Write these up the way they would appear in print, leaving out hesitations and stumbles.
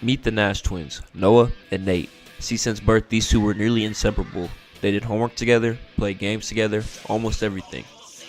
Meet the Nash twins, Noah and Nate. See, since birth, these two were nearly inseparable. They did homework together, played games together, almost everything.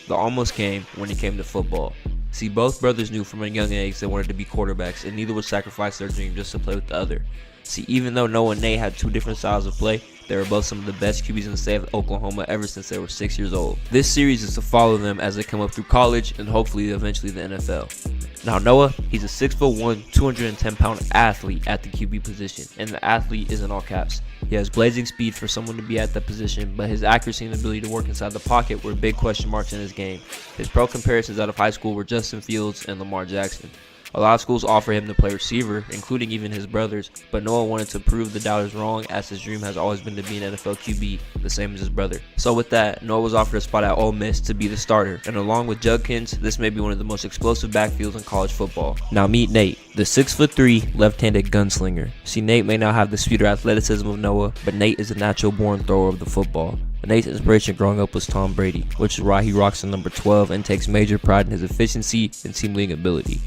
The almost came when it came to football. See, both brothers knew from a young age they wanted to be quarterbacks, and neither would sacrifice their dream just to play with the other. See, even though Noah and Nate had two different styles of play, they were both some of the best QBs in the state of Oklahoma ever since they were 6 years old. This series is to follow them as they come up through college and hopefully eventually the NFL. Now Noah, he's a 6'1", 210-pound athlete at the QB position, and the athlete is in all caps. He has blazing speed for someone to be at that position, but his accuracy and ability to work inside the pocket were big question marks in his game. His pro comparisons out of high school were Justin Fields and Lamar Jackson. A lot of schools offer him to play receiver, including even his brothers, but Noah wanted to prove the doubters wrong, as his dream has always been to be an NFL QB, the same as his brother. So with that, Noah was offered a spot at Ole Miss to be the starter, and along with Judkins, this may be one of the most explosive backfields in college football. Now meet Nate, the 6'3", left-handed gunslinger. See, Nate may not have the speed or athleticism of Noah, but Nate is a natural-born thrower of the football. Nate's inspiration growing up was Tom Brady, which is why he rocks the number 12 and takes major pride in his efficiency and team-leading ability.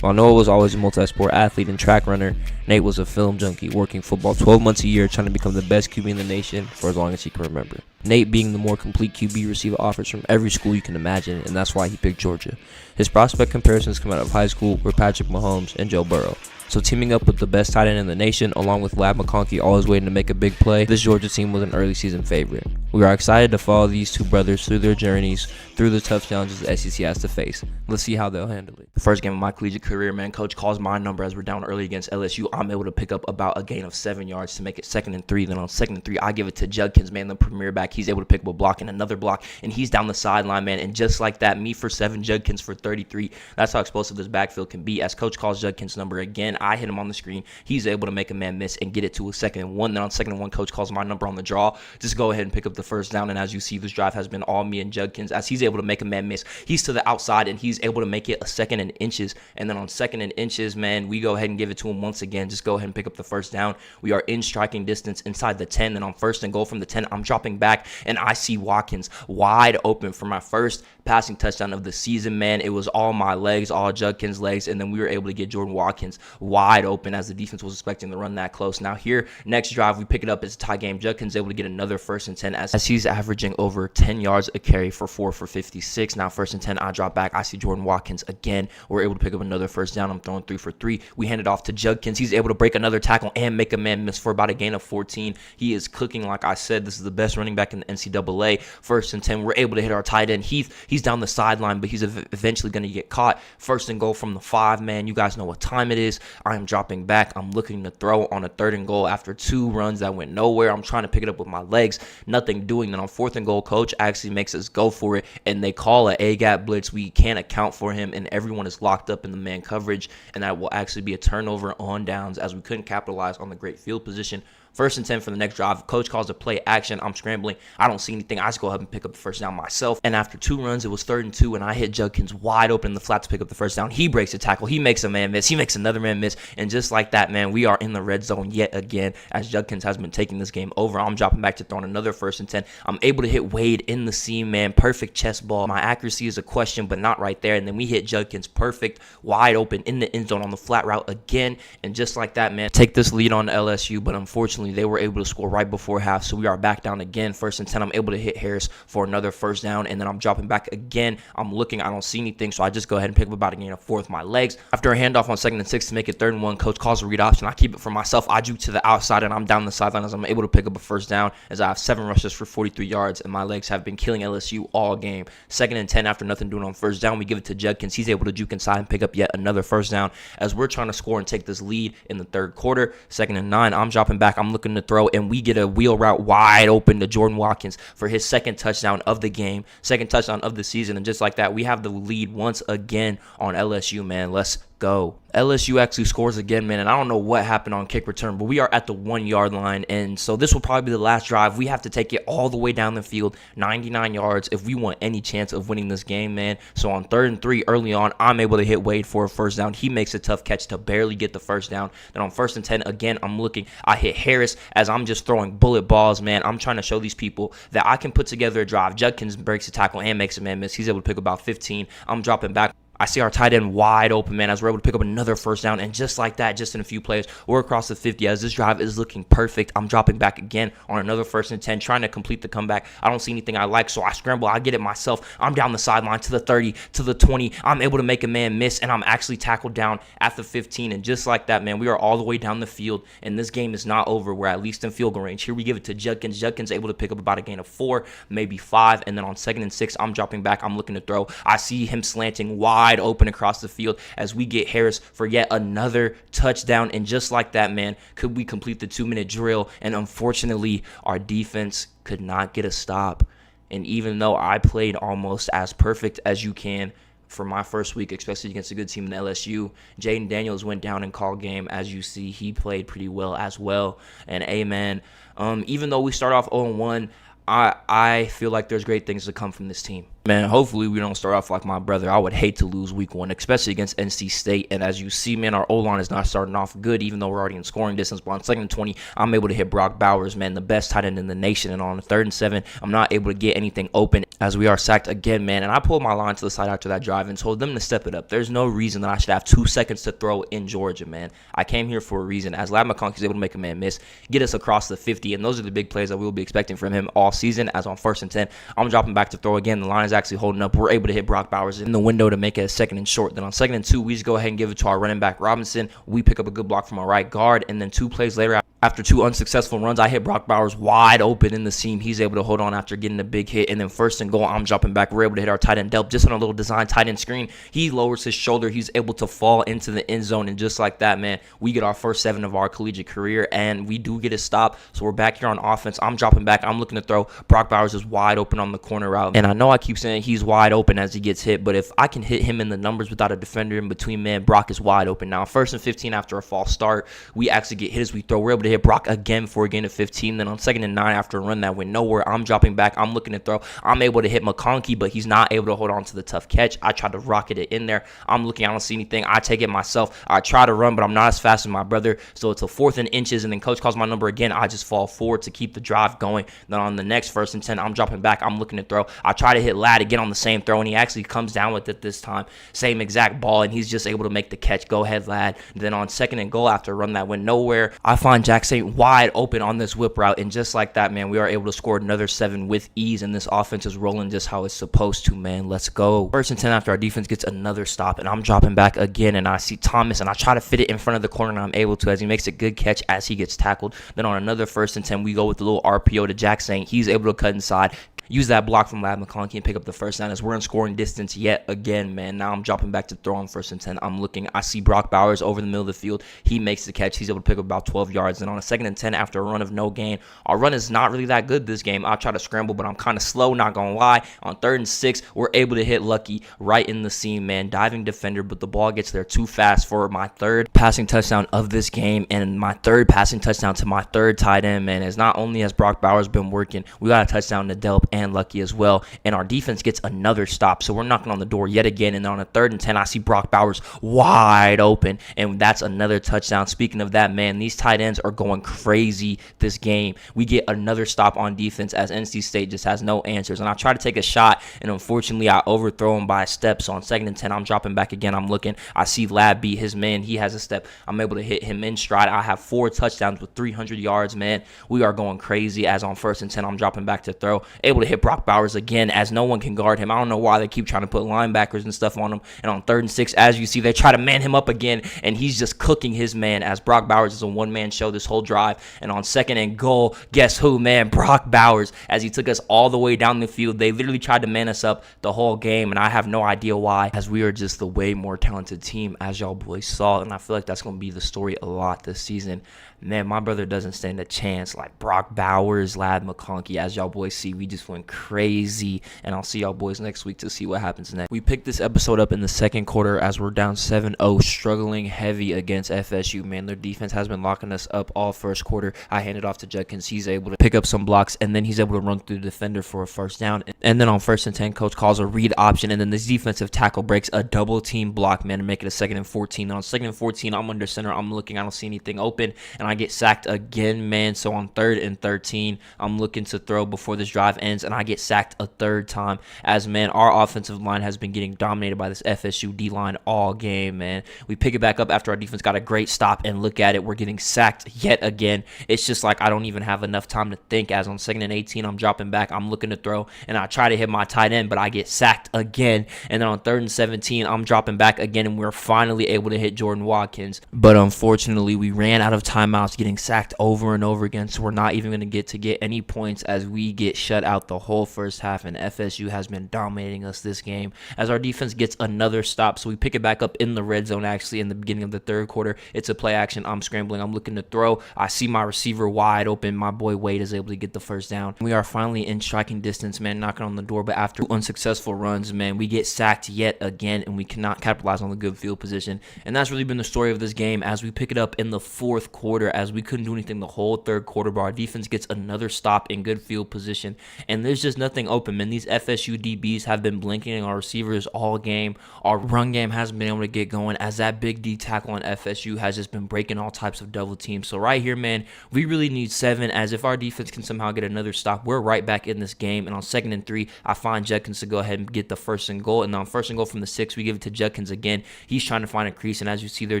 While Noah was always a multi-sport athlete and track runner, Nate was a film junkie, working football 12 months a year trying to become the best QB in the nation for as long as he can remember. Nate being the more complete QB receiver offers from every school you can imagine, and that's why he picked Georgia. His prospect comparisons come out of high school were Patrick Mahomes and Joe Burrow. So teaming up with the best tight end in the nation, along with Lab McConkey always waiting to make a big play, this Georgia team was an early season favorite. We are excited to follow these two brothers through their journeys, through the tough challenges the SEC has to face. Let's see how they'll handle it. The first game of my collegiate career, man, coach calls my number as we're down early against LSU. I'm able to pick up about a gain of 7 yards to make it 2nd and 3. Then on 2nd and 3, I give it to Judkins, man, the premier back. He's able to pick up a block and another block, and he's down the sideline, man. And just like that, me for 7, Judkins for 33. That's how explosive this backfield can be. As coach calls Judkins' number again, I hit him on the screen. He's able to make a man miss and get it to a 2nd and 1. Then on 2nd and 1, coach calls my number on the draw. Just go ahead and pick up the first down. And as you see, this drive has been all me and Judkins. As he's able to make a man miss, he's to the outside and he's able to make it a 2nd and inches. And then on 2nd and inches, man, we go ahead and give it to him once again. Just go ahead and pick up the first down. We are in striking distance inside the 10. Then on 1st and goal from the 10, I'm dropping back and I see Watkins wide open for my first passing touchdown of the season, man. It was all my legs, all Judkins' legs, and then we were able to get Jordan Watkins wide open as the defense was expecting to run that close. Now here, next drive, we pick it up as a tie game. Judkins able to get another 1st and 10 as he's averaging over 10 yards a carry for 4 for 56. Now 1st and 10, I drop back. I see Jordan Watkins again. We're able to pick up another first down. I'm throwing 3 for 3. We hand it off to Judkins. He's able to break another tackle and make a man miss for about a gain of 14. He is cooking, like I said. This is the best running back in the NCAA. 1st and 10, we're able to hit our tight end Heath. He's down the sideline, but he's eventually going to get caught. 1st and goal from the 5, man. You guys know what time it is. I am dropping back. I'm looking to throw on a 3rd and goal after 2 runs that went nowhere. I'm trying to pick it up with my legs. Nothing doing. Then on 4th and goal, coach actually makes us go for it, and they call an A-gap blitz. We can't account for him, and everyone is locked up in the man coverage, and that will actually be a turnover on downs as we couldn't capitalize on the great field position. 1st and 10 for the next drive. Coach calls a play action. I'm scrambling. I don't see anything. I just go ahead and pick up the first down myself. And after 2 runs, it was 3rd and 2, and I hit Judkins wide open in the flat to pick up the first down. He breaks a tackle. He makes a man miss. He makes another man miss. And just like that, man, we are in the red zone yet again as Judkins has been taking this game over. I'm dropping back to throwing another 1st and 10. I'm able to hit Wade in the seam, man. Perfect chest ball. My accuracy is a question, but not right there. And then we hit Judkins perfect, wide open in the end zone on the flat route again. And just like that, man, take this lead on LSU, but unfortunately, they were able to score right before half, so we are back down again. 1st and 10, I'm able to hit Harris for another first down, and then I'm dropping back again. I'm looking, I don't see anything, so I just go ahead and pick up about a gain of 4 with my legs. After a handoff on 2nd and 6 to make it 3rd and 1, coach calls a read option. I keep it for myself. I juke to the outside, and I'm down the sideline as I'm able to pick up a first down as I have 7 rushes for 43 yards, and my legs have been killing LSU all game. 2nd and 10 after nothing doing on first down, we give it to Judkins. He's able to juke inside and pick up yet another first down as we're trying to score and take this lead in the 3rd quarter. 2nd and 9, I'm dropping back. I'm looking to throw, and we get a wheel route wide open to Jordan Watkins for his 2nd touchdown of the game, 2nd touchdown of the season. And just like that, we have the lead once again on LSU, man. Let's go. LSU actually scores again, man, and I don't know what happened on kick return, but we are at the 1-yard line, and so this will probably be the last drive. We have to take it all the way down the field, 99 yards, if we want any chance of winning this game, man. So on 3rd and 3 early on, I'm able to hit Wade for a first down. He makes a tough catch to barely get the first down. Then on 1st and 10, again, I'm looking. I hit Harris as I'm just throwing bullet balls, man. I'm trying to show these people that I can put together a drive. Judkins breaks a tackle and makes a man miss. He's able to pick about 15. I'm dropping back. I see our tight end wide open, man, as we're able to pick up another first down. And just like that, just in a few plays, we're across the 50 as this drive is looking perfect. I'm dropping back again on another 1st and 10, trying to complete the comeback. I don't see anything I like, so I scramble. I get it myself. I'm down the sideline to the 30, to the 20. I'm able to make a man miss, and I'm actually tackled down at the 15. And just like that, man, we are all the way down the field, and this game is not over. We're at least in field goal range. Here we give it to Judkins. Judkins able to pick up about a gain of 4, maybe 5. And then on 2nd and 6, I'm dropping back. I'm looking to throw. I see him slanting wide open across the field as we get Harris for yet another touchdown. And just like that, man, could we complete the 2-minute drill? And unfortunately, our defense could not get a stop. And even though I played almost as perfect as you can for my first week, especially against a good team in LSU, Jaden Daniels went down and called game. As you see, he played pretty well as well. And amen. Even though we start off 0-1, I feel like there's great things to come from this team. Man, hopefully we don't start off like my brother. I would hate to lose week 1, especially against NC State. And as you see, man, our O-line is not starting off good, even though we're already in scoring distance. But on 2nd and 20, I'm able to hit Brock Bowers, man, the best tight end in the nation. And on 3rd and 7, I'm not able to get anything open as we are sacked again, man. And I pulled my line to the side after that drive and told them to step it up. There's no reason that I should have 2 seconds to throw in Georgia, man. I came here for a reason. As Lad McConkey's able to make a man miss, get us across the 50. And those are the big plays that we will be expecting from him all season. As on 1st and 10, I'm dropping back to throw again. The line is actually holding up. We're able to hit Brock Bowers in the window to make it a 2nd and short. Then on 2nd and 2, we just go ahead and give it to our running back Robinson. We pick up a good block from our right guard. And then 2 plays later, after 2 unsuccessful runs, I hit Brock Bowers wide open in the seam. He's able to hold on after getting a big hit. And then 1st and goal, I'm dropping back. We're able to hit our tight end Delp just on a little design tight end screen. He lowers his shoulder. He's able to fall into the end zone. And just like that, man, we get our first 7 of our collegiate career. And we do get a stop. So we're back here on offense. I'm dropping back. I'm looking to throw. Brock Bowers is wide open on the corner route. And I know I keep saying he's wide open as he gets hit, but if I can hit him in the numbers without a defender in between, man, Brock is wide open. Now, 1st and 15 after a false start, we actually get hit as we throw. We're able to hit Brock again for a gain of 15. Then on 2nd and 9 after a run that went nowhere, I'm dropping back. I'm looking to throw. I'm able to hit McConkey, but he's not able to hold on to the tough catch. I tried to rocket it in there. I'm looking. I don't see anything. I take it myself. I try to run, but I'm not as fast as my brother. So it's a 4th and inches, and then coach calls my number again. I just fall forward to keep the drive going. Then on the next 1st and 10, I'm dropping back. I'm looking to throw. I try to hit Ladd again on the same throw, and he actually comes down with it this time. Same exact ball, and he's just able to make the catch. Go ahead, Ladd. Then on 2nd and goal after a run that went nowhere, I find Jack Saint wide open on this whip route, and just like that, man, we are able to score another 7 with ease, and this offense is rolling just how it's supposed to, man. Let's go. 1st and 10 after our defense gets another stop, and I'm dropping back again, and I see Thomas, and I try to fit it in front of the corner, and I'm able to as he makes a good catch as he gets tackled. Then on another 1st and 10, we go with the little RPO to Jack Saint. He's able to cut inside, use that block from Lad McConkey and pick up the first down as we're in scoring distance yet again, man. Now I'm dropping back to throw on 1st and 10. I'm looking. I see Brock Bowers over the middle of the field. He makes the catch. He's able to pick up about 12 yards. And on a 2nd and 10 after a run of no gain, our run is not really that good this game. I'll try to scramble, but I'm kind of slow, not going to lie. On 3rd and 6, we're able to hit Lucky right in the seam, man. Diving defender, but the ball gets there too fast for my 3rd passing touchdown of this game and my 3rd passing touchdown to my 3rd tight end, man. As not only has Brock Bowers been working, we got a touchdown to Delp and Lucky as well. And our defense gets another stop. So we're knocking on the door yet again. And on a 3rd and 10, I see Brock Bowers wide open. And that's another touchdown. Speaking of that, man, these tight ends are going crazy this game. We get another stop on defense as NC State just has no answers. And I try to take a shot, and unfortunately, I overthrow him by a step. So on 2nd and 10, I'm dropping back again. I'm looking. I see Lad beat his man. He has a step. I'm able to hit him in stride. I have 4 touchdowns with 300 yards, man. We are going crazy as on 1st and 10, I'm dropping back to throw. Able to hit Brock Bowers again as no one can guard him. I don't know why they keep trying to put linebackers and stuff on him. And on 3rd and 6, as you see, they try to man him up again, and he's just cooking his man as Brock Bowers is a one-man show this whole drive. And on 2nd and goal, guess who, man? Brock Bowers, as he took us all the way down the field. They literally tried to man us up the whole game, and I have no idea why, as we are just the way more talented team, as y'all boys saw. And I feel like that's going to be the story a lot this season. Man, my brother doesn't stand a chance. Like Brock Bowers, Lad McConkey, as y'all boys see, we just went crazy. And I'll see y'all boys next week to see what happens next. We picked this episode up in the 2nd quarter as we're down 7-0, struggling heavy against FSU. Man, their defense has been locking us up all 1st quarter. I hand it off to Judkins. He's able to pick up some blocks, and then he's able to run through the defender for a 1st down. And then on 1st and 10, coach calls a read option, and then this defensive tackle breaks a double team block, man, to make it a 2nd and 14. And on 2nd and 14, I'm under center. I'm looking. I don't see anything open, and I get sacked again, man. So on 3rd and 13, I'm looking to throw before this drive ends. and I get sacked a third time. As, man, our offensive line has been getting dominated by this FSU D-line all game, man. We pick it back up after our defense got a great stop, and look at it, we're getting sacked yet again. It's just like I don't even have enough time to think. As on 2nd and 18, I'm dropping back, I'm looking to throw, and I try to hit my tight end, but I get sacked again. And then on 3rd and 17, I'm dropping back again, and we're finally able to hit Jordan Watkins. But unfortunately, we ran out of timeouts, getting sacked over and over again, so we're not even going to get any points as we get shut out the whole first half, and FSU has been dominating us this game as our defense gets another stop. So we pick it back up in the red zone, actually, in the beginning of the 3rd quarter. It's a play action. I'm scrambling. I'm looking to throw. I see my receiver wide open. My boy Wade is able to get the first down. We are finally in striking distance, man, knocking on the door. But after 2 unsuccessful runs, man, we get sacked yet again, and we cannot capitalize on the good field position. And that's really been the story of this game as we pick it up in the 4th quarter, as we couldn't do anything the whole 3rd quarter, but our defense gets another stop in good field position, and there's just nothing open, man. These FSU DBs have been blinking our receivers all game. Our run game hasn't been able to get going, as that big D tackle on FSU has just been breaking all types of double teams. So right here, man, we really need 7, as if our defense can somehow get another stop, we're right back in this game. And on 2nd and 3, I find Judkins to go ahead and get the 1st and goal, and on 1st and goal from the 6, we give it to Judkins again. He's trying to find a crease, and as you see, they're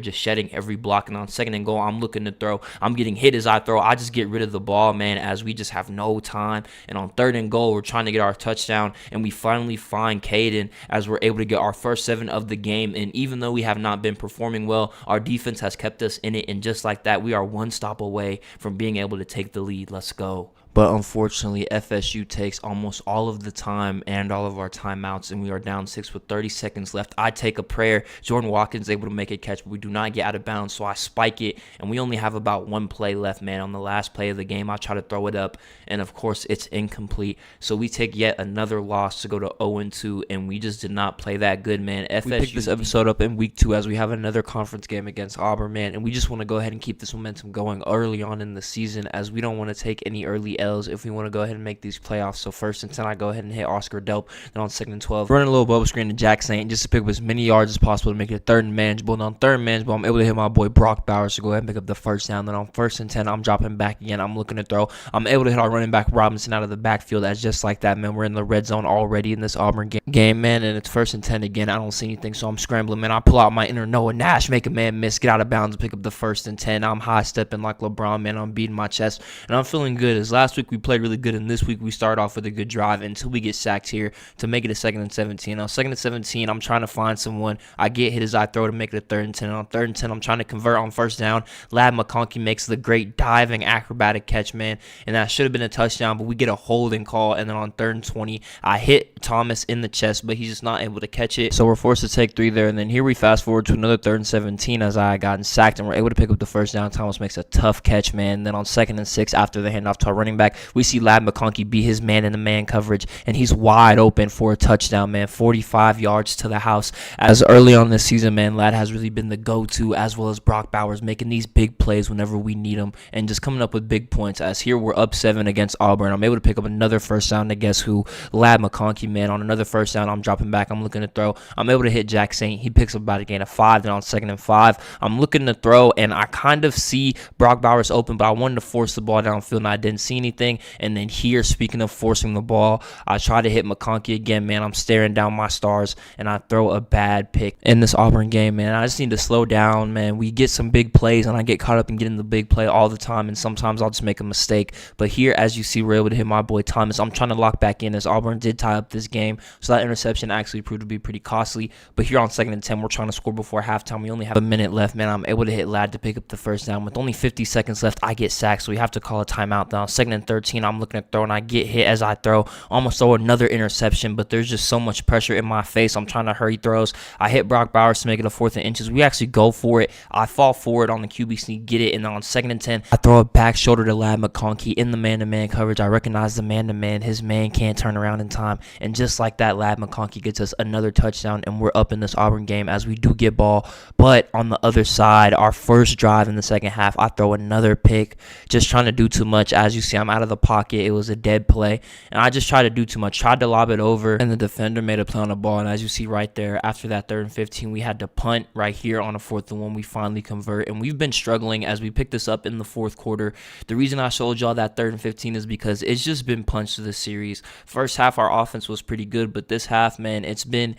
just shedding every block. And on 2nd and goal, I'm looking to throw. I'm getting hit as I throw. I just get rid of the ball, man, as we just have no time. And on 3rd and goal, we're trying to get our touchdown, and we finally find Caden as we're able to get our first 7 of the game. And even though we have not been performing well, our defense has kept us in it, and just like that, we are 1 stop away from being able to take the lead. Let's go. But unfortunately, FSU takes almost all of the time and all of our timeouts, and we are down 6 with 30 seconds left. I take a prayer. Jordan Watkins is able to make a catch, but we do not get out of bounds, so I spike it, and we only have about 1 play left, man. On the last play of the game, I try to throw it up, and of course, it's incomplete. So we take yet another loss to go to 0-2, and we just did not play that good, man. FSU, we picked this episode up in week 2 as we have another conference game against Auburn, man, and we just want to go ahead and keep this momentum going early on in the season, as we don't want to take any early L's if we want to go ahead and make these playoffs. So 1st and 10, I go ahead and hit Oscar Delp. Then on 2nd and 12, running a little bubble screen to Jack Saint just to pick up as many yards as possible to make it 3rd and manageable. And on 3rd and manageable, I'm able to hit my boy Brock Bowers to go ahead and pick up the 1st down. Then on 1st and 10, I'm dropping back again. I'm looking to throw. I'm able to hit our running back Robinson out of the backfield. As just like that, man, we're in the red zone already in this Auburn game, man, and it's 1st and 10 again. I don't see anything, so I'm scrambling, man. I pull out my inner Noah Nash, make a man miss, get out of bounds, and pick up the 1st and 10. I'm high stepping like LeBron, man. I'm beating my chest, and I'm feeling good. As last week we played really good, and this week we start off with a good drive until we get sacked here to make it a 2nd and 17. On 2nd and 17, I'm trying to find someone. I get hit as I throw to make it a 3rd and 10. And on 3rd and 10, I'm trying to convert on 1st down. Lad McConkey makes the great diving acrobatic catch, man, and that should have been a touchdown, but we get a holding call. And then on 3rd and 20, I hit Thomas in the chest, but he's just not able to catch it, so we're forced to take 3 there. And then here we fast forward to another 3rd and 17 as I gotten sacked, and we're able to pick up the 1st down. Thomas makes a tough catch, man. And then on 2nd and 6, after the handoff to our running back, we see Lad McConkey beat his man in the man coverage, and he's wide open for a touchdown, man. 45 yards to the house. As early on this season, man, Lad has really been the go-to, as well as Brock Bowers, making these big plays whenever we need them and just coming up with big points. As here we're up 7 against Auburn, I'm able to pick up another 1st down to guess who? Lad McConkey, man. On another 1st down, I'm dropping back, I'm looking to throw. I'm able to hit Jack Saint. He picks up about a gain of 5. Then on 2nd and 5, I'm looking to throw, and I kind of see Brock Bowers open, but I wanted to force the ball downfield, and I didn't see anything. And then here, speaking of forcing the ball, I try to hit McConkey again, man. I'm staring down my stars, and I throw a bad pick in this Auburn game, man. I just need to slow down, man. We get some big plays, and I get caught up in getting the big play all the time, and sometimes I'll just make a mistake. But here, as you see, we're able to hit my boy Thomas. I'm trying to lock back in, as Auburn did tie up this game, so that interception actually proved to be pretty costly. But here on 2nd and 10, we're trying to score before halftime. We only have a minute left, man. I'm able to hit Lad to pick up the 1st down. With only 50 seconds left, I get sacked, so we have to call a timeout. Now, 2nd and 13, I'm looking to throw, and I get hit as I throw. Almost throw another interception, but there's just so much pressure in my face. I'm trying to hurry throws. I hit Brock Bowers to make it a 4th and inches. We actually go for it. I fall forward on the QB sneak, get it, and then on 2nd and 10, I throw a back shoulder to Lad McConkey in the man-to-man coverage. I recognize the man-to-man. His man can't turn around in time, and just like that, Lad McConkey gets us another touchdown, and we're up in this Auburn game as we do get ball. But on the other side, our first drive in the second half, I throw another pick, just trying to do too much. As you see, I'm out of the pocket. It was a dead play, and I just tried to do too much. Tried to lob it over, and the defender made a play on the ball. And as you see right there, after that 3rd and 15, we had to punt right here on a 4th and 1. We finally convert, and we've been struggling as we pick this up in the 4th quarter. The reason I showed y'all that 3rd and 15 is because it's just been punched to the series. First half, our offense was pretty good, but this half, man, it's been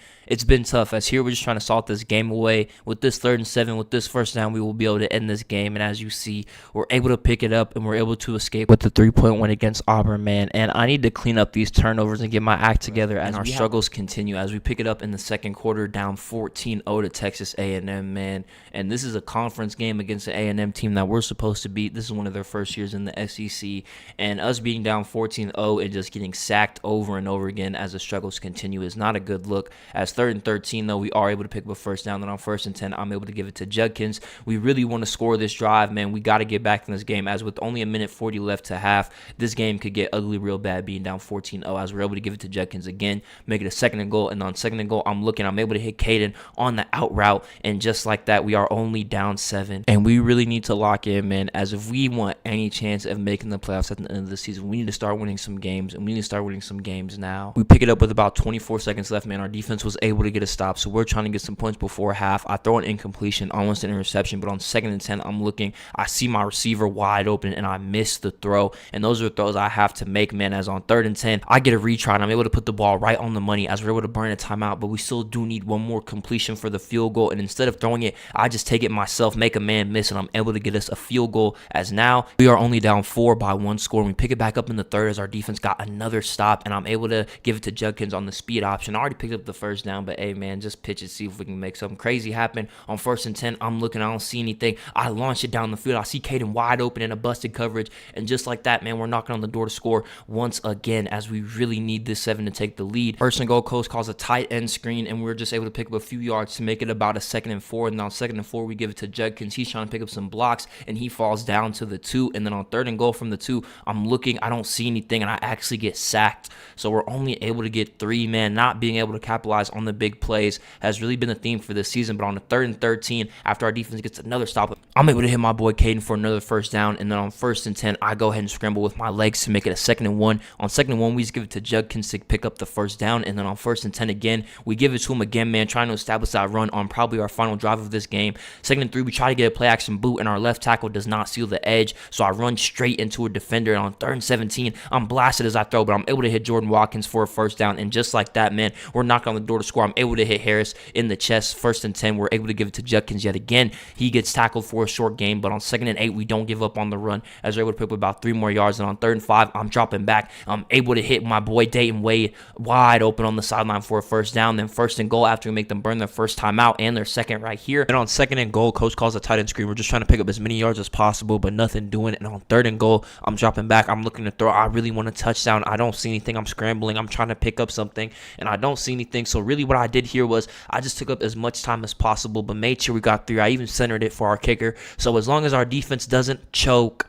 tough. As here, we're just trying to salt this game away. With this 3rd and 7, with this first down, we will be able to end this game. And as you see, we're able to pick it up, and we're able to escape with the 3-point win against Auburn, man. And I need to clean up these turnovers and get my act together as our struggles continue. As we pick it up in the 2nd quarter, down 14-0 to Texas A&M, man. And this is a conference game against the A&M team that we're supposed to beat. This is one of their first years in the SEC. And us being down 14-0 and just getting sacked over and over again as the struggles continue is not a good look. As 3rd and 13, though, we are able to pick up a first down. Then on 1st and 10, I'm able to give it to Judkins. We really want to score this drive, man. We got to get back in this game. As with only a minute 40 left to half, this game could get ugly real bad being down 14-0 as we're able to give it to Judkins again, make it a 2nd and goal. And on 2nd and goal, I'm able to hit Caden on the out route. And just like that, we are only down 7. And we really need to lock in, man, as if we want any chance of making the playoffs at the end of the season, we need to start winning some games, and we need to start winning some games now. We pick it up with about 24 seconds left, man. Our defense was able to get a stop, so we're trying to get some points before half. I throw an incompletion, almost an interception, but on 2nd and 10, I'm looking. I see my receiver wide open, and I miss the throw. And those are throws I have to make, man. As on 3rd and 10, I get a retry, and I'm able to put the ball right on the money as we're able to burn a timeout, but we still do need one more completion for the field goal. And instead of throwing it, I just take it myself, make a man miss, and I'm able to get us a field goal. As now we are only down 4 by 1 score. And we pick it back up in the 3rd as our defense got another stop, and I'm able to give it to Judkins on the speed option. I already picked up the first down, but hey, man, just pitch it, see if we can make something crazy happen. On 1st and 10, I'm looking, I don't see anything. I launch it down the field. I see Caden wide open in a busted coverage, and just like that, man, we're knocking on the door to score once again as we really need this 7 to take the lead. 1st and goal, coach calls a tight end screen, and we're just able to pick up a few yards to make it about a 2nd and 4. And on 2nd and 4, we give it to Judkins. He's trying to pick up some blocks, and he falls down to the 2. And then on 3rd and goal from the 2, I'm looking, I don't see anything, and I actually get sacked. So we're only able to get 3, man. Not being able to capitalize on the big plays has really been the theme for this season. But on the 3rd and 13, after our defense gets another stop, I'm able to hit my boy Caden for another first down. And then on 1st and 10, I go ahead and scramble with my legs to make it a 2nd and 1. On 2nd and 1, we just give it to Judkins to pick up the first down. And then on 1st and 10 again, we give it to him again, man, trying to establish that run on probably our final drive of this game. 2nd and 3, we try to get a play action boot, and our left tackle does not seal the edge. So I run straight into a defender. And on 3rd and 17, I'm blasted as I throw, but I'm able to hit Jordan Watkins for a first down. And just like that, man, we're knocking on the door to score. I'm able to hit Harris in the chest. 1st and 10, we're able to give it to Judkins yet again. He gets tackled for a short gain, but on 2nd and 8, we don't give up on the run as we're able to pick up about 3 more yards. And on 3rd and 5, I'm dropping back. I'm able to hit my boy Dayton Wade wide open on the sideline for a first down. Then 1st and goal after we make them burn their first timeout and their second right here. And on 2nd and goal, coach calls a tight end screen. We're just trying to pick up as many yards as possible, but nothing doing. And on 3rd and goal, I'm dropping back. I'm looking to throw. I really want a touchdown. I don't see anything. I'm scrambling. I'm trying to pick up something, and I don't see anything. So really what I did here was I just took up as much time as possible, but made sure we got 3. I even centered it for our kicker. So as long as our defense doesn't choke,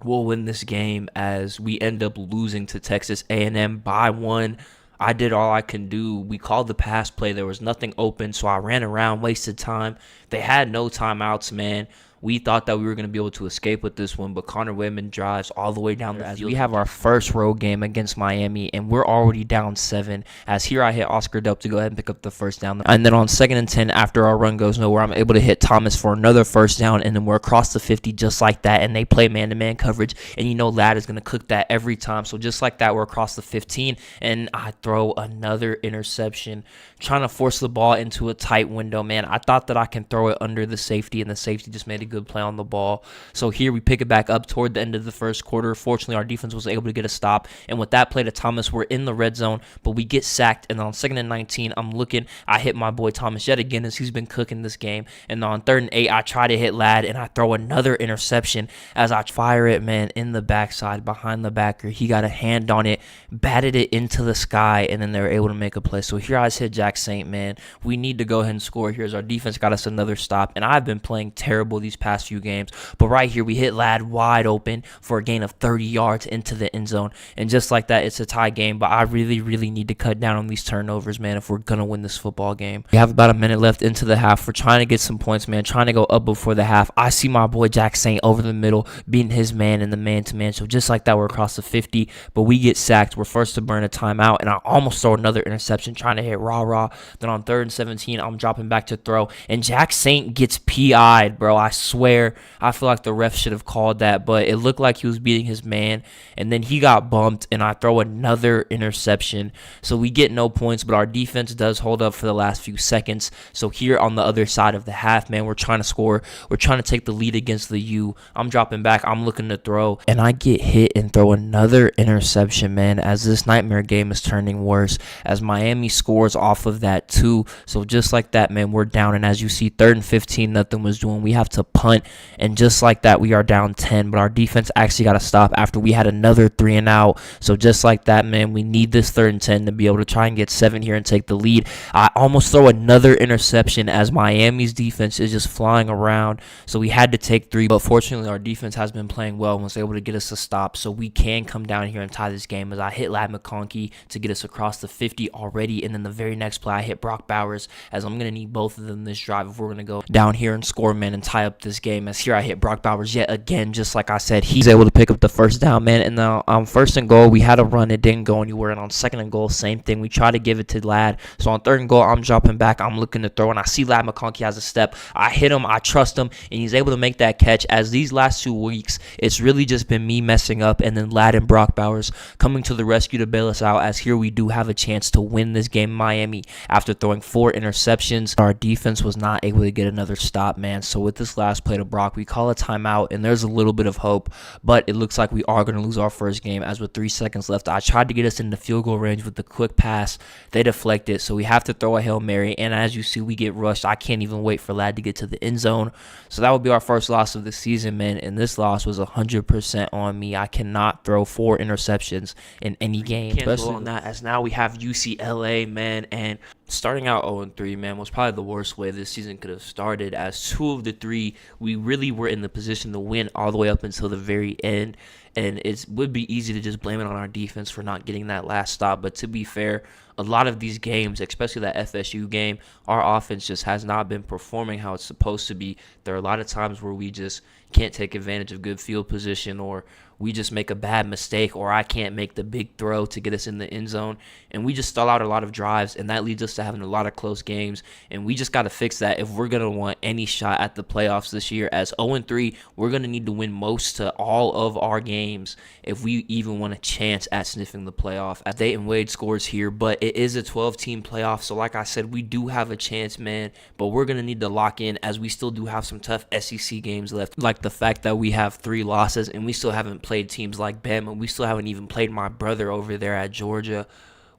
we'll win this game as we end up losing to Texas A&M by 1. I did all I can do. We called the pass play. There was nothing open, so I ran around, wasted time. They had no timeouts, man. We thought that we were going to be able to escape with this one, but Connor Whitman drives all the way down the field. We have our first road game against Miami, and we're already down 7. As here I hit Oscar Delp to go ahead and pick up the first down. And then on 2nd and 10, after our run goes nowhere, I'm able to hit Thomas for another first down, and then we're across the 50 just like that, and they play man-to-man coverage, and you know Ladd is going to cook that every time. So just like that, we're across the 15, and I throw another interception, trying to force the ball into a tight window, man. I thought that I can throw it under the safety, and the safety just made a good play on the ball. So here we pick it back up toward the end of the first quarter. Fortunately, our defense was able to get a stop, and with that play to Thomas, we're in the red zone, but we get sacked. And on 2nd and 19, I'm looking, I hit my boy Thomas yet again as he's been cooking this game. And on 3rd and 8, I try to hit Ladd, and I throw another interception as I fire it, man, in the backside behind the backer. He got a hand on it, batted it into the sky, and then they were able to make a play. So here I just hit Jack Saint, man. We need to go ahead and score here as our defense got us another another stop, and I've been playing terrible these past few games. But right here, we hit Lad wide open for a gain of 30 yards into the end zone. And just like that, it's a tie game. But I really, really need to cut down on these turnovers, man, if we're going to win this football game. We have about a minute left into the half. We're trying to get some points, man, trying to go up before the half. I see my boy Jack Saint over the middle, beating his man in the man-to-man. So just like that, we're across the 50, but we get sacked. We're first to burn a timeout, and I almost throw another interception trying to hit rah-rah. Then on 3rd and 17, I'm dropping back to throw, and Jack Saint gets PI'd, bro. I swear, I feel like the ref should have called that, but it looked like he was beating his man, and then he got bumped, and I throw another interception. So we get no points, but our defense does hold up for the last few seconds. So here on the other side of the half, man, we're trying to score. We're trying to take the lead against the U. I'm dropping back. I'm looking to throw, and I get hit and throw another interception, man, as this nightmare game is turning worse, as Miami scores off of that too. So just like that, man, we're down, and as you see, 3rd and 15, nothing was doing. We have to punt, and just like that, we are down 10, but our defense actually got to stop after we had another 3 and out. So just like that, man, we need this 3rd and 10 to be able to try and get 7 here and take the lead. I almost throw another interception as Miami's defense is just flying around, so we had to take 3, but fortunately our defense has been playing well and was able to get us a stop, so we can come down here and tie this game as I hit Lad McConkey to get us across the 50 already, and then the very next play I hit Brock Bowers, as I'm going to need both of them this drive if we're going to go down here and score, man, and tie up this game. As here I hit Brock Bowers yet again, just like I said, he's able to pick up the first down, man, and now 1st and goal, we had a run, it didn't go anywhere, and on 2nd and goal, same thing, we try to give it to Lad. So on 3rd and goal, I'm dropping back, I'm looking to throw, and I see Lad McConkey has a step. I hit him, I trust him, and he's able to make that catch. As these last 2 weeks, it's really just been me messing up, and then Lad and Brock Bowers coming to the rescue to bail us out, as here we do have a chance to win this game in Miami after throwing 4 interceptions. Our defense was not able to get another stop, man. So with this last play to Brock, we call a timeout, and there's a little bit of hope, but it looks like we are going to lose our first game, as with 3 seconds left, I tried to get us into field goal range with the quick pass. They deflected, so we have to throw a Hail Mary, and as you see, we get rushed. I can't even wait for Lad to get to the end zone. So that would be our first loss of the season, man, and this loss was 100% on me. I cannot throw 4 interceptions in any game. Can't dwell on that, as now we have UCLA, man, and starting out 0-3, man, was probably the worst way this season could have started, as 2 of the 3, we really were in the position to win all the way up until the very end. And it would be easy to just blame it on our defense for not getting that last stop. But to be fair, a lot of these games, especially that FSU game, our offense just has not been performing how it's supposed to be. There are a lot of times where we just can't take advantage of good field position, or we just make a bad mistake, or I can't make the big throw to get us in the end zone, and we just stall out a lot of drives, and that leads us to having a lot of close games, and we just got to fix that if we're going to want any shot at the playoffs this year. As 0-3, we're going to need to win most to all of our games if we even want a chance at sniffing the playoff. As Dayton Wade scores here, but it is a 12-team playoff, so like I said, we do have a chance, man, but we're going to need to lock in, as we still do have some tough SEC games left, like the fact that we have 3 losses, and we still haven't played teams like Bama. We still haven't even played my brother over there at Georgia.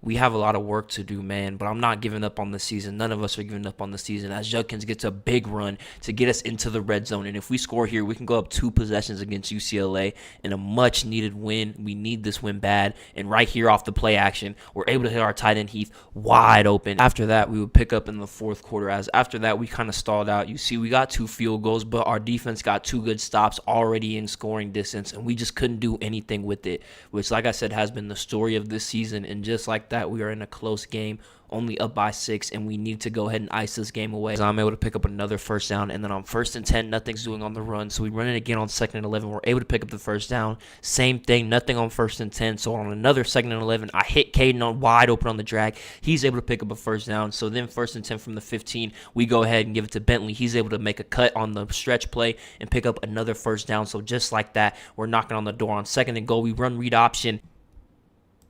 We have a lot of work to do, man, but I'm not giving up on the season. None of us are giving up on the season, as Judkins gets a big run to get us into the red zone. And if we score here, we can go up 2 possessions against UCLA in a much-needed win. We need this win bad. And right here off the play action, we're able to hit our tight end Heath wide open. After that, we would pick up in the 4th quarter, as after that, we kind of stalled out. You see, we got 2 field goals, but our defense got 2 good stops already in scoring distance, and we just couldn't do anything with it, which, like I said, has been the story of this season. And just like that, we are in a close game, only up by 6, and we need to go ahead and ice this game away. So I'm able to pick up another first down, and then on 1st and 10, nothing's doing on the run, so we run it again on 2nd and 11. We're able to pick up the first down. Same thing, nothing on 1st and 10. So on another 2nd and 11, I hit Caden on wide open on the drag. He's able to pick up a first down. So then 1st and 10 from the 15, we go ahead and give it to Bentley. He's able to make a cut on the stretch play and pick up another first down. So just like that, we're knocking on the door. On 2nd and goal, we run read option.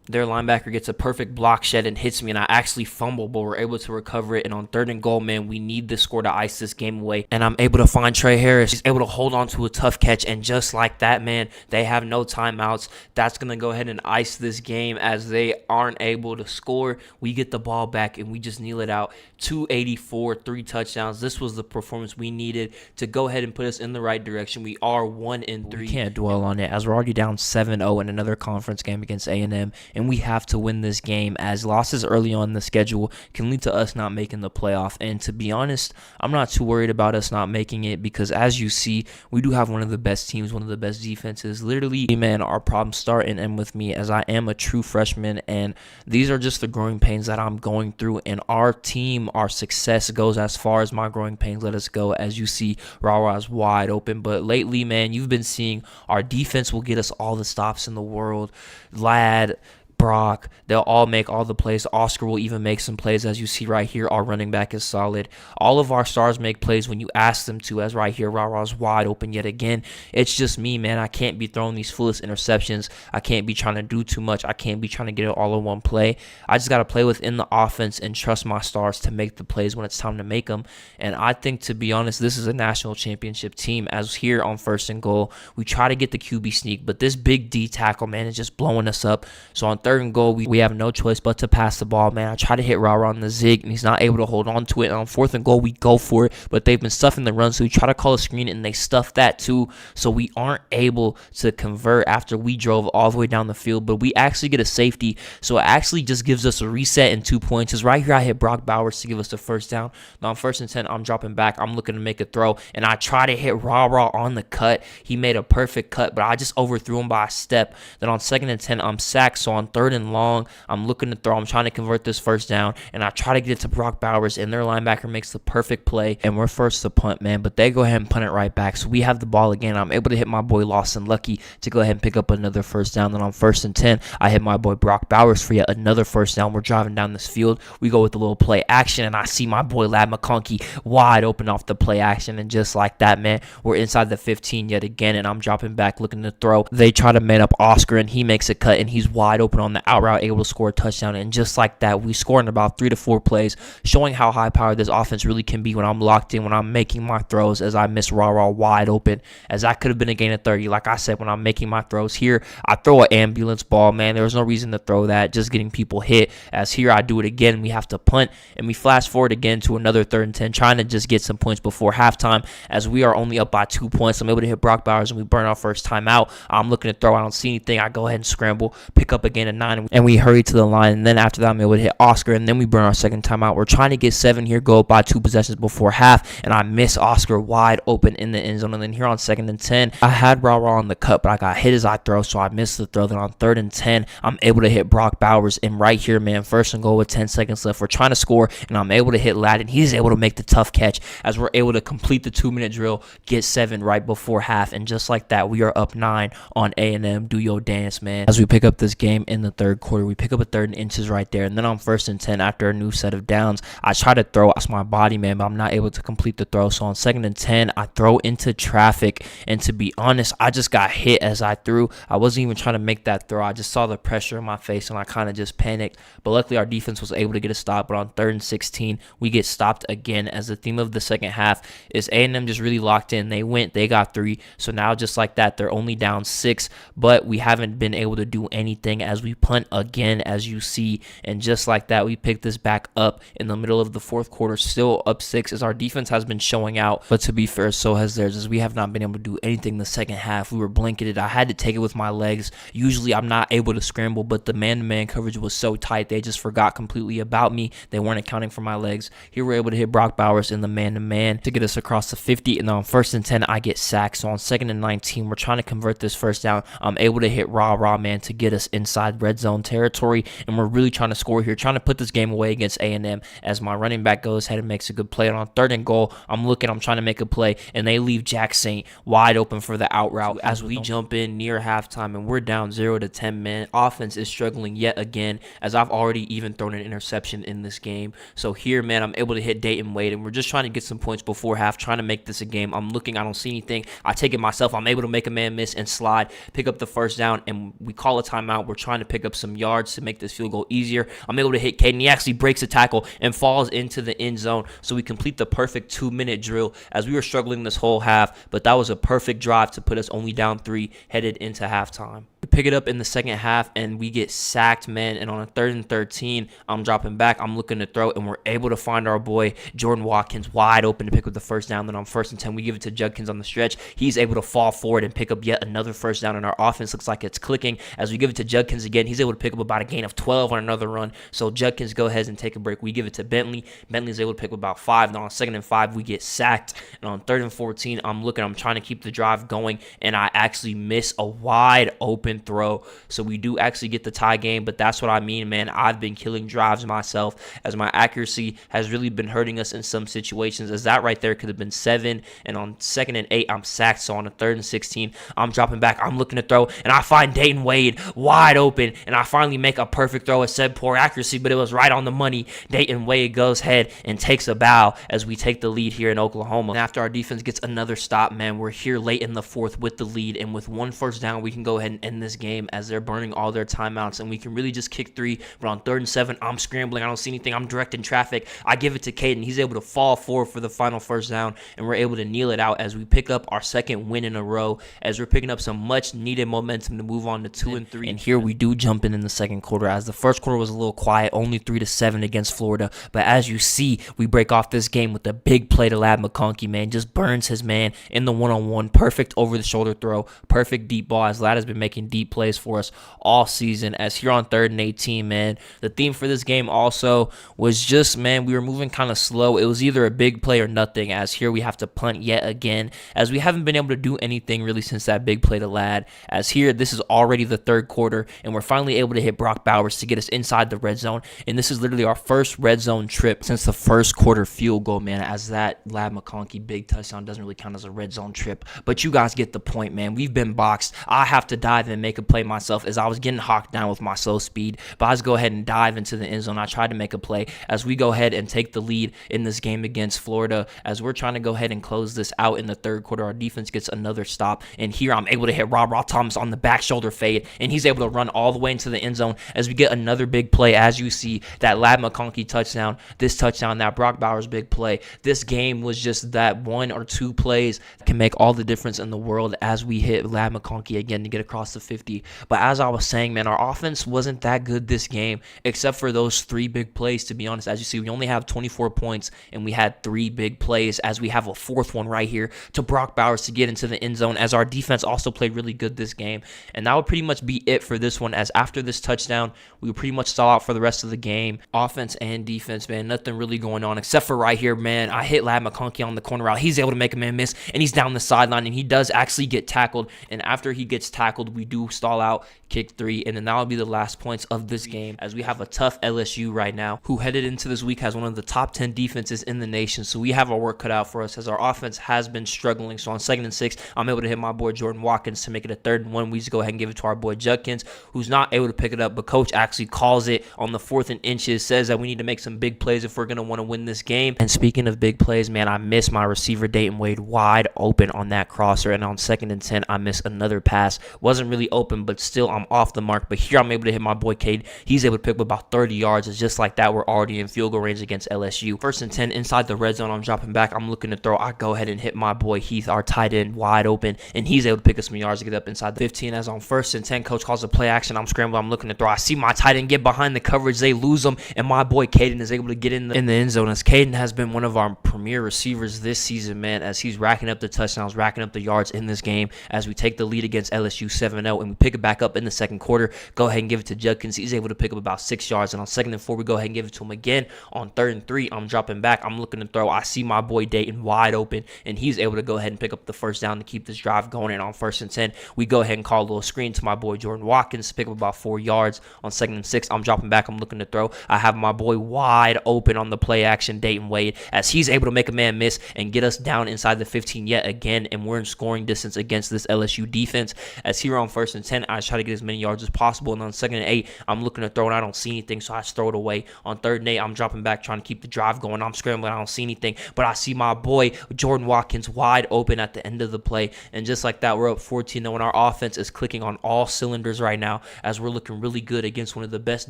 Their linebacker gets a perfect block shed and hits me, and I actually fumble, but we're able to recover it. And on 3rd and goal, man, we need this score to ice this game away. And I'm able to find Trey Harris. He's able to hold on to a tough catch, and just like that, man, they have no timeouts. That's going to go ahead and ice this game, as they aren't able to score. We get the ball back, and we just kneel it out. 284, 3 touchdowns. This was the performance we needed to go ahead and put us in the right direction. We are 1-3. We can't dwell on it, as we're already down 7-0 in another conference game against A&M. and we have to win this game, as losses early on in the schedule can lead to us not making the playoff. And to be honest, I'm not too worried about us not making it, because as you see, we do have one of the best teams, one of the best defenses. Literally, man, our problems start and end with me, as I am a true freshman, and these are just the growing pains that I'm going through. And our team, our success goes as far as my growing pains let us go. As you see, Rara is wide open. But lately, man, you've been seeing our defense will get us all the stops in the world. Lad, Brock, they'll all make all the plays. Oscar will even make some plays. As you see right here, our running back is solid. All of our stars make plays when you ask them to, as right here, Rara's wide open yet again. It's just me, man. I can't be throwing these foolish interceptions. I can't be trying to do too much. I can't be trying to get it all in one play. I just got to play within the offense and trust my stars to make the plays when it's time to make them. And I think, to be honest, this is a national championship team. As here on 1st and goal, we try to get the QB sneak, but this big D tackle, man, is just blowing us up. So on 3rd and goal, we have no choice but to pass the ball, man. I try to hit Rara on the zig, and he's not able to hold on to it. And on 4th and goal, we go for it, but they've been stuffing the run, so we try to call a screen, and they stuff that too. So we aren't able to convert after we drove all the way down the field, but we actually get a safety. So it actually just gives us a reset and 2 points. Because right here, I hit Brock Bowers to give us the first down. Now on 1st and 10, I'm dropping back. I'm looking to make a throw, and I try to hit Rara on the cut. He made a perfect cut, but I just overthrew him by a step. Then on 2nd and 10, I'm sacked. So on 3rd and long, I'm looking to throw. I'm trying to convert this first down, and I try to get it to Brock Bowers, and their linebacker makes the perfect play, and we're first to punt, man. But they go ahead and punt it right back. So we have the ball again. I'm able to hit my boy Lawson Lucky to go ahead and pick up another first down. Then on 1st and 10, I hit my boy Brock Bowers for yet another first down. We're driving down this field. We go with a little play action, and I see my boy Lad McConkey wide open off the play action, and just like that, man, we're inside the 15 yet again, and I'm dropping back looking to throw. They try to man up Oscar, and he makes a cut, and he's wide open on the out route, able to score a touchdown. And just like that, we score in about 3 to 4 plays, showing how high powered this offense really can be when I'm locked in, when I'm making my throws. As I miss Rara wide open, as that could have been a gain of 30. Like I said, when I'm making my throws here, I throw an ambulance ball, man. There was no reason to throw that, just getting people hit. As here, I do it again. We have to punt, and we flash forward again to another 3rd and 10, trying to just get some points before halftime, as we are only up by 2 points. I'm able to hit Brock Bowers, and we burn our first timeout. I'm looking to throw. I don't see anything. I go ahead and scramble, pick up again at 9, and we hurry to the line. And then after that, I'm able to hit Oscar, and then we burn our second timeout. We're trying to get 7 here, go up by 2 possessions before half, and I miss Oscar wide open in the end zone. And then here on 2nd and 10, I had Rara on the cut, but I got hit as I throw, so I missed the throw. Then on 3rd and 10, I'm able to hit Brock Bowers, and right here, man, 1st and goal with 10 seconds left. We're trying to score, and I'm able to hit Lad, and he's able to make the tough catch, as we're able to complete the 2-minute drill, get 7 right before half, and just like that, we are up 9 on A&M. Do your dance, man. As we pick up this game in the 3rd quarter, we pick up a 3rd and inches right there. And then on 1st and 10, after a new set of downs, I try to throw. That's my body, man, but I'm not able to complete the throw. So on 2nd and 10, I throw into traffic, and to be honest, I just got hit as I threw. I wasn't even trying to make that throw. I just saw the pressure in my face, and I kind of just panicked. But luckily, our defense was able to get a stop. But on 3rd and 16, we get stopped again, as the theme of the second half is A&M just really locked in. They got 3. So now, just like that, they're only down 6, but we haven't been able to do anything, as we punt again, as you see. And just like that, we pick this back up in the middle of the 4th quarter, still up 6, as our defense has been showing out. But to be fair, so has theirs, as we have not been able to do anything the second half. We were blanketed. I had to take it with my legs. Usually I'm not able to scramble, but the man-to-man coverage was so tight, they just forgot completely about me. They weren't accounting for my legs. Here we're able to hit Brock Bowers in the man-to-man to get us across the 50, and on 1st and 10, I get sacked. So on 2nd and 19, we're trying to convert this first down. I'm able to hit Raw, man, to get us inside red zone territory, and we're really trying to score here, trying to put this game away against A&M, as my running back goes ahead and makes a good play. And on 3rd and goal, I'm trying to make a play, and they leave Jack Saint wide open for the out route. As we jump in near halftime, and we're down 0-10, man, offense is struggling yet again, as I've already even thrown an interception in this game. So here, man, I'm able to hit Dayton Wade, and we're just trying to get some points before half, trying to make this a game. I'm looking, I don't see anything. I take it myself. I'm able to make a man miss and slide, pick up the first down, and we call a timeout. We're trying to pick up some yards to make this field goal easier. I'm able to hit Caden. He actually breaks a tackle and falls into the end zone, so we complete the perfect 2-minute drill, as we were struggling this whole half, but that was a perfect drive to put us only down 3 headed into halftime. We pick it up in the second half, and we get sacked, man. And on a 3rd and 13, I'm dropping back. I'm looking to throw, and we're able to find our boy Jordan Watkins wide open to pick up the first down. Then on 1st and 10, we give it to Judkins on the stretch. He's able to fall forward and pick up yet another first down, and our offense looks like it's clicking. As we give it to Judkins again, he's able to pick up about a gain of 12 on another run. So Judkins go ahead and take a break. We give it to Bentley. Bentley's able to pick up about 5. Now on 2nd and 5, we get sacked. And on 3rd and 14, I'm trying to keep the drive going, and I actually miss a wide open throw. So we do actually get the tie game, but that's what I mean, man. I've been killing drives myself, as my accuracy has really been hurting us in some situations, as that right there could have been 7. And on 2nd and 8, I'm sacked. So on a 3rd and 16, I'm dropping back. I'm looking to throw, and I find Dayton Wade wide open, and I finally make a perfect throw. It said poor accuracy, but it was right on the money. Dayton Wade goes ahead and takes a bow as we take the lead here in Oklahoma. And after our defense gets another stop, man, we're here late in the 4th with the lead, and with 1 first down, we can go ahead and end this game, as they're burning all their timeouts, and we can really just kick 3. But on 3rd and 7, I'm scrambling. I don't see anything. I'm directing traffic. I give it to Caden. He's able to fall forward for the final first down, and we're able to kneel it out as we pick up our 2nd win in a row, as we're picking up some much needed momentum to move on to 2 and 3. And here we do jump in the 2nd quarter, as the 1st quarter was a little quiet, only 3-7 against Florida. But as you see, we break off this game with a big play to Lad McConkey, man. Just burns his man in the one-on-one. Perfect over-the-shoulder throw. Perfect deep ball, as Lad has been making deep plays for us all season. As here on 3rd and 18, man, the theme for this game also was just, man, we were moving kind of slow. It was either a big play or nothing, as here we have to punt yet again, as we haven't been able to do anything really since that big play to Lad. As here, this is already the 3rd quarter, and we're finally able to hit Brock Bowers to get us inside the red zone. And this is literally our first red zone trip since the 1st quarter field goal, man, as that Lad McConkey big touchdown doesn't really count as a red zone trip. But you guys get the point, man. We've been boxed. I have to dive and make a play myself, as I was getting hawked down with my slow speed. But I just go ahead and dive into the end zone. I tried to make a play as we go ahead and take the lead in this game against Florida, as we're trying to go ahead and close this out in the 3rd quarter. Our defense gets another stop, and here I'm able to hit Rob Thomas on the back shoulder fade, and he's able to run all the way into the end zone as we get another big play. As you see, that Lad McConkey touchdown, this touchdown, that Brock Bowers big play. This game was just that 1 or 2 plays that can make all the difference in the world, as we hit Lad McConkey again to get across the 50. But as I was saying, man, our offense wasn't that good this game, except for those 3 big plays, to be honest. As you see, we only have 24 points, and we had 3 big plays, as we have a 4th one right here to Brock Bowers to get into the end zone, as our defense also played really good this game. And that would pretty much be it for this one, as after this touchdown, we would pretty much stall out for the rest of the game. Offense and defense, man, nothing really going on, except for right here, man, I hit Lad McConkey on the corner route. He's able to make a man miss, and he's down the sideline, and he does actually get tackled. And after he gets tackled, we do stall out, kick 3, and then that'll be the last points of this game, as we have a tough LSU right now, who headed into this week has one of the top 10 defenses in the nation. So we have our work cut out for us, as our offense has been struggling. So on 2nd and 6, I'm able to hit my boy Jordan Watkins to make it a 3rd and 1. We just go ahead and give it to our boy Judkins, who's not able to pick it up, but coach actually calls it on the 4th and inches, says that we need to make some big plays if we're going to want to win this game. And speaking of big plays, man, I missed my receiver Dayton Wade wide open on that crosser, and on 2nd and 10, I missed another pass. Wasn't really open, but still I'm off the mark. But here I'm able to hit my boy Cade. He's able to pick up about 30 yards. It's just like that, we're already in field goal range against LSU. 1st and 10 inside the red zone, I'm dropping back. I'm looking to throw. I go ahead and hit my boy Heath, our tight end, wide open, and he's able to pick up some yards to get up inside the 15. As on 1st and 10, coach calls a play action. I'm scrambling. I'm looking to throw. I see my tight end get behind the coverage. They lose him, and my boy Caden is able to get in the end zone, as Caden has been one of our premier receivers this season, man, as he's racking up the touchdowns, racking up the yards in this game, as we take the lead against LSU 7-0, and we pick it back up in the 2nd quarter. Go ahead and give it to Judkins. He's able to pick up about 6 yards, and on 2nd and 4, we go ahead and give it to him again. On 3rd and 3, I'm dropping back. I'm looking to throw. I see my boy Dayton wide open, and he's able to go ahead and pick up the first down to keep this drive going. And on 1st and 10, we go ahead and call a little screen to my boy Jordan Watkins to pick up about 4 yards. On 2nd and 6, I'm dropping back. I'm looking to throw. I have my boy wide open on the play action, Dayton Wade, as he's able to make a man miss and get us down inside the 15 yet again, and we're in scoring distance against this LSU defense. As here on 1st and 10, I try to get as many yards as possible, and on 2nd and 8, I'm looking to throw, and I don't see anything, so I just throw it away. On 3rd and 8, I'm dropping back, trying to keep the drive going. I'm scrambling. I don't see anything, but I see my boy Jordan Watkins wide open at the end of the play, and just like that, we're up 14-0, and our offense is clicking on all cylinders right now, as we're looking really good against one of the best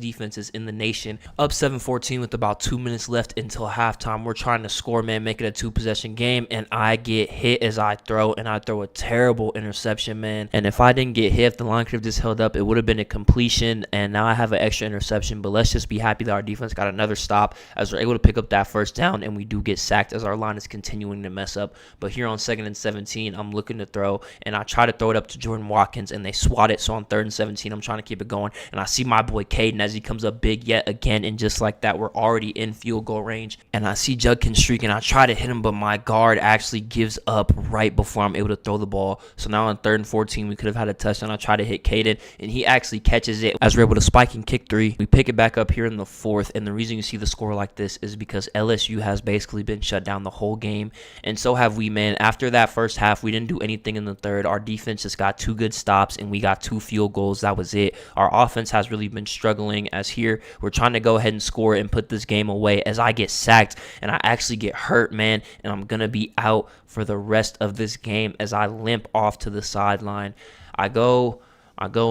defenses in the nation. Up 7-14 with about 2 minutes left until halftime. We're trying to score, man, make it a 2-possession game, and I get hit as I throw, and I throw a terrible interception, man. And if I didn't get hit, okay if the line could have just held up. It would have been a completion, and now I have an extra interception. But let's just be happy that our defense got another stop as we're able to pick up that first down, and we do get sacked as our line is continuing to mess up. But here on 2nd and 17, I'm looking to throw, and I try to throw it up to Jordan Watkins, and they swat it. So on 3rd and 17, I'm trying to keep it going, and I see my boy Caden as he comes up big yet again, and just like that, we're already in field goal range. And I see Judkins streaking. I try to hit him, but my guard actually gives up right before I'm able to throw the ball. So now on 3rd and 14, we could have had a touchdown. I try to hit Caden, and he actually catches it as we're able to spike and kick 3. We pick it back up here in the 4th, and the reason you see the score like this is because LSU has basically been shut down the whole game, and so have we, man. After that first half, we didn't do anything in the 3rd. Our defense just got 2 good stops, and we got 2 field goals. That was it. Our offense has really been struggling, as here we're trying to go ahead and score and put this game away as I get sacked, and I actually get hurt, man, and I'm going to be out for the rest of this game as I limp off to the sideline. I go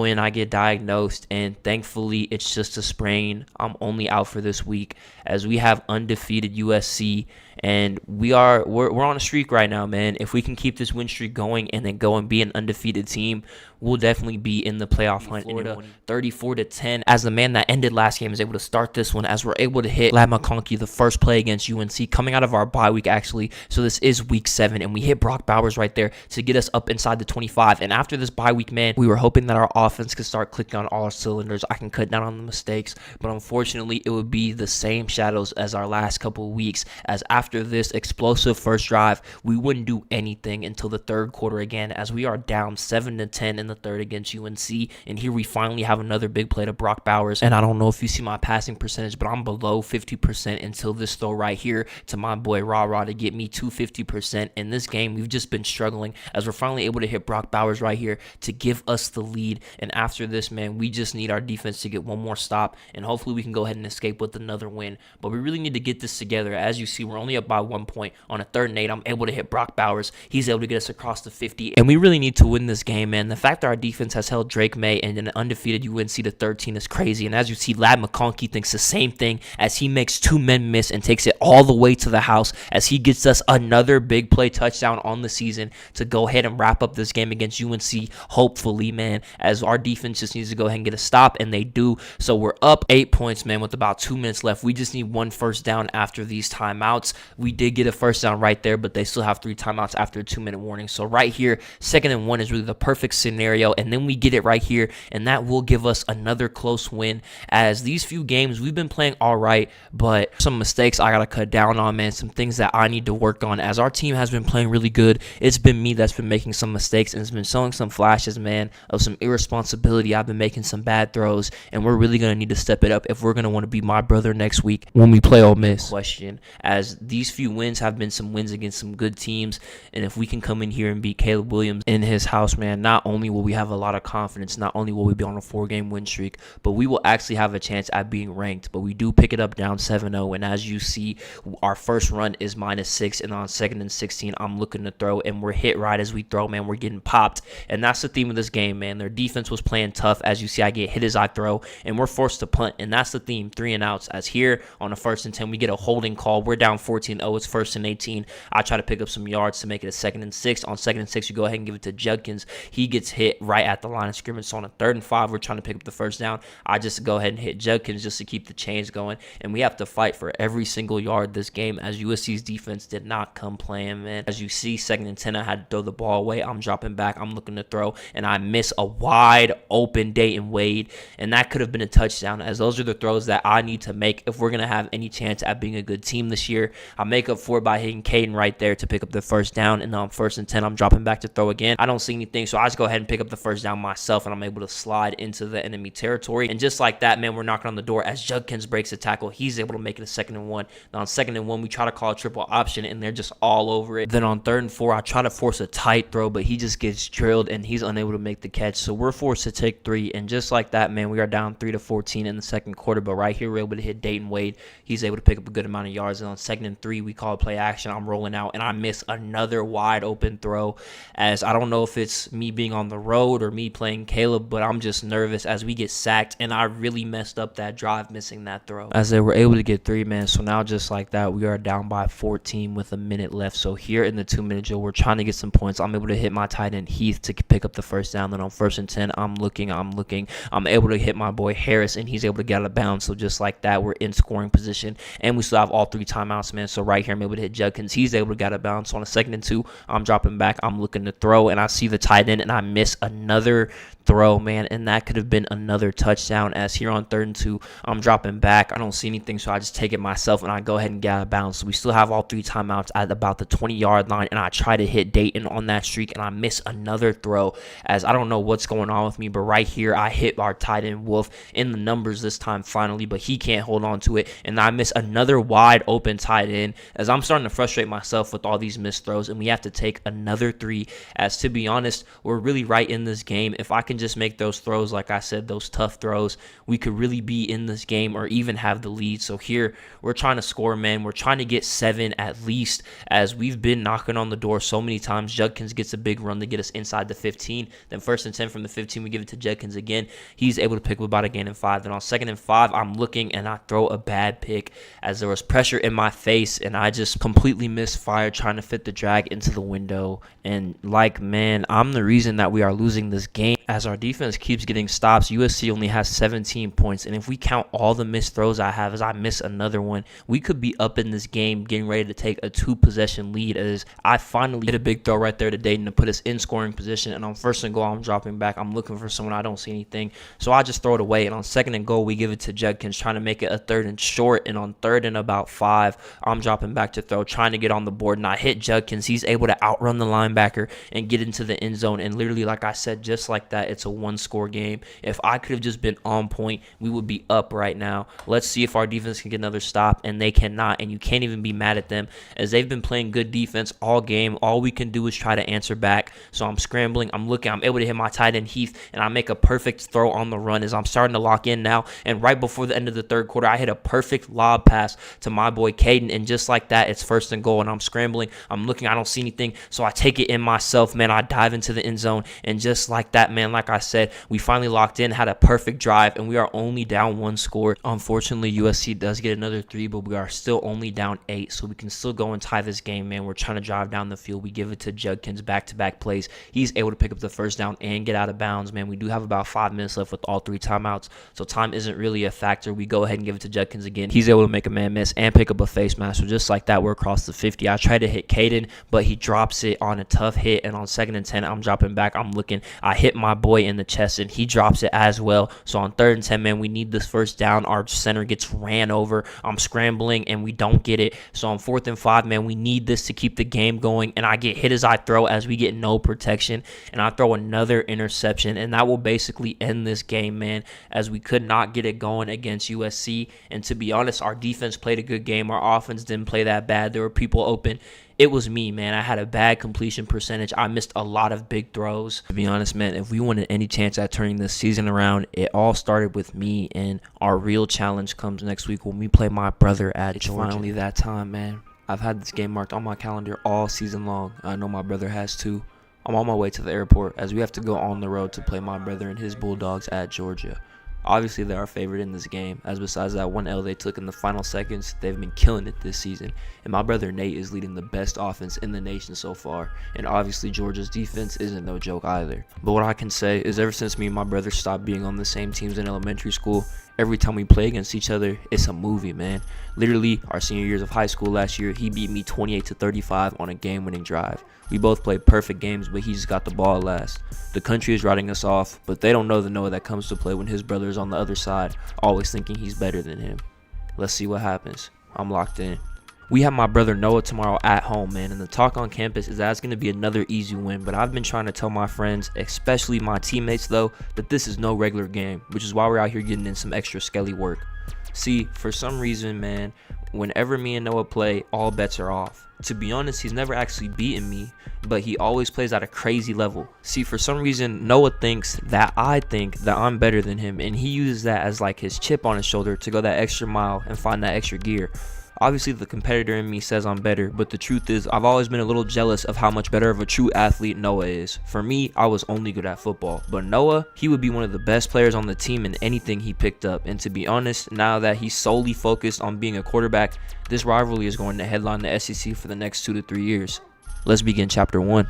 in, I get diagnosed, and thankfully it's just a sprain. I'm only out for this week as we have undefeated USC, and we're on a streak right now, man. If we can keep this win streak going and then go and be an undefeated team, we'll definitely be in the playoff hunt. Florida 34-10 as the man that ended last game is able to start this one as we're able to hit Ladd McConkey the first play against UNC coming out of our bye week, actually. So this is week 7, and we hit Brock Bowers right there to get us up inside the 25. And after this bye week, man, we were hoping that our offense could start clicking on all our cylinders. I can cut down on the mistakes, but unfortunately it would be the same shadows as our last couple of weeks, as after this explosive first drive, we wouldn't do anything until the 3rd quarter again, as we are down 7-10 in the 3rd against UNC. And here we finally have another big play to Brock Bowers, and I don't know if you see my passing percentage, but I'm below 50% until this throw right here to my boy Ra to get me to 50%. In this game, we've just been struggling as we're finally able to hit Brock Bowers right here to give us the lead. And after this, man, we just need our defense to get one more stop, and hopefully we can go ahead and escape with another win. But we really need to get this together. As you see, we're only up by 1 point. On a 3rd and 8, I'm able to hit Brock Bowers. He's able to get us across the 50, and we really need to win this game, man. The fact that our defense has held Drake May and an undefeated UNC to 13 is crazy. And as you see, Ladd McConkey thinks the same thing as he makes 2 men miss and takes it all the way to the house as he gets us another big play touchdown on the season to go ahead and wrap up this game against UNC, hopefully, man, as our defense just needs to go ahead and get a stop, and they do. So we're up 8 points, man, with about 2 minutes left. We just need 1 first down after these timeouts. We did get a first down right there, but they still have 3 timeouts after a 2-minute warning. So right here, 2nd and 1 is really the perfect scenario, and then we get it right here, and that will give us another close win. As these few games, we've been playing all right, but some mistakes I got to cut down on, man, some things that I need to work on. As our team has been playing really good, it's been me that's been making some mistakes, and it's been showing some flashes, man, of some irresponsibility. I've been making some bad throws, and we're really going to need to step it up if we're going to want to be my brother next week when we play Ole Miss. Question, as these few wins have been some wins against some good teams, and if we can come in here and beat Caleb Williams in his house, man, not only will we have a lot of confidence, not only will we be on a 4-game win streak, but we will actually have a chance at being ranked. But we do pick it up down 7-0, and as you see, our first run is -6, and on 2nd and 16, I'm looking to throw, and we're hit right as we throw, man. We're getting popped, and that's the theme of this game, man. Their defense was playing tough. As you see, I get hit as I throw, and we're forced to punt, and that's the theme, 3 and outs. As here on a 1st and 10, we get a holding call. We're down 14-0. It's 1st and 18. I try to pick up some yards to make it a 2nd and 6. On 2nd and 6, you go ahead and give it to Judkins. He gets hit right at the line of scrimmage. So on a 3rd and 5, we're trying to pick up the first down. I just go ahead and hit Judkins just to keep the chains going, and we have to fight for every single yard this game as USC's defense did not come playing, man. As you see, 2nd and 10, I had to throw the ball away. I'm dropping back. I'm looking to throw, and I miss a wide open Dayton Wade, and that could have been a touchdown, as those are the throws that I need to make if we're going to have any chance at being a good team this year. I make up for it by hitting Caden right there to pick up the first down, and on 1st and 10, I'm dropping back to throw again. I don't see anything, so I just go ahead and pick up the first down myself, and I'm able to slide into the enemy territory. And just like that, man, we're knocking on the door as Judkins breaks a tackle. He's able to make it a 2nd and 1. Now on 2nd and 1, we try to call a triple option, and they're just all over it. Then on 3rd and 4, I try to force a tight throw, but he just gets drilled, and he's unable to make the catch. So we're forced to take 3, and just like that, man, we are down 3-14 in the 2nd quarter. But right here, we're able to hit Dayton Wade. He's able to pick up a good amount of yards. And on 2nd and 3, we call play action. I'm rolling out, and I miss another wide open throw, as I don't know if it's me being on the road or me playing Caleb, but I'm just nervous as we get sacked, and I really messed up that drive missing that throw. As they were able to get 3, man, so now just like that, we are down by 14 with a minute left. So here in the 2-minute drill, we're trying to get some points. I'm able to hit my tight end Heath to pick up the first down. Then on 1st and 10, I'm looking. I'm able to hit my boy Harris, and he's able to get out of bounds. So just like that, we're in scoring position, and we still have all 3 timeouts, man. So right here, I'm able to hit Judkins. He's able to get out of bounds. So on a 2nd and 2, I'm dropping back. I'm looking to throw, and I see the tight end, and I miss another throw, man, and that could have been another touchdown. As here on 3rd and 2, I'm dropping back. I don't see anything, so I just take it myself, and I go ahead and get out of bounds. So we still have all 3 timeouts at about the 20-yard line, and I try to hit Dayton on that streak, and I miss another throw. As I don't know what's going on with me, but right here, I hit our tight end Wolf in the numbers this time finally, but he can't hold on to it, and I miss another wide open tight end, as I'm starting to frustrate myself with all these missed throws, and we have to take another 3. As to be honest, we're really right in this game. If I can just make those throws, like I said, those tough throws, we could really be in this game or even have the lead. So here, we're trying to score, man. We're trying to get 7 at least, as we've been knocking on the door so many times. Judkins gets a big run to get us inside the 15. Then 1st and 10 from the 15, we give it to Judkins again. He's able to pick up about a gain of 5. Then on 2nd and 5, I'm looking, and I throw a bad pick as there was pressure in my face, and I just completely misfire trying to fit the drag into the window. And man, I'm the reason that we are losing this game, as our defense keeps getting stops. USC only has 17 points, and if we count all the missed throws I have, as I miss another one, we could be up in this game getting ready to take a 2-possession lead, as I finally hit a big throw right there to Dayton to put us in scoring position. And on 1st and goal, I'm dropping back. I'm looking for someone. I don't see anything, so I just throw it away. And on 2nd and goal, we give it to Judkins, trying to make it a 3rd and short. And on 3rd and about 5, I'm dropping back to throw, trying to get on the board, and I hit Judkins. He's able to outrun the linebacker and get into the end zone. And literally, like I said, just like that, it's a 1-score game. If I could have just been on point, we would be up right now. Let's see if our defense can get another stop, and they cannot, and you can't even be mad at them, as they've been playing good defense all game. All we can do is try to answer back. So I'm scrambling, I'm looking, I'm able to hit my tight end Heath, and I make a perfect throw on the run as I'm starting to lock in now. And right before the end of the 3rd quarter, I hit a perfect lob pass to my boy Caden, and just like that, it's 1st and goal, and I'm scrambling, I'm looking, I don't see anything, so I take it in myself, man. I dive into the end zone, and just like that, man, like I said, we finally locked in, had a perfect drive, and we are only down 1 score. Unfortunately, USC does get another 3, but we are still only down 8, so we can still go and tie this game, man. We're trying to drive down the field. We give it to Judkins, back-to-back plays. He's able to pick up the 1st down and get out of bounds, man. We do have about 5 minutes left with all 3 timeouts, so time isn't really a factor. We go ahead and give it to Judkins again. He's able to make a man miss and pick up a face mask. So just like that, we're across the 50. I try to hit Caden, but he drops it on a tough hit, and on 2nd and 10, I'm dropping back. I'm looking. I hit my boy in the chest, and he drops it as well. So on 3rd and 10, man, we need this 1st down. Our center gets ran over. I'm scrambling, and we don't get it. So on 4th and 5, man, we need this to keep the game going, and I get hit as I throw, as we get no protection, and I throw another interception, and that will basically end this game, man, as we could not get it going against USC. And to be honest, our defense played a good game. Our offense didn't play that bad. There were people open. It was me, man. I had a bad completion percentage. I missed a lot of big throws. To be honest, man, if we wanted any chance at turning this season around, it all started with me, and our real challenge comes next week when we play my brother at Georgia. It's finally that time, man. I've had this game marked on my calendar all season long. I know my brother has too. I'm on my way to the airport, as we have to go on the road to play my brother and his Bulldogs at Georgia. Obviously, they're our favorite in this game, as besides that one L they took in the final seconds, they've been killing it this season. And my brother Nate is leading the best offense in the nation so far. And obviously, Georgia's defense isn't no joke either. But what I can say is, ever since me and my brother stopped being on the same teams in elementary school, every time we play against each other, it's a movie, man. Literally, our senior years of high school last year, he beat me 28-35 on a game-winning drive. We both played perfect games, but he just got the ball last. The country is writing us off, but they don't know the Noah that comes to play when his brother is on the other side, always thinking he's better than him. Let's see what happens. I'm locked in. We have my brother Noah tomorrow at home, man, and the talk on campus is that it's going to be another easy win, but I've been trying to tell my friends, especially my teammates though, that this is no regular game, which is why we're out here getting in some extra skelly work. See, for some reason, man, whenever me and Noah play, all bets are off. To be honest, he's never actually beaten me, but he always plays at a crazy level. See, for some reason, Noah thinks that I think that I'm better than him, and he uses that as like his chip on his shoulder to go that extra mile and find that extra gear. Obviously, the competitor in me says I'm better, but the truth is I've always been a little jealous of how much better of a true athlete Noah is. For me, I was only good at football, but Noah, he would be one of the best players on the team in anything he picked up. And to be honest, now that he's solely focused on being a quarterback, this rivalry is going to headline the SEC for the next 2 to 3 years. Let's begin chapter 1.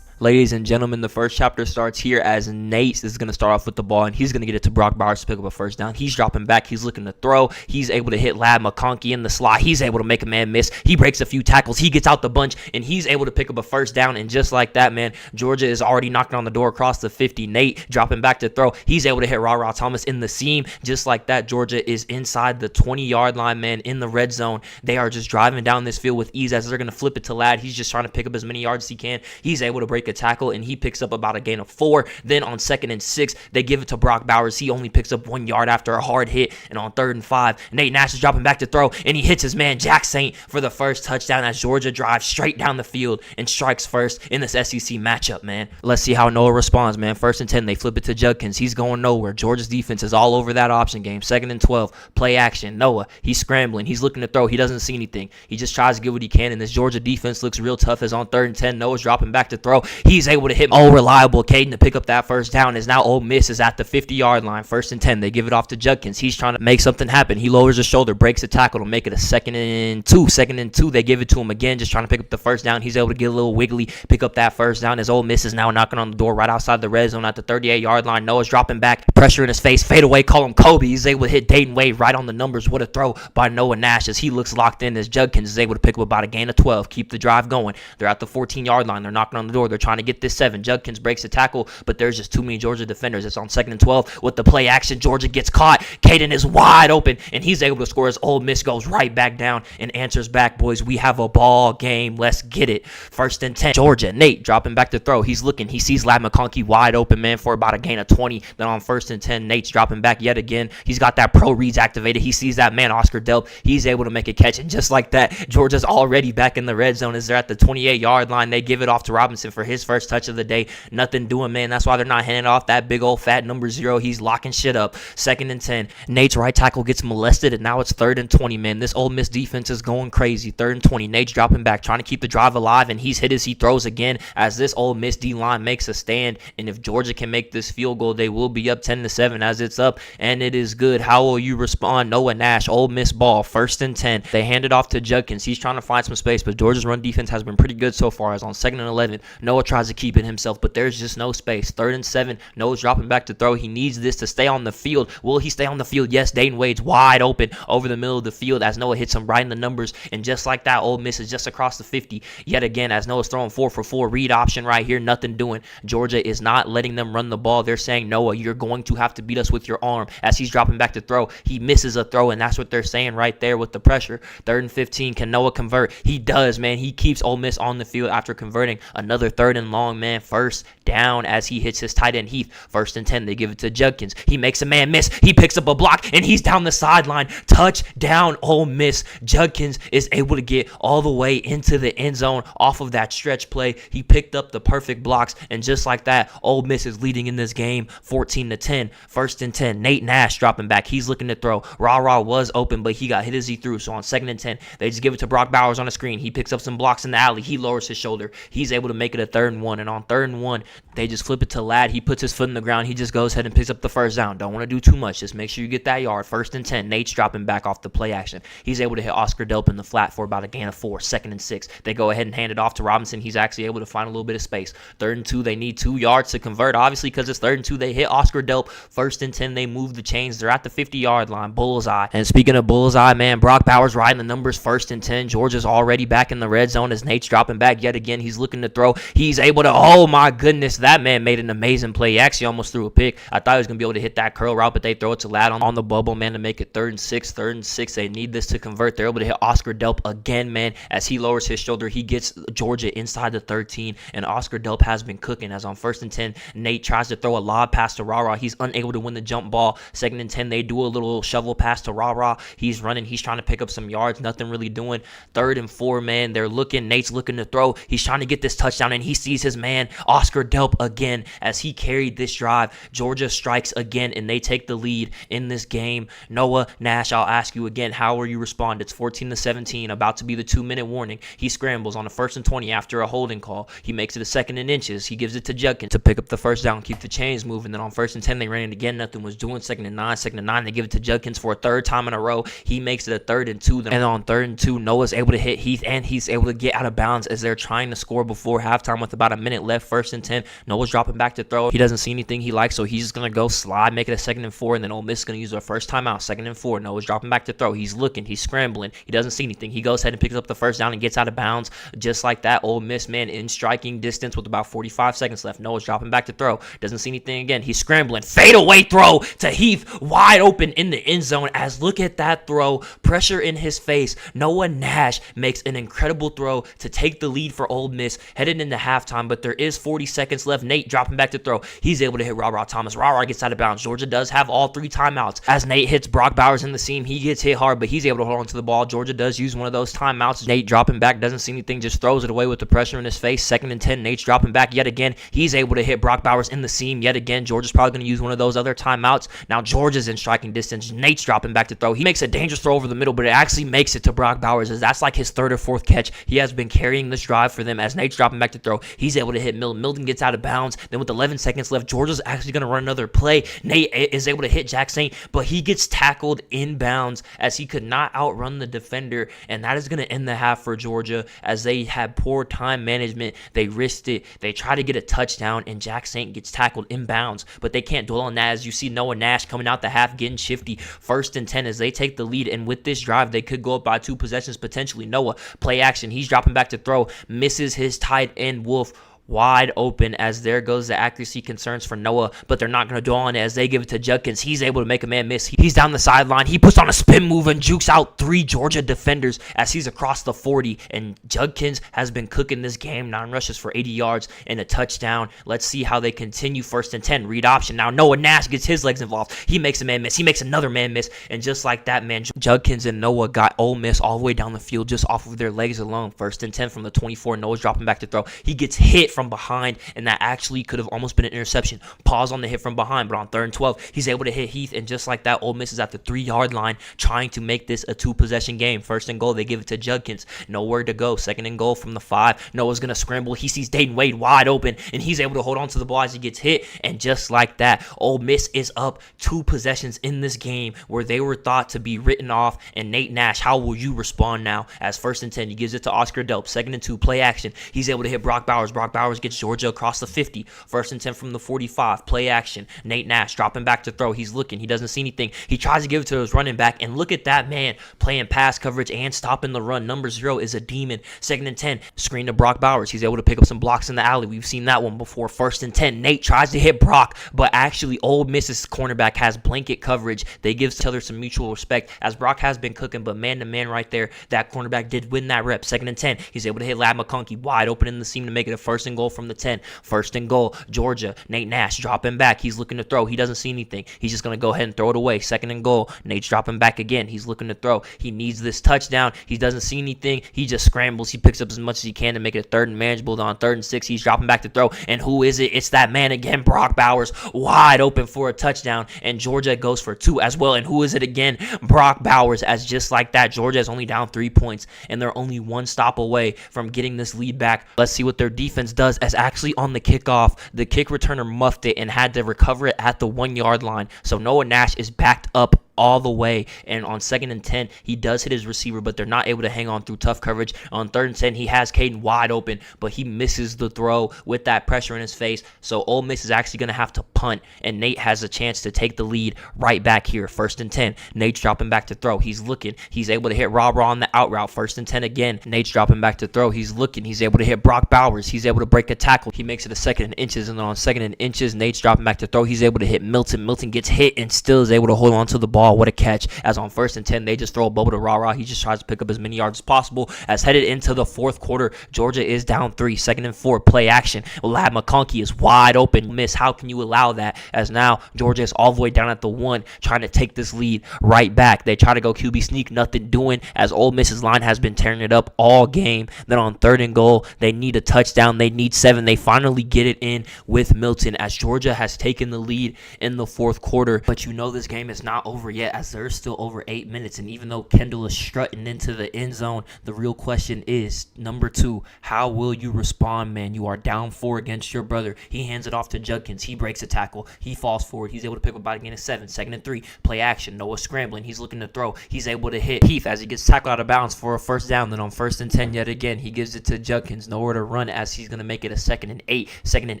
Ladies and gentlemen, the first chapter starts here as Nate is going to start off with the ball, and he's going to get it to Brock Bowers to pick up a first down. He's dropping back. He's looking to throw. He's able to hit Lad McConkey in the slot. He's able to make a man miss. He breaks a few tackles. He gets out the bunch, and he's able to pick up a first down. And just like that, man, Georgia is already knocking on the door across the 50. Nate dropping back to throw. He's able to hit Ra Thomas in the seam. Just like that, Georgia is inside the 20-yard line, man, in the red zone. They are just driving down this field with ease as they're going to flip it to Lad. He's just trying to pick up as many yards as he can. He's able to break a tackle, and he picks up about a gain of 4. Then on 2nd and 6, they give it to Brock Bowers. He only picks up 1 yard after a hard hit. And on 3rd and 5, Nate Nash is dropping back to throw, and he hits his man Jack Saint for the first touchdown as Georgia drives straight down the field and strikes first in this SEC matchup, man. Let's see how Noah responds, man. 1st and 10, they flip it to Judkins. He's going nowhere. Georgia's defense is all over that option game. 2nd and 12, play action. Noah, he's scrambling. He's looking to throw. He doesn't see anything. He just tries to get what he can, and this Georgia defense looks real tough as on 3rd and 10, Noah's dropping back to throw. He's able to hit reliable Caden to pick up that first down as now Ole Miss is at the 50-yard line. 1st and 10, they give it off to Judkins. He's trying to make something happen. He lowers his shoulder, breaks a tackle to make it a 2nd and 2. 2nd and 2, they give it to him again, just trying to pick up the first down. He's able to get a little wiggly, pick up that first down as Ole Miss is now knocking on the door right outside the red zone at the 38-yard line. Noah's dropping back, pressure in his face, fade away, call him Kobe. He's able to hit Dayton Wade right on the numbers. What a throw by Noah Nash as he looks locked in as Judkins is able to pick up about a gain of 12, keep the drive going. They're at the 14-yard line. They're knocking on the door. They're trying to get this 7. Judkins breaks a tackle, but there's just too many Georgia defenders. It's on 2nd and 12 with the play action. Georgia gets caught. Caden is wide open, and he's able to score as Ole Miss goes right back down and answers back. Boys, we have a ball game. Let's get it. 1st and 10. Georgia. Nate dropping back to throw. He's looking. He sees Lad McConkey wide open, man, for about a gain of 20. Then on 1st and 10, Nate's dropping back yet again. He's got that pro reads activated. He sees that man, Oscar Delp. He's able to make a catch, and just like that, Georgia's already back in the red zone as they're at the 28-yard line. They give it off to Robinson for his first touch of the day. Nothing doing, man. That's why they're not handing off that big old fat number 0. He's locking shit up. 2nd and 10. Nate's right tackle gets molested, and now it's 3rd and 20, man. This Ole Miss defense is going crazy. 3rd and 20. Nate's dropping back, trying to keep the drive alive, and he's hit as he throws again as this Ole Miss D-line makes a stand. And if Georgia can make this field goal, they will be up 10-7 as it's up, and it is good. How will you respond? Noah Nash, Ole Miss ball, 1st and 10. They hand it off to Judkins. He's trying to find some space, but Georgia's run defense has been pretty good so far. As on 2nd and 11, Noah tries to keep it himself, but there's just no space. 3rd and 7, Noah's dropping back to throw. He needs this to stay on the field. Will he stay on the field? Yes, Dayton Wade's wide open over the middle of the field as Noah hits him right in the numbers, and just like that, Ole Miss is just across the 50 yet again as Noah's throwing 4 for 4. Read option right here, nothing doing. Georgia is not letting them run the ball. They're saying, Noah, you're going to have to beat us with your arm. As he's dropping back to throw, he misses a throw, and that's what they're saying right there with the pressure. 3rd and 15, can Noah convert? He does, man. He keeps Ole Miss on the field after converting. Another 3rd and long, man. 1st down as he hits his tight end Heath. 1st and 10, they give it to Judkins. He makes a man miss. He picks up a block, and he's down the sideline. Touchdown, Ole Miss. Judkins is able to get all the way into the end zone off of that stretch play. He picked up the perfect blocks, and just like that, Ole Miss is leading in this game 14-10. 1st and 10, Nate Nash dropping back. He's looking to throw. Ra was open, but he got hit as he threw. So on 2nd and 10, they just give it to Brock Bowers on the screen. He picks up some blocks in the alley. He lowers his shoulder. He's able to make it a 3rd and 1. And on 3rd and 1, they just flip it to Lad. He puts his foot in the ground. He just goes ahead and picks up the first down. Don't want to do too much. Just make sure you get that yard. 1st and 10, Nate's dropping back off the play action. He's able to hit Oscar Delp in the flat for about a gain of 4. 2nd and 6, they go ahead and hand it off to Robinson. He's actually able to find a little bit of space. 3rd and 2, they need 2 yards to convert. Obviously, because it's 3rd and 2, they hit Oscar Delp. 1st and 10, they move the chains. They're at the 50-yard line. Bullseye. And speaking of bullseye, man, Brock Bowers riding the numbers. 1st and 10, Georgia's already back in the red zone as Nate's dropping back yet again. He's looking to throw. He's able to, oh my goodness, that man made an amazing play. He actually almost threw a pick. I thought he was going to be able to hit that curl route, but they throw it to Lad on the bubble, man, to make it 3rd and 6. 3rd and 6, they need this to convert. They're able to hit Oscar Delp again, man, as he lowers his shoulder. He gets Georgia inside the 13, and Oscar Delp has been cooking as on 1st and 10, Nate tries to throw a lob pass to Ra. He's unable to win the jump ball. 2nd and 10, they do a little shovel pass to Ra. He's running. He's trying to pick up some yards. Nothing really doing. 3rd and 4, man, they're looking. Nate's looking to throw. He's trying to get this touchdown, and he sees his man Oscar Delp again as he carried this drive. Georgia strikes again, and they take the lead in this game. Noah, Nash, I'll ask you again, how will you respond? It's 14-17, about to be the 2-minute warning. He scrambles on a 1st and 20 after a holding call. He makes it a 2nd and inches. He gives it to Judkins to pick up the first down, keep the chains moving. Then on 1st and 10, they ran it again. Nothing was doing. 2nd and 9, 2nd and 9. They give it to Judkins for a 3rd time in a row. He makes it a 3rd and 2. And on 3rd and 2, Noah's able to hit Heath, and he's able to get out of bounds as they're trying to score before halftime with about a minute left. 1st and 10. Noah's dropping back to throw. He doesn't see anything he likes, so he's just going to go slide, make it a 2nd and 4, and then Ole Miss is going to use their first timeout. 2nd and 4. Noah's dropping back to throw. He's looking. He's scrambling. He doesn't see anything. He goes ahead and picks up the first down and gets out of bounds. Just like that, Ole Miss, man, in striking distance with about 45 seconds left. Noah's dropping back to throw. Doesn't see anything again. He's scrambling. Fadeaway throw to Heath. Wide open in the end zone. As look at that throw. Pressure in his face. Noah Nash makes an incredible throw to take the lead for Ole Miss headed into halftime, but there is 40 seconds left. Nate dropping back to throw. He's able to hit Ra Thomas. Ra gets out of bounds. Georgia does have all 3 timeouts. As Nate hits Brock Bowers in the seam, he gets hit hard, but he's able to hold on to the ball. Georgia does use one of those timeouts. Nate dropping back, doesn't see anything, just throws it away with the pressure in his face. 2nd and 10, Nate's dropping back yet again. He's able to hit Brock Bowers in the seam yet again. Georgia's probably going to use one of those other timeouts. Now Georgia's in striking distance. Nate's dropping back to throw. He makes a dangerous throw over the middle, but it actually makes it to Brock Bowers, as that's like his 3rd or 4th catch. He has been carrying this drive for them as Nate's dropping back to throw. He's able to hit Milton. Milton gets out of bounds. Then with 11 seconds left, Georgia's actually going to run another play. Nate is able to hit Jack Saint, but he gets tackled inbounds as he could not outrun the defender, and that is going to end the half for Georgia as they had poor time management. They risked it. They try to get a touchdown, and Jack Saint gets tackled inbounds, but they can't dwell on that as you see Noah Nash coming out the half getting shifty. 1st and 10 as they take the lead, and with this drive, they could go up by 2 possessions potentially. Noah, play action. He's dropping back to throw. Misses his tight end, Wolf. Wide open as there goes the accuracy concerns for Noah, but they're not going to dwell on it as they give it to Judkins. He's able to make a man miss. He's down the sideline. He puts on a spin move and jukes out 3 Georgia defenders as he's across the 40, and Judkins has been cooking this game. 9 rushes for 80 yards and a touchdown. Let's see how they continue. 1st and 10, read option. Now Noah Nash gets his legs involved. He makes a man miss. He makes another man miss, and just like that, man, Judkins and Noah got Ole Miss all the way down the field just off of their legs alone. 1st and 10 from the 24. Noah's dropping back to throw. He gets hit from behind, and that actually could have almost been an interception. Pause on the hit from behind, but on 3rd and 12, he's able to hit Heath, and just like that, Ole Miss is at the 3-yard line trying to make this a 2-possession game. 1st and goal, they give it to Judkins. Nowhere to go. 2nd and goal from the 5. Noah's going to scramble. He sees Dayton Wade wide open, and he's able to hold on to the ball as he gets hit, and just like that, Ole Miss is up 2 possessions in this game where they were thought to be written off. And Nate Nash, how will you respond now? As 1st and 10, he gives it to Oscar Delp. 2nd and 2, play action. He's able to hit Brock Bowers. Brock Bowers gets Georgia across the 50. 1st and 10 from the 45. Play action. Nate Nash dropping back to throw. He's looking. He doesn't see anything. He tries to give it to his running back, and look at that man playing pass coverage and stopping the run. Number 0 is a demon. 2nd and 10. Screen to Brock Bowers. He's able to pick up some blocks in the alley. We've seen that one before. 1st and 10. Nate tries to hit Brock, but actually Ole Miss's cornerback has blanket coverage. They give each other some mutual respect as Brock has been cooking, but man-to-man right there, that cornerback did win that rep. 2nd and 10. He's able to hit Lad McConkey wide open in the seam to make it a 1st and goal from the 10. 1st and goal, Georgia. Nate Nash dropping back. He's looking to throw. He doesn't see anything. He's just going to go ahead and throw it away. 2nd and goal. Nate's dropping back again. He's looking to throw. He needs this touchdown. He doesn't see anything. He just scrambles. He picks up as much as he can to make it a 3rd and manageable. On 3rd and 6, he's dropping back to throw. And who is it? It's that man again, Brock Bowers, wide open for a touchdown. And Georgia goes for 2 as well. And who is it again? Brock Bowers. As just like that, Georgia is only down 3 points, and they're only 1 stop away from getting this lead back. Let's see what their defense does, as actually on the kickoff, the kick returner muffed it and had to recover it at the 1-yard line. So Noah Nash is backed up all the way, and on 2nd and 10, he does hit his receiver, but they're not able to hang on through tough coverage. On 3rd and 10, he has Caden wide open, but he misses the throw with that pressure in his face. So Ole Miss is actually going to have to punt, and Nate has a chance to take the lead right back here. 1st and 10, Nate's dropping back to throw. He's looking. He's able to hit Rob on the out route. 1st and 10 again. Nate's dropping back to throw. He's looking. He's able to hit Brock Bowers. He's able to break a tackle. He makes it a 2nd and inches, and then on 2nd and inches, Nate's dropping back to throw. He's able to hit Milton. Milton gets hit and still is able to hold on to the ball ball. What a catch. As on 1st and 10, they just throw a bubble to Rah-Rah. He just tries to pick up as many yards as possible. As headed into the fourth quarter, Georgia is down 3, 2nd and 4, play action. Lad McConkey is wide open. Miss, how can you allow that? As now Georgia is all the way down at the 1, trying to take this lead right back. They try to go QB sneak, nothing doing, as Ole Miss's line has been tearing it up all game. Then on 3rd and goal, they need a touchdown. They need 7. They finally get it in with Milton, as Georgia has taken the lead in the fourth quarter. But you know this game is not over yet, as there's still over 8 minutes. And even though Kendall is strutting into the end zone, the real question is, number 2, how will you respond, man? You are down 4 against your brother. He hands it off to Judkins. He breaks a tackle. He falls forward. He's able to pick up about a gain of 7. 2nd and 3, play action. Noah scrambling. He's looking to throw. He's able to hit Heath as he gets tackled out of bounds for a first down. Then on 1st and 10 yet again, he gives it to Judkins. Nowhere to run, as he's going to make it a 2nd and 8. 2nd and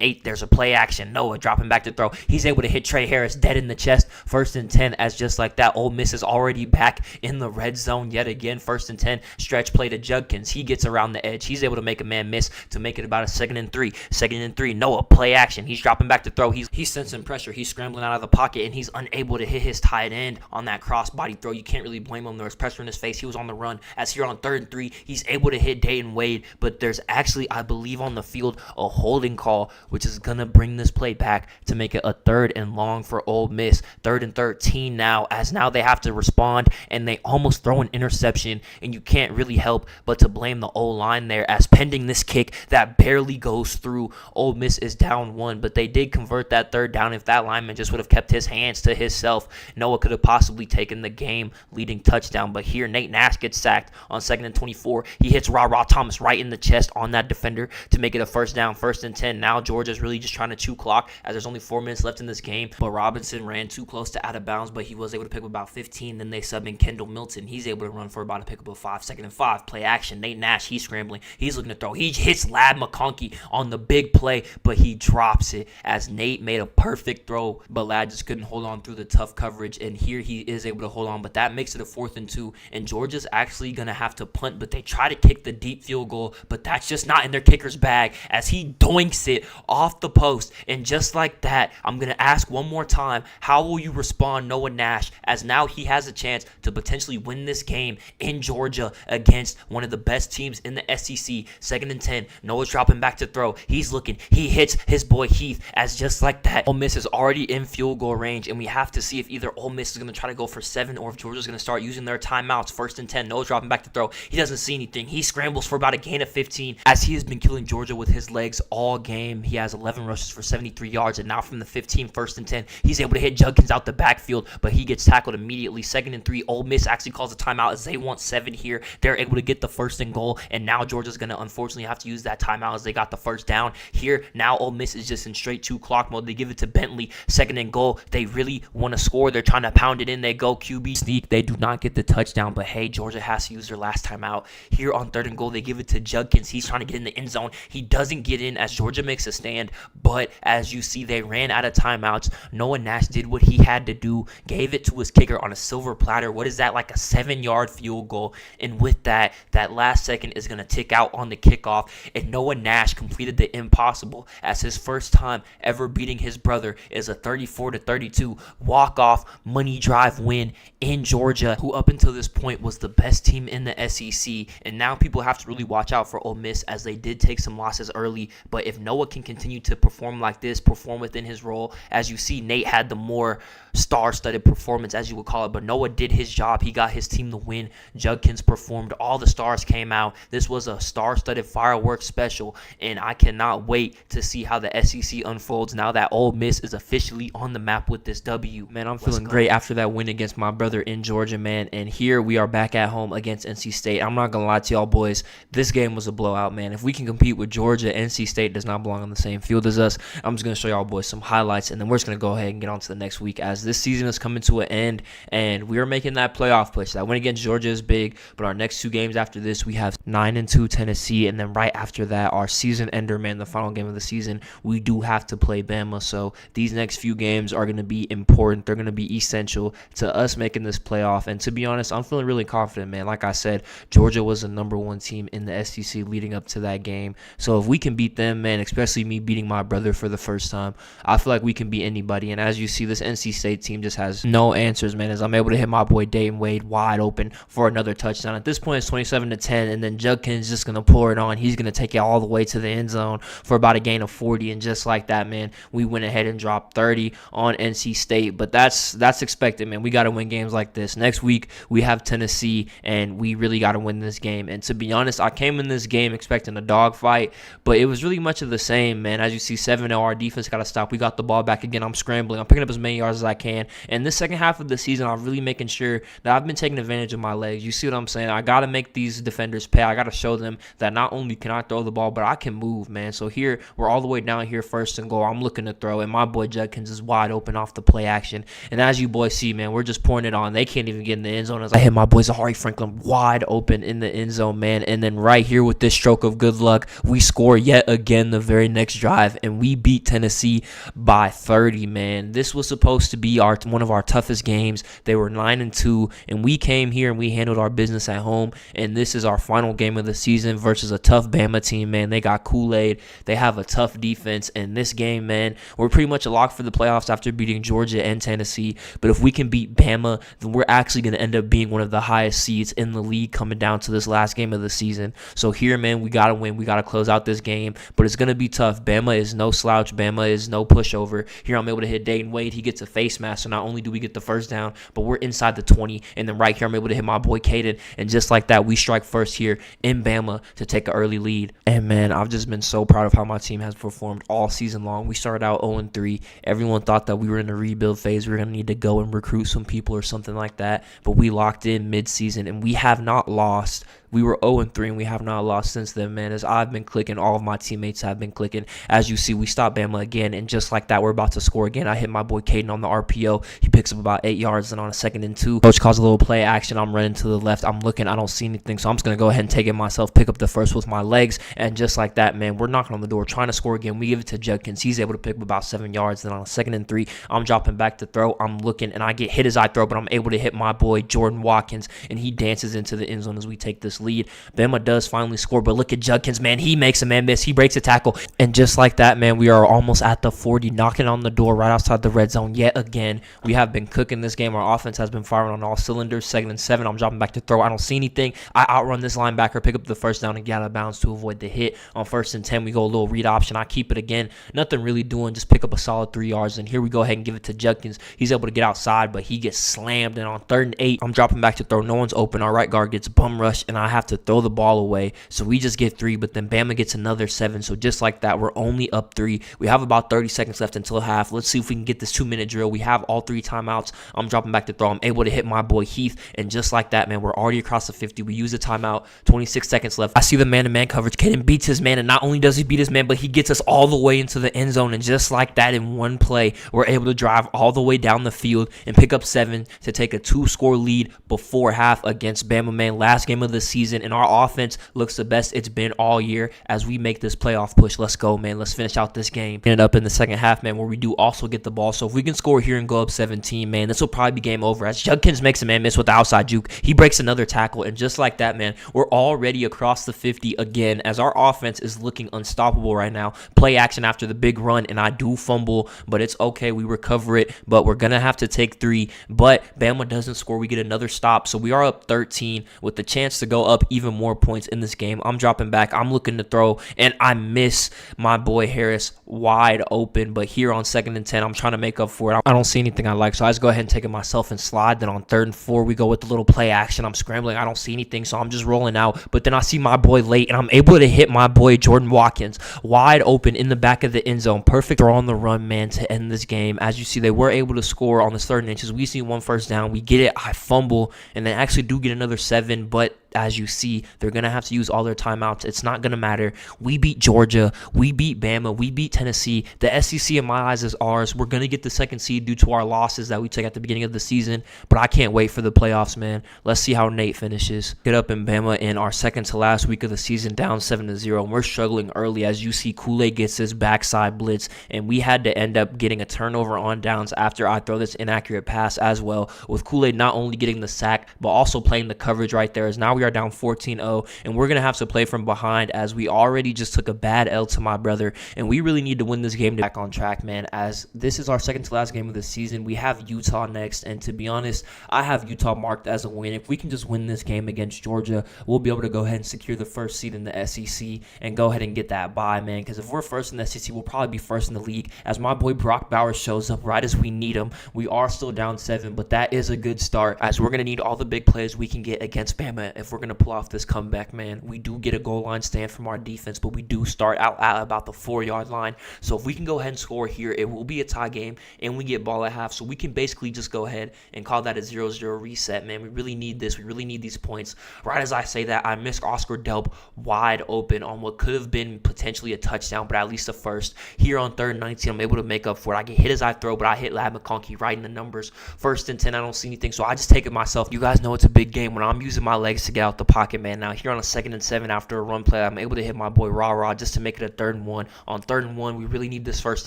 8, there's a play action. Noah dropping back to throw. He's able to hit Trey Harris dead in the chest. 1st and 10, as just like that, Ole Miss is already back in the red zone yet again. 1st and 10, stretch play to Judkins. He gets around the edge. He's able to make a man miss to make it about a 2nd and 3. 2nd and 3, Noah, play action. He's dropping back to throw. He's sensing pressure. He's scrambling out of the pocket, and he's unable to hit his tight end on that cross body throw. You can't really blame him. There was pressure in his face. He was on the run. As here on 3rd and 3, he's able to hit Dayton Wade, but there's actually, I believe, on the field a holding call, which is going to bring this play back to make it a 3rd and long for Ole Miss. 3rd and 13 now, as now they have to respond, and they almost throw an interception, and you can't really help but to blame the O-line there, as pending this kick that barely goes through, Ole Miss is down 1, but they did convert that 3rd down. If that lineman just would have kept his hands to himself, Noah could have possibly taken the game-leading touchdown. But here, Nate Nash gets sacked on 2nd and 24. He hits Rah-Rah Thomas right in the chest on that defender to make it a first down. 1st and 10. Now Georgia's really just trying to chew clock, as there's only 4 minutes left in this game. But Robinson ran too close to out of bounds, but he was able to pick up about 15. Then they sub in Kendall Milton. He's able to run for about a pick up of 5. 2nd and 5, play action. Nate Nash, he's scrambling. He's looking to throw. He hits Lad McConkey on the big play, but he drops it, as Nate made a perfect throw, but Lad just couldn't hold on through the tough coverage. And here he is able to hold on, but that makes it a 4th and 2. And Georgia's actually going to have to punt, but they try to kick the deep field goal, but that's just not in their kicker's bag, as he doinks it off the post. And just like that, I'm going to ask one more time, how will you respond, Noah Nash, as now he has a chance to potentially win this game in Georgia against one of the best teams in the SEC. 2nd and 10, Noah's dropping back to throw. He's looking. He hits his boy Heath, as just like that, Ole Miss is already in field goal range, and we have to see if either Ole Miss is going to try to go for 7 or if Georgia's going to start using their timeouts. 1st and 10, Noah's dropping back to throw. He doesn't see anything. He scrambles for about a gain of 15, as he has been killing Georgia with his legs all game. He has 11 rushes for 73 yards, and now from the 15, 1st and 10, he's able to hit Judkins out the backfield, but he gets tackled immediately. 2nd and 3, Ole Miss actually calls a timeout, as they want 7 here. They're able to get the 1st and goal, and now Georgia's going to unfortunately have to use that timeout, as they got the 1st down. Here, now Ole Miss is just in straight 2 clock mode. They give it to Bentley. 2nd and goal. They really want to score. They're trying to pound it in. They go QB sneak. They do not get the touchdown, but hey, Georgia has to use their last timeout. Here on 3rd and goal, they give it to Judkins. He's trying to get in the end zone. He doesn't get in, as Georgia makes a stand, but as you see, they ran out of timeouts. Noah Nash did what he had to do, gave it to his kicker on a silver platter. What is that, like a 7-yard field goal? And with that, that last second is going to tick out on the kickoff, and Noah Nash completed the impossible, as his first time ever beating his brother is a 34-32 walk-off money drive win in Georgia, who up until this point was the best team in the SEC. And now people have to really watch out for Ole Miss, as they did take some losses early. But if Noah can continue to perform like this, perform within his role, as you see, Nate had the more star-studded performance, as you would call it, but Noah did his job. He got his team the win. Judkins performed. All the stars came out. This was a star-studded fireworks special, and I cannot wait to see how the SEC unfolds now that Ole Miss is officially on the map with this W. Man, I'm feeling great after that win against my brother in Georgia, man. And here we are back at home against NC State. I'm not going to lie to y'all boys. This game was a blowout, man. If we can compete with Georgia, NC State does not belong on the same field as us. I'm just going to show y'all boys some highlights, and then we're just going to go ahead and get on to the next week, as this season is coming to an end, and we are making that playoff push. That win against Georgia is big, but our next 2 games after this, we have 9-2 Tennessee, and then right after that, our season ender, man, the final game of the season, we do have to play Bama. So these next few games are going to be important. They're going to be essential to us making this playoff. And to be honest, I'm feeling really confident, man. Like I said, Georgia was the number 1 team in the SEC leading up to that game. So if we can beat them, man, especially me beating my brother for the first time, I feel like we can beat anybody. And as you see, this NC State team just has no no answers, man, as I'm able to hit my boy Dayton Wade wide open for another touchdown. At this point, it's 27-10, and then Judkins just going to pour it on. He's going to take it all the way to the end zone for about a gain of 40, and just like that, man, we went ahead and dropped 30 on NC State. But that's expected, man. We got to win games like this. Next week, we have Tennessee, and we really got to win this game. And to be honest, I came in this game expecting a dogfight, but it was really much of the same, man. As you see, 7-0, our defense got to stop. We got the ball back again. I'm scrambling. I'm picking up as many yards as I can. And this second half of the season, I'm really making sure that I've been taking advantage of my legs. You see what I'm saying? I got to make these defenders pay. I got to show them that not only can I throw the ball, but I can move, man. So here, we're all the way down here, first and goal. I'm looking to throw, and my boy Judkins is wide open off the play action. And as you boys see, man, we're just pouring it on. They can't even get in the end zone as I hit my boy Zahari Franklin wide open in the end zone, man. And then right here with this stroke of good luck, we score yet again the very next drive, and we beat Tennessee by 30, man. This was supposed to be one of our toughest games. They were 9-2, and we came here and we handled our business at home. And this is our final game of the season versus a tough Bama team, man. They got Kool-Aid. They have a tough defense. And this game, man, we're pretty much a lock for the playoffs after beating Georgia and Tennessee. But if we can beat Bama, then we're actually going to end up being one of the highest seeds in the league coming down to this last game of the season. So here, man, we got to win. We got to close out this game, but it's going to be tough. Bama is no slouch. Bama is no pushover. Here I'm able to hit Dayton Wade. He gets a face mask, so not only do we get the first down, but we're inside the 20, and then right here I'm able to hit my boy Caden, and just like that, we strike first here in Bama to take an early lead. And man, I've just been so proud of how my team has performed all season long. We started out 0-3. Everyone thought that we were in a rebuild phase. We were going to need to go and recruit some people or something like that, but we locked in mid-season, and we have not lost. We were 0-3, and we have not lost since then, man. As I've been clicking, all of my teammates have been clicking. As you see, we stopped Bama again, and just like that, we're about to score again. I hit my boy Caden on the RPO. He picks up about 8 yards, and on a 2nd and 2, coach calls a little play action. I'm running to the left. I'm looking. I don't see anything, so I'm just going to go ahead and take it myself, pick up the first with my legs, and just like that, man, we're knocking on the door, trying to score again. We give it to Judkins. He's able to pick up about 7 yards. Then on a 2nd and 3, I'm dropping back to throw. I'm looking, and I get hit as I throw, but I'm able to hit my boy Jordan Watkins, and he dances into the end zone as we take this lead. Bama does finally score, but look at Judkins, man. He makes a man miss. He breaks a tackle, and just like that, man, we are almost at the 40, knocking on the door right outside the red zone yet again. We have been cooking this game. Our offense has been firing on all cylinders. 2nd and 7, I'm dropping back to throw. I don't see anything. I outrun this linebacker, pick up the first down, and get out of bounds to avoid the hit. On 1st and 10, we go a little read option. I keep it again. Nothing really doing. Just pick up a solid 3 yards, and here we go ahead and give it to Judkins. He's able to get outside, but he gets slammed, and on 3rd and 8, I'm dropping back to throw. No one's open. Our right guard gets bum rushed, and I have to throw the ball away. So we just get 3, but then Bama gets another 7. So just like that, we're only up 3. We have about 30 seconds left until half. Let's see if we can get this 2-minute drill. We have all 3 timeouts. I'm dropping back to throw. I'm able to hit my boy Heath, and just like that, man, we're already across the 50. We use a timeout. 26 seconds left. I see the man-to-man coverage. Caden beats his man, and not only does he beat his man, but he gets us all the way into the end zone. And just like that, in one play, we're able to drive all the way down the field and pick up 7 to take a 2-score lead before half against Bama, man. Last game of the season, and our offense looks the best it's been all year as we make this playoff push. Let's go, man. Let's finish out this game. Ended up in the second half, man, where we do also get the ball. So if we can score here and go up 17, man, this will probably be game over. As Judkins makes a man miss with the outside juke, he breaks another tackle, and just like that, man, we're already across the 50 again as our offense is looking unstoppable right now. Play action after the big run, and I do fumble, but it's okay. We recover it, but we're going to have to take 3. But Bama doesn't score. We get another stop, so we are up 13 with the chance to go up even more points in this game. I'm dropping back. I'm looking to throw, and I miss my boy Harris wide open. But here on 2nd and 10, I'm trying to make up for it. I don't see anything I like, so I just go ahead and take it myself and slide. Then on 3rd and 4, we go with the little play action. I'm scrambling. I don't see anything, so I'm just rolling out. But then I see my boy late, and I'm able to hit my boy Jordan Watkins wide open in the back of the end zone. Perfect throw on the run, man, to end this game. As you see, they were able to score on this 3rd and inches. We see 1 first down. We get it. I fumble, and they actually do get another 7, but as you see, they're going to have to use all their timeouts. It's not going to matter. We beat Georgia. We beat Bama. We beat Tennessee. The SEC, in my eyes, is ours. We're going to get the 2nd seed due to our losses that we took at the beginning of the season, but I can't wait for the playoffs, man. Let's see how Nate finishes. Get up in Bama in our 2nd to last week of the season, down 7-0, and we're struggling early. As you see, Kool-Aid gets his backside blitz, and we had to end up getting a turnover on downs after I throw this inaccurate pass as well, with Kool-Aid not only getting the sack, but also playing the coverage right there, as now we we are down 14-0, and we're going to have to play from behind as we already just took a bad L to my brother, and we really need to win this game to back on track, man, as this is our second to last game of the season. We have Utah next, and to be honest, I have Utah marked as a win. If we can just win this game against Georgia, we'll be able to go ahead and secure the first seed in the SEC and go ahead and get that bye, man, because if we're first in the SEC, we'll probably be first in the league as my boy Brock Bowers shows up right as we need him. We are still down 7, but that is a good start as we're going to need all the big plays we can get against Bama if we're going to pull off this comeback, man. We do get a goal line stand from our defense, but we do start out at about the 4-yard line. So if we can go ahead and score here, it will be a tie game, and we get ball at half. So we can basically just go ahead and call that a 0-0 reset, man. We really need this. We really need these points. Right as I say that, I missed Oscar Delp wide open on what could have been potentially a touchdown, but at least a first. Here on 3rd and 19, I'm able to make up for it. I get hit as I throw, but I hit Lad McConkey right in the numbers. 1st and 10, I don't see anything, so I just take it myself. You guys know it's a big game when I'm using my legs to get out the pocket, man. Now here on a 2nd and 7 after a run play, I'm able to hit my boy Ra just to make it a 3rd and 1. On 3rd and 1, we really need this first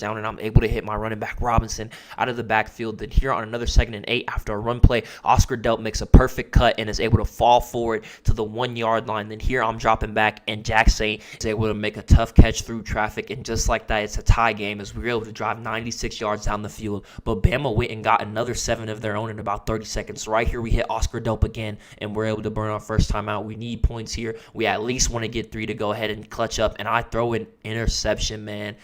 down, and I'm able to hit my running back Robinson out of the backfield. Then here on another 2nd and 8 after a run play, Oscar Delp makes a perfect cut and is able to fall forward to the 1-yard line. Then here I'm dropping back, and Jack Saint is able to make a tough catch through traffic, and just like that, it's a tie game as we were able to drive 96 yards down the field. But Bama went and got another 7 of their own in about 30 seconds. So right here we hit Oscar Delp again, and we're able to burn our first time out. We need points here. We at least want to get 3 to go ahead and clutch up, and I throw an interception, man.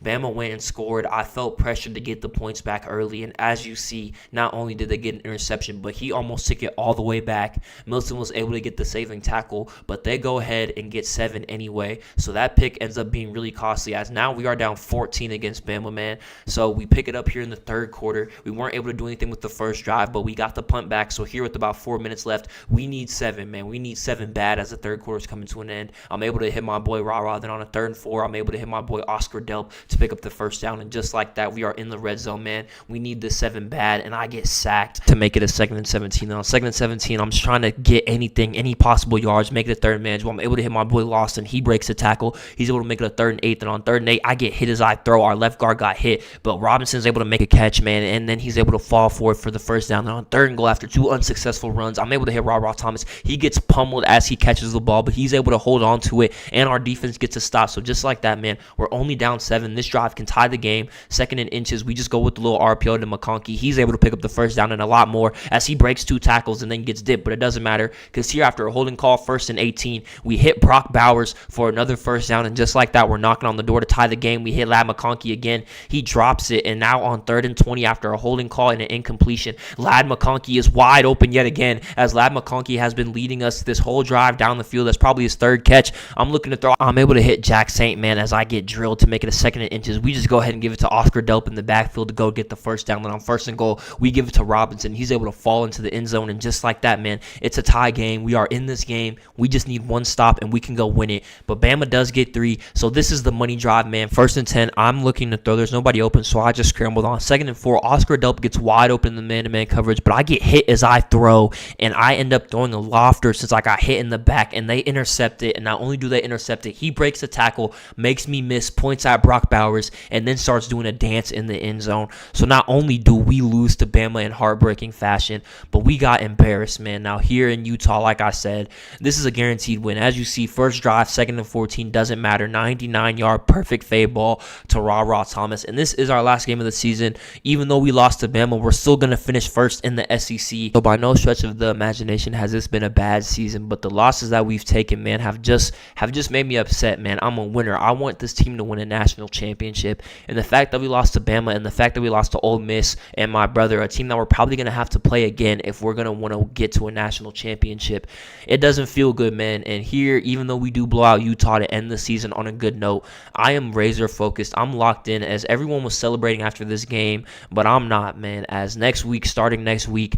Bama went and scored. I felt pressured to get the points back early, and as you see, not only did they get an interception, but he almost took it all the way back. Milton was able to get the saving tackle, but they go ahead and get 7 anyway, so that pick ends up being really costly as now we are down 14 against Bama, man. So we pick it up here in the 3rd quarter. We weren't able to do anything with the first drive, but we got the punt back, so here with about 4 minutes left, we need 7, man. We need 7 bad as the 3rd quarter is coming to an end. I'm able to hit my boy Ra, then on a 3rd and 4, I'm able to hit my boy Oscar Delp to pick up the first down, and just like that, we are in the red zone, man. We need the 7 bad, and I get sacked to make it a 2nd and 17. Now, on 2nd and 17, I'm just trying to get anything, any possible yards, make it a 3rd and manageable. I'm able to hit my boy Lawson. He breaks the tackle. He's able to make it a 3rd and 8, and on 3rd and 8, I get hit as I throw. Our left guard got hit, but Robinson's able to make a catch, man, and then he's able to fall forward for the first down. And on 3rd and goal, after 2 unsuccessful runs, I'm able to hit Ra Thomas. He gets pummeled as he catches the ball, but he's able to hold on to it, and our defense gets a stop. So just like that, man, we're only down 7. This drive can tie the game. 2nd and inches, we just go with the little RPO to McConkey. He's able to pick up the first down and a lot more as he breaks 2 tackles and then gets dipped, but it doesn't matter because here after a holding call, 1st and 18, we hit Brock Bowers for another first down, and just like that, we're knocking on the door to tie the game. We hit Lad McConkey again. He drops it, and now on 3rd and 20 after a holding call and an incompletion, Lad McConkey is wide open yet again as Lad McConkey has been leading us this whole drive down the field. That's probably his 3rd catch. I'm looking to throw. I'm able to hit Jack Saint, man, as I get drilled to make it a 2nd and inches. We just go ahead and give it to Oscar Delp in the backfield to go get the first down. Then on 1st and goal, we give it to Robinson. He's able to fall into the end zone, and just like that, man, it's a tie game. We are in this game. We just need 1 stop, and we can go win it. But Bama does get 3, so this is the money drive, man. 1st and 10, I'm looking to throw. There's nobody open, so I just scrambled. On 2nd and 4, Oscar Delp gets wide open in the man-to-man coverage, but I get hit as I throw, and I end up throwing a lofter since I got hit in the back, and they intercept it. And not only do they intercept it, he breaks the tackle, makes me miss, points at Brock Bowers, and then starts doing a dance in the end zone. So not only do we lose to Bama in heartbreaking fashion, but we got embarrassed, man. Now here in Utah, like I said, this is a guaranteed win. As you see, first drive, 2nd and 14, doesn't matter. 99-yard perfect fade ball to Ra Thomas. And this is our last game of the season. Even though we lost to Bama, we're still going to finish first in the SEC. So by no stretch of the imagination has this been a bad season, but the losses that we've taken, man, have just made me upset, man. I'm a winner. I want this team to win a national championship. And the fact that we lost to Bama and the fact that we lost to Ole Miss and my brother, a team that we're probably going to have to play again if we're going to want to get to a national championship, it doesn't feel good, man. And here, even though we do blow out Utah to end the season on a good note, I am razor focused. I'm locked in as everyone was celebrating after this game, but I'm not, man, as starting next week,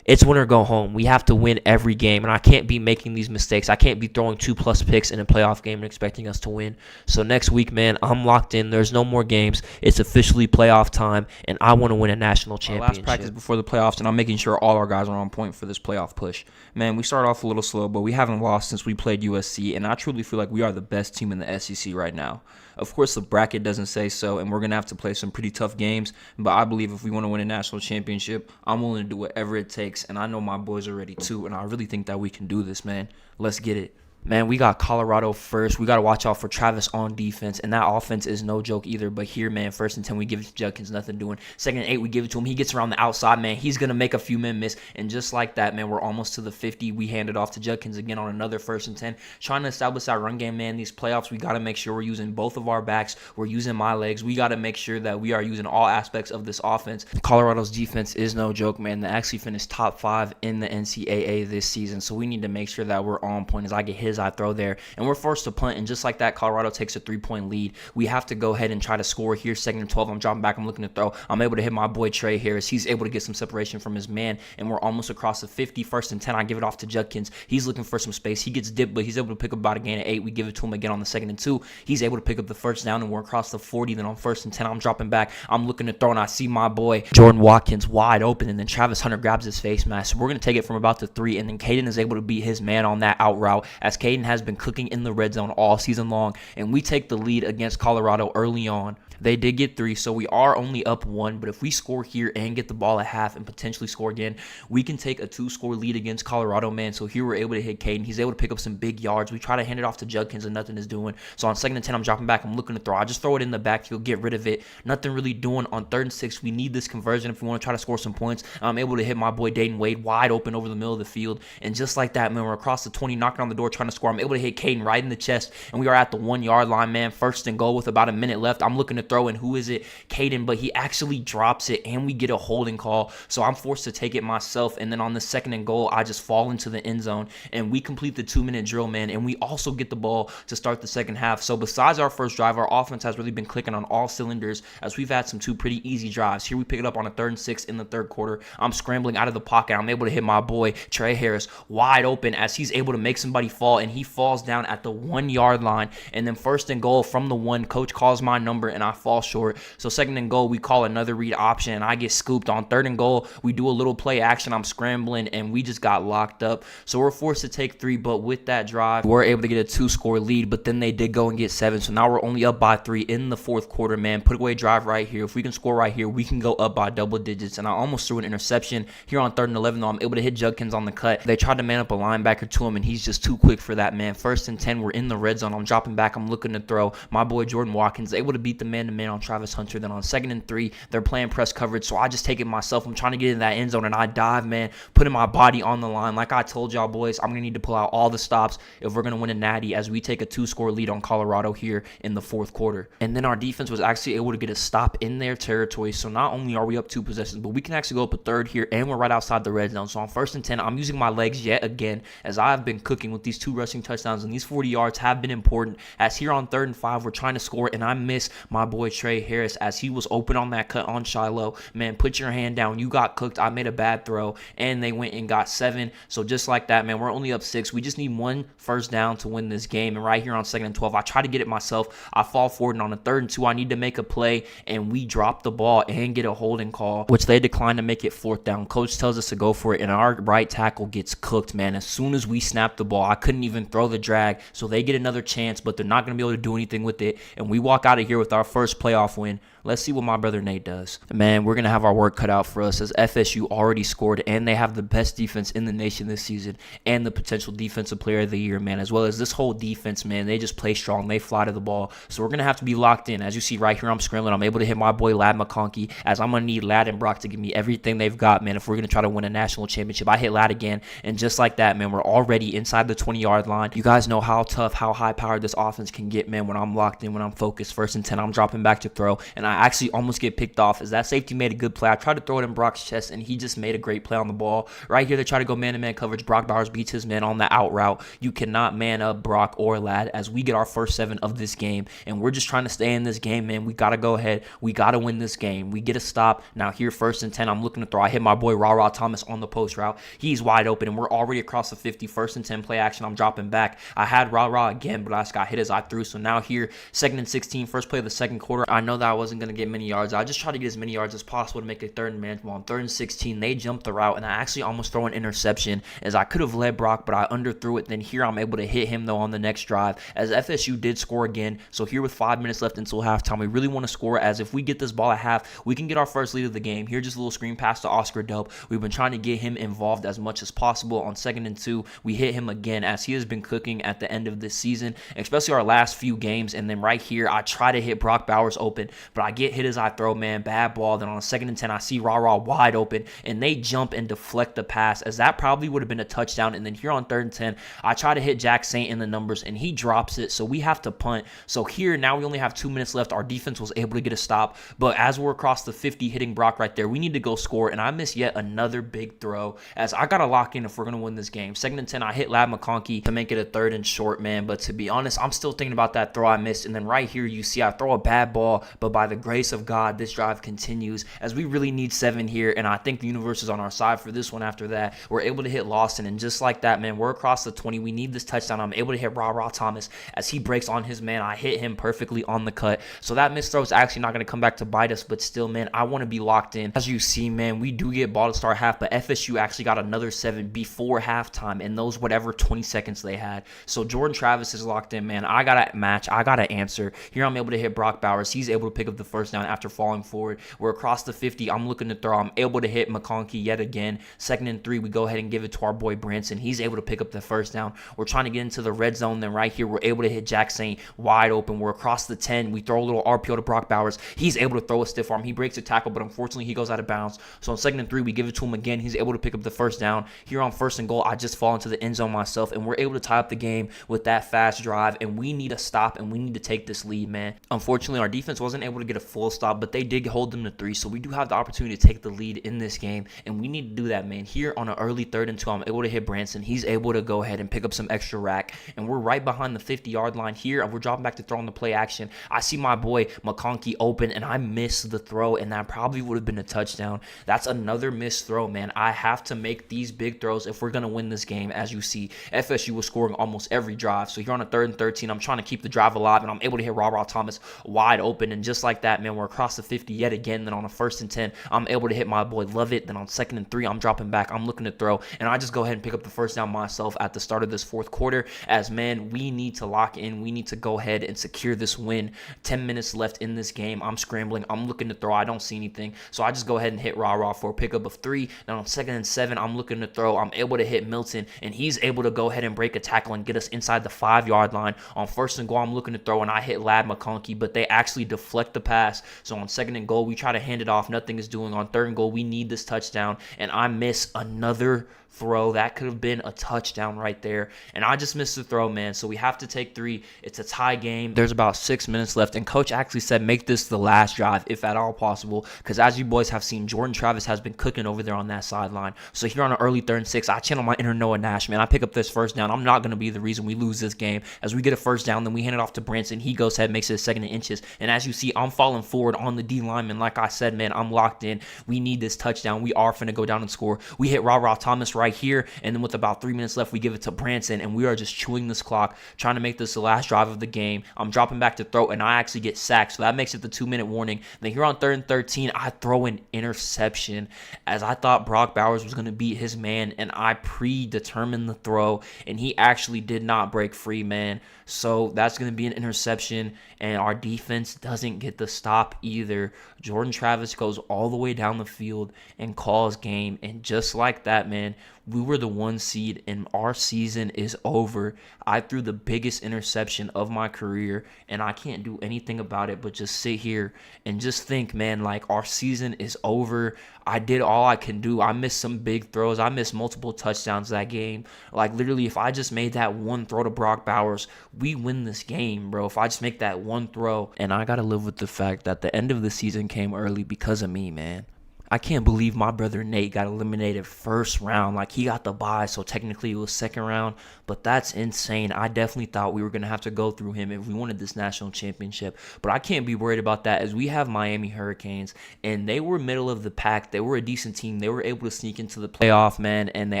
it's win or go home. We have to win every game, and I can't be making these mistakes. I can't be throwing 2+ picks in a playoff game and expecting us to win. So next week, man, I'm locked in. There's no more games. It's officially playoff time, and I want to win a national championship. Last practice before the playoffs, and I'm making sure all our guys are on point for this playoff push. Man, we started off a little slow, but we haven't lost since we played USC, and I truly feel like we are the best team in the SEC right now. Of course, the bracket doesn't say so, and we're going to have to play some pretty tough games. But I believe if we want to win a national championship, I'm willing to do whatever it takes. And I know my boys are ready too. And I really think that we can do this, man. Let's get it. Man, we got Colorado first. We got to watch out for Travis on defense. And that offense is no joke either. But here, man, 1st and 10, we give it to Judkins, nothing doing. 2nd and 8, we give it to him. He gets around the outside, man. He's going to make a few men miss. And just like that, man, we're almost to the 50. We hand it off to Judkins again on another 1st and 10. Trying to establish that run game, man. These playoffs, we got to make sure we're using both of our backs. We're using my legs. We got to make sure that we are using all aspects of this offense. Colorado's defense is no joke, man. They actually finished top 5 in the Ncaa this season. So we need to make sure that we're on point. As I get his, I throw there. And we're forced to punt, and just like that, Colorado takes a 3-point lead. We have to go ahead and try to score here. 2nd and 12, I'm dropping back, I'm looking to throw. I'm able to hit my boy Trey Harris. He's able to get some separation from his man, and we're almost across the 50. 1st and 10, I give it off to Judkins. He's looking for some space. He gets dipped, but he's able to pick up about a gain of 8. We give it to him again on the 2nd and 2. He's able to pick up the 1st down, and we're across the 40. Then on 1st and 10, I'm dropping back. I'm looking to throw, and I see my boy Jordan Watkins wide open, and then Travis Hunter grabs his face mask. So we're going to take it from about the 3, and then Caden is able to beat his man on that out route, as Caden has been cooking in the red zone all season long, and we take the lead against Colorado early on. They did get 3, so we are only up 1. But if we score here and get the ball at half and potentially score again, we can take a 2-score lead against Colorado, man. So here we're able to hit Caden. He's able to pick up some big yards. We try to hand it off to Judkins, and nothing is doing. So on 2nd and 10, I'm dropping back. I'm looking to throw. I just throw it in the backfield, get rid of it. Nothing really doing. On 3rd and 6, we need this conversion if we want to try to score some points. I'm able to hit my boy Dayton Wade wide open over the middle of the field. And just like that, man, we're across the 20, knocking on the door, trying to score. I'm able to hit Caden right in the chest, and we are at the 1-yard line, man. 1st and goal with about a minute left. I'm looking to throw, and who is it? Caden, but he actually drops it, and we get a holding call. So I'm forced to take it myself, and then on the 2nd and goal, I just fall into the end zone, and we complete the 2-minute drill, man, and we also get the ball to start the second half. So besides our first drive, our offense has really been clicking on all cylinders, as we've had some 2 pretty easy drives. Here we pick it up on a 3rd and 6 in the 3rd quarter. I'm scrambling out of the pocket. I'm able to hit my boy Trey Harris wide open, as he's able to make somebody fall, and he falls down at the 1-yard line. And then 1st and goal from the 1, coach calls my number, and I fall short. So 2nd and goal, we call another read option, and I get scooped. On 3rd and goal, we do a little play action. I'm scrambling, and we just got locked up. So we're forced to take 3, but with that drive, we're able to get a 2-score lead, but then they did go and get 7. So now we're only up by 3 in the 4th quarter, man. Put away drive right here. If we can score right here, we can go up by double digits. And I almost threw an interception here on 3rd and 11, though. I'm able to hit Judkins on the cut. They tried to man up a linebacker to him, and he's just too quick for that, man. 1st and 10, we're in the red zone. I'm dropping back. I'm looking to throw. My boy Jordan Watkins able to beat the man-to-man on Travis Hunter. Then on 2nd and 3, they're playing press coverage, so I just take it myself. I'm trying to get in that end zone, and I dive, man, putting my body on the line. Like I told y'all, boys, I'm going to need to pull out all the stops if we're going to win a natty, as we take a 2-score lead on Colorado here in the 4th quarter. And then our defense was actually able to get a stop in their territory, so not only are we up 2 possessions, but we can actually go up a 3rd here, and we're right outside the red zone. So on 1st and 10, I'm using my legs yet again, as I've been cooking with these 2 rushing touchdowns, and these 40 yards have been important, as here on 3rd and 5, we're trying to score, and I miss my boy Trey Harris, as he was open on that cut on Shiloh. Man, put your hand down. You got cooked. I made a bad throw, and they went and got 7. So just like that, man, we're only up 6. We just need 1 first down to win this game. And right here on 2nd and 12, I try to get it myself. I fall forward, and on the 3rd and 2, I need to make a play, and we drop the ball and get a holding call, which they decline to make it 4th down. Coach tells us to go for it, and our right tackle gets cooked, man. As soon as we snap the ball, I couldn't even throw the drag, so they get another chance, but they're not going to be able to do anything with it, and we walk out of here with our first playoff win. Let's see what my brother Nate does. Man, we're going to have our work cut out for us, as FSU already scored, and they have the best defense in the nation this season, and the potential defensive player of the year, man, as well as this whole defense, man. They just play strong. They fly to the ball. So we're going to have to be locked in. As you see right here, I'm scrambling. I'm able to hit my boy Lad McConkey, as I'm going to need Lad and Brock to give me everything they've got, man, if we're going to try to win a national championship. I hit Lad again, and just like that, man, we're already inside the 20-yard line. You guys know how tough, how high-powered this offense can get, man, when I'm locked in, when I'm focused. 1st and 10, I'm dropping back to throw, and I actually almost get picked off, as that safety made a good play. I tried to throw it in Brock's chest, and he just made a great play on the ball. Right here, they try to go man-to-man coverage. Brock Bowers beats his man on the out route. You cannot man up Brock or Lad, as we get our first 7 of this game, and we're just trying to stay in this game, man. We got to go ahead. We got to win this game. We get a stop. Now here, 1st and 10, I'm looking to throw. I hit my boy Ra Thomas on the post route. He's wide open, and we're already across the 50. 1st and 10 play action. I'm dropping back. I had Ra again, but I just got hit as I threw. So now here, 2nd and 16, first play of the 2nd quarter. I know that I wasn't going to get many yards. I just try to get as many yards as possible to make a third and manageable. On 3rd and 16, they jumped the route, and I actually almost throw an interception as I could have led Brock, but I underthrew it. Then here I'm able to hit him, though, on the next drive as FSU did score again. So here with 5 minutes left until halftime, we really want to score, as if we get this ball at half, we can get our first lead of the game. Here, just a little screen pass to Oscar Dope. We've been trying to get him involved as much as possible. On 2nd and 2, we hit him again, as he has been cooking at the end of this season, especially our last few games. And then right here, I try to hit Brock Bowers open, but I get hit as I throw, man. Bad ball. Then on 2nd and 10, I see Rah wide open, and they jump and deflect the pass, as that probably would have been a touchdown. And then here on 3rd and 10, I try to hit Jack Saint in the numbers, and he drops it, so we have to punt. So here, now we only have 2 minutes left. Our defense was able to get a stop, but as we're across the 50, hitting Brock right there, we need to go score, and I miss yet another big throw, as I got to lock in if we're going to win this game. 2nd and 10, I hit Lad McConkey to make it a 3rd and short, man, but to be honest, I'm still thinking about that throw I missed. And then right here, you see I throw a bad ball, but by the grace of God, this drive continues, as we really need 7 here, and I think the universe is on our side for this one. After that, we're able to hit Lawson, and just like that, man, we're across the 20. We need this touchdown. I'm able to hit Rah Thomas as he breaks on his man. I hit him perfectly on the cut, so that missed throw is actually not going to come back to bite us, but still, man, I want to be locked in. As you see, man, we do get ball to start half, but FSU actually got another 7 before halftime in those whatever 20 seconds they had. So Jordan Travis is locked in, man. I got to match. I got to answer. Here I'm able to hit Brock Bowers. He's able to pick up the first down after falling forward. We're across the 50. I'm looking to throw. I'm able to hit McConkey yet again. 2nd and 3, we go ahead and give it to our boy Branson. He's able to pick up the first down. We're trying to get into the red zone. Then right here, we're able to hit Jack Saint wide open. We're across the 10. We throw a little RPO to Brock Bowers. He's able to throw a stiff arm. He breaks a tackle, but unfortunately, he goes out of bounds. So on 2nd and 3, we give it to him again. He's able to pick up the first down. Here on 1st and goal, I just fall into the end zone myself, and we're able to tie up the game with that fast drive, and we need a stop, and we need to take this lead, man. Unfortunately, our defense wasn't able to get a full stop, but they did hold them to 3, so we do have the opportunity to take the lead in this game, and we need to do that, man. Here on an early 3rd and 2, I'm able to hit Branson. He's able to go ahead and pick up some extra rack, and we're right behind the 50-yard line here, and we're dropping back to throw on the play action. I see my boy McConkey open, and I miss the throw, and that probably would have been a touchdown. That's another missed throw, man. I have to make these big throws if we're going to win this game. As you see, FSU was scoring almost every drive. So here on a 3rd and 13, I'm trying to keep the drive alive, and I'm able to hit Rah Thomas wide open, and just like that, man, we're across the 50 yet again. Then on a 1st and 10, I'm able to hit my boy Lovett. Then on 2nd and 3, I'm dropping back. I'm looking to throw, and I just go ahead and pick up the first down myself at the start of this 4th quarter, as, man, we need to lock in. We need to go ahead and secure this win. 10 minutes left in this game. I'm scrambling. I'm looking to throw. I don't see anything, so I just go ahead and hit Rah for a pickup of 3. Then on 2nd and 7, I'm looking to throw. I'm able to hit Milton, and he's able to go ahead and break a tackle and get us inside the 5-yard line. On 1st and goal, I'm looking to throw, and I hit Lad McConkey, but they actually deflect the pass. So on 2nd and goal, we try to hand it off. Nothing is doing. On 3rd and goal, we need this touchdown, and I miss another throw. That could have been a touchdown right there, and I just missed the throw, man. So we have to take 3. It's a tie game. There's about 6 minutes left, and coach actually said make this the last drive if at all possible, because as you boys have seen, Jordan Travis has been cooking over there on that sideline. So here on an early 3rd and 6, I channel my inner Noah Nash, man. I pick up this first down. I'm not going to be the reason we lose this game. As we get a first down, then we hand it off to Branson. He goes ahead, makes it a 2nd and inches, and as you see, I'm falling forward on the D lineman. Like I said, man, I'm locked in. We need this touchdown. We are finna go down and score. We hit Rah Thomas right here, and then with about 3 minutes left, we give it to Branson, and we are just chewing this clock, trying to make this the last drive of the game. I'm dropping back to throw, and I actually get sacked, so that makes it the 2-minute warning. Then here on 3rd and 13, I throw an interception, as I thought Brock Bowers was going to beat his man, and I predetermined the throw, and he actually did not break free, man. So that's going to be an interception, and our defense doesn't get the stop either. Jordan Travis goes all the way down the field and calls game, and just like that, man, we were the 1 seed, and our season is over. I threw the biggest interception of my career, and I can't do anything about it but just sit here and just think, man, like, our season is over. I did all I can do. I missed some big throws. I missed multiple touchdowns that game. Like, literally, if I just made that one throw to Brock Bowers, we win this game, bro. If I just make that one throw. And I got to live with the fact that the end of the season came early because of me, man. I can't believe my brother Nate got eliminated first round. Like, he got the bye, so technically it was second round. But that's insane. I definitely thought we were going to have to go through him if we wanted this national championship. But I can't be worried about that, as we have Miami Hurricanes, and they were middle of the pack. They were a decent team. They were able to sneak into the playoff, man, and they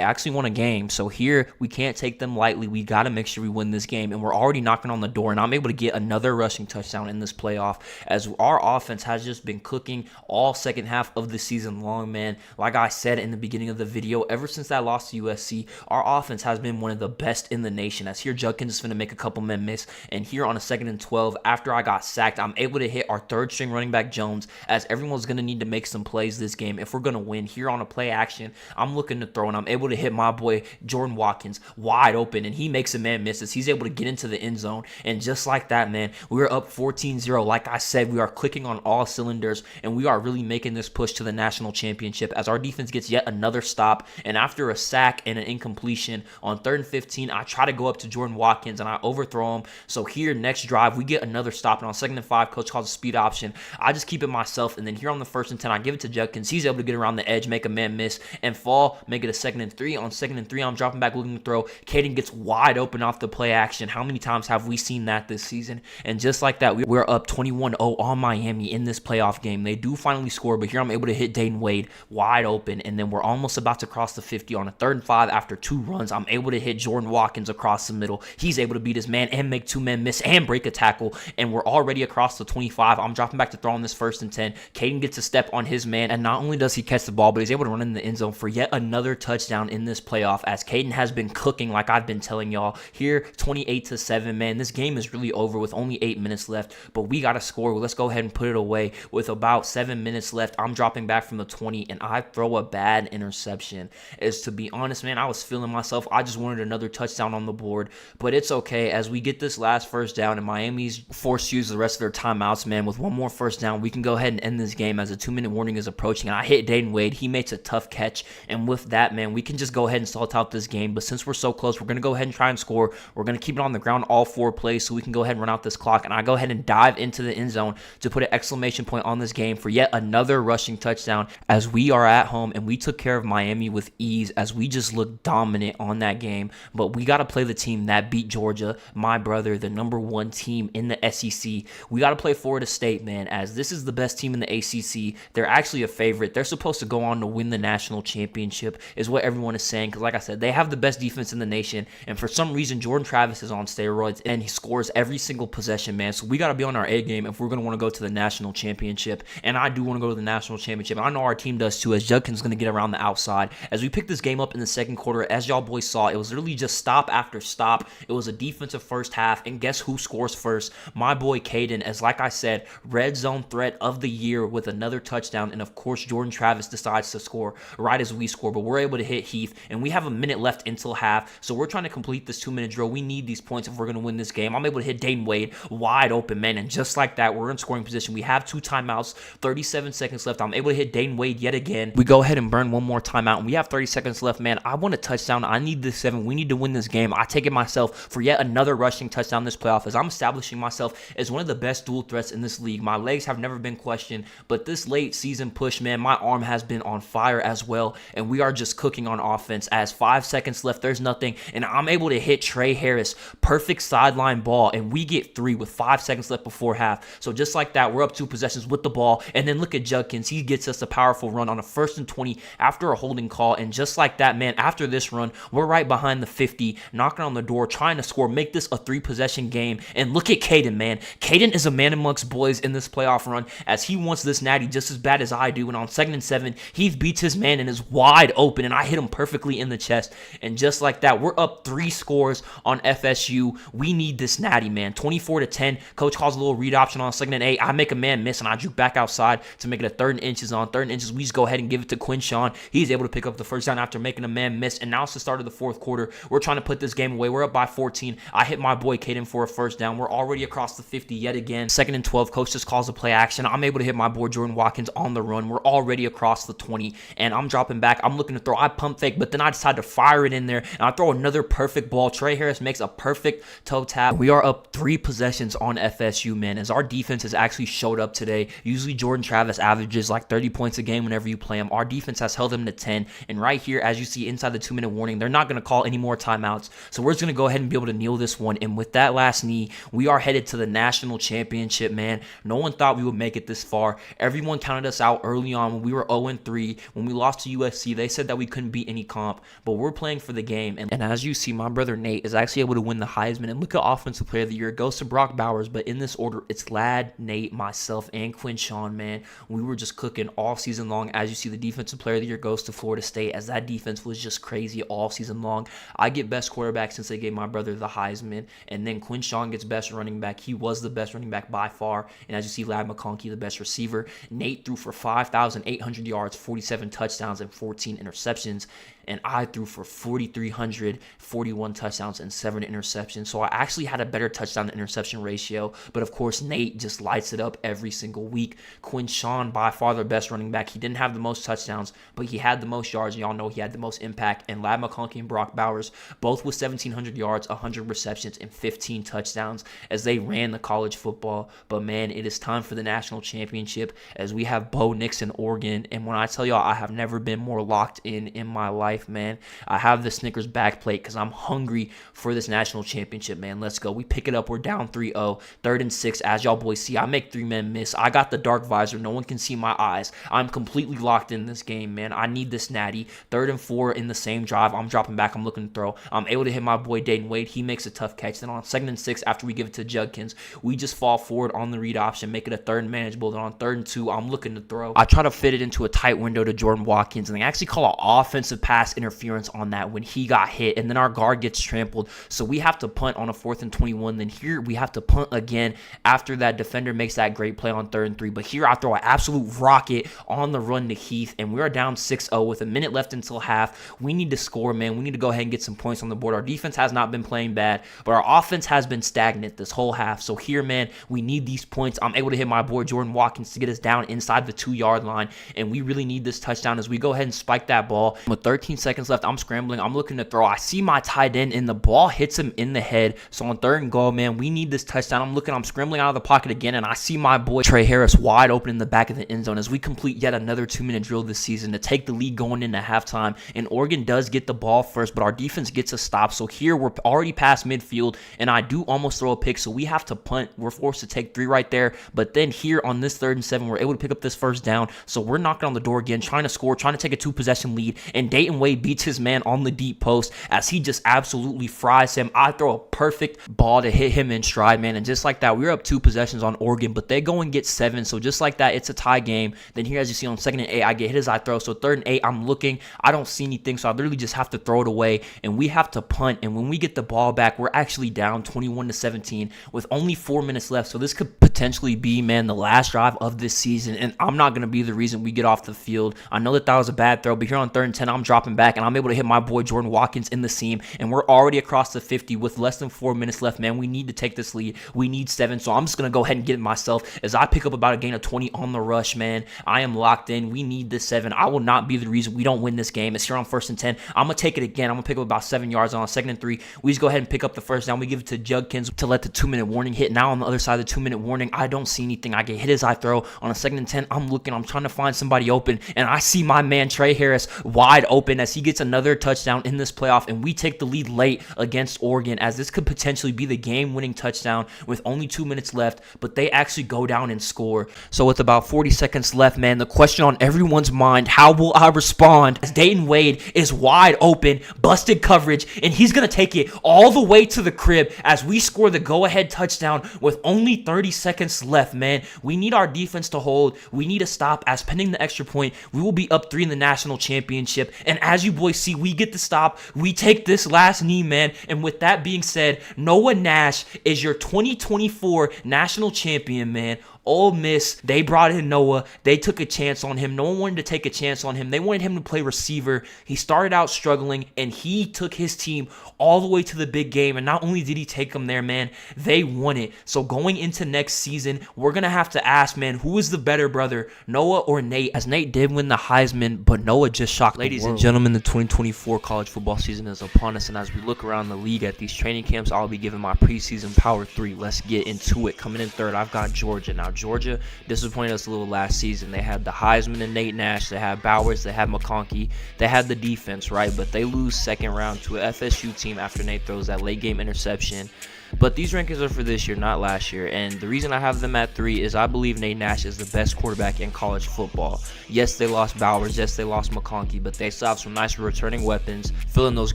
actually won a game. So here, we can't take them lightly. We got to make sure we win this game, and we're already knocking on the door, and I'm able to get another rushing touchdown in this playoff, as our offense has just been cooking all second half of the season long, man. Like I said in the beginning of the video, ever since that loss to USC, our offense has been one of the best in the nation. As here, Judkins is going to make a couple men miss, and here on a 2nd and 12, after I got sacked, I'm able to hit our third string running back Jones, as everyone's going to need to make some plays this game if we're going to win. Here on a play action, I'm looking to throw, and I'm able to hit my boy Jordan Watkins wide open, and he makes a man miss as he's able to get into the end zone. And just like that, man, we are up 14-0. Like I said, we are clicking on all cylinders, and we are really making this push to the national championship, as our defense gets yet another stop. And after a sack and an incompletion on 3rd and 15, I try to go up to Jordan Watkins, and I overthrow him. So here, next drive, we get another stop, and on 2nd and 5, coach calls a speed option. I just keep it myself, and then here on the 1st and 10, I give it to Judkins. He's able to get around the edge, make a man miss, and fall, make it a 2nd and 3. On 2nd and 3, I'm dropping back, looking to throw. Caden gets wide open off the play action. How many times have we seen that this season? And just like that, we're up 21-0 on Miami in this playoff game. They do finally score, but here I'm able to hit Dayton Wade wide open, and then we're almost about to cross the 50 on a 3rd and 5 after 2 runs. I'm able to hit Jordan Watkins across the middle. He's able to beat his man and make 2 men miss and break a tackle, and we're already across the 25. I'm dropping back to throw on this 1st and 10. Caden gets a step on his man, and not only does he catch the ball, but he's able to run in the end zone for yet another touchdown in this playoff, as Caden has been cooking like I've been telling y'all. Here, 28-7, man. This game is really over with only 8 minutes left, but we got to score. Let's go ahead and put it away with about 7 minutes left. I'm dropping back from the 20, and I throw a bad interception. As to be honest, man, I was feeling myself. I just wanted another touchdown on the board, but it's okay, as we get this last first down, and Miami's forced to use the rest of their timeouts, man. With one more first down, we can go ahead and end this game, as a 2-minute warning is approaching, and I hit Dayton Wade. He makes a tough catch, and with that, man, we can just go ahead and salt out this game. But since we're so close, we're going to go ahead and try and score. We're going to keep it on the ground all 4 plays, so we can go ahead and run out this clock, and I go ahead and dive into the end zone to put an exclamation point on this game for yet another rushing touchdown, as we are at home, and we took care of Miami with ease, as we just looked dominant on that game. But we got to play the team that beat Georgia, my brother, the #1 team in the SEC. We got to play Florida State, man, as this is the best team in the ACC. They're actually a favorite. They're supposed to go on to win the national championship, is what everyone is saying, because like I said, they have the best defense in the nation, and for some reason, Jordan Travis is on steroids, and he scores every single possession, man. So we got to be on our A game if we're going to want to go to the national championship, and I do want to go to the national championship. I know our team does too, as Judkins is going to get around the outside. As we pick this game up in the 2nd quarter, as y'all boys saw, it was literally just stop after stop. It was a defensive first half, and guess who scores first? My boy Caden, as like I said, red zone threat of the year with another touchdown, and of course Jordan Travis decides to score right as we score, but we're able to hit Heath, and we have a minute left until half, so we're trying to complete this 2-minute drill. We need these points if we're going to win this game. I'm able to hit Dayton Wade wide open, man, and just like that, we're in scoring position. We have 2 timeouts, 37 seconds left. I'm able to hit Dayton Wade yet again. We go ahead and burn one more timeout, and we have 30 seconds left, man. I want a touchdown. I need this 7. We need to win this game. I take it myself for yet another rushing touchdown this playoff, as I'm establishing myself as one of the best dual threats in this league. My legs have never been questioned, but this late season push, man, my arm has been on fire as well, and we are just cooking on offense. As 5 seconds left, there's nothing, and I'm able to hit Trey Harris, perfect sideline ball, and we get 3 with 5 seconds left before half. So just like that, we're up 2 possessions with the ball, and then look at Judkins. He gets us a powerful run on a 1st and 20 after a holding call, and just like that, man, after this run, we're right behind the 50, knocking on the door, trying to score, make this a 3-possession game. And look at Caden, man. Caden is a man amongst boys in this playoff run, as he wants this natty just as bad as I do. And on 2nd and 7, he beats his man and is wide open, and I hit him perfectly in the chest. And just like that, we're up 3 scores on FSU. We need this natty, man. 24-10. Coach calls a little read option on 2nd and 8. I make a man miss, and I juke back outside to make it a 3rd and inches. On 3rd and inches, we just go ahead and give it to Quinshawn. He's able to pick up the first down after making a man miss. And now it's the start of the 4th quarter. We're trying to put this game away. We're up by 14. I hit my boy Caden for a first down. We're already across the 50 yet again. 2nd and 12. Coach just calls a play action. I'm able to hit my boy Jordan Watkins on the run. We're already across the 20, and I'm dropping back. I'm looking to throw. I pump fake, but then I decide to fire it in there, and I throw another perfect ball. Trey Harris makes a perfect toe tap. We are up 3 possessions on FSU, man, as our defense has actually showed up today. Usually Jordan Travis averages like 30 points points a game whenever you play them. Our defense has held them to 10. And right here, as you see inside the 2-minute warning, they're not going to call any more timeouts. So we're just going to go ahead and be able to kneel this one. And with that last knee, we are headed to the national championship, man. No one thought we would make it this far. Everyone counted us out early on when we were 0-3. When we lost to USC, they said that we couldn't beat any comp. But we're playing for the game. And as you see, my brother Nate is actually able to win the Heisman. And look at Offensive Player of the Year. It goes to Brock Bowers. But in this order, it's Ladd, Nate, myself, and Quinshawn, man. We were just cooking all season long. As you see, the Defensive Player of the Year goes to Florida State, as that defense was just crazy all season long. I get best quarterback since they gave my brother the Heisman. And then Quinshawn gets best running back. He was the best running back by far. And as you see, Ladd McConkey, the best receiver. Nate threw for 5,800 yards, 47 touchdowns, and 14 interceptions. And I threw for 4,300, 41 touchdowns, and 7 interceptions. So I actually had a better touchdown to interception ratio. But of course, Nate just lights it up every single week. Quinshawn, by far the best running back. He didn't have the most touchdowns, but he had the most yards. Y'all know he had the most impact. And Ladd McConkey and Brock Bowers, both with 1,700 yards, 100 receptions, and 15 touchdowns as they ran the college football. But man, it is time for the national championship as we have Bo Nix in Oregon. And when I tell y'all, I have never been more locked in my life, man. I have the Snickers backplate because I'm hungry for this national championship, man. Let's go. We pick it up. We're down 3-0. 3rd and 6. As y'all boys see, I make 3-man miss. I got the dark visor. No one can see my eyes. I'm completely locked in this game, man. I need this natty. 3rd and 4 in the same drive. I'm dropping back. I'm looking to throw. I'm able to hit my boy Dayton Wade. He makes a tough catch. Then on 2nd and 6, after we give it to Judkins, we just fall forward on the read option, make it a 3rd and manageable. Then on 3rd and 2, I'm looking to throw. I try to fit it into a tight window to Jordan Watkins, and they actually call an offensive pass interference on that when he got hit, and then our guard gets trampled. So we have to punt on a 4th and 21. Then here we have to punt again after that defender makes that great play on 3rd and 3. But here I throw an absolute rocket on the run to Heath, and we are down 6-0 with a minute left until half. We need to score, man. We need to go ahead and get some points on the board. Our defense has not been playing bad, but our offense has been stagnant this whole half. So here, man, we need these points. I'm able to hit my boy Jordan Watkins to get us down inside the 2-yard line, and we really need this touchdown as we go ahead and spike that ball. With 13 seconds left, I'm scrambling. I'm looking to throw. I see my tight end, and the ball hits him in the head. So on 3rd and goal, man, we need this touchdown. I'm scrambling out of the pocket again, and I see my boy Trey Harris wide open in the back of the end zone as we complete yet another 2-minute drill this season to take the lead going into halftime. And Oregon does get the ball first, but our defense gets a stop. So here we're already past midfield, and I do almost throw a pick, so we have to punt. We're forced to take 3 right there. But then here on this 3rd and 7, we're able to pick up this first down. So we're knocking on the door again, trying to score, trying to take a 2-possession lead, and Dayton Wade beats his man on the deep post as he just absolutely fries him. I throw a perfect ball to hit him in stride, man, and just like that, we were up 2 possessions on Oregon, but they go and get 7. So just like that, it's a tie game. Then here, as you see, on 2nd and 8, I get hit as I throw. So 3rd and 8, I'm looking. I don't see anything, so I literally just have to throw it away, and we have to punt. And when we get the ball back, we're actually down 21-17 with only 4 minutes left. So this could potentially be, man, the last drive of this season, and I'm not going to be the reason we get off the field. I know that was a bad throw, but here on 3rd and 10, I'm dropping back, and I'm able to hit my boy Jordan Watkins in the seam, and we're already across the 50 with less than 4 minutes left, man. We need to take this lead. We need 7, so I'm just going to go ahead and get it myself as I pick up about a gain of 20 on the rush, man. I am locked in. We need this 7. I will not be the reason we don't win this game. It's here on 1st and 10. I'm going to take it again. I'm going to pick up about 7 yards on 2nd and 3. We just go ahead and pick up the first down. We give it to Judkins to let the 2-minute warning hit. Now on the other side of the 2-minute warning, I don't see anything. I get hit as I throw. On a 2nd and 10, I'm looking. I'm trying to find somebody open, and I see my man Trey Harris wide open as he gets another touchdown in this playoff, and we take the lead late against Oregon as this could potentially be the game-winning touchdown with only 2 minutes left, but they actually go down and score. So with about 40 seconds left, man, the question on everyone's mind, how will I respond as Dayton Wade is wide open, busted coverage, and he's going to take it all the way to the crib as we score the go-ahead touchdown with only 30 seconds left, man. We need our defense to hold. We need to stop as pending the extra point, we will be up 3 in the national championship. And as you boys see, we get the stop. We take this last knee, man. And with that being said, Noah Nash is your 2024 national champion, man. Ole Miss, they brought in Noah. They took a chance on him. No one wanted to take a chance on him. They wanted him to play receiver. He started out struggling, and he took his team all the way to the big game. And not only did he take them there, man, they won it. So going into next season, we're going to have to ask, man, who is the better brother, Noah or Nate? As Nate did win the Heisman, but Noah just shocked the world. Ladies and gentlemen, the 2024 college football season is upon us. And as we look around the league at these training camps, I'll be giving my preseason power 3. Let's get into it. Coming in third, I've got Georgia. Now, Georgia disappointed us a little last season. They had the Heisman and Nate Nash. They had Bowers. They had McConkey. They had the defense, right? But they lose second round to a FSU team after Nate throws that late game interception. But these rankings are for this year, not last year. And the reason I have them at 3 is I believe Nate Nash is the best quarterback in college football. Yes, they lost Bowers. Yes, they lost McConkey. But they still have some nice returning weapons, filling those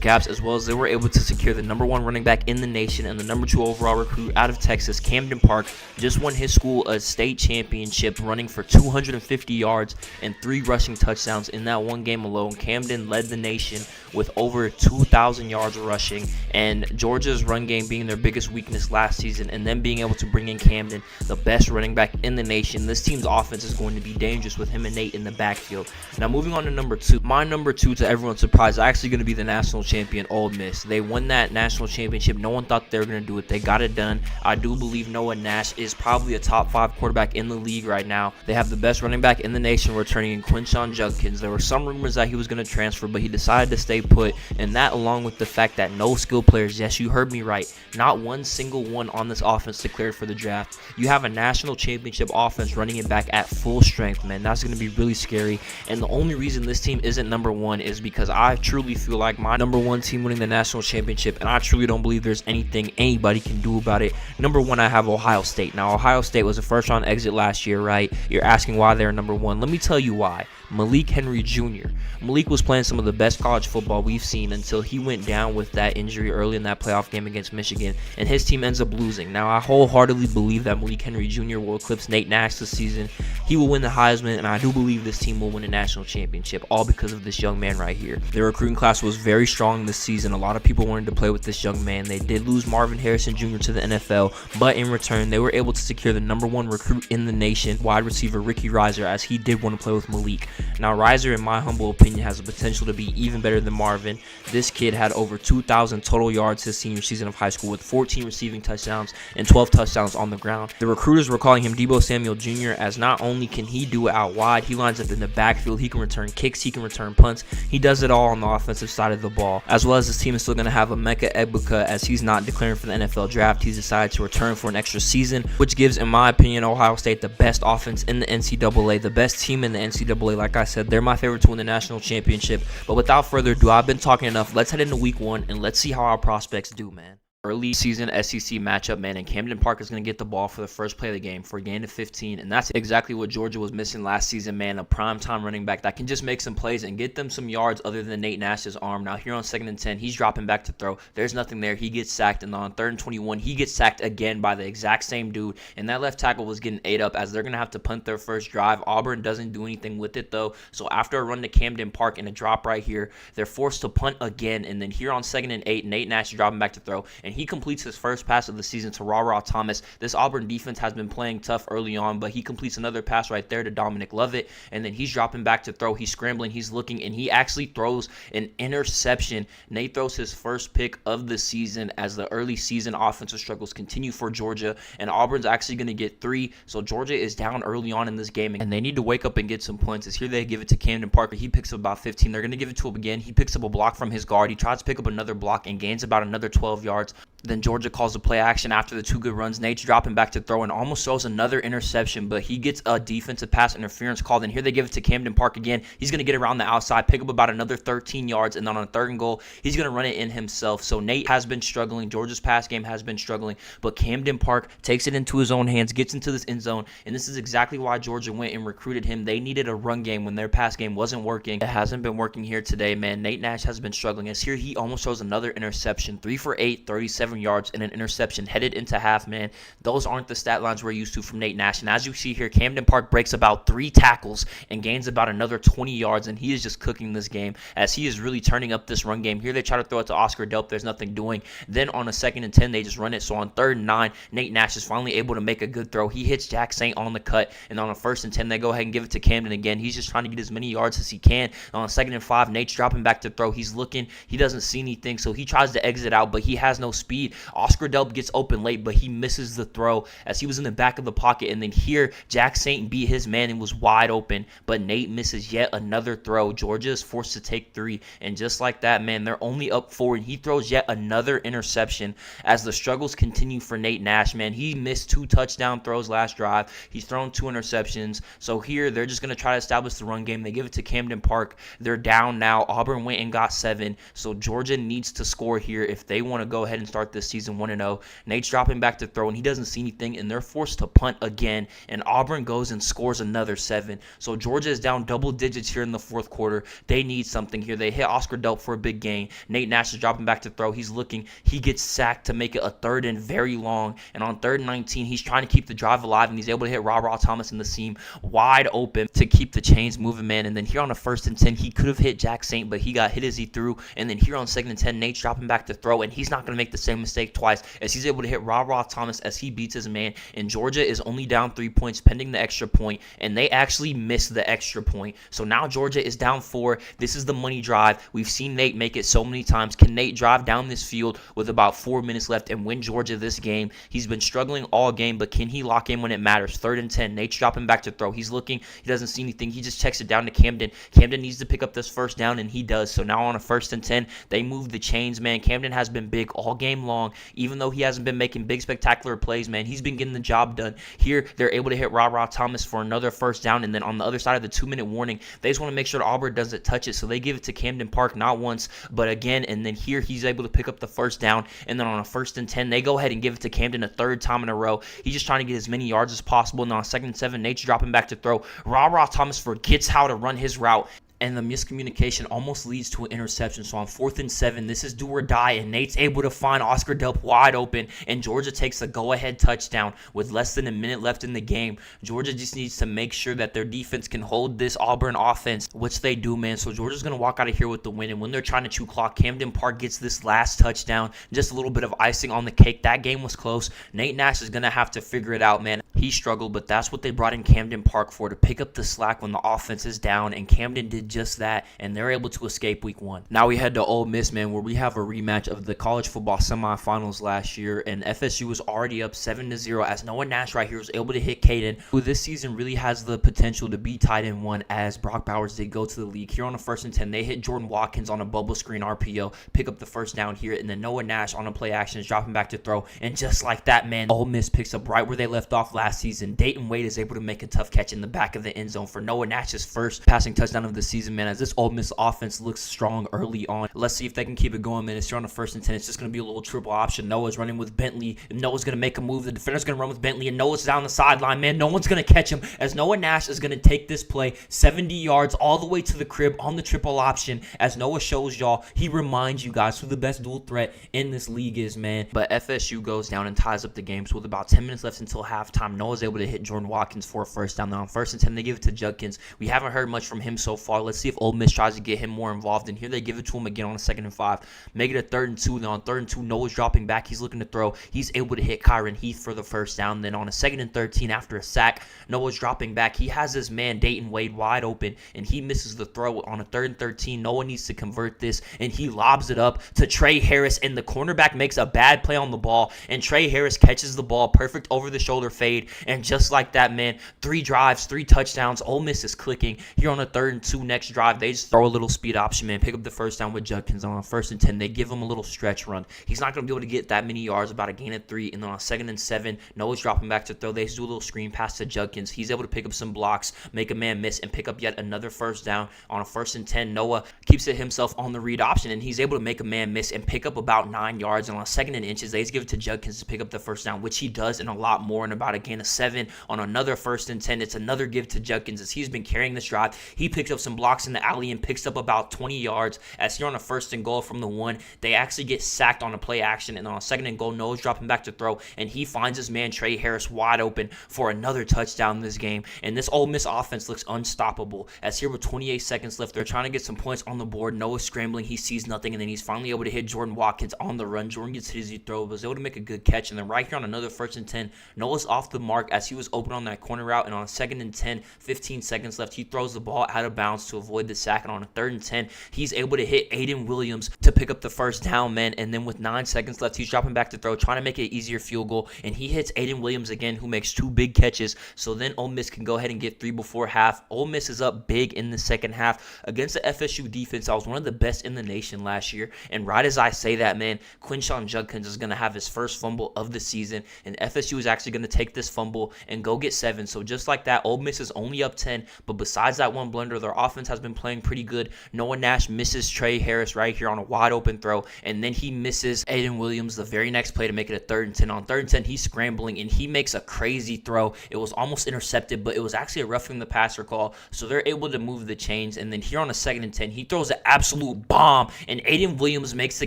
gaps, as well as they were able to secure the number 1 running back in the nation and the number 2 overall recruit out of Texas, Camden Park. Just won his school a state championship, running for 250 yards and 3 rushing touchdowns in that one game alone. Camden led the nation with over 2,000 yards rushing, and Georgia's run game being their biggest weakness last season, and then being able to bring in Camden, the best running back in the nation. This team's offense is going to be dangerous with him and Nate in the backfield. Now moving on to number 2. My number 2, to everyone's surprise, is actually going to be the national champion Ole Miss. They won that national championship. No one thought they were going to do it. They got it done. I do believe Noah Nash is probably a top 5 quarterback in the league right now. They have the best running back in the nation returning in Quinshon Judkins. There were some rumors that he was going to transfer, but he decided to stay put, and that along with the fact that no skill players, yes, you heard me right, not one single one on this offense declared for the draft. You have a national championship offense running it back at full strength, man. That's going to be really scary. And the only reason this team isn't number 1 is because I truly feel like my number 1 team winning the national championship, and I truly don't believe there's anything anybody can do about it. Number 1, I have Ohio State. Now, Ohio State was a first-round exit last year, right? You're asking why they're number 1. Let me tell you why. Malik Henry Jr. Malik was playing some of the best college football we've seen until he went down with that injury early in that playoff game against Michigan, and his team ends up losing. Now, I wholeheartedly believe that Malik Henry Jr. will eclipse Nate Nash this season. He will win the Heisman, and I do believe this team will win a national championship, all because of this young man right here. Their recruiting class was very strong this season. A lot of people wanted to play with this young man. They did lose Marvin Harrison Jr. to the NFL, but in return, they were able to secure the number 1 recruit in the nation, wide receiver Ricky Reiser, as he did want to play with Malik. Now, Reiser, in my humble opinion, has the potential to be even better than Marvin. This kid had over 2,000 total yards his senior season of high school, with 14 receiving touchdowns and 12 touchdowns on the ground. The recruiters were calling him Deebo Samuel Jr., as not only can he do it out wide, he lines up in the backfield, he can return kicks, he can return punts, he does it all on the offensive side of the ball. As well as this team is still going to have Emeka Egbuka, as he's not declaring for the NFL draft. He's decided to return for an extra season, which gives, in my opinion, Ohio State the best offense in the NCAA, the best team in the NCAA. Like I said, they're my favorite to win the national championship. But without further ado, I've been talking enough. Let's head into week 1 and let's see how our prospects do, man. Early season SEC matchup, man, and Camden Park is going to get the ball for the first play of the game for a gain of 15, and that's exactly what Georgia was missing last season, man, a primetime running back that can just make some plays and get them some yards other than Nate Nash's arm. Now, here on 2nd and 10, he's dropping back to throw. There's nothing there. He gets sacked, and on 3rd and 21, he gets sacked again by the exact same dude, and that left tackle was getting ate up as they're going to have to punt their first drive. Auburn doesn't do anything with it, though, so after a run to Camden Park and a drop right here, they're forced to punt again, and then here on 2nd and 8, Nate Nash is dropping back to throw, and he completes his first pass of the season to Ra Thomas. This Auburn defense has been playing tough early on, but he completes another pass right there to Dominic Lovett, and then he's dropping back to throw. He's scrambling, he's looking, and he actually throws an interception. Nate throws his first pick of the season as the early season offensive struggles continue for Georgia, and Auburn's actually going to get 3, so Georgia is down early on in this game, and they need to wake up and get some points. As here they give it to Camden Parker. He picks up about 15. They're going to give it to him again. He picks up a block from his guard. He tries to pick up another block and gains about another 12 yards. Then Georgia calls a play action after the 2 good runs. Nate's dropping back to throw and almost throws another interception, but he gets a defensive pass interference called. And here they give it to Camden Park again. He's going to get around the outside, pick up about another 13 yards, and then on a 3rd and goal, he's going to run it in himself. So Nate has been struggling. Georgia's pass game has been struggling, but Camden Park takes it into his own hands, gets into this end zone, and this is exactly why Georgia went and recruited him. They needed a run game when their pass game wasn't working. It hasn't been working here today, man. Nate Nash has been struggling. As here he almost throws another interception, 3 for 8, 37 yards, and an interception headed into half, man. Those aren't the stat lines we're used to from Nate Nash. And as you see here, Camden Park breaks about 3 tackles and gains about another 20 yards, and he is just cooking this game as he is really turning up this run game. Here they try to throw it to Oscar Delp. There's nothing doing. Then on a 2nd and 10, they just run it. So on 3rd and 9, Nate Nash is finally able to make a good throw. He hits Jack Saint on the cut, and on a 1st and 10, they go ahead and give it to Camden again. He's just trying to get as many yards as he can. And on a 2nd and 5, Nate's dropping back to throw. He's looking. He doesn't see anything, so he tries to exit out, but he has no speed speed. Oscar Delp gets open late, but he misses the throw as he was in the back of the pocket. And then here, Jack Saint beat his man and was wide open, but Nate misses yet another throw. Georgia is forced to take 3, and just like that, man, they're only up 4, and he throws yet another interception as the struggles continue for Nate Nash, man. He missed 2 touchdown throws last drive. He's thrown 2 interceptions. So here, they're just going to try to establish the run game. They give it to Camden Park. They're down now. Auburn went and got 7, so Georgia needs to score here if they want to go ahead and start this season 1-0. Nate's dropping back to throw, and he doesn't see anything, and they're forced to punt again, and Auburn goes and scores another 7. So Georgia is down double digits here in the fourth quarter. They need something here. They hit Oscar Delp for a big gain. Nate Nash is dropping back to throw. He's looking. He gets sacked to make it a 3rd and very long, and on 3rd and 19, he's trying to keep the drive alive, and he's able to hit Ra Thomas in the seam wide open to keep the chains moving, man. And then here on a 1st and 10, he could have hit Jack Saint, but he got hit as he threw. And then here on 2nd and 10, Nate's dropping back to throw, and he's not going to make the same mistake twice as he's able to hit Ra Thomas as he beats his man. And Georgia is only down 3 points pending the extra point, and they actually missed the extra point. So now Georgia is down 4. This is the money drive. We've seen Nate make it so many times. Can Nate drive down this field with about 4 minutes left and win Georgia this game? He's been struggling all game, but can he lock in when it matters? 3rd and 10. Nate's dropping back to throw. He's looking. He doesn't see anything. He just checks it down to Camden. Camden needs to pick up this 1st down, and he does. So now on a 1st and 10, they move the chains, man. Camden has been big all game long. Even though he hasn't been making big, spectacular plays, man, he's been getting the job done. Here, they're able to hit Ra Thomas for another 1st down, and then on the other side of the 2-minute warning, they just want to make sure Auburn doesn't touch it, so they give it to Camden Park not once, but again, and then here he's able to pick up the 1st down, and then on a 1st and 10, they go ahead and give it to Camden a 3rd time in a row. He's just trying to get as many yards as possible, and on 2nd and 7, Nate's dropping back to throw. Ra Thomas forgets how to run his route, and the miscommunication almost leads to an interception. So on 4th and 7, this is do or die, and Nate's able to find Oscar Delp wide open, and Georgia takes a go-ahead touchdown with less than a minute left in the game. Georgia just needs to make sure that their defense can hold this Auburn offense, which they do, man. So Georgia's going to walk out of here with the win, and when they're trying to chew clock, Camden Park gets this last touchdown, just a little bit of icing on the cake. That game was close. Nate Nash is going to have to figure it out, man. He struggled, but that's what they brought in Camden Park for, to pick up the slack when the offense is down, and Camden did just that, and they're able to escape week 1. Now we head to Ole Miss, man, where we have a rematch of the college football semifinals last year, and FSU was already up 7-0 as Noah Nash right here was able to hit Caden, who this season really has the potential to be tight end 1 as Brock Bowers did go to the league. Here on a 1st and 10, they hit Jordan Watkins on a bubble screen RPO, pick up the 1st down here, and then Noah Nash on a play action is dropping back to throw, and just like that, man, Ole Miss picks up right where they left off last season. Dayton Wade is able to make a tough catch in the back of the end zone for Noah Nash's 1st passing touchdown of the season, man, as this Ole Miss offense looks strong early on. Let's see if they can keep it going, man. It's here on the 1st and 10. It's just going to be a little triple option. Noah's running with Bentley. Noah's going to make a move. The defender's going to run with Bentley, and Noah's down the sideline, man. No one's going to catch him as Noah Nash is going to take this play 70 yards all the way to the crib on the triple option. As Noah shows y'all, he reminds you guys who the best dual threat in this league is, man. But FSU goes down and ties up the game. So with about 10 minutes left until halftime, Noah's able to hit Jordan Watkins for a 1st down. Then on 1st and 10, they give it to Judkins. We haven't heard much from him so far. Let's see if Ole Miss tries to get him more involved, and here they give it to him again on a 2nd and 5. Make it a 3rd and 2. Then on 3rd and 2, Noah's dropping back. He's looking to throw. He's able to hit Kyron Heath for the 1st down. Then on a 2nd and 13, after a sack, Noah's dropping back. He has his man Dayton Wade wide open, and he misses the throw on a 3rd and 13. Noah needs to convert this, and he lobs it up to Trey Harris, and the cornerback makes a bad play on the ball, and Trey Harris catches the ball, perfect over the shoulder fade, and just like that, man, 3 drives, 3 touchdowns. Ole Miss is clicking here on a 3rd and 2. Next drive, they just throw a little speed option, man, pick up the 1st down with Judkins. On 1st and 10, they give him a little stretch run. He's not going to be able to get that many yards, about a gain of 3, and then on 2nd and 7, Noah's dropping back to throw. They just do a little screen pass to Judkins. He's able to pick up some blocks, make a man miss, and pick up yet another 1st down. On a 1st and 10, Noah keeps it himself on the read option, and he's able to make a man miss and pick up about 9 yards. And on 2nd and inches, they just give it to Judkins to pick up the 1st down, which he does, and a lot more, and about a gain of 7. On another 1st and 10, it's another give to Judkins as he's been carrying this drive. He picks up some blocks in the alley and picks up about 20 yards. As here on a 1st and goal from the 1, they actually get sacked on a play action, and on a 2nd and goal, Noah's dropping back to throw, and he finds his man Trey Harris wide open for another touchdown in this game. And this Ole Miss offense looks unstoppable as here with 28 seconds left, they're trying to get some points on the board. Noah's scrambling, he sees nothing, and then he's finally able to hit Jordan Watkins on the run. Jordan gets hit as he throws, was able to make a good catch, and then right here on another 1st and 10, Noah's off the mark as he was open on that corner route, and on a 2nd and 10, 15 seconds left, he throws the ball out of bounds to avoid the sack. And on a 3rd and 10, he's able to hit Aiden Williams to pick up the first down, man. And then with 9 seconds left, he's dropping back to throw, trying to make it an easier field goal. And he hits Aiden Williams again, who makes 2 big catches. So then Ole Miss can go ahead and get 3 before half. Ole Miss is up big in the second half against the FSU defense. I was one of the best in the nation last year. And right as I say that, man, Quinshon Judkins is going to have his first fumble of the season. And FSU is actually going to take this fumble and go get 7. So just like that, Ole Miss is only up 10. But besides that one blunder, their offense has been playing pretty good. Noah Nash misses Trey Harris right here on a wide open throw. And then he misses Aiden Williams the very next play to make it a 3rd and 10. On 3rd and 10, he's scrambling and he makes a crazy throw. It was almost intercepted, but it was actually a roughing the passer call. So they're able to move the chains. And then here on a 2nd and 10, he throws an absolute bomb. And Aiden Williams makes the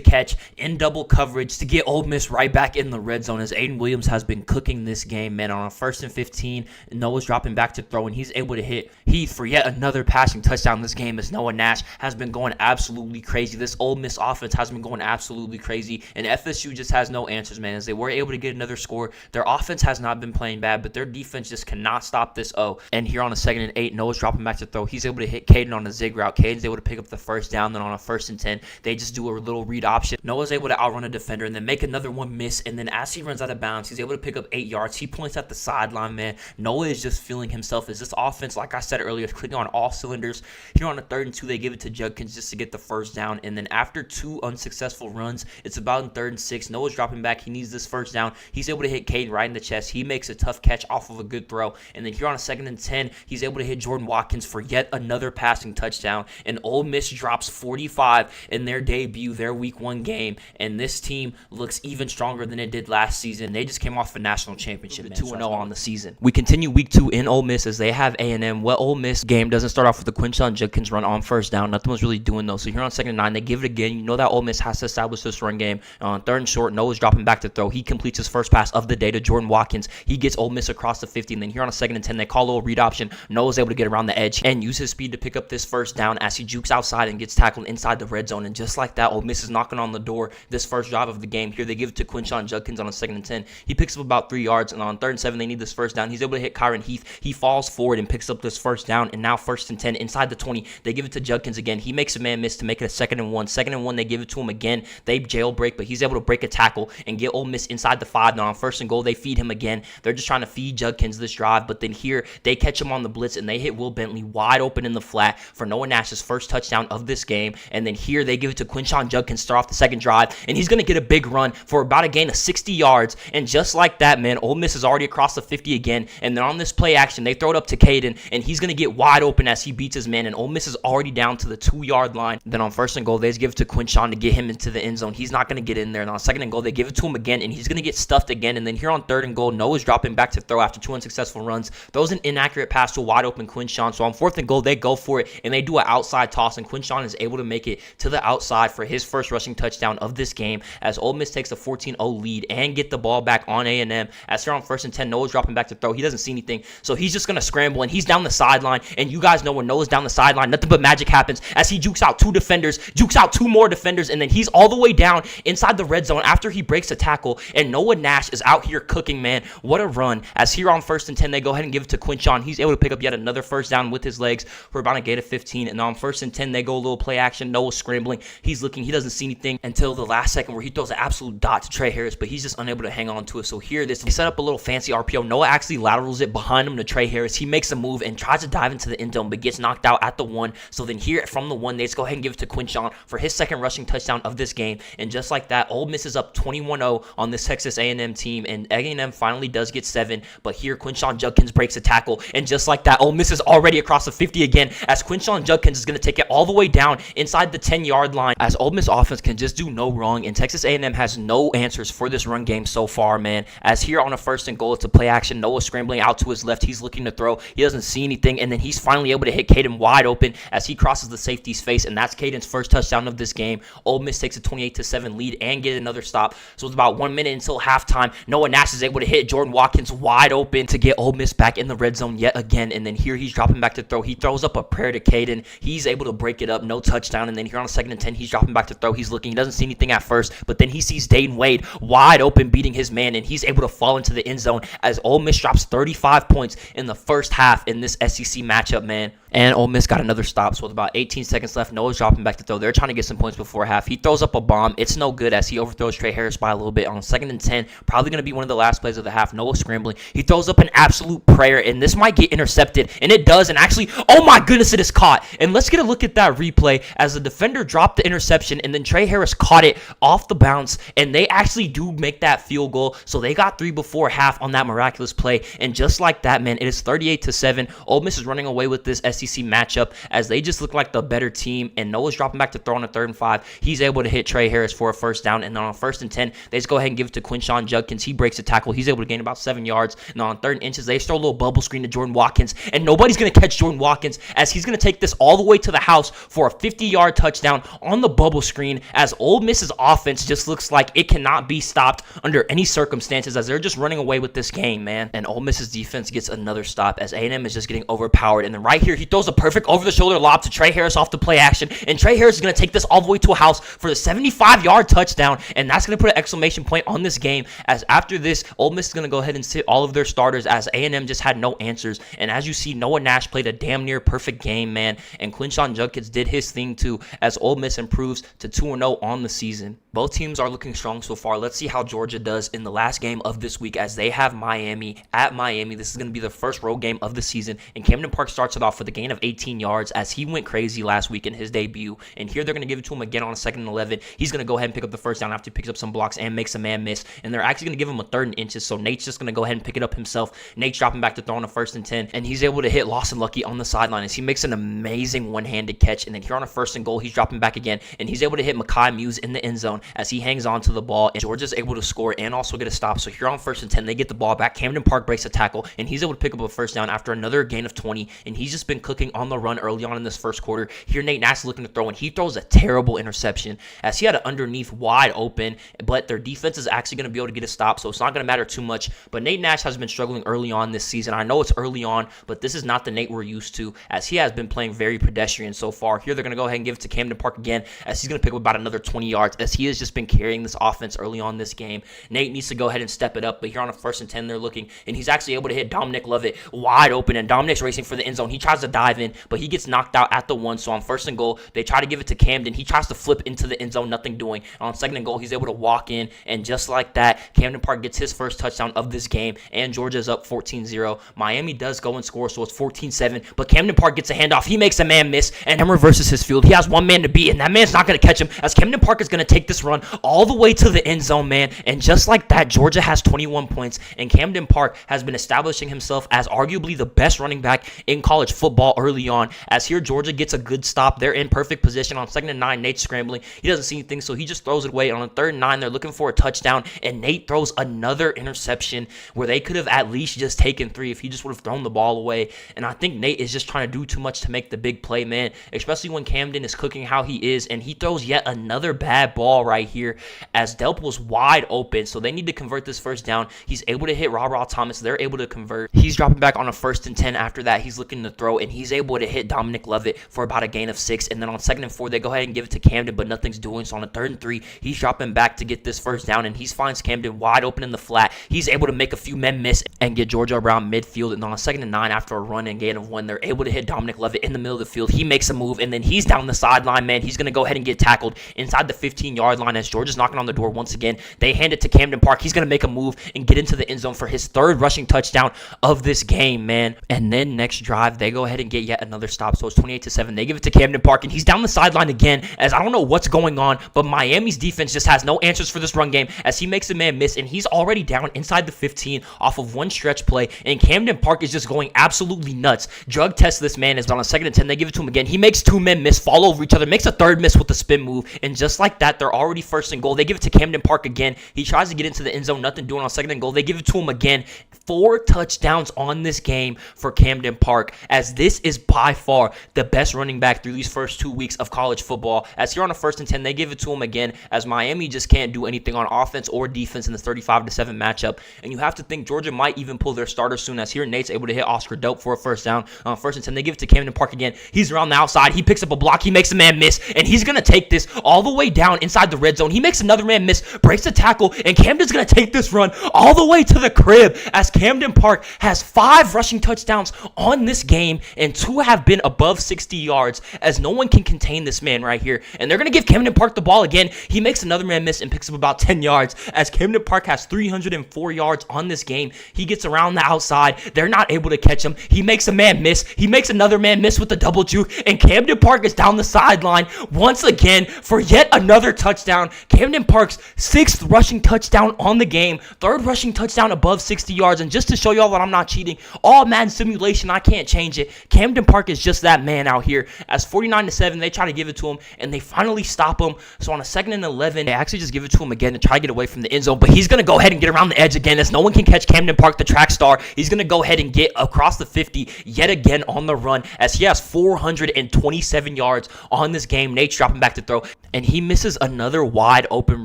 catch in double coverage to get Ole Miss right back in the red zone, as Aiden Williams has been cooking this game, man. On a 1st and 15, Noah's dropping back to throw, and he's able to hit Heath for yet another passing touchdown this game, as Noah Nash has been going absolutely crazy. This Ole Miss offense has been going absolutely crazy, and FSU just has no answers, man, as they were able to get another score. Their offense has not been playing bad, but their defense just cannot stop this O. And here on a 2nd and 8, Noah's dropping back to throw. He's able to hit Caden on a zig route. Caden's able to pick up the first down. Then on a 1st and 10, they just do a little read option. Noah's able to outrun a defender and then make another one miss. And then as he runs out of bounds, he's able to pick up 8 yards. He points at the sideline, man. Noah is just feeling himself as this offense, like I said earlier, is clicking on all cylinders. Here on a 3rd and 2, they give it to Judkins just to get the first down. And then after 2 unsuccessful runs, it's about in 3rd and 6. Noah's dropping back. He needs this first down. He's able to hit Caden right in the chest. He makes a tough catch off of a good throw. And then here on a 2nd and 10, he's able to hit Jordan Watkins for yet another passing touchdown. And Ole Miss drops 45 in their debut, their week 1 game. And this team looks even stronger than it did last season. They just came off a national championship, 2-0 on the season. We continue week 2 in Ole Miss as they have A&M. Well, Ole Miss game doesn't start off with the Quinshon Judkins run on first down. Nothing was really doing, though. So here on 2nd and 9, they give it again. You know that Ole Miss has to establish this run game. On 3rd and short, Noah's dropping back to throw. He completes his first pass of the day to Jordan Watkins. He gets Ole Miss across the 50. And then here on a 2nd and 10, they call a little read option. Noah's able to get around the edge and use his speed to pick up this first down as he jukes outside and gets tackled inside the red zone. And just like that, Ole Miss is knocking on the door this first drive of the game. Here they give it to Quinshon Judkins on a 2nd and 10. He picks up about 3 yards, and on 3rd and 7, they need this first down. He's able to hit Kyron Heath. He falls forward and picks up this first down, and now 1st and 10 inside the 20. They give it to Judkins again. He makes a man miss to make it a 2nd and 1. 2nd and 1, they give it to him again. They jailbreak, but he's able to break a tackle and get Ole Miss inside the 5. Now on 1st and goal, they feed him again. They're just trying to feed Judkins this drive, but then here they catch him on the blitz, and they hit Will Bentley wide open in the flat for Noah Nash's first touchdown of this game. And then here they give it to Quinshon Judkins, start off the 2nd drive, and he's going to get a big run for about a gain of 60 yards. And just like that, man, Ole Miss is already across the 50 again. And then on this play action, they throw it up to Caden, and he's going to get wide open as he beats his man. And Ole Miss is already down to the 2-yard line. Then on 1st and goal, they just give it to Quinshon to get him into the end zone. He's not going to get in there. And on 2nd and goal, they give it to him again, and he's going to get stuffed again. And then here on 3rd and goal, Noah's dropping back to throw after 2 unsuccessful runs. Throws an inaccurate pass to a wide open Quinshon. So on 4th and goal, they go for it, and they do an outside toss, and Quinshon is able to make it to the outside for his first rushing touchdown of this game as Ole Miss takes a 14-0 lead and get the ball back on A&M. As here on 1st and 10, Noah's dropping back to throw. He doesn't see anything, so he's just going to scramble, and he's down the sideline. And you guys know when Noah's down the sideline, nothing but magic happens as he jukes out 2 defenders, jukes out 2 more defenders, and then he's all the way down inside the red zone after he breaks a tackle. And Noah Nash is out here cooking, man. What a run. As here on 1st and 10, they go ahead and give it to Quinshon. He's able to pick up yet another first down with his legs for about a gain of 15. And on 1st and 10, they go a little play action. Noah's scrambling. He's looking. He doesn't see anything until the last second where he throws an absolute dot to Trey Harris, but he's just unable to hang on to it. So here, they set up a little fancy RPO. Noah actually laterals it behind him to Trey Harris. He makes a move and tries to dive into the end zone, but gets knocked out at the 1. So then here from the 1, they just go ahead and give it to Quinshon for his 2nd rushing touchdown of this game. And just like that, Ole Miss is up 21-0 on this Texas A&M team, and A&M finally does get 7. But here, Quinshon Judkins breaks a tackle, and just like that, Ole Miss is already across the 50 again, as Quinshon Judkins is going to take it all the way down inside the 10-yard line, as Ole Miss offense can just do no wrong, and Texas A&M has no answers for this run game so far, man. As here on a 1st and goal, it's a play action. Noah scrambling out to his left. He's looking to throw. He doesn't see anything, and then he's finally able to hit Caden wide open as he crosses the safety's face, and that's Caden's first touchdown of this game. Ole Miss takes a 28-7 lead and get another stop. So it's about 1 minute until halftime. Noah Nash is able to hit Jordan Watkins wide open to get Ole Miss back in the red zone yet again, and then here he's dropping back to throw. He throws up a prayer to Caden. He's able to break it up, no touchdown, and then here on a 2nd and 10, he's dropping back to throw. He's looking. He doesn't see anything at first, but then he sees Dayton Wade wide open beating his man, and he's able to fall into the end zone as Ole Miss drops 35 points in the first half in this SEC matchup, man. And Ole Miss got another stop. So with about 18 seconds left, Noah's dropping back to throw. They're trying to get some points before half. He throws up a bomb. It's no good as he overthrows Trey Harris by a little bit on 2nd and 10. Probably going to be one of the last plays of the half. Noah scrambling. He throws up an absolute prayer, and this might get intercepted. And it does. And actually, oh my goodness, it is caught. And let's get a look at that replay as the defender dropped the interception, and then Trey Harris caught it off the bounce. And they actually do make that field goal. So they got 3 before half on that miraculous play. And just like that, man, it is 38-7. Ole Miss is running away with this SEC matchup as they just look like the better team. And Noah's dropping back to throw on a 3rd and 5. He's able to hit Trey Harris for a first down. And then on 1st and 10, they just go ahead and give it to Quinshon Judkins. He breaks a tackle. He's able to gain about 7 yards. And on 3rd and inches, they throw a little bubble screen to Jordan Watkins. And nobody's going to catch Jordan Watkins as he's going to take this all the way to the house for a 50-yard touchdown on the bubble screen as Ole Miss's offense just looks like it cannot be stopped under any circumstances as they're just running away with this game, man. And Ole Miss's defense gets another stop as A&M is just getting overpowered. And then right here, he throws a perfect over-the-shoulder lob to Trey Harris off the play action. And Trey Harris is going to take this all the way to a house for the 75-yard touchdown. And that's going to put an exclamation point on this game as after this, Ole Miss is going to go ahead and sit all of their starters as A&M just had no answers. And as you see, Noah Nash played a damn near perfect game, man. And Quinshon Judkins did his thing too as Ole Miss improves to 2-0 on the season. Both teams are looking strong so far. Let's see how Georgia does in the last game of this week as they have Miami at Miami. This is going to be the first road game of the season. And Camden Park starts it off with a gain of 18 yards as he went crazy last week in his debut. And here they're going to give it to him again on a 2nd and 11. He's going to go ahead and pick up the first down after he picks up some blocks and makes a man miss. And they're actually going to give him a 3rd and inches. So Nate's just going to go ahead and pick it up himself. Nate's dropping back to throw on a 1st and 10. And he's able to hit Lawson Lucky on the sideline as he makes an amazing one-handed catch. And then here on a 1st and goal, he's dropping back again. And he's able to hit Mekhi Muse in the end zone as he hangs on to the ball. And Georgia's able to score and also get a stop. So here on 1st and 10, they get the ball back. Camden Park breaks a tackle. And he's able to pick up a first down after another gain of 20. And he's just been cooking on the run early on in this first quarter. Here Nate Nash is looking to throw, and he throws a terrible interception as he had it underneath wide open. But their defense is actually going to be able to get a stop. So it's not going to matter too much. But Nate Nash has been struggling early on this season. I know it's early on, but this is not the Nate we're used to as he has been playing very pedestrian so far. Here they're going to go ahead and give it to Camden Park again as he's going to pick up about another 20 yards as he has just been carrying this offense early on this game. Nate needs to go ahead and step it up, but here on a 1st and 10, they're looking, and he's actually able to hit Dominic Lovett wide open, and Dominic's racing for the end zone. He tries to dive in, but he gets knocked out at the 1, so on 1st and goal, they try to give it to Camden. He tries to flip into the end zone, nothing doing. And on 2nd and goal, he's able to walk in, and just like that, Camden Park gets his first touchdown of this game, and Georgia's up 14-0. Miami does go and score, so it's 14-7, but Camden Park gets a handoff. He makes a man miss, and then reverses his field. He has one man to beat, and that man's not going to catch him as Camden Park is going to take this run all the way to the end zone, man. And just like that, Georgia has 21 points, and Camden Park has been establishing himself as arguably the best running back in college football early on. As here, Georgia gets a good stop. They're in perfect position on 2nd and 9. Nate's scrambling. He doesn't see anything, so he just throws it away. On 3rd and 9, they're looking for a touchdown, and Nate throws another interception where they could have at least just taken 3 if he just would have thrown the ball away. And I think Nate is just trying to do too much to make the big play, man, especially when Camden is cooking how he is, and he throws yet another bad ball right here as Delp was wide open, so they need to convert this first down. He's able to hit Rob Thomas. They're able to convert. He's dropping back on a 1st and 10 after that. He's looking to throw, and he's able to hit Dominic Lovett for about a gain of 6, and then on 2nd and 4, they go ahead and give it to Camden, but nothing's doing, so on a 3rd and 3, he's dropping back to get this first down, and he finds Camden wide open in the flat. He's able to make a few men miss and get Georgia around midfield, and on a 2nd and 9, after a run and gain of 1, they're able to hit Dominic Lovett in the middle of the field. He makes a move, and then he's down the sideline, man. He's going to go ahead and get tackled inside the 15-yard line as Georgia's knocking on the door once again. They hand it to Camden Park. He's going to make a move and get into the end zone for his 3rd rushing touchdown of this game, man. And then next drive, they go ahead and get yet another stop. So it's 28-7. They give it to Camden Park, and he's down the sideline again as I don't know what's going on, but Miami's defense just has no answers for this run game as he makes a man miss, and he's already down inside the 15 off of one stretch play, and Camden Park is just going absolutely nuts. Drug test this man is on a 2nd and 10. They give it to him again. He makes 2 men miss, fall over each other, makes a 3rd miss with the spin move, and just like that, they're already 1st and goal. They give it to Camden Park again. He tries to get into the end zone, nothing doing on 2nd and goal. They give it to him again. 4 touchdowns on this game for Camden Park, as this is by far the best running back through these first 2 weeks of college football. As here on a 1st and 10, they give it to him again, as Miami just can't do anything on offense or defense in the 35-7 matchup. And you have to think Georgia might even pull their starter soon, as here Nate's able to hit Oscar Dope for a first down. On 1st and 10, they give it to Camden Park again. He's around the outside. He picks up a block. He makes a man miss, and he's going to take this all the way down inside the red zone. He makes another man miss, breaks the tackle, and Camden's going to take this run all the way to the crib, as Camden Park has 5 rushing touchdowns on this game, and 2 have been above 60 yards, as no one can contain this man right here. And they're going to give Camden Park the ball again. He makes another man miss and picks up about 10 yards, as Camden Park has 304 yards on this game. He gets around the outside. They're not able to catch him. He makes a man miss. He makes another man miss with the double juke, and Camden Park is down the sideline once again for yet another touchdown. Camden Park's 6th rushing touchdown on the game, 3rd rushing touchdown above 60 yards. And just to show y'all that I'm not cheating, all Madden simulation, I can't change it. Camden Park is just that man out here. As 49-7, they try to give it to him, and they finally stop him. So on a 2nd and 11, they actually just give it to him again to try to get away from the end zone. But he's going to go ahead and get around the edge again, as no one can catch Camden Park, the track star. He's going to go ahead and get across the 50 yet again on the run, as he has 427 yards on this game. Nate's dropping back to throw, and he misses another wide open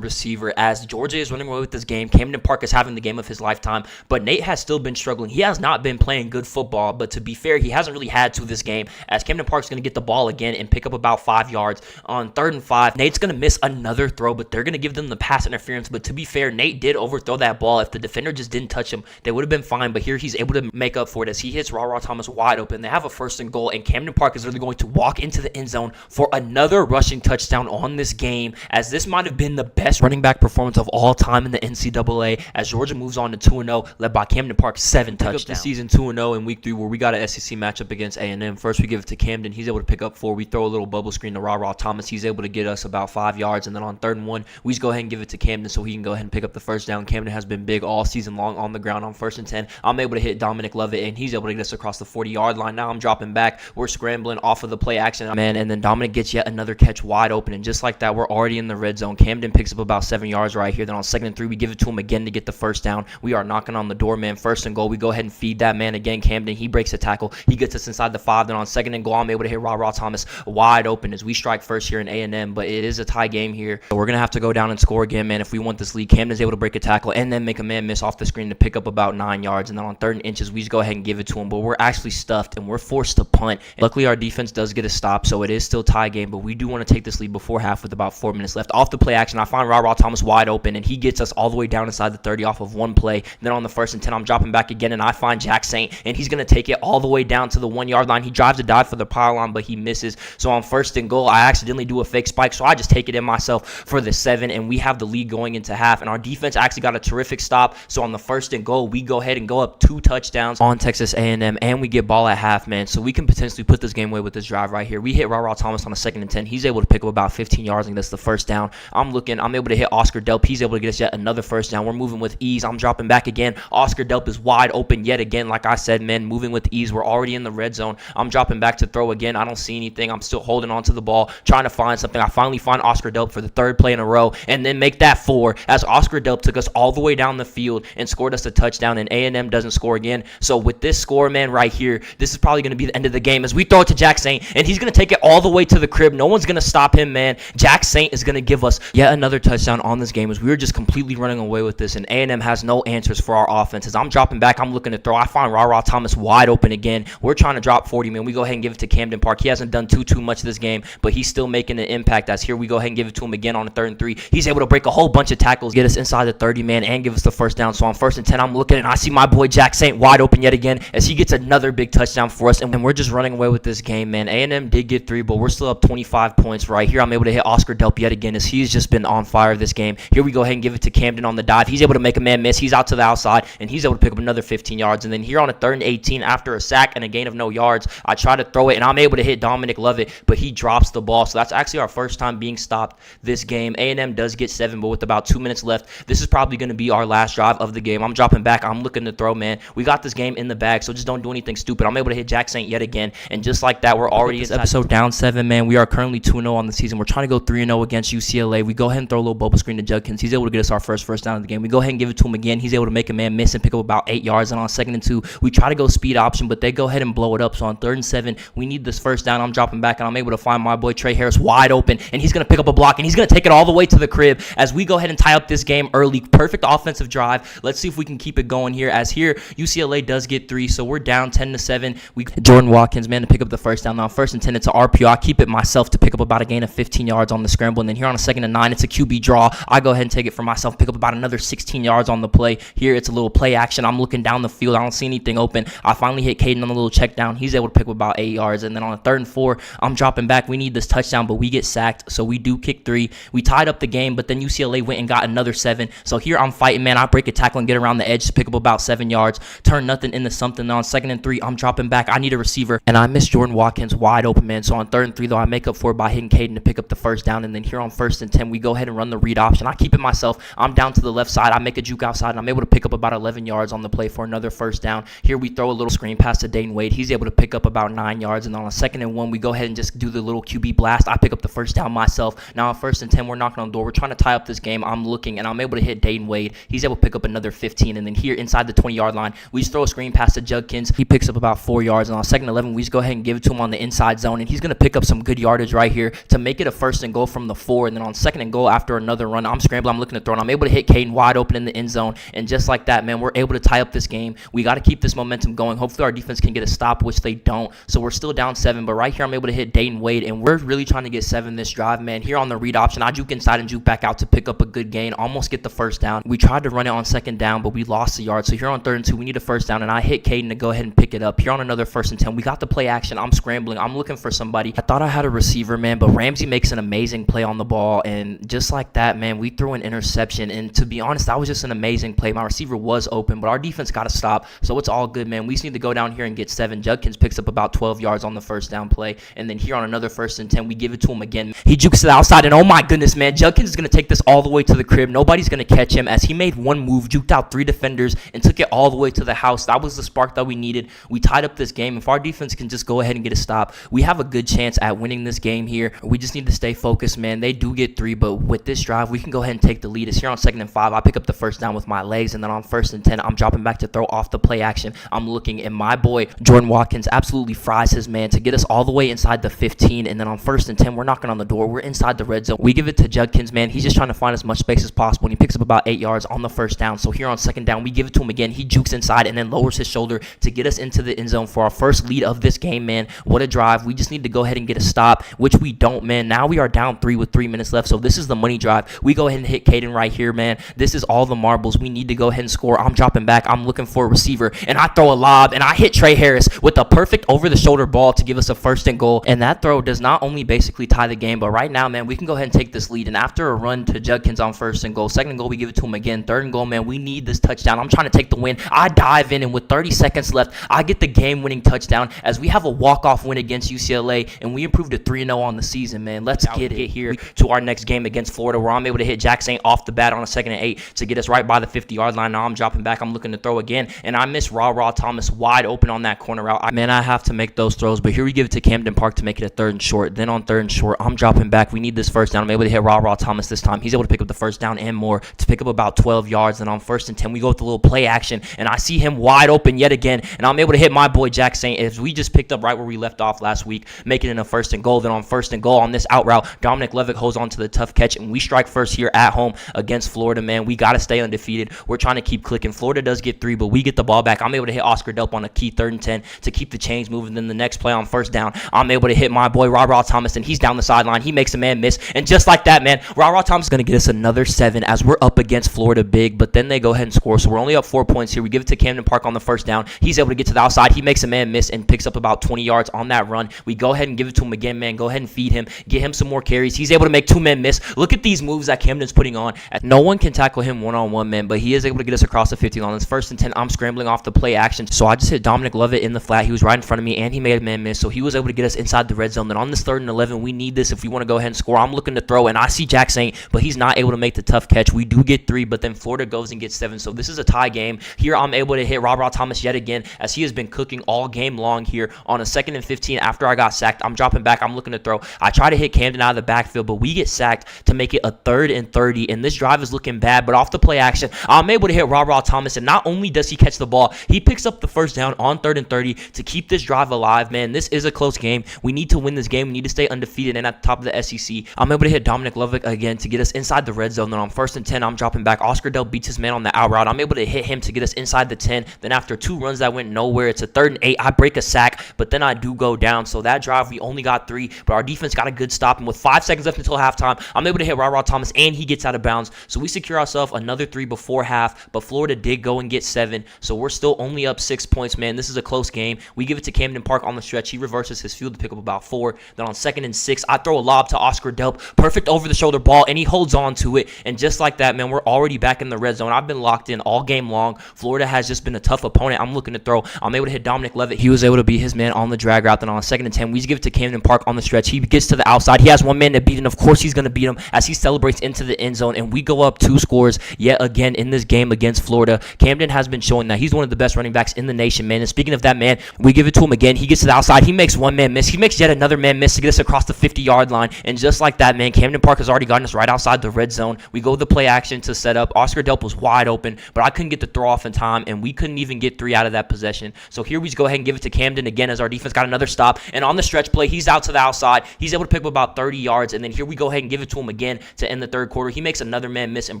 receiver, as Georgia is running away with this game. Camden Park is having the game of his lifetime, but Nate has still been struggling. He has not been playing good football, but to be fair, he hasn't really had to this game, as Camden Park's going to get the ball again and pick up about 5 yards on 3rd and 5. Nate's going to miss another throw, but they're going to give them the pass interference. But to be fair, Nate did overthrow that ball. If the defender just didn't touch him, they would have been fine, but here he's able to make up for it as he hits Ra Thomas wide open. They have a 1st and goal, and Camden Park is really going to walk into the end zone for another rushing touchdown on this game, as this might have been the best running back performance of all time in the NCAA, as Georgia moves on to 2-0, led by Camden Park, 7 touchdowns. The season 2-0 in week 3, where we got an SEC matchup against A&M. First, we give it to Camden. He's able to pick up 4. We throw a little bubble screen to Ra Thomas. He's able to get us about 5 yards, and then on 3rd and 1, we just go ahead and give it to Camden so he can go ahead and pick up the 1st down. Camden has been big all season long on the ground. On 1st and 10, I'm able to hit Dominic Lovett, and he's able to get us across the 40-yard line. Now I'm dropping back. We're scrambling off of the play action, man, and then Dominic gets yet another catch wide open, and just like that, we're already in the red zone. Camden picks up about 7 yards right here. Then on 2nd and 3, we give it to him again to get the 1st down. We are knocking on the door, man. 1st and goal. We go ahead and feed that man again. Camden, he breaks a tackle. He gets us inside the 5. Then on 2nd and goal, I'm able to hit Ra Thomas wide open as we strike first here in A&M, but it is a tie game here. So we're going to have to go down and score again, man, if we want this lead. Camden's able to break a tackle and then make a man miss off the screen to pick up about 9 yards. And then on 3rd and inches, we just go ahead and give it to him, but we're actually stuffed and we're forced to punt. And luckily, our defense does get a stop, so it is still tie game, but we do want to take this lead before half with about 4 minutes left. Off the play action, I find Ra Thomas wide open, and he gets us all the way down inside the 30 off of one play. Then on the 1st and 10, I'm dropping back again, and I find Jack Saint, and he's going to take it all the way down to the 1-yard line. He drives a dive for the pylon, but he misses. So on 1st and goal, I accidentally do a fake spike, so I just take it in myself for the 7, and we have the lead going into half. And our defense actually got a terrific stop. So on the 1st and goal, we go ahead and go up 2 touchdowns on Texas A&M, and we get ball at half, man. So we can potentially put this game away with this drive right here. We hit Ra Thomas on a 2nd and 10. He's able to pick up about 15 yards, and that's the 1st down. I'm able to hit Oscar Delp. He's able to get us yet another 1st down. We're moving with ease. I'm dropping back again. Oscar Delp is wide open yet again. Like I said, man, moving with ease. We're already in the red zone. I'm dropping back to throw again. I don't see anything. I'm still holding on to the ball, trying to find something. I finally find Oscar Delp for the 3rd play in a row, and then make that 4, as Oscar Delp took us all the way down the field and scored us a touchdown, and A&M doesn't score again. So with this score, man, right here, this is probably going to be the end of the game, as we throw it to Jack Saint, and he's going to take it all the way to the crib. No one's going to stop him, man. Jack Saint is going to give us yet another touchdown on this game, as we were just completely running away with this, and A&M has no answers for our offense. As I'm dropping back, I'm looking to throw. I find Ra Thomas wide open again. We're trying to drop 40, man. We go ahead and give it to Camden Park. He hasn't done too much this game, but he's still making an impact, as here we go ahead and give it to him again on the 3rd and 3. He's able to break a whole bunch of tackles, get us inside the 30, man, and give us the 1st down. So on 1st and 10, I'm looking, and I see my boy Jack Saint wide open yet again, as he gets another big touchdown for us, and we're just running away with this game, man. A&M did get 3, but we're still up 25 points right here. I'm able to hit Oscar Delp yet again, as he's just been on fire this game. Here we go ahead and give it to Camden on the dive. He's able to make a man miss. He's out to the outside, and he's able to pick up another 15 yards. And then here on a 3rd and 18, after a sack and a gain of no yards, I try to throw it, and I'm able to hit Dominic Lovett, but he drops the ball. So that's actually our first time being stopped this game. A&M does get 7, but with about 2 minutes left, this is probably going to be our last drive of the game. I'm dropping back. I'm looking to throw, man. We got this game in the bag, so just don't do anything stupid. I'm able to hit Jack Saint yet again, and just like that, we're already in this episode down 7, man. We are currently 2-0 on the season. We're trying to go 3-0 against UCLA. We go ahead and throw a little bubble screen to Judkins. He's able to get us our first down of the game. We go ahead and give it to him again. He's able to make a man miss and pick up about 8 yards. And on 2nd and 2, we try to go speed option, but they go ahead and blow it up. So on 3rd and 7, we need this 1st down. I'm dropping back, and I'm able to find my boy Trey Harris wide open, and he's going to pick up a block, and he's going to take it all the way to the crib as we go ahead and tie up this game early. Perfect offensive drive. Let's see if we can keep it going here, as here UCLA does get 3, so we're down 10-7. Jordan Watkins, man, to pick up the 1st down. Now on 1st and 10, it's an RPO. I keep it myself to pick up about a gain of 15 yards. yards on the scramble. And then here on a 2nd and 9, it's a QB draw. I go ahead and take it for myself, pick up about another 16 yards on the play. Here it's a little play action. I'm looking down the field. I don't see anything open. I finally hit Caden on a little check down. He's able to pick up about 8 yards. And then on a 3rd and 4, I'm dropping back. We need this touchdown, but we get sacked. So we do kick 3. We tied up the game, but then UCLA went and got another 7. So here I'm fighting, man. I break a tackle and get around the edge to pick up about 7 yards. Turn nothing into something. Then on 2nd and 3, I'm dropping back. I need a receiver, and I miss Jordan Watkins wide open, man. So on 3rd and 3, though, I make up for it by hitting Caden to pick up the first down. And then here on 1st and 10, we go ahead and run the read option. I keep it myself. I'm down to the left side. I make a juke outside, and I'm able to pick up about 11 yards on the play for another first down. Here we throw a little screen pass to Dayton Wade. He's able to pick up about 9 yards. And on a 2nd and 1, we go ahead and just do the little QB blast. I pick up the first down myself. Now on 1st and 10, we're knocking on the door. We're trying to tie up this game. I'm looking, and I'm able to hit Dayton Wade. He's able to pick up another 15. And then here inside the 20-yard line, we just throw a screen pass to Judkins. He picks up about 4 yards. And on 2nd and 11, we just go ahead and give it to him on the inside zone. And he's going to pick up some good yardage right here to make it a 1st and goal from the 4. And then on 2nd and goal, after another run, I'm scrambling. I'm looking to throw, and I'm able to hit Caden wide open in the end zone. And just like that, man, we're able to tie up this game. We got to keep this momentum going. Hopefully our defense can get a stop, which they don't. So we're still down 7. But right here, I'm able to hit Dayton Wade, and we're really trying to get 7 this drive, man. Here on the read option, I juke inside and juke back out to pick up a good gain, almost get the first down. We tried to run it on 2nd down, but we lost the yard. So here on 3rd and 2, we need a first down, and I hit Caden to go ahead and pick it up. Here on another 1st and 10, we got the play action. I'm scrambling. I'm looking for somebody. I thought I had a receiver, man, but Ramsey makes an amazing play on the ball, and just like that, man, we threw an interception. And to be honest, that was just an amazing play. My receiver was open, but our defense got to stop, so it's all good, man. We just need to go down here and get 7. Judkins picks up about 12 yards on the first down play, and then here on another 1st and 10, we give it to him again. He jukes to the outside, and oh my goodness, man, Judkins is going to take this all the way to the crib. Nobody's going to catch him as he made one move, juked out 3 defenders, and took it all the way to the house. That was the spark that we needed. We tied up this game. If our defense can just go ahead and get a stop, we have a good chance at winning this game here. We just need to stay focused, man. They do get 3, but with this drive, we can go ahead and take the lead. It's here on 2nd and 5. I pick up the first down with my legs, and then on 1st and 10, I'm dropping back to throw off the play action. I'm looking, and my boy Jordan Watkins absolutely fries his man to get us all the way inside the 15. And then on 1st and 10, we're knocking on the door. We're inside the red zone. We give it to Judkins, man. He's just trying to find as much space as possible, and he picks up about 8 yards on the first down. So here on 2nd down, we give it to him again. He jukes inside and then lowers his shoulder to get us into the end zone for our first lead of this game, man. What a drive. We just need to go ahead and get a stop, which we don't, man. Now we are down 3 with 3 minutes left, so this is the money drive. We go ahead and hit Caden right here, man. This is all the marbles. We need to go ahead and score. I'm dropping back. I'm looking for a receiver, and I throw a lob, and I hit Trey Harris with a perfect over-the-shoulder ball to give us a 1st and goal. And that throw does not only basically tie the game, but right now, man, we can go ahead and take this lead. And after a run to Judkins on 1st and goal, 2nd and goal, we give it to him again. 3rd and goal, man, we need this touchdown. I'm trying to take the win. I dive in, and with 30 seconds left, I get the game-winning touchdown as we have a walk-off win against UCLA, and we improved to 3-0 on the season, man. Let's get here to our next game against Florida, where I'm able to hit Jack Saint off the bat on a 2nd and 8 to get us right by the 50-yard line. Now I'm dropping back. I'm looking to throw again, and I miss Raw Thomas wide open on that corner route. Man, I have to make those throws, but here we give it to Camden Park to make it a 3rd and short. Then on 3rd and short, I'm dropping back. We need this first down. I'm able to hit Raw Thomas this time. He's able to pick up the first down and more to pick up about 12 yards. Then on 1st and 10, we go with a little play action, and I see him wide open yet again, and I'm able to hit my boy Jack Saint as we just picked up right where we left off last week, making it a 1st and goal. Then on 1st and goal on this out route, Dominic Levick holds on to the tough catch, and we strike first here at home against Florida, man. We got to stay undefeated. We're trying to keep clicking. Florida does get 3, but we get the ball back. I'm able to hit Oscar Delp on a key 3rd and 10 to keep the chains moving. Then the next play on 1st down, I'm able to hit my boy Raw Thomas, and he's down the sideline. He makes a man miss, and just like that, man, Raw Thomas is going to get us another 7 as we're up against Florida big, but then they go ahead and score. So we're only up 4 points here. We give it to Camden Park on the 1st down. He's able to get to the outside. He makes a man miss and picks up about 20 yards on that run. We go ahead and give it to him again, man. Go ahead and feed him. Get him some more carries. He's able to make 2 men miss. Look at these moves that Camden's putting on. No one can tackle him one-on-one, man, but he is able to get us across the 50 on this 1st and 10. I'm scrambling off the play action, so I just hit Dominic Levitt in the flat. He was right in front of me, and he made a man miss, so he was able to get us inside the red zone. Then on this 3rd and 11, we need this if we want to go ahead and score. I'm looking to throw, and I see Jack Saint, but he's not able to make the tough catch. We do get 3, but then Florida goes and gets 7, so this is a tie game. Here I'm able to hit Raw Thomas yet again, as he has been cooking all game long here on a 2nd and 15 after I got sacked. I'm dropping back. I'm looking to throw. I try to hit Camden out of the backfield, but we get sacked to make it a 3rd and 30, and this drive is looking bad, but off the play action, I'm able to hit Raw Thomas, and not only does he catch the ball, he picks up the first down on 3rd and 30 to keep this drive alive, man. This is a close game. We need to win this game. We need to stay undefeated and at the top of the SEC. I'm able to hit Dominic Levick again to get us inside the red zone. Then on 1st and 10, I'm dropping back. Oscar Dell beats his man on the out route. I'm able to hit him to get us inside the 10. Then after 2 runs that went nowhere, it's a 3rd and 8. I break a sack, but then I do go down. So that drive, we only got 3, but our defense got a good stop, and with 5 seconds left until halftime. I'm able to hit Ra Thomas, and he gets out of bounds. So we secure ourselves another 3 before half, but Florida did go and get 7. So we're still only up 6 points, man. This is a close game. We give it to Camden Park on the stretch. He reverses his field to pick up about 4. Then on 2nd and 6, I throw a lob to Oscar Delp. Perfect over-the-shoulder ball, and he holds on to it. And just like that, man, we're already back in the red zone. I've been locked in all game long. Florida has just been a tough opponent. I'm looking to throw. I'm able to hit Dominic Levitt. He was able to be his man on the drag route. Then on 2nd and 10, we just give it to Camden Park on the stretch. He gets to the outside. He has one man to beat, and of course he's going to beat him as he celebrates into the end zone. And we go up 2 scores yet again in this game against Florida. Camden has been showing that he's one of the best running backs in the nation, man. And speaking of that, man, we give it to him again. He gets to the outside. He makes one man miss. He makes yet another man miss to get us across the 50-yard line. And just like that, man, Camden Park has already gotten us right outside the red zone. We go the play action to set up. Oscar Delp was wide open, but I couldn't get the throw off in time, and we couldn't even get 3 out of that possession. So here we just go ahead and give it to Camden again as our defense got another stop. And on the stretch play, he's out to the outside. He's able to pick up about 30 yards. And then here we go ahead and give it to him again to end the third quarter. He makes another man miss and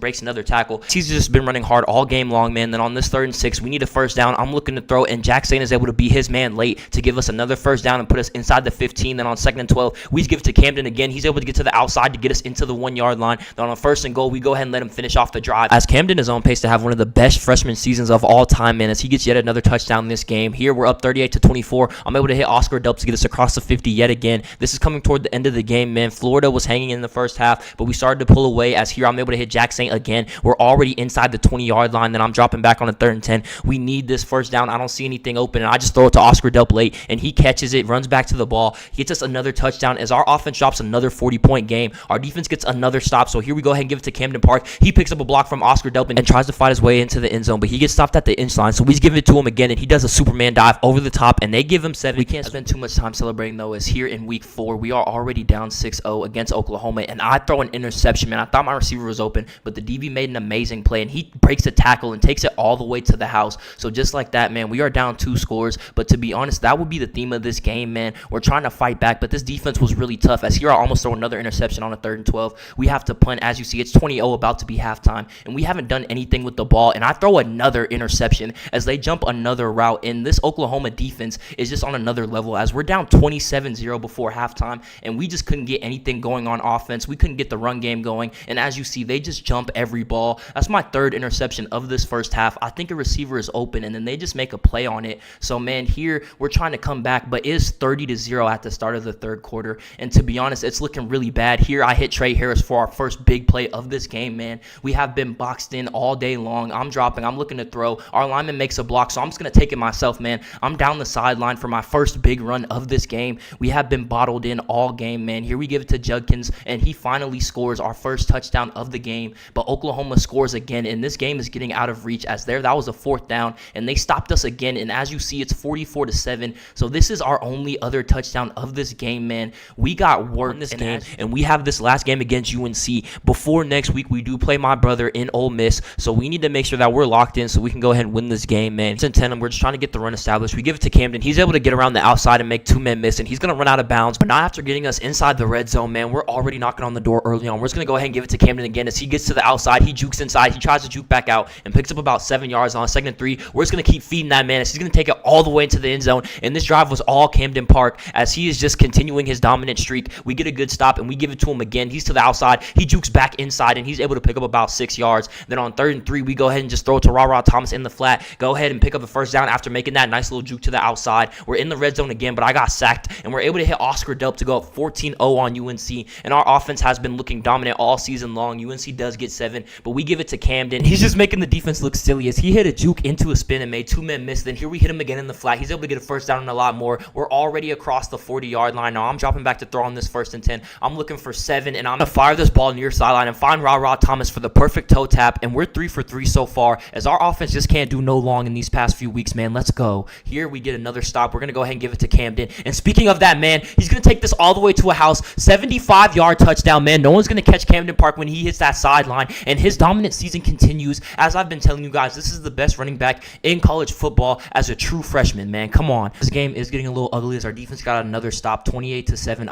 breaks another tackle. He's just been running hard all game long, man. Then on this 3rd and 6, we need a first down. I'm looking to throw, and Jack Sain is able to be his man late to give us another first down and put us inside the 15. Then on 2nd and 12, we just give it to Camden again. He's able to get to the outside to get us into the 1-yard line. Then on 1st and goal, we go ahead and let him finish off the drive, as Camden is on pace to have one of the best freshman seasons of all time, man, as he gets yet another touchdown in this game. Here we're up 38-24. I'm able to hit Oscar Delp to get us across the 50 yet again. This is coming toward the end of the game, man. Florida was hanging in the first half, but we started to pull away, as here I'm able to hit Jack Saint again. We're already inside the 20-yard line. Then I'm dropping back on a 3rd and 10. We need this first down. I don't see anything open, and I just throw it to Oscar Delp late, and he catches it, runs back to the ball, gets us another touchdown as our offense drops another 40-point game. Our defense gets another stop, so here we go ahead and give it to Camden Park. He picks up a block from Oscar Delp and tries to fight his way into the end zone, but he gets stopped at the inch line, so we just give it to him again, and he does a Superman dive over the top, and they give him 7. We can't spend too much time celebrating, though, as here in week 4, we are already down 6-0 against Oklahoma, and I throw an interception, man. I thought my receiver was open, but the DB made an amazing play, and he breaks a tackle and takes it all the way to the house. So just like that, man, we are down 2 scores, but to be honest, that would be the theme of this game, man. We're trying to fight back, but this defense was really tough, as here I almost throw another interception on a 3rd and 12. We have to punt. As you see, it's 20-0 about to be halftime, and we haven't done anything with the ball, and I throw another interception as they jump another route, and this Oklahoma defense is just on another level, as we're down 27-0 before halftime, and we just couldn't get anything going on offense. We couldn't get the run game going, and as you see, they just jump every ball. That's my 3rd interception of this first half. I think a receiver is open, and then they just make a play on it. So, man, here we're trying to come back, but it is 30-0 at the start of the 3rd quarter, and to be honest, it's looking really bad. Here I hit Trey Harris for our first big play of this game, man. We have been boxed in all day long. I'm dropping. I'm looking to throw. Our lineman makes a block, so I'm just going to take it myself, man. I'm down the sideline for my first big run of this game. We have been bottled in all game, man. Here we give it to Judkins, and he finally scores our first touchdown of the game, but Oklahoma scores again, and this game is getting out of reach, as that was a 4th down, and they stopped us again, and as you see, it's 44-7, so this is our only other touchdown of this game, man. We got work in this game, and we have this last game against UNC. Before next week, we do play my brother in Ole Miss, so we need to make sure that we're locked in so we can go ahead and win this game, man. It's in 10, and we're just trying to get the run established. We give it to Camden. He's able to get around the outside and make 2 men miss, and he's going to run out of bounds, but not after getting us inside the red zone, man. We're already knocking on the door early on. We're just going to go ahead and give it to Camden again as he gets to the outside. He jukes inside. He tries to juke back out and picks up about 7 yards on 2nd and 3. We're just going to keep feeding that man as he's going to take it all the way into the end zone, and this drive was all Camden Park as he is just continuing his dominant streak. We get a good stop, and we give it to him again. He's to the outside. He jukes back inside, and he's able to pick up about 6 yards. Then on 3rd and 3, we go ahead and just throw it to Ra Thomas in the flat. Go ahead and pick up a first down after making that nice little juke to the outside. We're in the red zone again, but I got sacked, and we're able to hit Oscar Delp to go up 14-0 on UNC, and our offense has been looking dominant all season long. UNC does get 7, but we give it to Camden. He's just making the defense look silly as he hit a juke into a spin and made 2 men miss. Then here we hit him again in the flat. He's able to get a first down and a lot more. We're already across the 40-yard line. Now I'm dropping back to throw on this 1st and 10. I'm looking for 7, and I'm going to fire this ball near sideline and find Ra Thomas for the perfect toe tap, and we're 3 for 3 so far as our offense just can't do no long in these past few weeks, man. Let's go. Here we get another stop. We're going to go ahead and give it to Camden, and speaking of that, man, he's going to take this all the way to a house. 75-yard touchdown, man. No one's going to catch Camden Park when he hits that sideline, and his dominant season continues. As I've been telling you guys, this is the best running back in college football as a true freshman, man. Come on. This game is getting a little ugly as our defense got another stop, 28-7.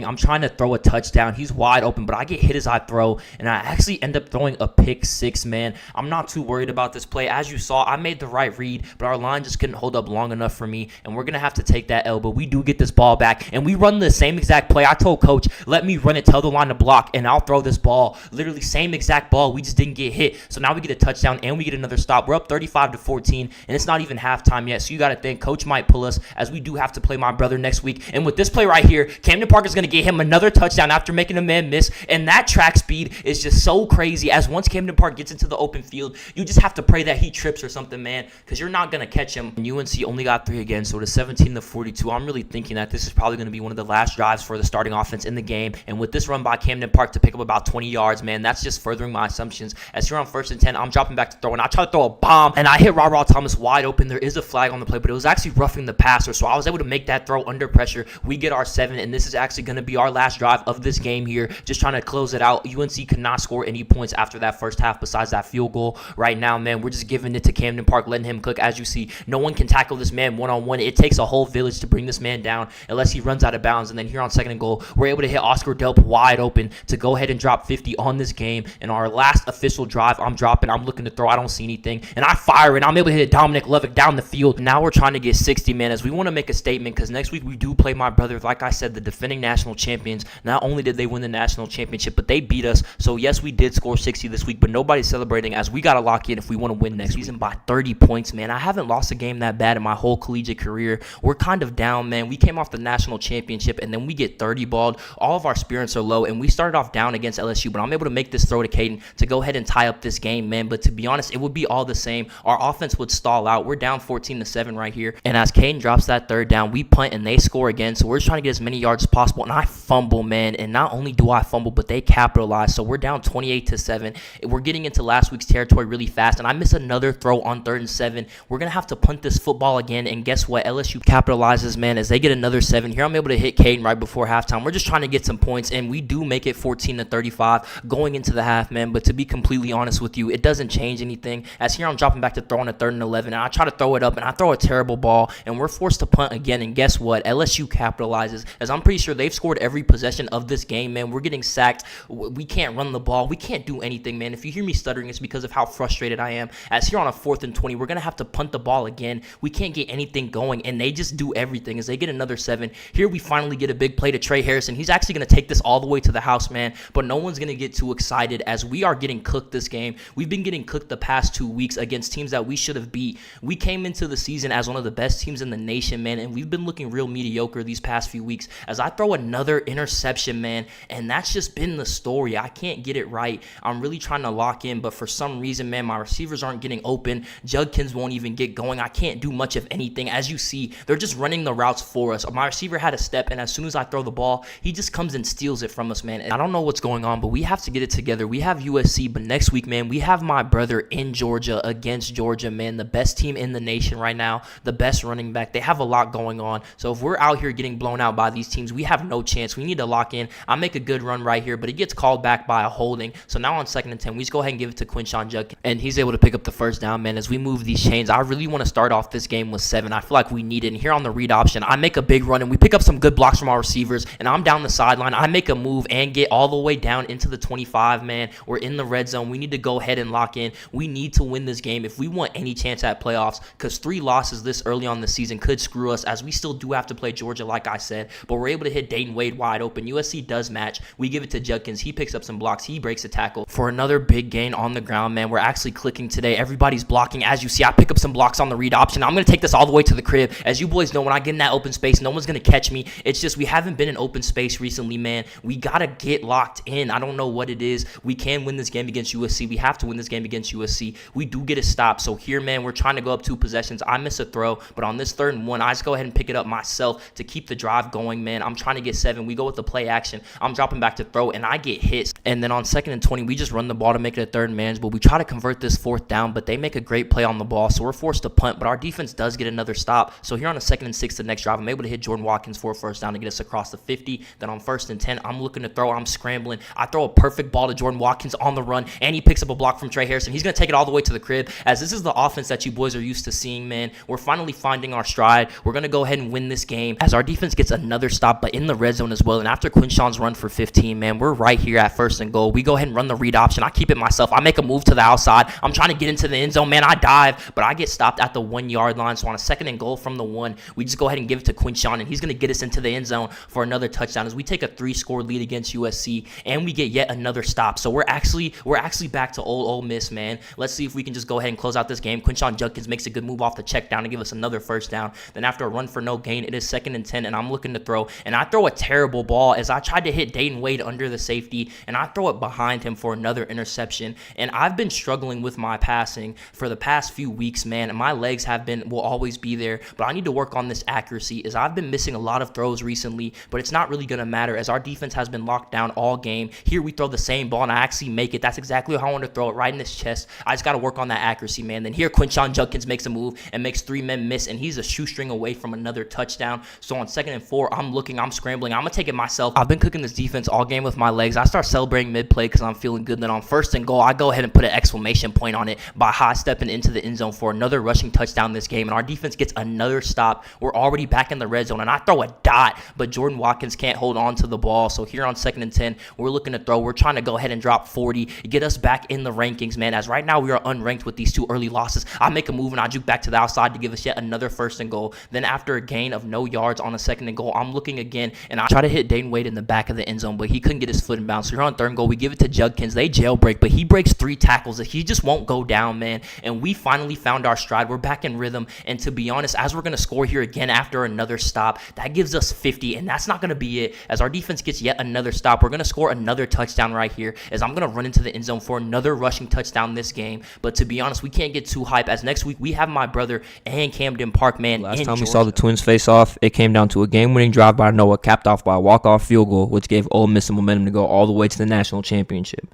I'm trying to throw a touchdown. He's wide open, but I get hit as I throw, and I actually end up throwing a pick 6, man. I'm not too worried about this play. As you saw, I made the right read, but our line just couldn't hold up long enough for me, and we're going to have to take that L, but we do get this ball back, and we run the same exact play. I told coach, let me run it, tell the line to block, and I'll throw this ball. Literally same exact ball. We just didn't get hit. So now we get a touchdown and we get another stop. We're up 35-14, and it's not even halftime yet. So you got to think coach might pull us, as we do have to play my brother next week. And with this play right here, Camden Park is going to get him another touchdown after making a man miss. And that track speed is just so crazy, as once Camden Park gets into the open field, you just have to pray that he trips or something, man, because you're not going to catch him. And UNC only got 3 again, so it is 17-42. I'm really thinking that this is probably going to be one of the last drives for the starting offense in the game. And with this run by Camden Park to pick up about 20 yards, man, that's just furthering my assumptions. As here on 1st and 10, I'm dropping back to throw, and I try to throw a bomb, and I hit Ra Thomas wide open. There is a flag on the play, but it was actually roughing the passer, so I was able to make that throw under pressure. We get our 7, and this is actually going to be our last drive of this game here, just trying to close it out. UNC could not score any points after that first half besides that field goal. Right now, man, we're just giving it to Camden Park, letting him cook. As you see, no one can tackle this man one-on-one. It takes a whole village to bring this man down unless he runs out of bounds. And then here on 2nd and goal, we're able to hit Oscar Delp wide open to go ahead and drop 50 on this game. And our last official drive, I'm looking to throw. I don't see anything, and I fire, and I'm able to hit Dominic Lovick down the field. Now we're trying to get 60, man, as we want to make a statement, because next week we do play my brother, like I said, the defending national champions. Not only did they win the national championship, but they beat us. So yes, we did score 60 this week, but nobody's celebrating, as we got to lock in if we want to win next season by 30 points, man. I haven't lost a game that bad in my whole collegiate career. We're kind of down, man. We came off the national championship, and then we get 30 balled. All of our spirits are low, and we started off down against LSU, but I'm able to make this throw to Caden to go ahead and tie up this game, man. But to be honest, it would be all the same. Our offense would stall out. We're down 14-7 right here, and as Caden drops that 3rd down, we punt and they score again. So we're just trying to get as many yards as possible, and I fumble, man. And not only do I fumble, but they capitalize. So we're down 28-7. We're getting into last week's territory really fast, and I miss another throw on 3rd and 7. We're gonna have to punt this football again, and guess what? LSU capitalizes, man, as they get another 7. Here I'm able to hit Caden right before halftime. We're just trying to get some points, and we do make it 14-35 going into the half, man. But to be completely honest with you, it doesn't change anything, as here I'm dropping back to throw on a 3rd and 11, and I try to throw it up, and I throw a terrible ball, and we're forced to punt again. And guess what? LSU capitalizes, as I'm pretty sure they've scored every possession of this game, man. We're getting sacked. We can't run the ball. We can't do anything, man. If you hear me stuttering, it's because of how frustrated I am. As here on a 4th and 20, we're going to have to punt the ball again. We can't get anything going, and they just do everything as they get another 7. Here we finally get a big play to Trey Harrison. He's actually going to take this all the way to the house, man, but no one's going to get too excited, as we are getting cooked this game. We've been getting cooked the past 2 weeks against teams that we should have beat. We came into the season as one of the best teams in the nation, man, and we've been looking real mediocre these past few weeks, as I throw another interception, man, and that's just been the story. I can't get it right. I'm really trying to lock in, but for some reason, man, my receivers aren't getting open. Judkins won't even get going. I can't do much of anything. As you see, they're just running the routes for us. My receiver had a step, and as soon as I throw the ball, he just comes and steals it from us, man. And I don't know what's going on, but we have to get it together. We have USC, but next week, man, we have my brother in Georgia against Georgia, man, the best team in the nation right now, the best running back. They have a lot going on. So if we're out here getting blown out by these teams, we have no chance. We need to lock in. I make a good run right here, but it gets called back by a holding. So now on 2nd and 10, we just go ahead and give it to Quinshawn Judkins, and he's able to pick up the 1st down, man. As we move these chains, I really want to start off this game with 7. I feel like we need it. And here on the read option, I make a big run, and we pick up some good blocks from our receivers, and I'm down the sideline. I make a move and get all the way down into the 25, man. We're in the red zone. We need to go ahead and lock in. We need to win this game if we want any chance at playoffs, because 3 losses this early on the season could screw us, as we still do have to play Georgia, like I said, but we're able to hit Dayton Wade wide open. USC does match. We give it to Judkins. He picks up some blocks. He breaks a tackle for another big gain on the ground, man. We're actually clicking today. Everybody's blocking. As you see, I pick up some blocks on the read option. I'm going to take this all the way to the crib. As you boys know, when I get in that open space, no one's going to catch me. It's just we haven't been in open space recently, man. We got to get locked in. I don't know what it is. We can win this game against USC. We have to win this game against USC. We do get a stop. So here, man, we're trying to go up 2 possessions. I miss a throw, but on this 3rd and 1, I just go ahead and pick it up myself to keep the drive going, man. I'm trying to get 7. We go with the play action. I'm dropping back to throw, and I get hit. And then on 2nd and 20, we just run the ball to make it a 3rd and manageable. We try to convert this 4th down, but they make a great play on the ball, so we're forced to punt, but our defense does get another stop. So here on a 2nd and 6, the next drive, I'm able to hit Jordan Watkins for a 1st down to get us across the 50. Then on 1st and 10, I'm looking to throw. I'm scrambling. I throw a perfect ball to Jordan Watkins on the run, and he picks up a block from Trey Harrison. He's going to take it all the way to the crib, as this is the offense that you boys are used to seeing, man. We're finally finding our stride. We're going to go ahead and win this game, as our defense gets another stop, but in the red zone as well. And after Quinshawn's run for 15, man, we're right here at 1st and goal. We go ahead and run the read option. I keep it myself. I make a move to the outside. I'm trying to get into the end zone, man. I dive, but I get stopped at the 1 yard line. So on a 2nd and goal from the 1, we just go ahead and give it to Quinshawn, and he's going to get us into the end zone for another touchdown. touchdown is we take a 3-score lead against USC and we get yet another stop. So we're actually back to old Ole Miss, man. Let's see if we can just go ahead and close out this game. Quinshon Judkins makes a good move off the check down to give us another first down. Then after a run for no gain, it is 2nd and 10, and I'm looking to throw, and I throw a terrible ball as I tried to hit Dayton Wade under the safety, and I throw it behind him for another interception. And I've been struggling with my passing for the past few weeks, man, and my legs will always be there, but I need to work on this accuracy as I've been missing a lot of throws recently, but it's not really going to matter as our defense has been locked down all game. Here we throw the same ball, and I actually make it. That's exactly how I want to throw it, right in his chest. I just got to work on that accuracy, man. Then here Quinshon Judkins makes a move and makes 3 men miss, and he's a shoestring away from another touchdown. So on 2nd and 4, I'm scrambling. I'm going to take it myself. I've been cooking this defense all game with my legs. I start celebrating mid-play because I'm feeling good. Then on 1st and goal, I go ahead and put an exclamation point on it by high-stepping into the end zone for another rushing touchdown this game, and our defense gets another stop. We're already back in the red zone, and I throw a dot, but Jordan Watkins can't hold on to the ball. So here on 2nd and 10, we're looking to throw. We're trying to go ahead and drop 40, get us back in the rankings, man, as right now we are unranked with these 2 early losses. I make a move, and I juke back to the outside to give us yet another 1st and goal. Then after a gain of no yards on a 2nd and goal, I'm looking again, and I try to hit Dayton Wade in the back of the end zone, but he couldn't get his foot in bounds. So here on 3rd and goal, we give it to Judkins. They jailbreak, but he breaks 3 tackles. He just won't go down, man, and we finally found our stride. We're back in rhythm, and to be honest, as we're going to score here again after another stop, that gives us 50, and that's not going to be it. As our defense gets yet another stop, we're going to score another touchdown right here, as I'm going to run into the end zone for another rushing touchdown this game. But to be honest, we can't get too hype, as next week we have my brother and Camden Park, man. Last time we saw the Twins face off, it came down to a game-winning drive by Noah, capped off by a walk-off field goal, which gave Ole Miss some momentum to go all the way to the national championship.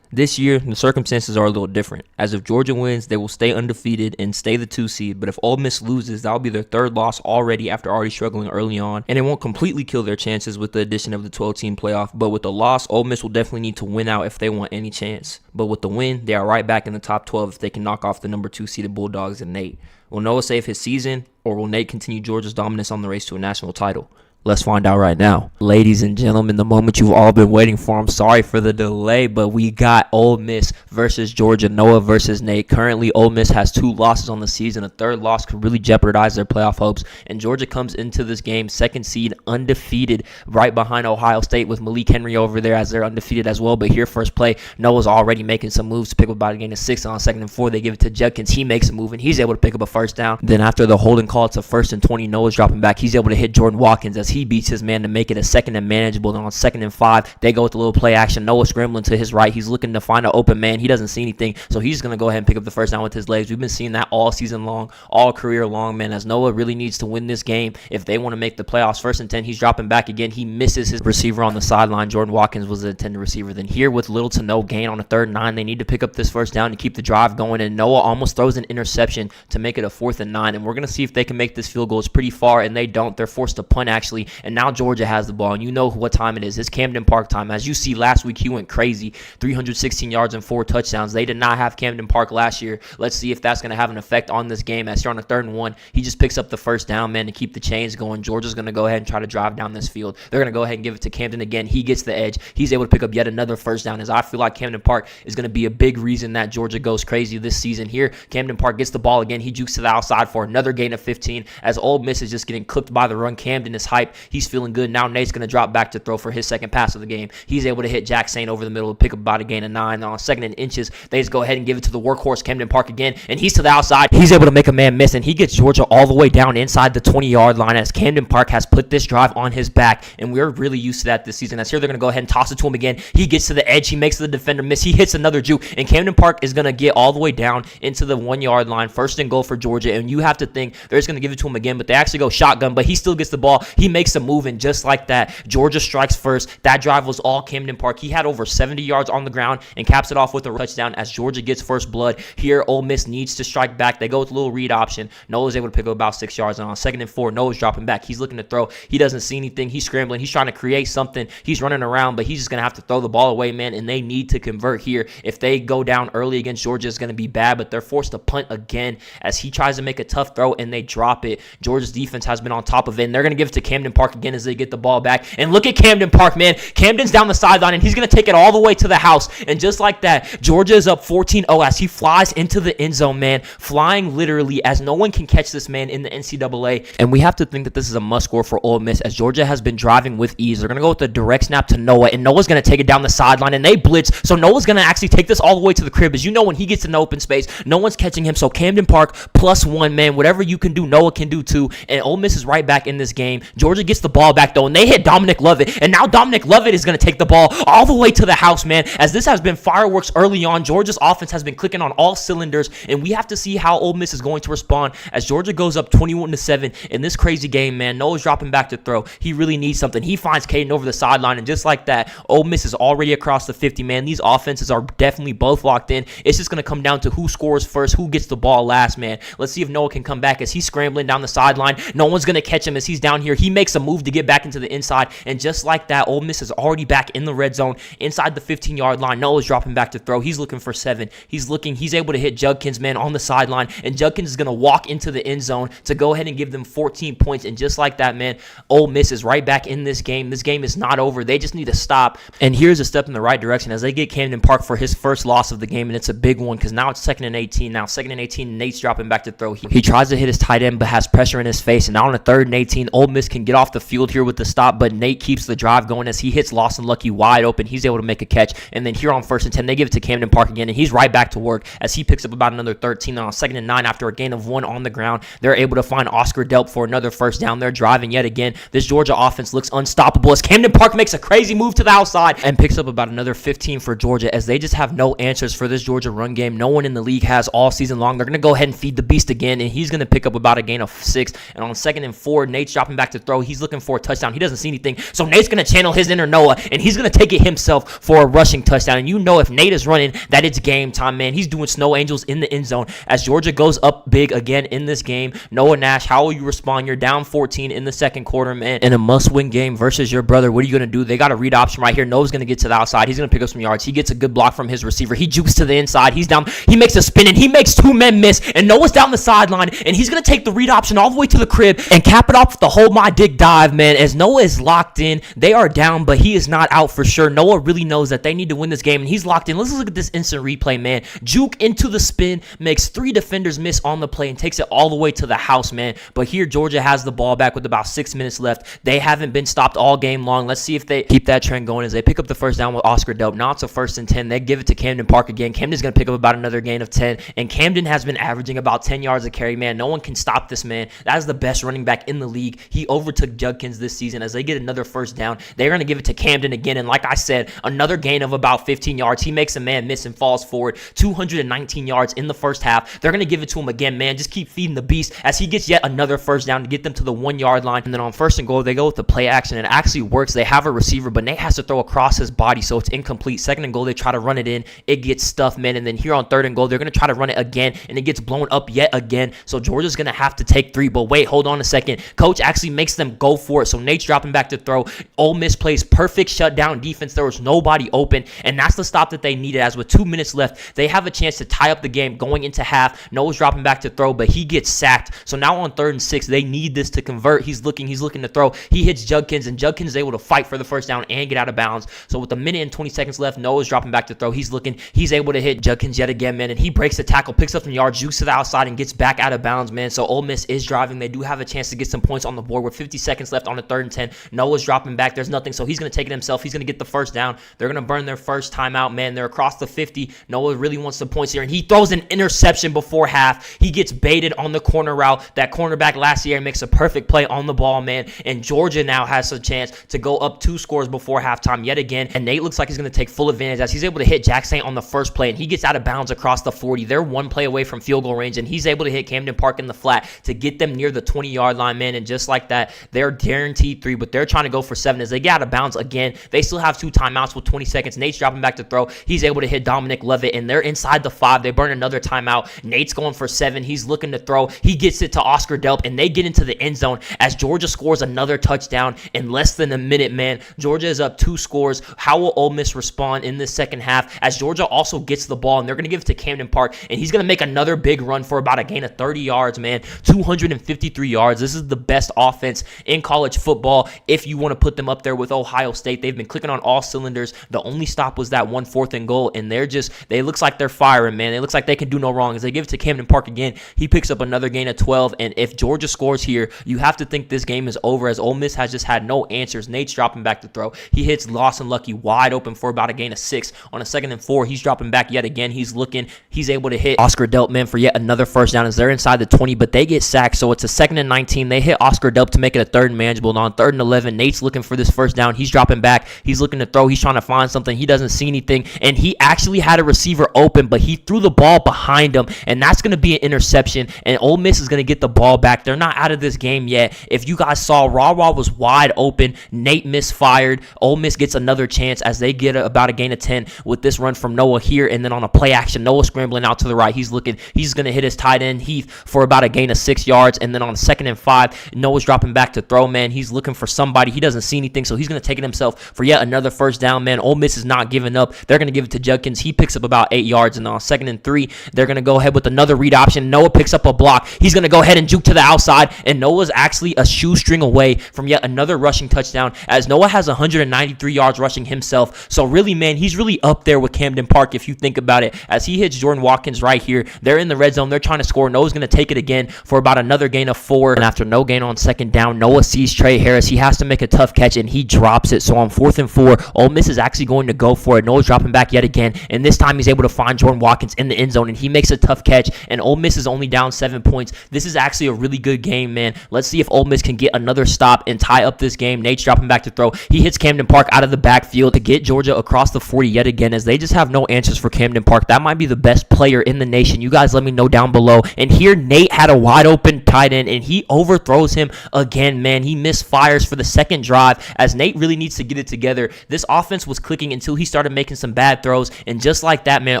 This year, the circumstances are a little different, as if Georgia wins, they will stay undefeated and stay the 2 seed, but if Ole Miss loses, that will be their 3rd loss already after already struggling early on, and it won't completely kill their chances with the addition of the 12-team playoff, but with the loss, Ole Miss will definitely need to win out if they want any chance. But with the win, they are right back in the top 12 if they can knock off the number 2 seeded Bulldogs and Nate. Will Noah save his season, or will Nate continue Georgia's dominance on the race to a national title? Let's find out right now. Ladies and gentlemen, the moment you've all been waiting for. I'm sorry for the delay, but we got Ole Miss versus Georgia, Noah versus Nate. Currently, Ole Miss has 2 losses on the season. A 3rd loss could really jeopardize their playoff hopes, and Georgia comes into this game 2nd seed, undefeated, right behind Ohio State with Malik Henry over there as they're undefeated as well. But here, first play, Noah's already making some moves to pick up about a gain of 6 on 2nd and 4. They give it to Judkins. He makes a move, and he's able to pick up a first down. Then after the holding call, it's a 1st and 20. Noah's dropping back. He's able to hit Jordan Watkins as he beats his man to make it a 2nd and manageable. Then on 2nd and 5, they go with a little play action. Noah scrambling to his right. He's looking to find an open man. He doesn't see anything, so he's going to go ahead and pick up the first down with his legs. We've been seeing that all season long, all career long, man, as Noah really needs to win this game if they want to make the playoffs. 1st and 10, he's dropping back again. He misses his receiver on the sideline. Jordan Watkins was the intended receiver. Then here with little to no gain on a 3rd and 9, they need to pick up this first down to keep the drive going, and Noah almost throws an interception to make it a 4th and 9, and we're going to see if they can make this field goal. It's pretty far, and they don't. They're forced to punt, actually, and now Georgia has the ball, and you know what time it is. It's Camden Park time. As you see, last week he went crazy, 316 yards and 4 touchdowns. They did not have Camden Park last year. Let's see if that's going to have an effect on this game. As you're on a 3rd and 1, he just picks up the first down, man, to keep the chains going. Georgia's going to go ahead and try to drive down this field. They're going to go ahead and give it to Camden again. He gets the edge. He's able to pick up yet another first down, as I feel like Camden Park is going to be a big reason that Georgia goes crazy this season. Here, Camden Park gets the ball again. He jukes to the outside for another gain of 15, as Ole Miss is just getting clipped by the run. Camden is hyped. He's feeling good. Now Nate's going to drop back to throw for his 2nd pass of the game. He's able to hit Jack Saint over the middle to pick up about a gain of 9. On 2nd and inches, they just go ahead and give it to the workhorse Camden Park again, and he's to the outside. He's able to make a man miss, and he gets Georgia all the way down inside the 20-yard line, as Camden Park has put this drive on his back, and we're really used to that this season. As here, they're going to go ahead and toss it to him again. He gets to the edge. He makes the defender miss. He hits another juke, and Camden Park is going to get all the way down into the 1-yard line. 1st and goal for Georgia, and you have to think they're just going to give it to him again, but they actually go shotgun, but he still gets the ball. He makes a move, and just like that, Georgia strikes first. That drive was all Camden Park. He had over 70 yards on the ground and caps it off with a touchdown as Georgia gets first blood. Here, Ole Miss needs to strike back. They go with a little read option. Noah's able to pick up about 6 yards, and on 2nd and 4, Noah's dropping back. He's looking to throw. He doesn't see anything. He's scrambling. He's trying to create something. He's running around, but he's just going to have to throw the ball away, man, and they need to convert here. If they go down early against Georgia, it's going to be bad, but they're forced to punt again as he tries to make a tough throw, and they drop it. Georgia's defense has been on top of it, and they're going to give it to Camden Camden Park again as they get the ball back. And look at Camden Park, man. Camden's down the sideline, and he's going to take it all the way to the house. And just like that, Georgia is up 14-0 as he flies into the end zone, man. Flying literally as no one can catch this man in the NCAA. And we have to think that this is a must score for Ole Miss as Georgia has been driving with ease. They're going to go with a direct snap to Noah, and Noah's going to take it down the sideline, and they blitz. So Noah's going to actually take this all the way to the crib. As you know, when he gets in the open space, no one's catching him. So Camden Park +1, man. Whatever you can do, Noah can do too. And Ole Miss is right back in this game. Georgia gets the ball back though, and they hit Dominic Lovett. And now Dominic Lovett is going to take the ball all the way to the house, man. As this has been fireworks early on, Georgia's offense has been clicking on all cylinders, and we have to see how Ole Miss is going to respond as Georgia goes up 21-7 in this crazy game, man. Noah's dropping back to throw. He really needs something. He finds Caden over the sideline, and just like that, Ole Miss is already across the 50, man. These offenses are definitely both locked in. It's just going to come down to who scores first, who gets the ball last, man. Let's see if Noah can come back as he's scrambling down the sideline. No one's going to catch him as he's down here. He makes a move to get back into the inside, and just like that, Ole Miss is already back in the red zone inside the 15-yard line. Noah's dropping back to throw. He's looking for 7. He's able to hit Judkins, man, on the sideline, and Judkins is going to walk into the end zone to go ahead and give them 14 points, and just like that, man, Ole Miss is right back in this game. This game is not over. They just need to stop, and here's a step in the right direction as they get Camden Park for his first loss of the game, and it's a big one because now it's 2nd and 18. Now 2nd and 18, Nate's dropping back to throw. He tries to hit his tight end but has pressure in his face, and now on a 3rd and 18, Ole Miss can get off the field here with the stop, but Nate keeps the drive going as he hits Lawson Lucky wide open. He's able to make a catch, and then here on 1st and 10, they give it to Camden Park again, and he's right back to work as he picks up about another 13. On 2nd and 9, after a gain of 1 on the ground, they're able to find Oscar Delp for another first down. They're driving yet again. This Georgia offense looks unstoppable as Camden Park makes a crazy move to the outside and picks up about another 15 for Georgia as they just have no answers for this Georgia run game. No one in the league has all season long. They're going to go ahead and feed the beast again, and he's going to pick up about a gain of 6. And on 2nd and 4, Nate's dropping back to throw. He's looking for a touchdown. He doesn't see anything, so Nate's going to channel his inner Noah, and he's going to take it himself for a rushing touchdown. And you know if Nate is running, that it's game time, man. He's doing snow angels in the end zone as Georgia goes up big again in this game. Noah Nash, how will you respond? You're down 14 in the second quarter, man, in a must-win game versus your brother. What are you going to do? They got a read option right here. Noah's going to get to the outside. He's going to pick up some yards. He gets a good block from his receiver. He jukes to the inside. He's down. He makes a spin, and he makes 2 men miss, and Noah's down the sideline, and he's going to take the read option all the way to the crib and cap it off with the hold my dick dive, man, as Noah is locked in. They are down, but he is not out for sure. Noah really knows that they need to win this game, and he's locked in. Let's look at this instant replay, man. Juke into the spin, makes 3 defenders miss on the play, and takes it all the way to the house, man. But here, Georgia has the ball back with about 6 minutes left. They haven't been stopped all game long. Let's see if they keep that trend going as they pick up the first down with Oscar Delp. Now it's a 1st and 10. They give it to Camden Park again. Camden's going to pick up about another gain of 10, and Camden has been averaging about 10 yards a carry, man. No one can stop this man. That is the best running back in the league. He overtook Judkins this season as they get another first down. They're going to give it to Camden again, and like I said, another gain of about 15 yards. He makes a man miss and falls forward. 219 yards in the first half. They're going to give it to him again, man. Just keep feeding the beast as he gets yet another first down to get them to the 1-yard line. And then on 1st and goal, they go with the play action, and it actually works. They have a receiver, but Nate has to throw across his body, so it's incomplete. 2nd and goal, they try to run it in. It gets stuffed, man. And then here on 3rd and goal, they're going to try to run it again, and it gets blown up yet again. So Georgia's going to have to take 3, but wait, hold on a second. Coach actually makes them go for it, so Nate's dropping back to throw. Ole Miss plays perfect shutdown defense. There was nobody open, and that's the stop that they needed as with 2 minutes left, they have a chance to tie up the game going into half. Noah's dropping back to throw, but he gets sacked. So now on 3rd and 6, they need this to convert. He's looking to throw. He hits Judkins, and Judkins is able to fight for the first down and get out of bounds. So with 1 minute and 20 seconds left, Noah's dropping back to throw. He's able to hit Judkins yet again, man, and he breaks the tackle, picks up some yards, jukes to the outside, and gets back out of bounds, man. So Ole Miss is driving. They do have a chance to get some points on the board with 50 seconds left on the 3rd and 10. Noah's dropping back. There's nothing, so he's going to take it himself. He's going to get the first down. They're going to burn their first timeout, man. They're across the 50. Noah really wants the points here, and he throws an interception before half. He gets baited on the corner route. That cornerback last year makes a perfect play on the ball, man, and Georgia now has a chance to go up 2 scores before halftime yet again, and Nate looks like he's going to take full advantage as he's able to hit Jack Saint on the first play, and he gets out of bounds across the 40. They're 1 play away from field goal range, and he's able to hit Camden Park in the flat to get them near the 20-yard line, man, and just like that, they're guaranteed 3, but they're trying to go for 7 as they get out of bounds again. They still have 2 timeouts with 20 seconds. Nate's dropping back to throw. He's able to hit Dominic Lovett, and they're inside the 5. They burn another timeout. Nate's going for 7. He's looking to throw. He gets it to Oscar Delp, and they get into the end zone as Georgia scores another touchdown in less than a minute, man. Georgia is up 2 scores. How will Ole Miss respond in the second half as Georgia also gets the ball, and they're going to give it to Camden Park, and he's going to make another big run for about a gain of 30 yards, man. 253 yards. This is the best offense in college football. If you want to put them up there with Ohio State, they've been clicking on all cylinders. The only stop was that 1 4th and goal, and they looks like they're firing, man. It looks like they can do no wrong. As they give it to Camden Park again, he picks up another gain of 12, and if Georgia scores here, you have to think this game is over, as Ole Miss has just had no answers. Nate's dropping back to throw. He hits Lawson Lucky wide open for about a gain of 6. On a 2nd and 4, he's dropping back yet again. He's able to hit Oscar Delp, for yet another first down as they're inside the 20, but they get sacked, so it's a 2nd and 19. They hit Oscar Delp to make it a 3rd and manageable. And on 3rd and 11, Nate's looking for this first down. He's dropping back. He's looking to throw. He's trying to find something. He doesn't see anything, and he actually had a receiver open, but he threw the ball behind him, and that's going to be an interception, and Ole Miss is going to get the ball back. They're not out of this game yet. If you guys saw, Raw was wide open. Nate misfired. Ole Miss gets another chance as they get about a gain of 10 with this run from Noah here, and then on a play action, Noah scrambling out to the right. He's going to hit his tight end, Heath, for about a gain of 6 yards, and then on 2nd and 5, Noah's dropping back to throw, man. He's looking for somebody. He doesn't see anything, so he's going to take it himself for yet another first down, man. Ole Miss is not giving up. They're going to give it to Judkins. He picks up about 8 yards, and on 2nd and 3, they're going to go ahead with another read option. Noah picks up a block. He's going to go ahead and juke to the outside, and Noah's actually a shoestring away from yet another rushing touchdown, as Noah has 193 yards rushing himself. So really, man, he's really up there with Camden Park if you think about it, as he hits Jordan Watkins right here. They're in the red zone. They're trying to score. Noah's going to take it again for about another gain of 4, and after no gain on 2nd down, Noah sees Trey Harris. He has to make a tough catch, and he drops it. So on 4th and 4, Ole Miss is actually going to go for it. Noah's dropping back yet again, and this time he's able to find Jordan Watkins in the end zone, and he makes a tough catch, and Ole Miss is only down 7 points. This is actually a really good game, man. Let's see if Ole Miss can get another stop and tie up this game. Nate's dropping back to throw. He hits Camden Park out of the backfield to get Georgia across the 40 yet again, as they just have no answers for Camden Park. That might be the best player in the nation. You guys let me know down below. And here, Nate had a wide open tight end, and he overthrows him again, man. He misfires for the 2nd drive, as Nate really needs to get it together. This offense was clicking until he started making some bad throws, and just like that, man,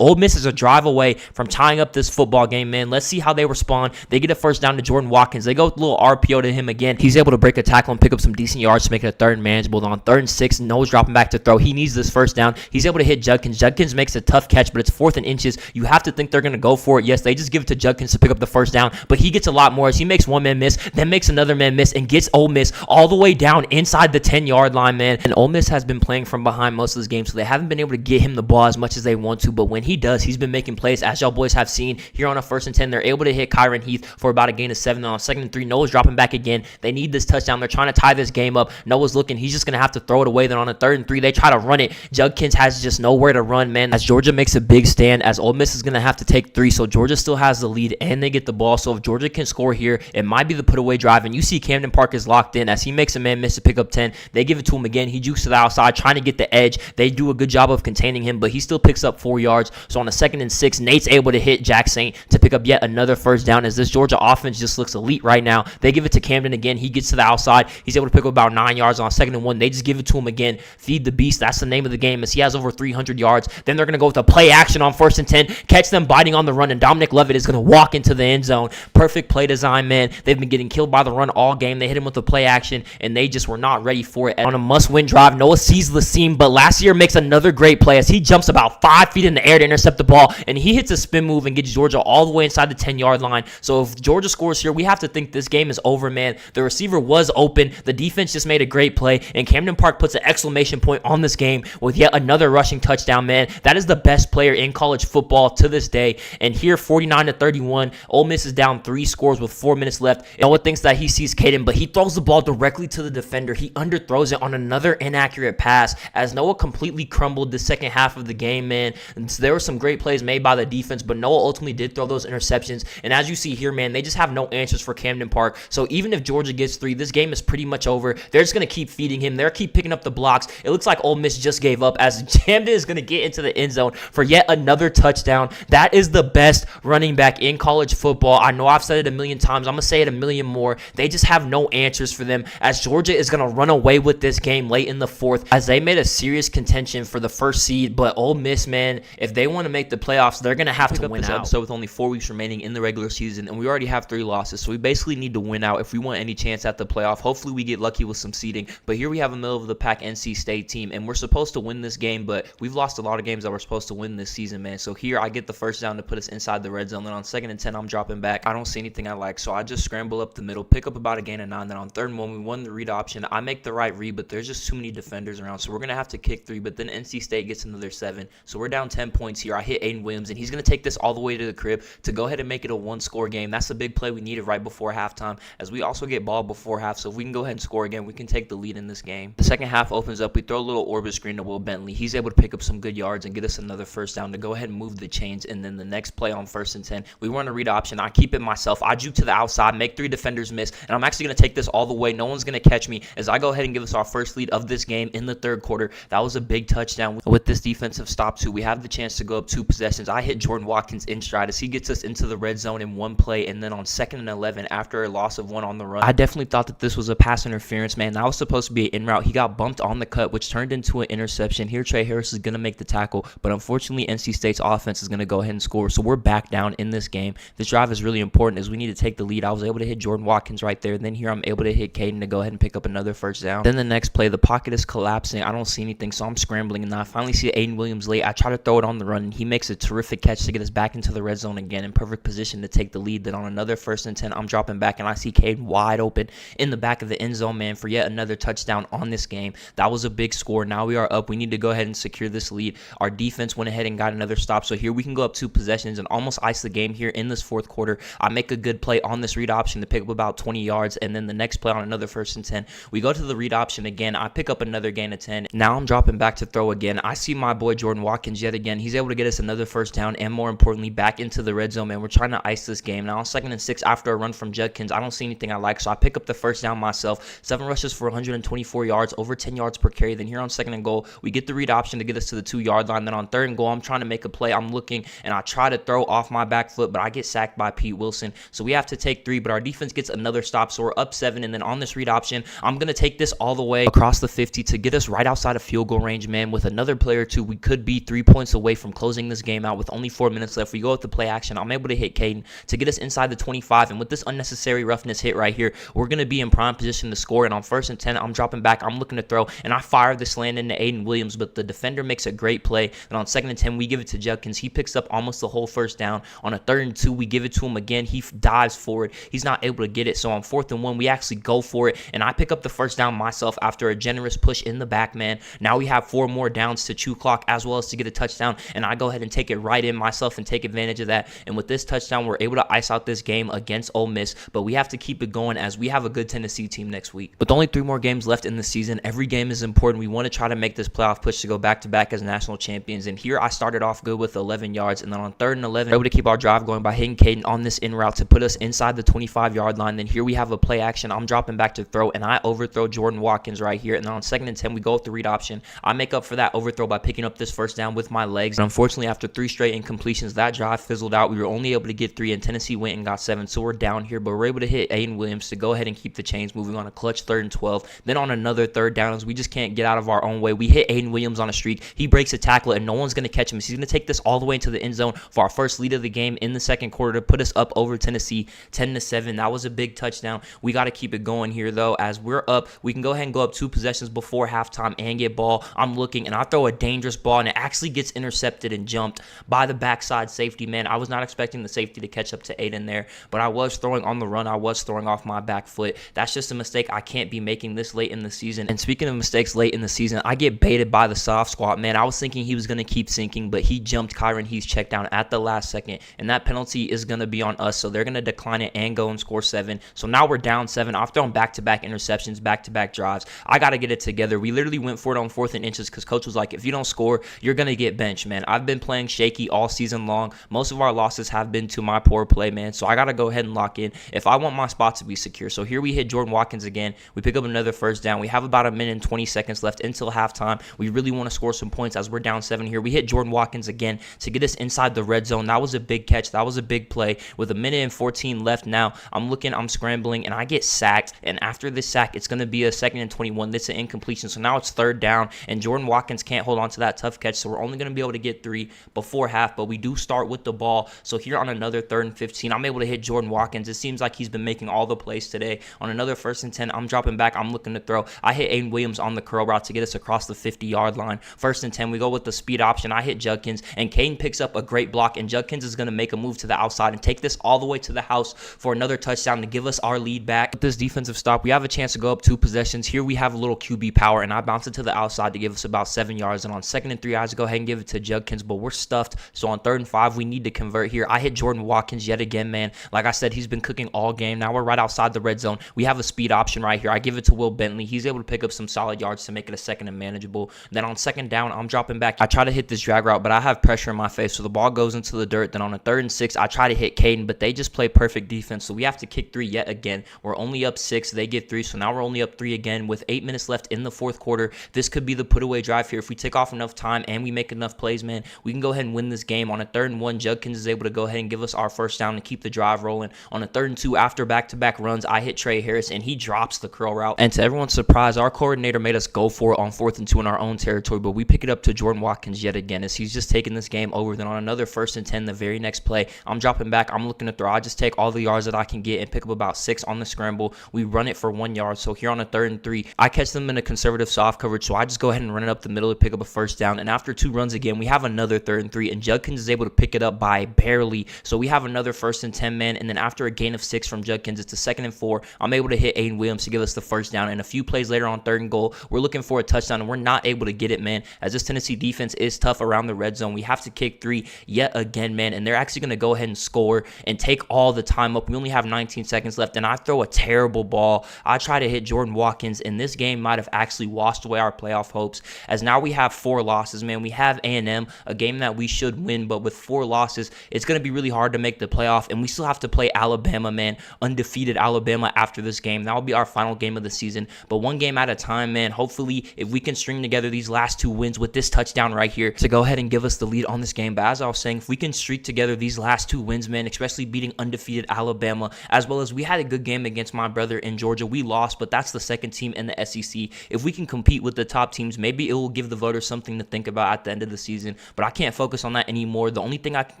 Ole Miss is a drive away from tying up this football game, man. Let's see how they respond. They get a first down to Jordan Watkins. They go with a little RPO to him again. He's able to break a tackle and pick up some decent yards to make it a 3rd and manageable. On 3rd and 6, Noah's dropping back to throw. He needs this first down. He's able to hit Judkins. Judkins makes a tough catch, but it's 4th and inches. You have to think they're going to go for it. Yes, they just give it to Judkins to pick up the first down, but he gets a lot more as he makes one man miss, then makes another man miss, and gets Ole Miss all the way down inside the 10-yard line, man. And Ole Miss has been playing from behind most of this game, so they haven't been able to get him the ball as much as they want to, but when he does, he's been making plays, as y'all boys have seen here on a 1st and 10. They're able to hit Kyron Heath for about a gain of 7. On 2nd and 3, Noah's dropping back again. They need this touchdown. They're trying to tie this game up. Noah's looking. He's just going to have to throw it away. Then on a 3rd and 3, they try to run it. Judkins has just nowhere to run, man, as Georgia makes a big stand, as Ole Miss is going to have to take 3, so Georgia still has the lead, and they get the ball. So if Georgia can score here, it might be the put-away drive, and you see Camden Park is locked in as he makes a man miss to pick up 10. They give it to him again. He jukes to the outside, trying to get the edge. They do a good job of containing him, but he still picks up 4 yards. So on a 2nd and 6, Nate's able to hit Jack Saint to pick up yet another first down, as this Georgia offense just looks elite right now. They give it to Camden again. He gets to the outside. He's able to pick up about 9 yards on 2nd and 1. They just give it to him again. Feed the beast. That's the name of the game, as he has over 300 yards. Then they're going to go with a play action on 1st and 10. Catch them biting on the run, and Dominic Lovett is going to walk into the end zone. Perfect play design, man. They've been getting killed by the run all game. They hit him with a play action, and they just were not ready for it. On a must-win drive, Noah sees the seam, but last year makes another great play as he jumps about 5 feet in the air to intercept the ball, and he hits a spin move and gets Georgia all the way inside the 10-yard line. So if Georgia scores here, we have to think this game is over, man. The receiver was open. The defense just made a great play, and Camden Park puts an exclamation point on this game with yet another rushing touchdown, man. That is the best player in college football to this day. And here, 49-31, Ole Miss is down 3 scores with 4 minutes left. Noah thinks that he sees Caden, but he throws the ball directly to the defender. He underthrows it on another inaccurate pass, as Noah completely crumbled the second half of the game, man. And so there were some great plays made by the defense, but Noah ultimately did throw those interceptions. And as you see here, man, they just have no answers for Camden Park. So even if Georgia gets 3, this game is pretty much over. They're just going to keep feeding him. They're keep picking up the blocks. It looks like Ole Miss just gave up, as Camden is going to get into the end zone for yet another touchdown. That is the best running back in college football. I know I've said it a million times. I'm going to say it a million more. They just have no answers for them, as Georgia is going to run away with this game late in the 4th, as they made a serious contention for the 1st seed. But Ole Miss, man, if they want to make the playoffs, they're going to have to win out. Episode with only 4 weeks remaining in the regular season, and we already have 3 losses, so we basically need to win out if we want any chance at the playoff. Hopefully we get lucky with some seeding, but here we have a middle of the pack NC State team, and we're supposed to win this game, but we've lost a lot of games that we're supposed to win this season, man. So here I get the first down to put us inside the red zone, and on 2nd and 10 I'm dropping back. I don't see anything I like, so I just scramble up the middle, pick up about a gain of 9 timeout. And then on 3rd and 1, we won the read option. I make the right read, but there's just too many defenders around. So we're going to have to kick 3. But then NC State gets another 7. So we're down 10 points here. I hit Aiden Williams, and he's going to take this all the way to the crib to go ahead and make it a 1-score game. That's a big play we needed right before halftime, as we also get ball before half. So if we can go ahead and score again, we can take the lead in this game. The second half opens up. We throw a little orbit screen to Will Bentley. He's able to pick up some good yards and get us another first down to go ahead and move the chains. And then the next play on 1st and 10, we run a read option. I keep it myself. I juke to the outside, make 3 defenders miss, and I'm actually going to take this all the way. No one's going to catch me as I go ahead and give us our first lead of this game in the 3rd quarter. That was a big touchdown. With this defensive stop too, we have the chance to go up 2 possessions. I hit Jordan Watkins in stride as he gets us into the red zone in 1 play, and then on 2nd and 11 after a loss of 1 on the run, I definitely thought that this was a pass interference, man. That was supposed to be an in route. He got bumped on the cut, which turned into an interception. Here Trey Harris is going to make the tackle, but unfortunately NC State's offense is going to go ahead and score, so we're back down in this game. This drive is really important as we need to take the lead. I was able to hit Jordan Watkins right there, and then here I'm able to hit Caden to go ahead and pick up another first down. Then the next play, the pocket is collapsing. I don't see anything, so I'm scrambling, and I finally see Aiden Williams late. I try to throw it on the run, and he makes a terrific catch to get us back into the red zone again in perfect position to take the lead. Then on another 1st and 10, I'm dropping back, and I see Caden wide open in the back of the end zone, man, for yet another touchdown on this game. That was a big score. Now we are up. We need to go ahead and secure this lead. Our defense went ahead and got another stop, so here we can go up 2 possessions and almost ice the game here in this 4th quarter. I make a good play on this read option to pick up about 20 yards, and then the next play on another 1st and 10, we go to the read option again. I pick up another gain of 10. Now I'm dropping back to throw again. I see my boy Jordan Watkins yet again. He's able to get us another first down, and more importantly, back into the red zone, man. We're trying to ice this game. Now on 2nd and 6 after a run from Judkins, I don't see anything I like, so I pick up the first down myself. 7 rushes for 124 yards, over 10 yards per carry. Then here on 2nd and goal, we get the read option to get us to the 2-yard line. Then on 3rd and goal, I'm trying to make a play. I'm looking, and I try to throw off my back foot, but I get sacked by Pete Wilson. So we have to take 3, but our defense gets another stop, so we're up 7. And then on this read option, I'm going to take this all the way across the 50 to get us right outside of field goal range, man. With another play or 2, we could be 3 points away from closing this game out with only 4 minutes left. We go with the play action. I'm able to hit Caden to get us inside the 25, and with this unnecessary roughness hit right here, we're going to be in prime position to score. And on 1st and 10, I'm dropping back. I'm looking to throw, and I fire this land into Aiden Williams, but the defender makes a great play. And on 2nd and 10, we give it to Judkins. He picks up almost the whole first down. On a 3rd and 2, we give it to him again. He dives forward. He's not able to get it. So on 4th and 1, we actually go for it, and I pick up the first down myself after a generous push in the back, man. Now we have 4 more downs to chew clock as well as to get a touchdown, and I go ahead and take it right in myself and take advantage of that. And with this touchdown, we're able to ice out this game against Ole Miss, but we have to keep it going as we have a good Tennessee team next week. With only 3 more games left in the season, every game is important. We want to try to make this playoff push to go back-to-back as national champions, and here I started off good with 11 yards, and then on 3rd and 11, we're able to keep our drive going by hitting Caden on this in route to put us inside the 25-yard line. Then here we have a play action. I'm dropping back to throw, and I overthrow Jordan Watkins right here. And then on 2nd and 10, we go with the read option. I make up for that overthrow by picking up this first down with my legs. And unfortunately, after 3 straight incompletions, that drive fizzled out. We were only able to get 3, and Tennessee went and got 7. So we're down here, but we're able to hit Aiden Williams to go ahead and keep the chains moving on a clutch 3rd and 12. Then on another 3rd down, as we just can't get out of our own way, we hit Aiden Williams on a streak. He breaks a tackle, and no one's going to catch him. So he's going to take this all the way into the end zone for our first lead of the game in the 2nd quarter to put us up over Tennessee 10-7. That was a big touchdown. We got to keep it going here, though, as we're up. We can go ahead and go up 2 possessions before halftime and get ball. I'm looking, and I throw a dangerous ball, and it actually gets intercepted and jumped by the backside safety, man. I was not expecting the safety to catch up to Aiden there, but I was throwing on the run. I was throwing off my back foot. That's just a mistake I can't be making this late in the season. And speaking of mistakes late in the season, I get baited by the soft squat, man. I was thinking he was going to keep sinking, but he jumped Kyron Heath's check down at the last second, and that penalty is going to be on us, so they're going to decline it and go and score 7. So now we're down 7. I've thrown back-to-back interceptions, back-to-back drives. I got to get it together. We literally went for it on 4th and inches because coach was like, if you don't score, you're going to get benched, man. I've been playing shaky all season long. Most of our losses have been to my poor play, man, so I got to go ahead and lock in if I want my spot to be secure. So here we hit Jordan Watkins again. We pick up another first down. We have about 1 minute and 20 seconds left until halftime. We really want to score some points as we're down 7 here. We hit Jordan Watkins again to get us inside the red zone. That was a big catch. That was a big play. With 1 minute and 14 left now, I'm looking, I'm scrambling, and I get sacked. And after this sack, it's going to be a 2nd and 21. This is an incompletion. So now it's 3rd down, and Jordan Watkins can't hold on to that tough catch. So we're only going to be able to get 3 before half, but we do start with the ball. So here on another 3rd and 15, I'm able to hit Jordan Watkins. It seems like he's been making all the plays today. On another 1st and 10, I'm dropping back. I'm looking to throw. I hit Aiden Williams on the curl route to get us across the 50-yard line. 1st and 10, we go with the speed option. I hit Judkins, and Caden picks up a great block, and Judkins is going to make a move to the outside and take this all the way to the house for another touchdown to give us our lead back. back with this defensive stop. We have a chance to go up 2 possessions. Here we have a little QB power, and I bounce it to the outside to give us about 7 yards. And on 2nd and 3, I just go ahead and give it to Judkins, but we're stuffed. So on 3rd and 5, we need to convert here. I hit Jordan Watkins yet again, man. Like I said, he's been cooking all game. Now we're right outside the red zone. We have a speed option right here. I give it to Will Bentley. He's able to pick up some solid yards to make it a 2nd and manageable. Then on 2nd down, I'm dropping back. I try to hit this drag route, but I have pressure in my face, so the ball goes into the dirt. Then on a 3rd and 6, I try to hit Caden, but they just play perfect defense, so we have to kick 3 yet again. We're only up 6. They get 3, so now we're only up 3 again with 8 minutes left in the 4th quarter. This could be the put-away drive here. If we take off enough time and we make enough plays, man, we can go ahead and win this game. On a 3rd and 1, Judkins is able to go ahead and give us our 1st down to keep the drive rolling. On a 3rd and 2, after back-to-back runs, I hit Trey Harris, and he drops the curl route. And to everyone's surprise, our coordinator made us go for it on 4th and 2 in our own territory, but we pick it up to Jordan Watkins yet again as he's just taking this game over. Then on another 1st and 10, the very next play, I'm dropping back. I'm looking to throw. I just take all the yards that I can get and pick up about 6 on the scramble. We run it for 1 yard. So here on a 3rd and 3, I catch them in a conservative soft coverage, so I just go ahead and run it up the middle to pick up a 1st down. And after 2 runs again, we have another 3rd and 3, and Judkins is able to pick it up by barely. So we have another 1st and 10, man. And then after a gain of 6 from Judkins, it's a 2nd and 4. I'm able to hit Aiden Williams to give us the 1st down. And a few plays later on 3rd and goal, we're looking for a touchdown, and we're not able to get it, man. As this Tennessee defense is tough around the red zone, we have to kick 3 yet again, man. And they're actually going to go ahead and score and take all the time up. We only have 19 seconds left, and I throw a terrible ball. I try to hit Jordan Watkins, and this game might have actually washed away our playoff hopes, as now we have 4 losses, man. We have A&M, a game that we should win, but with 4 losses, it's going to be really hard to make the playoff, and we still have to play Alabama, man. Undefeated Alabama after this game. That will be our final game of the season, but 1 game at a time, man. Hopefully, if we can string together these last 2 wins with this touchdown right here to go ahead and give us the lead on this game. But as I was saying, if we can streak together these last 2 wins, man, especially beating undefeated Alabama, as well as we had a good game against my brother in Georgia. We lost, but that's the 2nd team in the SEC. If we can compete with the top teams, maybe it will give the voters something to think about at the end of the season, but I can't focus on that anymore. The only thing I can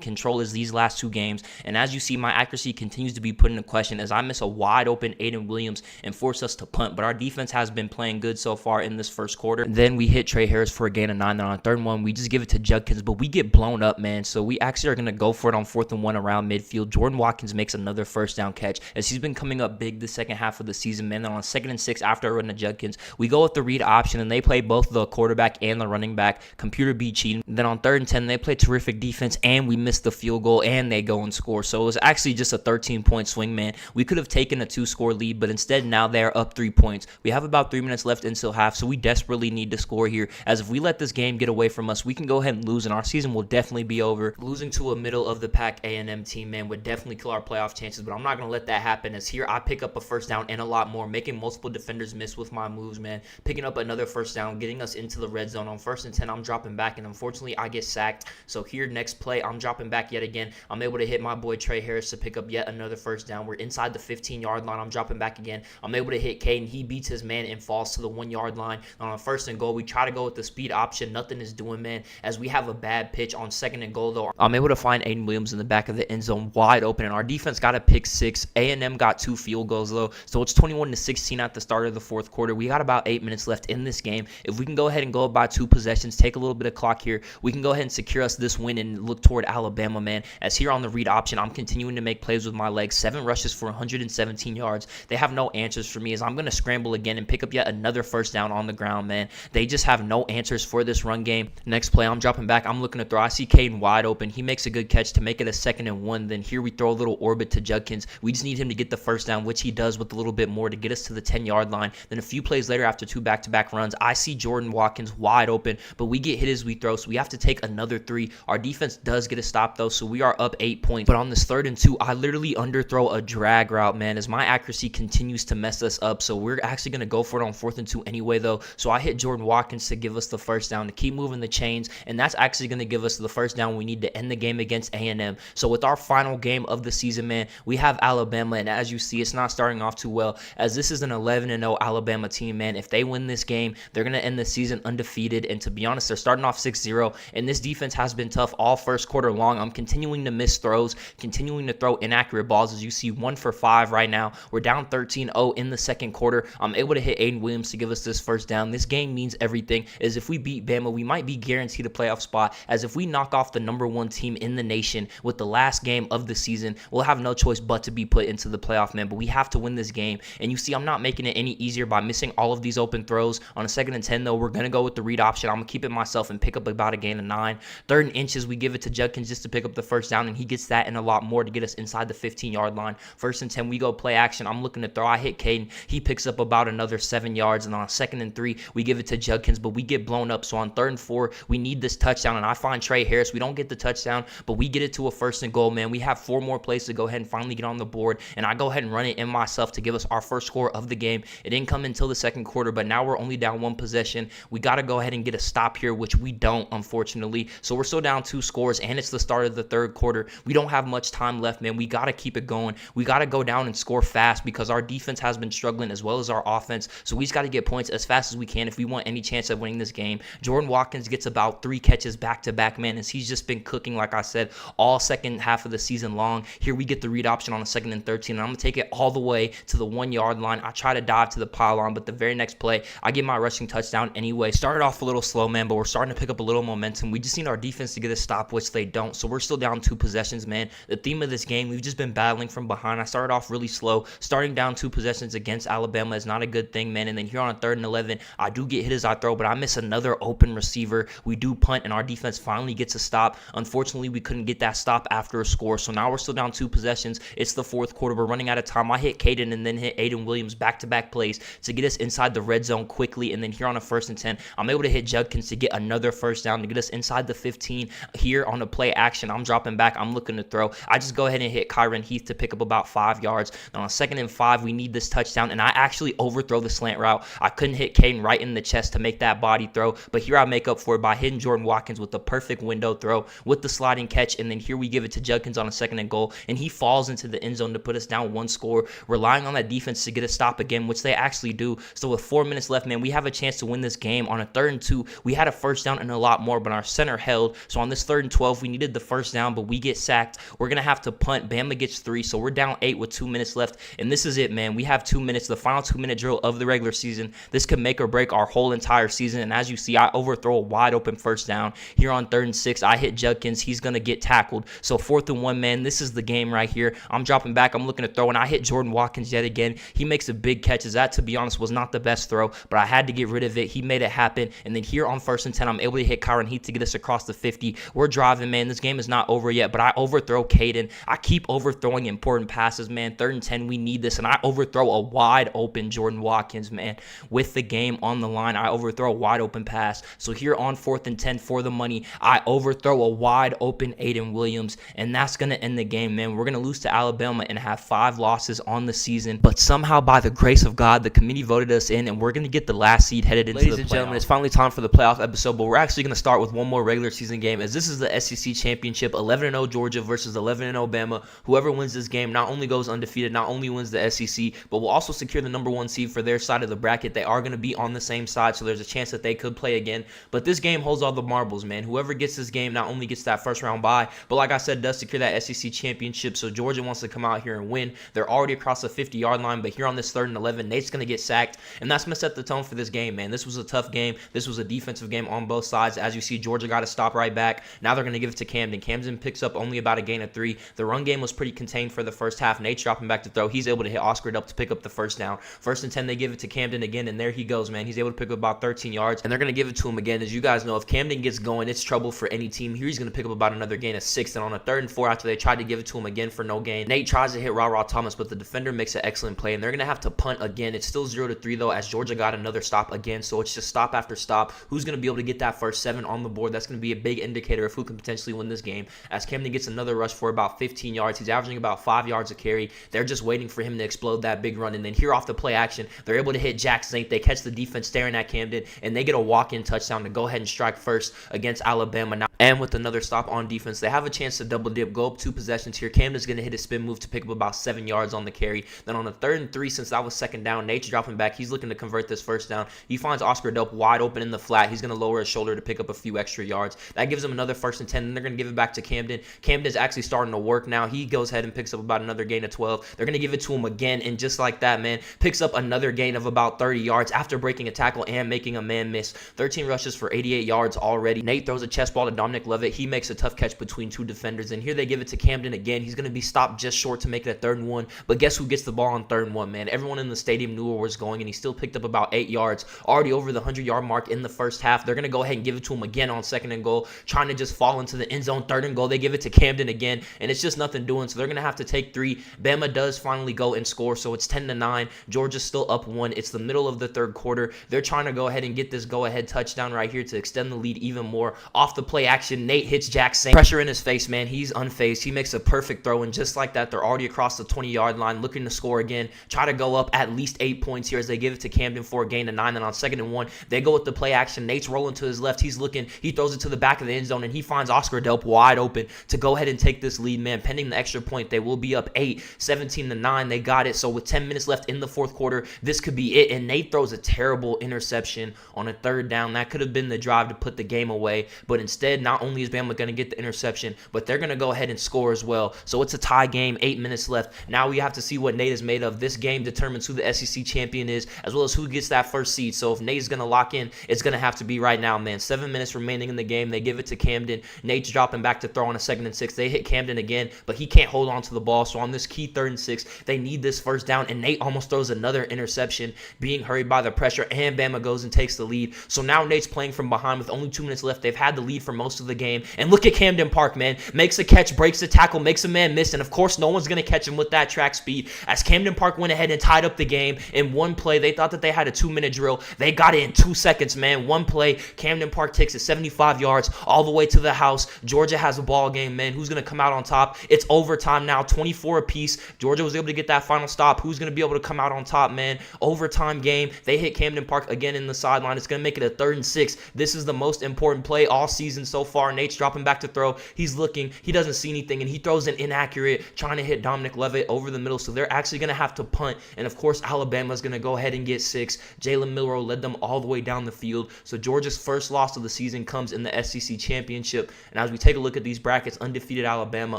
control is these last 2 games, and as you see, my accuracy continues to be put into question as I miss a wide open Aiden Williams and force us to punt, but our defense has been playing good so far in this 1st quarter. Then we hit Trey Harris for a gain of 9. Then on 3rd and 1, we just give it to Judkins, but we get blown up, man. So we actually are going to go for it on 4th and 1 around midfield. Jordan Watkins makes another 1st down catch as he's been coming up big the 2nd half of the season, man. Then on 2nd and 6, after I run to Judkins, we go with the read option, and they play both the quarterback and the running back. Computer beat cheating. Then on 3rd and 10, they play terrific defense, and we miss the field goal, and they go and score. So it was actually just a 13-point swing, man. We could have taken a 2-score lead, but instead now they're up 3 points. We have about 3 minutes left until half, so we desperately need to score here, as if we let this game get away from us, we can go ahead and lose, and our season will definitely be over. Losing to a middle-of-the-pack A&M team, man, would definitely kill our playoff chances, but I'm not going to let that happen, as here I pick up a 1st down and a lot more, making multiple defenders miss with my moves, man. Picking up another 1st down, getting us into the red zone. On 1st and 10, I'm dropping back, and unfortunately, I get sacked. So here, next play, I'm dropping back yet again. I'm able to hit my boy Trey Harris to pick up yet another 1st down. We're inside the 15-yard line. I'm dropping back again. I'm able to hit Caden. He beats his man and falls to the 1-yard line. And on 1st and goal, we try to go with the speed option. Nothing is doing, man, as we have a bad pitch. On 2nd and goal, though, I'm able to find Aiden Williams in the back of the end zone wide open, and our defense got a pick 6. A&M got 2 field goals, though, so it's 21-16 at the start of the 4th quarter. We got about 8 minutes left in this game. If we can go ahead and go up by 2 possessions, take a little bit of clock here, we can go ahead and secure us this win and look toward Alabama, man. As here on the read option, I'm continuing to make plays with my legs. 7 rushes for 117 yards. They have no answers for me, as I'm going to scramble again and pick up yet another 1st down on the ground, man. They just have no answers for this run game. Next play, I'm dropping back. I'm looking to throw. I see Caden wide open. He makes a good catch to make it a 2nd and 1. Then here we throw a little orbit to Judkins. We just need him to get the 1st down, which he does with a little bit more to get us to the 10-yard line. Then a few plays later, after 2 back-to-back runs, I see Jordan Watkins wide open, but we get hit as we throw, so we have to take another 3. Our defense does get a stop, though, so we are up 8 points. But on this 3rd and 2, I literally underthrow a drag route, man, as my accuracy continues to mess us up. So we're actually going to go for it on 4th and 2 anyway, though. So I hit Jordan Watkins to give us the 1st down to keep moving the chains, and that's actually going to give us the 1st down we need to end the game against A&M. So with our final game of the season, man, we have Alabama, and as you see, it's not starting off too well, as this is an 11-0 Alabama team, man. If they win this game, they're going to end the season undefeated, and to be honest, they're starting off 6-0, and this defense has been tough all 1st quarter long. I'm continuing to miss throws, continuing to throw inaccurate balls, as you see, 1 for 5 right now. We're down 13-0 in the 2nd quarter. I'm able to hit Aiden Williams to give us this 1st down. This game means everything, as if we beat Bama, we might be guaranteed a playoff spot, as if we knock off the #1 team in the nation with the last game of the season, we'll have no choice but to be put into the playoff, man. But we have to win this game. And you see, I'm not making it any easier by missing all of these open throws. On a 2nd and 10, though, we're going to go with the read option. I'm going to keep it myself and pick up about a gain of 9. 3rd and inches, we give it to Judkins just to pick up the first down, and he gets that and a lot more to get us inside the 15-yard line. 1st and 10, we go play action. I'm looking to throw. I hit Caden. He picks up about another 7 yards, and on a 2nd and 3, we give it to Judkins, but we get blown up. So on 3rd and 4, we need this touchdown, and I find Trey Harris. We don't get the touchdown, but we get it to a 1st and goal, man. We have 4 more plays to go ahead and finally get on the board, and I go ahead and run it in myself to give us our first score of the game. It didn't come until the 2nd quarter, but now we're only down 1 possession. We got to go ahead and get a stop here, which we don't, unfortunately. So we're still down 2 scores, and it's the start of the 3rd quarter. We don't have much time left, man. We got to keep it going. We got to go down and score fast because our defense has been struggling as well as our offense. So we just got to get points as fast as we can if we want any chance of winning this game. Jordan Watkins gets about 3 catches back-to-back, man, as he's just been cooking, like I said, all second half of the season long. Here we get the read option on a 2nd and 13, and I'm going to take it all the way to the 1-yard line. I try to dive to the pylon, but the very next play, I get my rushing touchdown anyway. Started off a little slow, man, but we're starting to pick up a little momentum. We just need our defense to get a stop, which they don't. So we're still down 2 possessions, man. The theme of this game, we've just been battling from behind. I started off really slow. Starting down 2 possessions against Alabama is not a good thing, man. And then here on a 3rd and 11, I do get hit as I throw, but I miss another open receiver. We do punt, and our defense finally gets a stop. Unfortunately, we couldn't get that stop after a score. So now we're still down 2 possessions. It's the 4th quarter. We're running out of time. I hit Caden and then hit Aiden Williams back-to-back plays to get us inside the red zone quickly. And then here on a 1st and 10, I'm able to hit Judkins to get another first down to get us inside the 15. Here on the play action, I'm dropping back. I'm looking to throw. I just go ahead and hit Kyron Heath to pick up about 5 yards. And on 2nd and 5, we need this touchdown, and I actually overthrow the slant route. I couldn't hit Caden right in the chest to make that body throw, but here I make up for it by hitting Jordan Watkins with the perfect window throw with the sliding catch. And then here we give it to Judkins on a 2nd and goal, and he falls into the end zone to put us down 1 score, relying on that defense to get a stop again, which they actually do. So with 4 minutes left, man, we have a chance to win this game. On a 3rd and 2, we had a first down and a lot more, but our center held. So on this 3rd and 12, we needed the first down, but we get sacked. We're going to have to punt. Bama gets 3, so we're down 8 with 2 minutes left, and this is it, man. We have 2 minutes, the final 2-minute drill of the regular season. This could make or break our whole entire season, and as you see, I overthrow a wide open first down. Here on 3rd and 6, I hit Judkins. He's going to get tackled. So 4th and 1, man, this is the game right here. I'm dropping back. I'm looking to throw, and I hit Jordan Watkins yet again. He makes a big catch. That, to be honest, was not the best throw, but I had to get rid of it. He made it happen, and then here on 1st and 10, I'm able to hit Kyron Heath to get us across the 50. We're driving, man. This game is not over yet, but I overthrow Caden. I keep overthrowing important passes, man. 3rd and 10, we need this, and I overthrow a wide open Jordan Watkins, man. With the game on the line, I overthrow a wide open pass. So here on 4th and 10 for the money, I overthrow a wide open Aiden Williams, and that's going to end the game, man. We're going to lose to Alabama and have 5 losses on the season, but somehow by the grace of God, the committee voted us in, and we're going to get the last seed headed into the playoffs. Ladies and gentlemen, it's finally time for the playoff episode, but we're actually going to start with one more regular season game, as this is the SEC Championship, 11-0 Georgia versus 11-0 Bama. Whoever wins this game not only goes undefeated, not only wins the SEC, but will also secure the number 1 seed for their side of the bracket. They are going to be on the same side, so there's a chance that they could play again, but this game holds all the marbles, man. Whoever gets this game not only gets that first round bye, but like I said, does secure that SEC Championship, so Georgia wants to come out here and win. They're already across the 50-yard line, but here on this 3rd and 11, Nate's going to get sacked, and that's going to set the tone for this game, man. This was a tough game. This was a defensive game on both sides. As you see, Georgia got to stop right back. Now they're going to give it to Camden. Camden picks up only about a gain of 3. The run game was pretty contained for the first half. Nate's dropping back to throw. He's able to hit Oscar up to pick up the first down. 1st and 10, they give it to Camden again, and there he goes, man. He's able to pick up about 13 yards, and they're going to give it to him again. As you guys know, if Camden gets going, it's trouble for any team. Here he's going to pick up about another gain of 6, and on a 3rd and 4, after they tried to give it to him again for no gain, Nate tries to hit Ra Thomas, but the defender makes an excellent play, and they're going to have to punt again. It's still 0-3, though, as Georgia got another stop again, so it's just stop after stop. Who's going to be able to get that first 7 on the board? That's going to be a big indicator of who can potentially win this game, as Camden gets another rush for about 15 yards. He's averaging about 5 yards a carry. They're just waiting for him to explode that big run, and then here off the play action, they're able to hit Jack Saint. They catch the defense staring at Camden, and they get a walk-in touchdown to go ahead and strike first against Alabama. Now, and with another stop on defense, they have a chance to double dip, go up 2 possessions here. Camden's going to hit a spin move to pick up about 7 yards on the carry. Then on a 3rd and 3, since that was 2nd down, Nate's dropping back. He's looking to convert this first down. He finds Oscar Delp wide open in the flat. He's going to lower his shoulder to pick up a few extra yards. That gives him another 1st and 10, and they're going to give it back to Camden. Camden's actually starting to work now. He goes ahead and picks up about another gain of 12. They're going to give it to him again, and just like that, man, picks up another gain of about 30 yards after breaking a tackle and making a man miss. 13 rushes for 88 yards already. Nate throws a chest ball to Dominic Lovett. He makes a tough catch between two defenders, and here they give it to Camden again. He's going to be stopped just short to make it a 3rd and 1, but guess who gets the ball on 3rd and 1, man? Everyone in the stadium knew where it was going, and he still picked up about 8 yards, already over the 100-yard mark in the first half. They're going to go ahead and give it to him again on 2nd and goal, trying to just fall into the end zone. 3rd and goal, they give it to Camden again, and it's just nothing doing, so they're going to have to take 3. Bama does finally go and score, so it's 10-9. Georgia's still up 1. It's the middle of the 3rd quarter. They're trying to go ahead and get this go-ahead touchdown right here to extend the lead even more. Off the play action, Nate hits Jackson. Pressure in his face, man. He's unfazed. He makes a perfect throw, and just like that, they're already across the 20-yard line, looking to score again. Try to go up at least 8 points here as they give it to Camden for a gain of 9. And on 2nd and 1, they go with the play action. Nate's rolling to his left. He's looking. He throws it to the back of the end zone, and he finds Oscar Delp wide open to go ahead and take this lead, man. Pending the extra point, they will be up 8, 17-9. They got it. So with 10 minutes left in the 4th quarter, this could be it. And Nate throws a terrible interception on a 3rd down. That could have been the drive to put the game away. But instead, not only is Bama going to get the interception, but they're going to go ahead and score as well. So it's a tie game, 8 minutes left. Now we have to see what Nate is made of. This game determines who the SEC champion is, as well as who gets that first seed. So if Nate's going to lock in, it's going to have to be right now, man. 7 minutes remaining in the game. They give it to Camden. Nate's dropping back to throw on a 2nd and 6. They hit Camden again, but he can't hold on to the ball. So on this key 3rd and 6, they need this first down, and Nate almost throws another interception, being hurried by the pressure, and Bama goes and takes the lead. So now Nate's playing from behind with only 2 minutes left. They've had the lead for most of the game, and look at Camden Park, man. Makes a catch, breaks the tackle, makes a man miss, and of course no one's going to catch him with that track speed, as Camden Park went ahead and tied up the game in one play. They thought that they had a 2-minute drill. They got it in 2 seconds, man. One play, Camden Park takes it 75 yards all the way to the house. Georgia has a ball game, man. Who's going to come out on top? It's overtime now, 24 apiece. Georgia was able to get that final stop. Who's going to be able to come out on top, man? Overtime game. They hit Camden Park again in the sideline. It's going to make it a 3rd and 6. This is the most important play all season so far. Nate's dropping back to throw. He's looking. He doesn't see anything, and he throws an inaccurate, trying to hit Dominic Lovett over the middle. So they're actually going to have to punt, and of course Alabama's going to go ahead and get 6. Jalen Milroe led them all the way down the field. So Georgia's first loss of the season comes in the SEC championship. And as we take a look at these brackets, undefeated Alabama,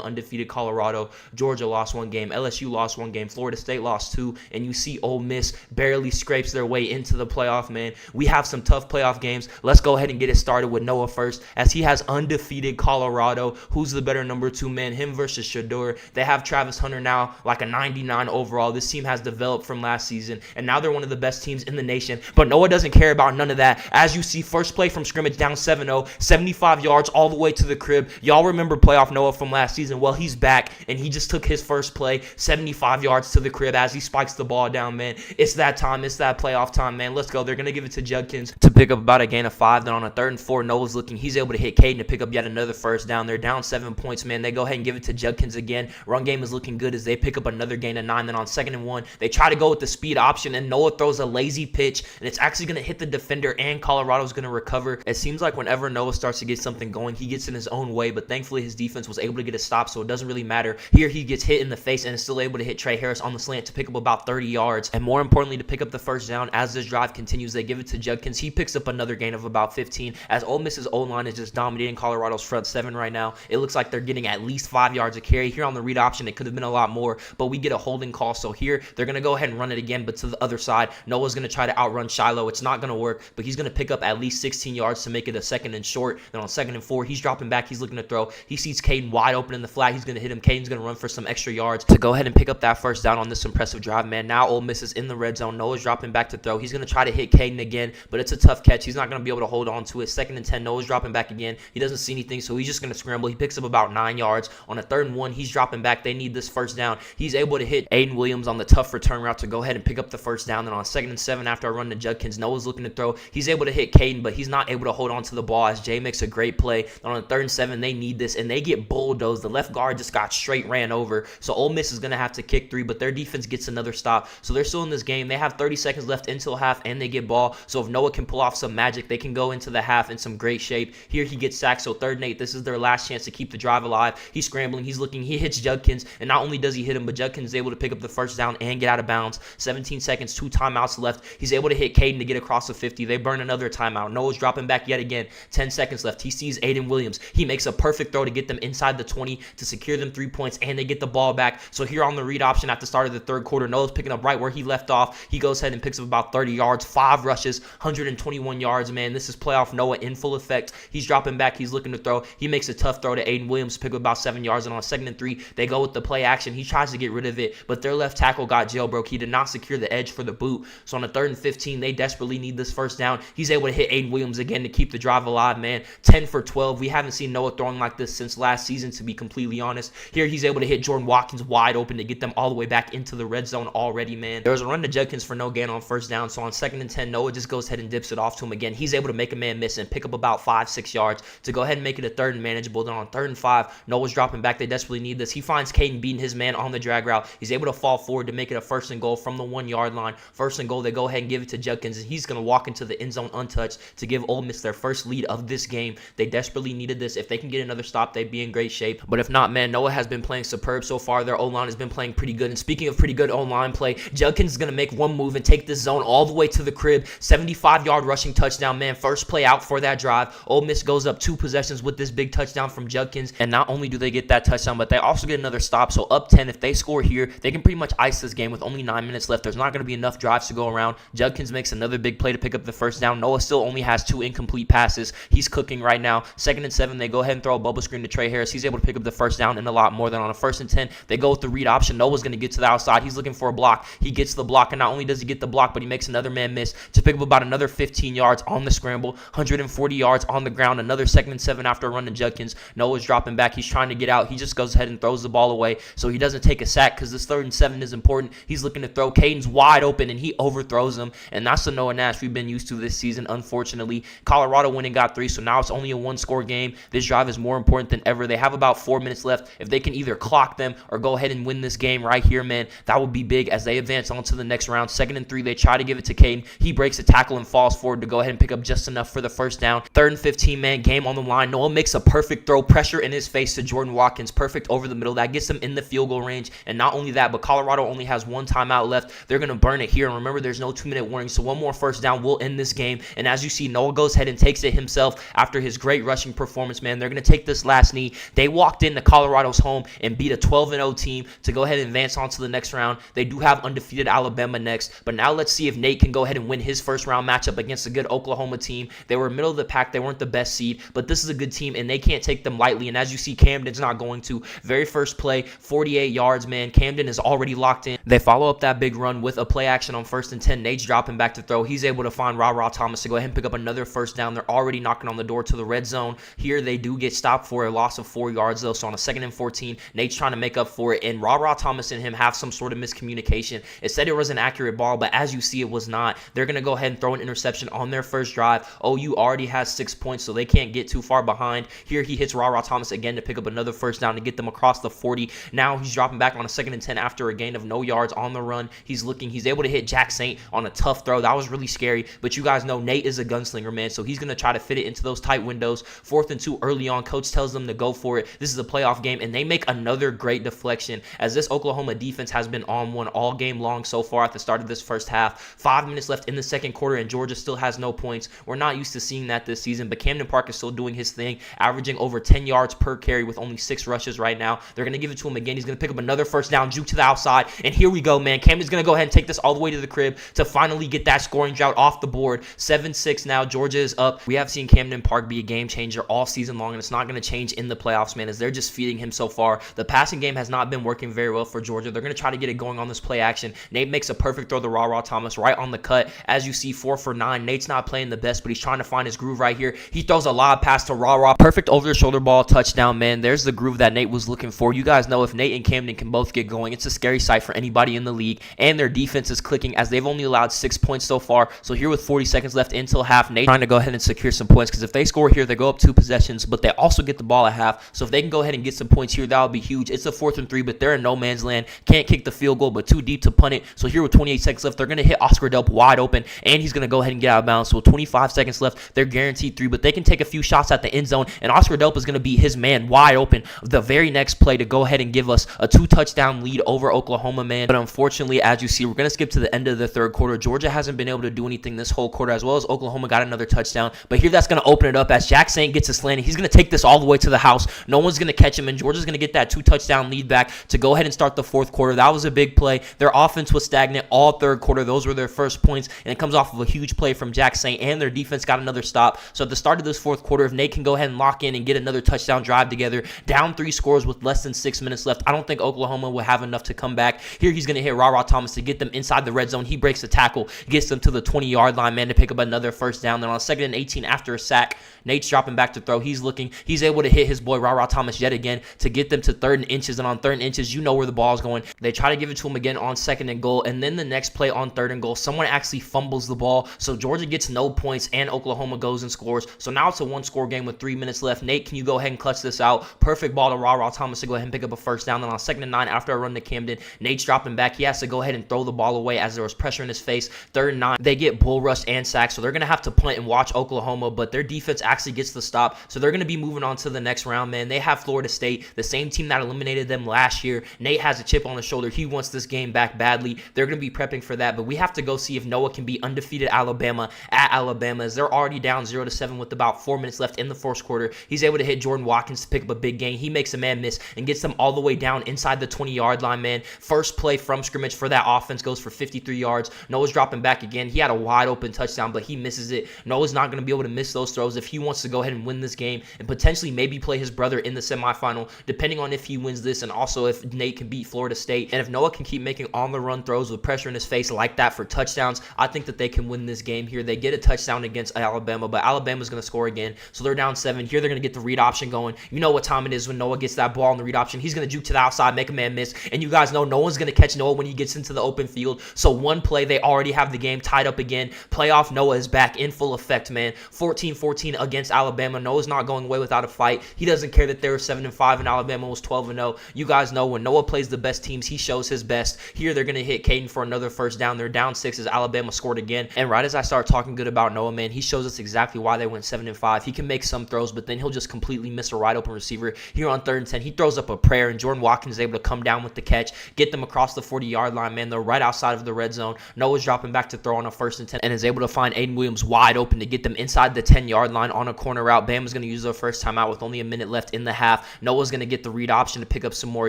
undefeated Colorado, Georgia lost 1 game, LSU lost 1 game, Florida State lost 2, and you see Ole Miss barely scrapes their way into the playoff, man. We have some tough playoff games. Let's go ahead and get it started with Noah first, as he has undefeated Colorado. Who's the better number 2 man? Him versus Shador. They have Travis Hunter now, like a 99 overall. This team has developed from last season, and now they're one of the best teams in the nation. But Noah doesn't care about none of that. As you see, first play from scrimmage down 7-0, 75 yards all the way to the crib. Y'all remember playoff Noah from last season? Well, he's back, and he just took his first play, 75 yards to the crib as he spikes the ball down, man. It's that time. It's that playoff time, man. Let's go. They're going to give it to Judkins to pick up about a gain of 5. Then on a 3rd and 4, Noah's looking. He's able to hit Caden to pick up yet another first down. They're down 7 points, man. They go ahead and give it to Judkins again. Run game is looking good as they pick up another gain of 9. Then on 2nd and 1, they try to go with the speed option, and Noah throws a lazy pitch, and it's actually going to hit the defender, and Colorado's going to recover. It seems like whenever Noah starts to get something going, he gets in his own way, but thankfully his defense was able to get a stop, so it doesn't really matter. Here he gets hit in the face and is still able to hit Trey Harris on the slant to pick up about 30 yards, and more importantly, to pick up the first down. As this drive continues, they give it to Judkins. He picks up another gain of about 15, as Ole Miss's O-line is just dominating Colorado's front 7 right now. It looks like they're getting at least 5 yards a carry. Here on the read option, it could have been a lot more, but we get a holding call, so here they're going to go ahead and run it again, but to the other side, Noah's going to try to outrun Shiloh. It's not going to work, but he's going to pick up at least 16 yards to make it a 2nd and short. Then on 2nd and 4, he's dropping back. He's looking to throw. He sees Caden wide open in the flat. He's going to hit him. Caden's going to run for some extra yards to go ahead and pick up that first down on this impressive drive, man. Now Ole Miss is in the red zone. Noah's dropping back to throw. He's going to try to hit Caden again, but it's a tough catch. He's not going to be able to hold on to it. 2nd and 10, Noah's dropping back again. He doesn't see anything, so he's just going to scramble. He picks up about 9 yards. On a 3rd and 1, he's dropping back. They need this first down. He's able to hit Aiden Williams on the tough return route to go ahead and pick up the first down. Then on 2nd and 7, after I run to Judkins, Noah's looking to throw. He's able to hit Caden, but he's not able to hold on to the ball as Jay makes a great play. Then on 3rd and 7, they need this, and they get bulldozed. The left guard just got straight ran over, so Ole Miss is going to have to kick 3, but their defense gets another stop. So they're still in this game. They have 30 seconds left until half, and they get ball. So if Noah can pull off some magic, they can go into the half in some great shape. Here he gets sacked, so 3rd and 8. This is their last chance to keep the drive alive. He's scrambling. He's looking. He hits Judkins, and not only does he hit him, but Judkins is able to pick up the first down and get out of bounds. 17 seconds, 2 timeouts left. He's able to hit Caden to get across the 50. They burn another timeout. Noah's dropping back yet again. 10 seconds left. He sees Aiden Williams. He makes a perfect throw to get them inside the 20 to secure them 3 points, and they get the ball back. So here on the read option at the start of the 3rd quarter, Noah's picking up right where he left off. He goes ahead and picks up about 30 yards, 5 rushes, 121 yards, man. This is playoff Noah in full effect. He's dropping back. He's looking to throw. He makes a tough throw to Aiden Williams, pick up about 7 yards. And on 2nd and 3, they go with the play action. He tries to get rid of it, but their left tackle got jailbroke. He did not secure the edge for the boot. So on a 3rd and 15, they desperately need this first down. He's able to hit Aiden Williams again to keep the drive alive, man. 10 for 12. We haven't seen Noah throwing like this since last season, to be completely honest. Here, he's able to hit Jordan Watkins wide open to get them all the way back into the red zone already, man. There was a run to Judkins for no gain on first down. So on 2nd and 10, Noah just goes ahead and dips it off to him again. He's able to make a man miss and pick up about 5-6 yards to go ahead and make it a 3rd and manageable. Then on 3rd and 5, Noah's dropping back. They desperately need this. He finds Caden beating his man on the drag route. He's able to fall forward to make it a 1st and goal from the 1-yard line. 1st and goal, they go ahead and give it to Judkins, and he's going to walk into the end zone untouched to give Ole Miss their first lead of this game. They desperately needed this. If they can get another stop, they'd be in great shape. But if not, man, Noah has been playing superb so far. Their O-line has been playing pretty good. And speaking of pretty good O-line play, Judkins is going to make one move and take this zone all the way to the crib. 75-yard rushing touchdown, man. First play out for that drive. Ole Miss goes up 2 possessions with this big touchdown from Judkins. And not only do they get that touchdown, but they also get another stop. So up 10, if they score here, they can pretty much ice this game with only 9 minutes left. There's not going to be enough drives to go around. Judkins makes another big play to pick up the first down. Noah still only has 2 incomplete passes. He's cooking right now. 2nd and 7, they go ahead and throw a bubble screen to Trey Harris. He's able to pick up the first down and a lot more than on a 1st and 10. They go with the read option. Noah's going to get to the outside. He's looking for a block. He gets the block, and not only does he get the block, but he makes another man miss to pick up about another 15 yards on the scramble, 140 yards on the ground, another 2nd and 7 after a run to Judkins. Noah's dropping back. He's trying to get out. He just goes ahead and throws the ball away so he doesn't take a sack because this 3rd and 7 is important. He's looking to throw. Caden's wide open, and he overthrows him, and that's the Noah Nash we've been used to this season, unfortunately. Colorado went and got 3, so now it's only a 1-score game. This drive is more important than ever. They have about 4 minutes left. If they can either clock them or go ahead and win this game right here, man, that would be big as they advance on to the next round. 2nd and 3, they try to give it to Caden. He breaks a tackle and falls forward to go ahead and pick up just enough for the first down. 3rd and 15, man, game on the line. Noah makes a perfect throw, pressure in his face to Jordan Watkins, perfect over the middle. That gets them in the field goal range, and not only that, but Colorado only has 1 timeout left. They're going to burn it here, and remember, there's no 2-minute warning, so 1 more first down will end this game. And as you see, Noah goes ahead and takes it himself after his great rushing performance, man. They're going to take this last knee. They walked into Colorado's home and beat a 12-0 team to go ahead and advance on to the next round. They do have undefeated Alabama next, but now let's see if Nate can go ahead and win his first round matchup against a good Oklahoma team. They were middle of the pack. They weren't the best seed, but this is a good team, and they can't take them lightly. And as you see, Camden's not going to. Very first play, 48 yards, man. Camden is already locked in. They follow up that big run with a play action on 1st and 10. Nate's dropping back to throw. He's able to find Ra Thomas to go ahead and pick up another first down. They're already knocking on the door to the red zone. Here they do get stopped for a loss of 4 yards, though. So on a 2nd and 14, Nate's trying to make up for it, and Ra Thomas and him have some sort of miscommunication. It said it was an accurate ball, but as you see, it was not. They're going to go ahead and throw an interception on their first drive. OU already has 6 points, so they can't get too far behind. Here he hits Ra Thomas again to pick up another first down to get them across the 40. Now he's dropping back on a 2nd and 10 after a gain of no yards on the run. He's looking. He's able to hit Jack Saint on a tough throw. That was really scary, but you guys know Nate is a gunslinger, man, so he's going to try to fit it into those tight windows. 4th and 2 early on. Coach tells them to go for it. This is a playoff game, and they make another great deflection as this Oklahoma defense has been on one all game long so far at the start of this first half. 5 minutes left in the second quarter, and Georgia still has no points. We're not used to seeing that this season, but Camden Park is still doing his thing, averaging over 10 yards per carry with only 6 rushes right now. They're going to give it to him again. He's going to pick up another first down, juke to the outside, and here we go, man. Camden's going to go ahead and take this all the way to the crib to finally get that scoring drought off the board. 7-6 now. Georgia is up. We have seen Camden Park be a game changer all season long, and it's not going to change in the playoffs, man, as they're just feeding him so far. The passing game has not been working very well for Georgia. They're going to try to get it going on this play action. Nate makes a perfect throw to Ra Thomas right on the cut. As you see, 4 for 9. Nate's not playing the best, but he's trying to find his groove right here. He throws a lob pass to Ra. Perfect over-the-shoulder ball, touchdown, man. There's the groove that Nate was looking for. You guys know if Nate and Camden can both get going, it's a scary sight for anybody in the league, and their defense is clicking as they've only allowed 6 points so far. So here with 40 seconds left until half, Nate trying to go ahead and secure some points because if they score here, they go up 2 possessions, but they also get the ball at half. So if they can go ahead and get some points here, that would be huge. It's a 4th and 3, but they're in no man's land. Can't kick the field goal, but too deep to punt it. So here with 28 seconds left, they're going to hit Oscar Delp wide open, and he's going to go ahead and get out of bounds. So 25 seconds left, they're guaranteed 3, but they can take a few shots at the end zone, and Oscar Delp is going to beat his man wide open the very next play to go ahead and give us a 2-touchdown lead over Oklahoma, man. But unfortunately, as you see, we're going to skip to the end of the third quarter. Georgia hasn't been able to do anything this whole quarter, as well as Oklahoma got another touchdown. But here that's going to open it up as Jack Saint gets a slant. He's going to take this all the way to the house. No one's going to catch him, and Georgia's going to get that 2-touchdown lead back to go ahead and start the fourth quarter. That was a big play. Their offense was stagnant all third quarter. Those were their first points, and it comes off of a huge play from Jack Saint, and their defense got another stop. So at the start of this fourth quarter. If Nate can go ahead and lock in and get another touchdown drive together, down 3 scores with less than 6 minutes left, I don't think Oklahoma will have enough to come back. Here he's going to hit Thomas to get them inside the red zone. He breaks the tackle, gets them to the 20-yard line, man, to pick up another first down. Then on 2nd and 18 after a sack, Nate's dropping back to throw. He's looking. He's able to hit his boy Thomas yet again to get them to 3rd and inches. And on 3rd and inches, you know where the ball's going. They try to give it to him again on 2nd and goal. And then the next play on 3rd and goal, someone actually fumbles the ball. So Georgia gets no points and Oklahoma goes and scores. So now it's a 1-score game with 3 minutes left. Nate, can you go ahead and clutch this out? Perfect ball to Thomas to go ahead and pick up a first down. Then on 2nd and 9 after a run to Camden, Nate's dropping back. He has to go ahead and throw the ball away as there was pressure in his face. 3rd and 9. They get bull rushed and sacked. So they're going to have to punt and watch Oklahoma, but their defense actually gets the stop. So they're going to be moving on to the next round, man. They have Florida State, the same team that eliminated them last year. Nate has a chip on his shoulder. He wants this game back badly. They're going to be prepping for that, but we have to go see if Noah can beat undefeated Alabama at Alabama, as they're already down 0-7 with about 4 minutes left in the fourth quarter. He's able to hit Jordan Watkins to pick up a big gain. He makes a man miss and gets them all the way down inside the 20-yard line, man. First play from scrimmage for that offense goes for 53 yards. Noah's dropping back again. He had a wide open touchdown, but he misses it. Noah's not going to be able to miss those throws if he wants to go ahead and win this game and potentially maybe play his brother in the semifinal, depending on if he wins this and also if Nate can beat Florida State. And if Noah can keep making on-the-run throws with pressure in his face like that for touchdowns, I think that they can win this game here. They get a touchdown against Alabama, but Alabama's going to score again. So they're down 7. Here they're going to get the read option going. You know what time it is when Noah gets that ball on the read option. He's going to juke to the outside, make a man miss. And you guys know no one's going to catch Noah when he gets into the open field. So one play, they already have the game tied up again. Playoff Noah is back in full effect, man. 14-14 against Alabama. Noah's not going away without a fight. He doesn't care that they were 7-5 and Alabama was 12-0. You guys know when Noah plays the best teams, he shows his best. Here they're going to hit Caden for another first down. They're down 6 as Alabama scored again. And right as I start talking good about Noah, man, he shows us exactly why they went 7-5. He can make some throws, but then he'll just completely miss a wide open receiver. Here on 3rd and 10, he throws up a prayer, and Jordan Watkins is able to come down with the catch, get them across the 40-yard line, man. They're right outside of the red zone. Noah's dropping back to throw on a 1st and 10 and is able to find Aiden Williams wide open to get them inside the 10-yard line on a corner route. Bama's going to use their first timeout with only a minute left in the half. Noah's going to get the read option to pick up some more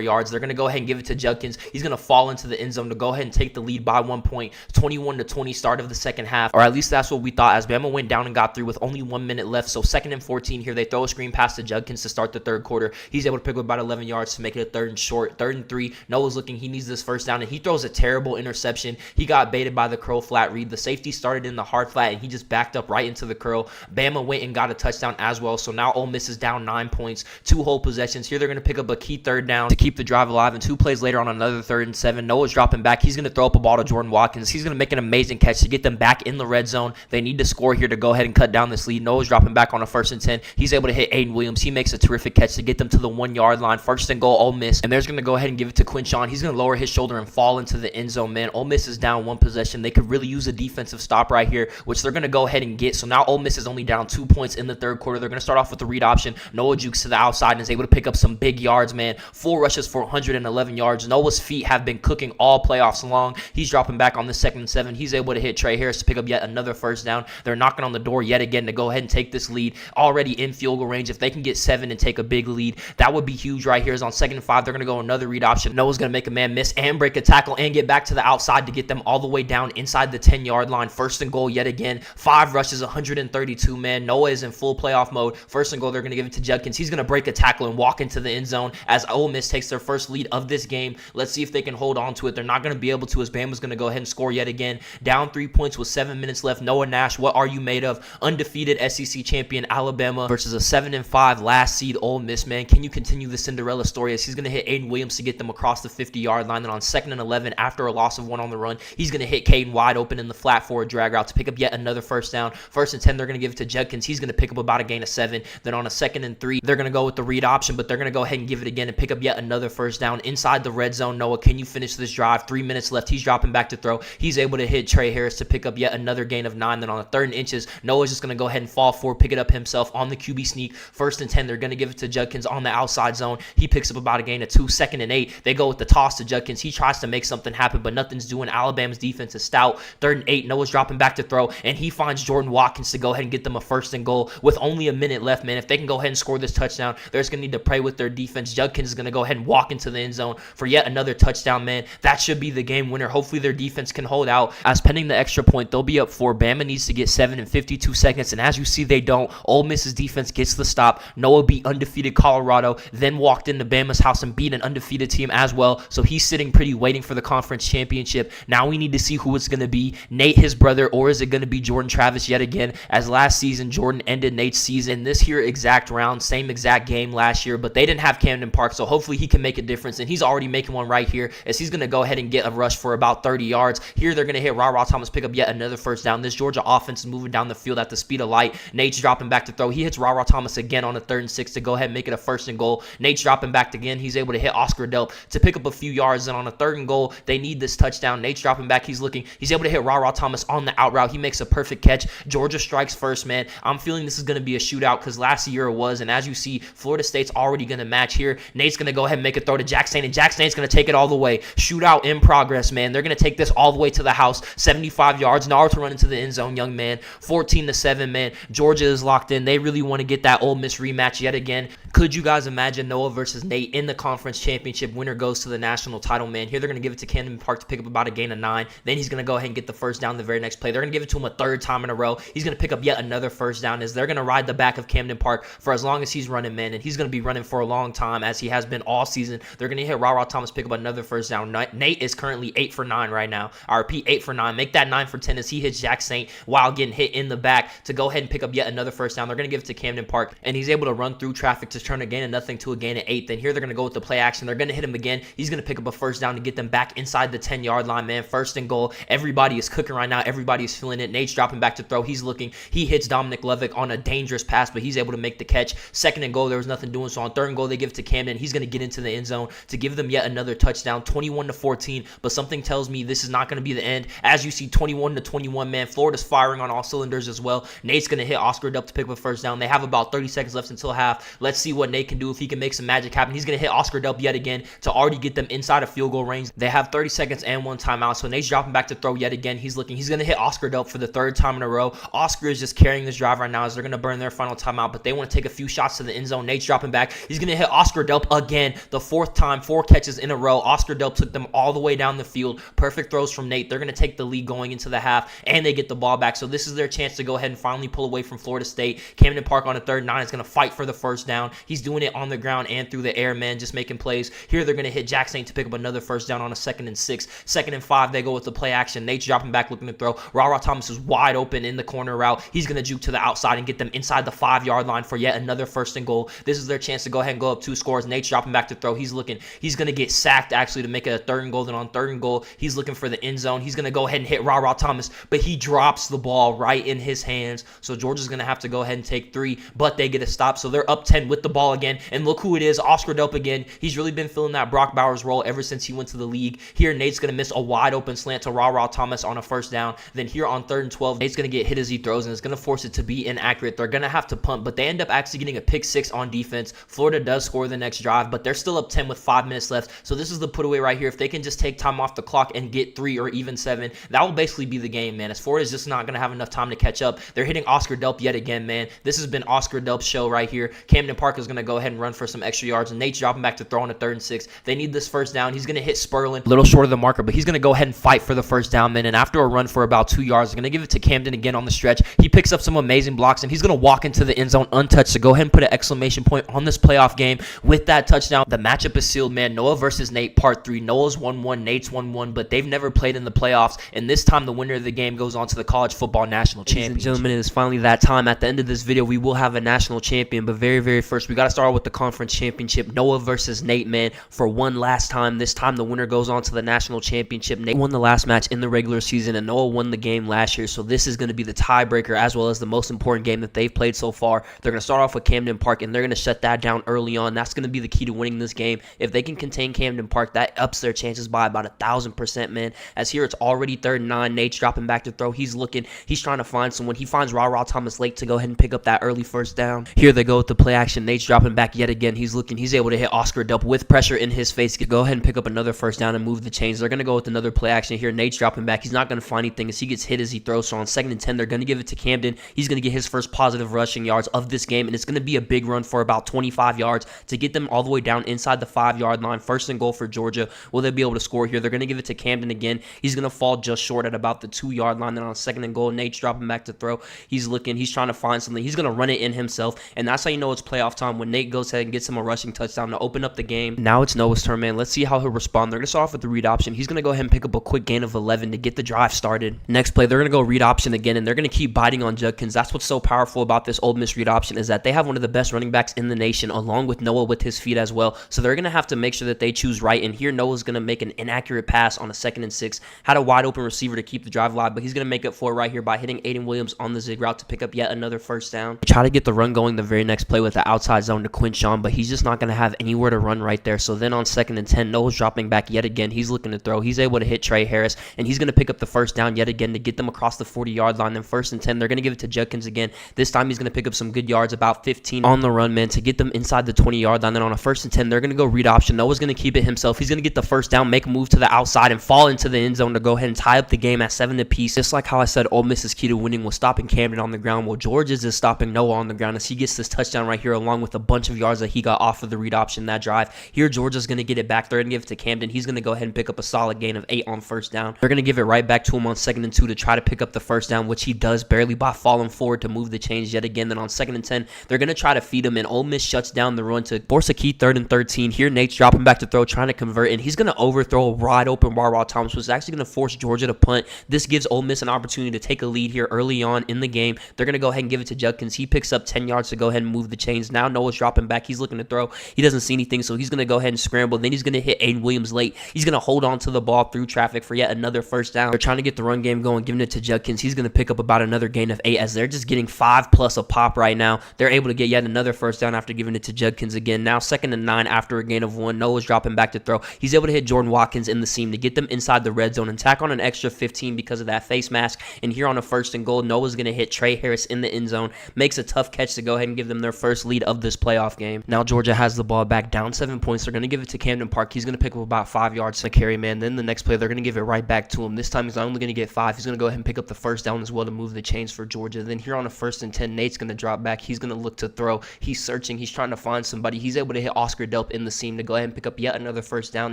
yards. They're going to go ahead and give it to Judkins. He's going to fall into the end zone to go ahead and take the lead by 1 point. 21-20 start of the second half, or at least that's what we thought, as Bama went down and got through with only 1 minute left. So 2nd and 14 here. They throw a screen pass to Judkins to start the third quarter. He's able to pick up about 11 yards to make it a 3rd and short. 3rd and 3. Noah's looking. He needs this first down, and he throws a terrible interception. He got baited by the curl flat read. The safety started in the hard flat, and he just backed up right into the curl. Bama went and got a touchdown as well. So now Ole Miss is down 9 points. 2 whole possessions. Here they're going to pick up a key 3rd down to keep the drive alive, and 2 plays later on another 3rd and 7. Noah's dropping back. He's going to throw up a ball to Jordan Watkins. He's going to make an amazing catch to get them back in the red zone. They need to score here to go ahead and cut down this lead. Noah's dropping back on a 1st and 10. He's able to hit Aiden Williams. He makes a terrific catch to get them to the 1-yard line. 1st and goal, Ole Miss. And they're going to go ahead and give it to Quinshawn. He's going to lower his shoulder and fall into the end zone, man. Ole Miss is down 1 possession. They could really use a defensive stop right here, which they're going to go ahead and get. So now Ole Miss is only down 2 points in the third quarter. They're going to start off with the read option. Noah jukes to the outside and is able to pick up some big yards, man. 4 rushes for 111 yards. Noah's feet have been cooking all playoffs long. He's dropping back on the 2nd and 7. He's able to hit Trey Harris to pick up yet another first down. They're knocking on the door yet again to go ahead and take this lead. Already in field goal range. If they can get 7 and take a big lead, that would be huge right here. Is on 2nd and 5. They're going to go another read option. Noah's going to make a man miss and break a tackle and get back to the outside to get them all the way down inside the 10-yard line. 1st and goal yet again. 5 rushes, 132, man. Noah is in full playoff mode. 1st and goal, they're going to give it to Judkins. He's going to break a tackle and walk into the end zone as Ole Miss takes their first lead of this game. Let's see if they can hold on to it. They're not going to be able to, as Bama's going to go ahead and score yet again. Down 3 points with 7 minutes left. Noah Nash, what are you made of? Undefeated SEC champion Alabama versus a 7-5 last seed Ole Miss, man. Can you continue the Cinderella story, as he's going to hit Aiden Williams to get them across the 50-yard line. Then on 2nd and 11, after a loss of 1 on the run, he's going to hit Caden wide open in the flat for a drag route to pick up yet another first down. 1st and 10, they're going to give it to Judkins. He's going to pick up about a gain of 7. Then on a 2nd and 3, they're going to go with the read option, but they're going to go ahead and give it again and pick up yet another first down inside the red zone. Noah, can you finish this drive? 3 minutes left. He's dropping back to throw. He's able to hit Trey Harris to pick up yet another gain of 9. Then on a 3rd and inches, Noah's just going to go ahead and fall forward, pick it up himself on the QB sneak. 1st and 10, they're going to give it to Judkins on the outside zone. He picks up about a gain of 2. 2nd and 8, they go with the toss to Judkins. He tries to make something happen, but nothing's doing. Alabama's defense is stout. 3rd and 8, Noah's dropping back to throw, and he finds Jordan Watkins to go ahead and get them a 1st and goal with only a minute left, man. If they can go ahead and score this touchdown, they're just going to need to pray with their defense. Judkins is going to go ahead and walk into the end zone for yet another touchdown, man. That should be the game winner. Hopefully their defense can hold out, as pending the extra point, they'll be up 4. Bama needs to get 7 in 52 seconds, and as you see, they don't. don't. Ole Miss's defense gets the stop. Noah beat undefeated Colorado, then walked into Bama's house and beat an undefeated team as well. So he's sitting pretty, waiting for the conference championship. Now we need to see who it's going to be. Nate, his brother, or is it going to be Jordan Travis yet again? As last season, Jordan ended Nate's season this here exact round, same exact game last year, but they didn't have Camden Park, so hopefully he can make a difference, and he's already making one right here as he's going to go ahead and get a rush for about 30 yards. Here they're going to hit Ra Thomas, pick up yet another first down. This Georgia offense is moving down the field at the speed of light. Nate's dropping back to throw. He hits Ra Thomas again on a 3rd and 6 to go ahead and make it a 1st and goal. Nate's dropping back again. He's able to hit Oscar Delp to pick up a few yards, and on a 3rd and goal, they need this touchdown. Nate's dropping back. He's looking. He's able to hit Ra Thomas on the out route. He makes a perfect catch. Georgia strikes first, man. I'm feeling this is going to be a shootout because last year it was, and as you see, Florida State's already going to match here. Nate's going to go ahead and make a throw to Jack Stain, and Jack Stain's going to take it all the way. Shootout in progress, man. They're going to take this all the way to the house. 75 yards. Naruto run into the end zone, young man. 14-7, man. Georgia is locked in. They really want to get that Ole Miss rematch yet again. Could you guys imagine Noah versus Nate in the conference championship? Winner goes to the national title, man. Here they're going to give it to Camden Park to pick up about a gain of 9. Then he's going to go ahead and get the first down the very next play. They're going to give it to him a 3rd time in a row. He's going to pick up yet another first down as they're going to ride the back of Camden Park for as long as he's running, man. And he's going to be running for a long time as he has been all season. They're going to hit Ra Thomas, pick up another first down. Nate is currently 8 for 9 right now. I repeat, 8 for 9. Make that 9 for 10 as he hits Jack Saint while getting hit in the back to go ahead and pick up yet another first down. They're going to give it to Camden Park, and he's able to run through traffic to turn a gain of nothing to a gain of 8. Then here they're going to go with the play action. They're going to hit him again. He's going to pick up a first down to get them back inside the 10-yard line, man. 1st and goal. Everybody is cooking right now. Everybody is feeling it. Nate's dropping back to throw. He's looking. He hits Dominic Levick on a dangerous pass, but he's able to make the catch. 2nd and goal. There was nothing doing. So on 3rd and goal, they give it to Camden. He's going to get into the end zone to give them yet another touchdown. 21-14. But something tells me this is not going to be the end. As you see, 21-21, man. Florida's firing on all cylinders as well. Nate's going to hit Oscar Delp to pick up a first down. They have about 30 seconds left until half. Let's see what Nate can do if he can make some magic happen. He's going to hit Oscar Delp yet again to already get them inside of field goal range. They have 30 seconds and 1 timeout. So Nate's dropping back to throw yet again. He's looking. He's going to hit Oscar Delp for the 3rd time in a row. Oscar is just carrying this drive right now as they're going to burn their final timeout, but they want to take a few shots to the end zone. Nate's dropping back. He's going to hit Oscar Delp again. The 4th time, 4 catches in a row. Oscar Delp took them all the way down the field. Perfect throws from Nate. They're going to take the lead going into the half, and they get the ball back. So this is their chance to go ahead and finally pull away from Florida State. Camden Park on a 3rd and 9 is going to fight for the first down. He's doing it on the ground and through the air, man, just making plays. Here they're going to hit Jack Saint to pick up another first down on a 2nd and 6. 2nd and 5, they go with the play action. Nate's dropping back looking to throw. Ra Thomas is wide open in the corner route. He's going to juke to the outside and get them inside the 5-yard line for yet another 1st and goal. This is their chance to go ahead and go up 2 scores. Nate's dropping back to throw. He's looking. He's going to get sacked actually to make it a 3rd and goal. Then on 3rd and goal, he's looking for the end zone. He's going to go ahead and hit Ra Thomas, but he drops the ball right in his hands. So Georgia's going to have to go ahead and take 3, but they get a stop. So they're up 10 with the ball again. And look who it is, Oscar Delp again. He's really been filling that Brock Bowers role ever since he went to the league. Here, Nate's going to miss a wide open slant to Ra Thomas on a 1st down. Then here on 3rd and 12, Nate's going to get hit as he throws, and it's going to force it to be inaccurate. They're going to have to punt, but they end up actually getting a pick 6 on defense. Florida does score the next drive, but they're still up 10 with 5 minutes left. So this is the put away right here. If they can just take time off the clock and get 3 or even 7, that will basically be the game, man. As Florida's just not going to have enough time to catch up. They're hitting Oscar Delp yet again, man. This has been Oscar Delp's show right here. Camden Park is going to go ahead and run for some extra yards, and Nate's dropping back to throw on a 3rd and 6. They need this first down. He's going to hit Sperlin, a little short of the marker, but he's going to go ahead and fight for the first down, man. And after a run for about 2 yards, they're going to give it to Camden again on the stretch. He picks up some amazing blocks, and he's going to walk into the end zone untouched to go ahead and put an exclamation point on this playoff game with that touchdown. The matchup is sealed, man. Noah versus Nate, part 3. Noah's 1-1, Nate's 1-1, but they've never played in the playoffs, and this time the winner of the game goes on to the college football national championship. Ladies and gentlemen, it is finally that time. At the end of this video, we will have a national champion, but very first, we got to start with the conference championship. Noah versus Nate, man, for one last time. This time, the winner goes on to the national championship. Nate won the last match in the regular season, and Noah won the game last year, so this is going to be the tiebreaker as well as the most important game that they've played so far. They're going to start off with Camden Park, and they're going to shut that down early on. That's going to be the key to winning this game. If they can contain Camden Park, that ups their chances by about 1,000%, man. As here, it's already 3rd and 9. Nate's dropping back to throw. He's looking. He's trying to find someone. He finds Ra Thomas late to go ahead and pick up that early first down. Here they go with the play action. Nate's dropping back yet again. He's looking. He's able to hit Oscar Delp with pressure in his face. Go ahead and pick up another first down and move the chains. They're going to go with another play action here. Nate's dropping back. He's not going to find anything as he gets hit as he throws. So on 2nd and 10, they're going to give it to Camden. He's going to get his first positive rushing yards of this game, and it's going to be a big run for about 25 yards to get them all the way down inside the 5-yard line. 1st and goal for Georgia. Will they be able to score here? They're going to give it to Camden again. He's going to fall just short at about the 2-yard line. Then on 2nd and goal, Nate's dropping back to throw. He's looking. He's trying to find something. He's going to run it in himself, and that's how you know it's playoff time, when Nate goes ahead and gets him a rushing touchdown to open up the game. Now it's Noah's turn, man. Let's see how he'll respond. They're going to start off with the read option. He's going to go ahead and pick up a quick gain of 11 to get the drive started. Next play, they're going to go read option again, and they're going to keep biting on Judkins. That's what's so powerful about this Ole Miss read option, is that they have one of the best running backs in the nation, along with Noah with his feet as well. So they're going to have to make sure that they choose right, and here Noah's going to make an inaccurate pass on a 2nd and 6. Had a wide open receiver to keep the drive alive, but he's going to make up for it right here by hitting Aiden Williams on the zig route to pick up yet another first down. Try to get the run going the very next play with the outside zone to Ncaa, but he's just not going to have anywhere to run right there. So then on 2nd and 10, Noah's dropping back yet again. He's looking to throw. He's able to hit Trey Harris, and he's going to pick up the first down yet again to get them across the 40-yard line. Then 1st and 10, they're going to give it to Judkins again. This time he's going to pick up some good yards, about 15 on the run, man, to get them inside the 20-yard line. Then on a 1st and 10, they're going to go read option. Noah's going to keep it himself. He's going to get the first down, make a move to the outside, and fall into the end zone to go ahead and tie up the game at 7 apiece. Just like how I said Ole Miss's key to winning was stopping Camden on the ground. Well, Georgia's is stopping Noah on the ground as he gets this touchdown right here, along with a bunch of yards that he got off of the read option that drive. Here, Georgia's going to get it back. They're going to give it to Camden. He's going to go ahead and pick up a solid gain of 8 on first down. They're going to give it right back to him on 2nd and 2 to try to pick up the first down, which he does barely by falling forward to move the chains yet again. Then on 2nd and 10, they're going to try to feed him, and Ole Miss shuts down the run to force a key 3rd and 13. Here, Nate's dropping back to throw, trying to convert, and he's going to overthrow a wide open Raw Thomas, which is actually going to force Georgia to punt. This gives Ole Miss an opportunity to take a lead here early on in the game. They're going to go ahead and give it to Judkins. He picks up 10 yards to go ahead and move the chains. Now Noah's dropping back. He's looking to throw. He doesn't see anything, so he's going to go ahead and scramble. Then he's going to hit Aiden Williams late. He's going to hold on to the ball through traffic for yet another first down. They're trying to get the run game going, giving it to Judkins. He's going to pick up about another gain of 8 as they're just getting 5+ a pop right now. They're able to get yet another first down after giving it to Judkins again. Now 2nd and 9 after a gain of 1. Noah's dropping back to throw. He's able to hit Jordan Watkins in the seam to get them inside the red zone and tack on an extra 15 because of that face mask. And here on a 1st and goal, Noah's going to hit Trey Harris in the end zone. Makes a tough catch to go ahead and give them their first lead of this playoff game. Now Georgia has the ball back, down 7 points. They're going to give it to Camden Park. He's going to pick up about 5 yards to carry, man. Then the next play, they're going to give it right back to him. This time he's not only going to get 5, he's going to go ahead and pick up the first down as well to move the chains for Georgia. Then here on a 1st and 10, Nate's going to drop back. He's going to look to throw. He's searching. He's trying to find somebody. He's able to hit Oscar Delp in the seam to go ahead and pick up yet another first down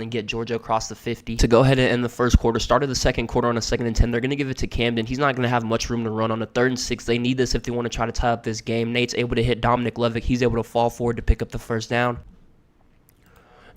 and get Georgia across the 50 to go ahead and end the first quarter. Started the second quarter on a 2nd and 10. They're going to give it to Camden. He's not going to have much room to run on a 3rd and 6. They need this if they want to try to tie up this game. Nate's able to hit Dominic Levick. He's able to fall forward to pick up the first down.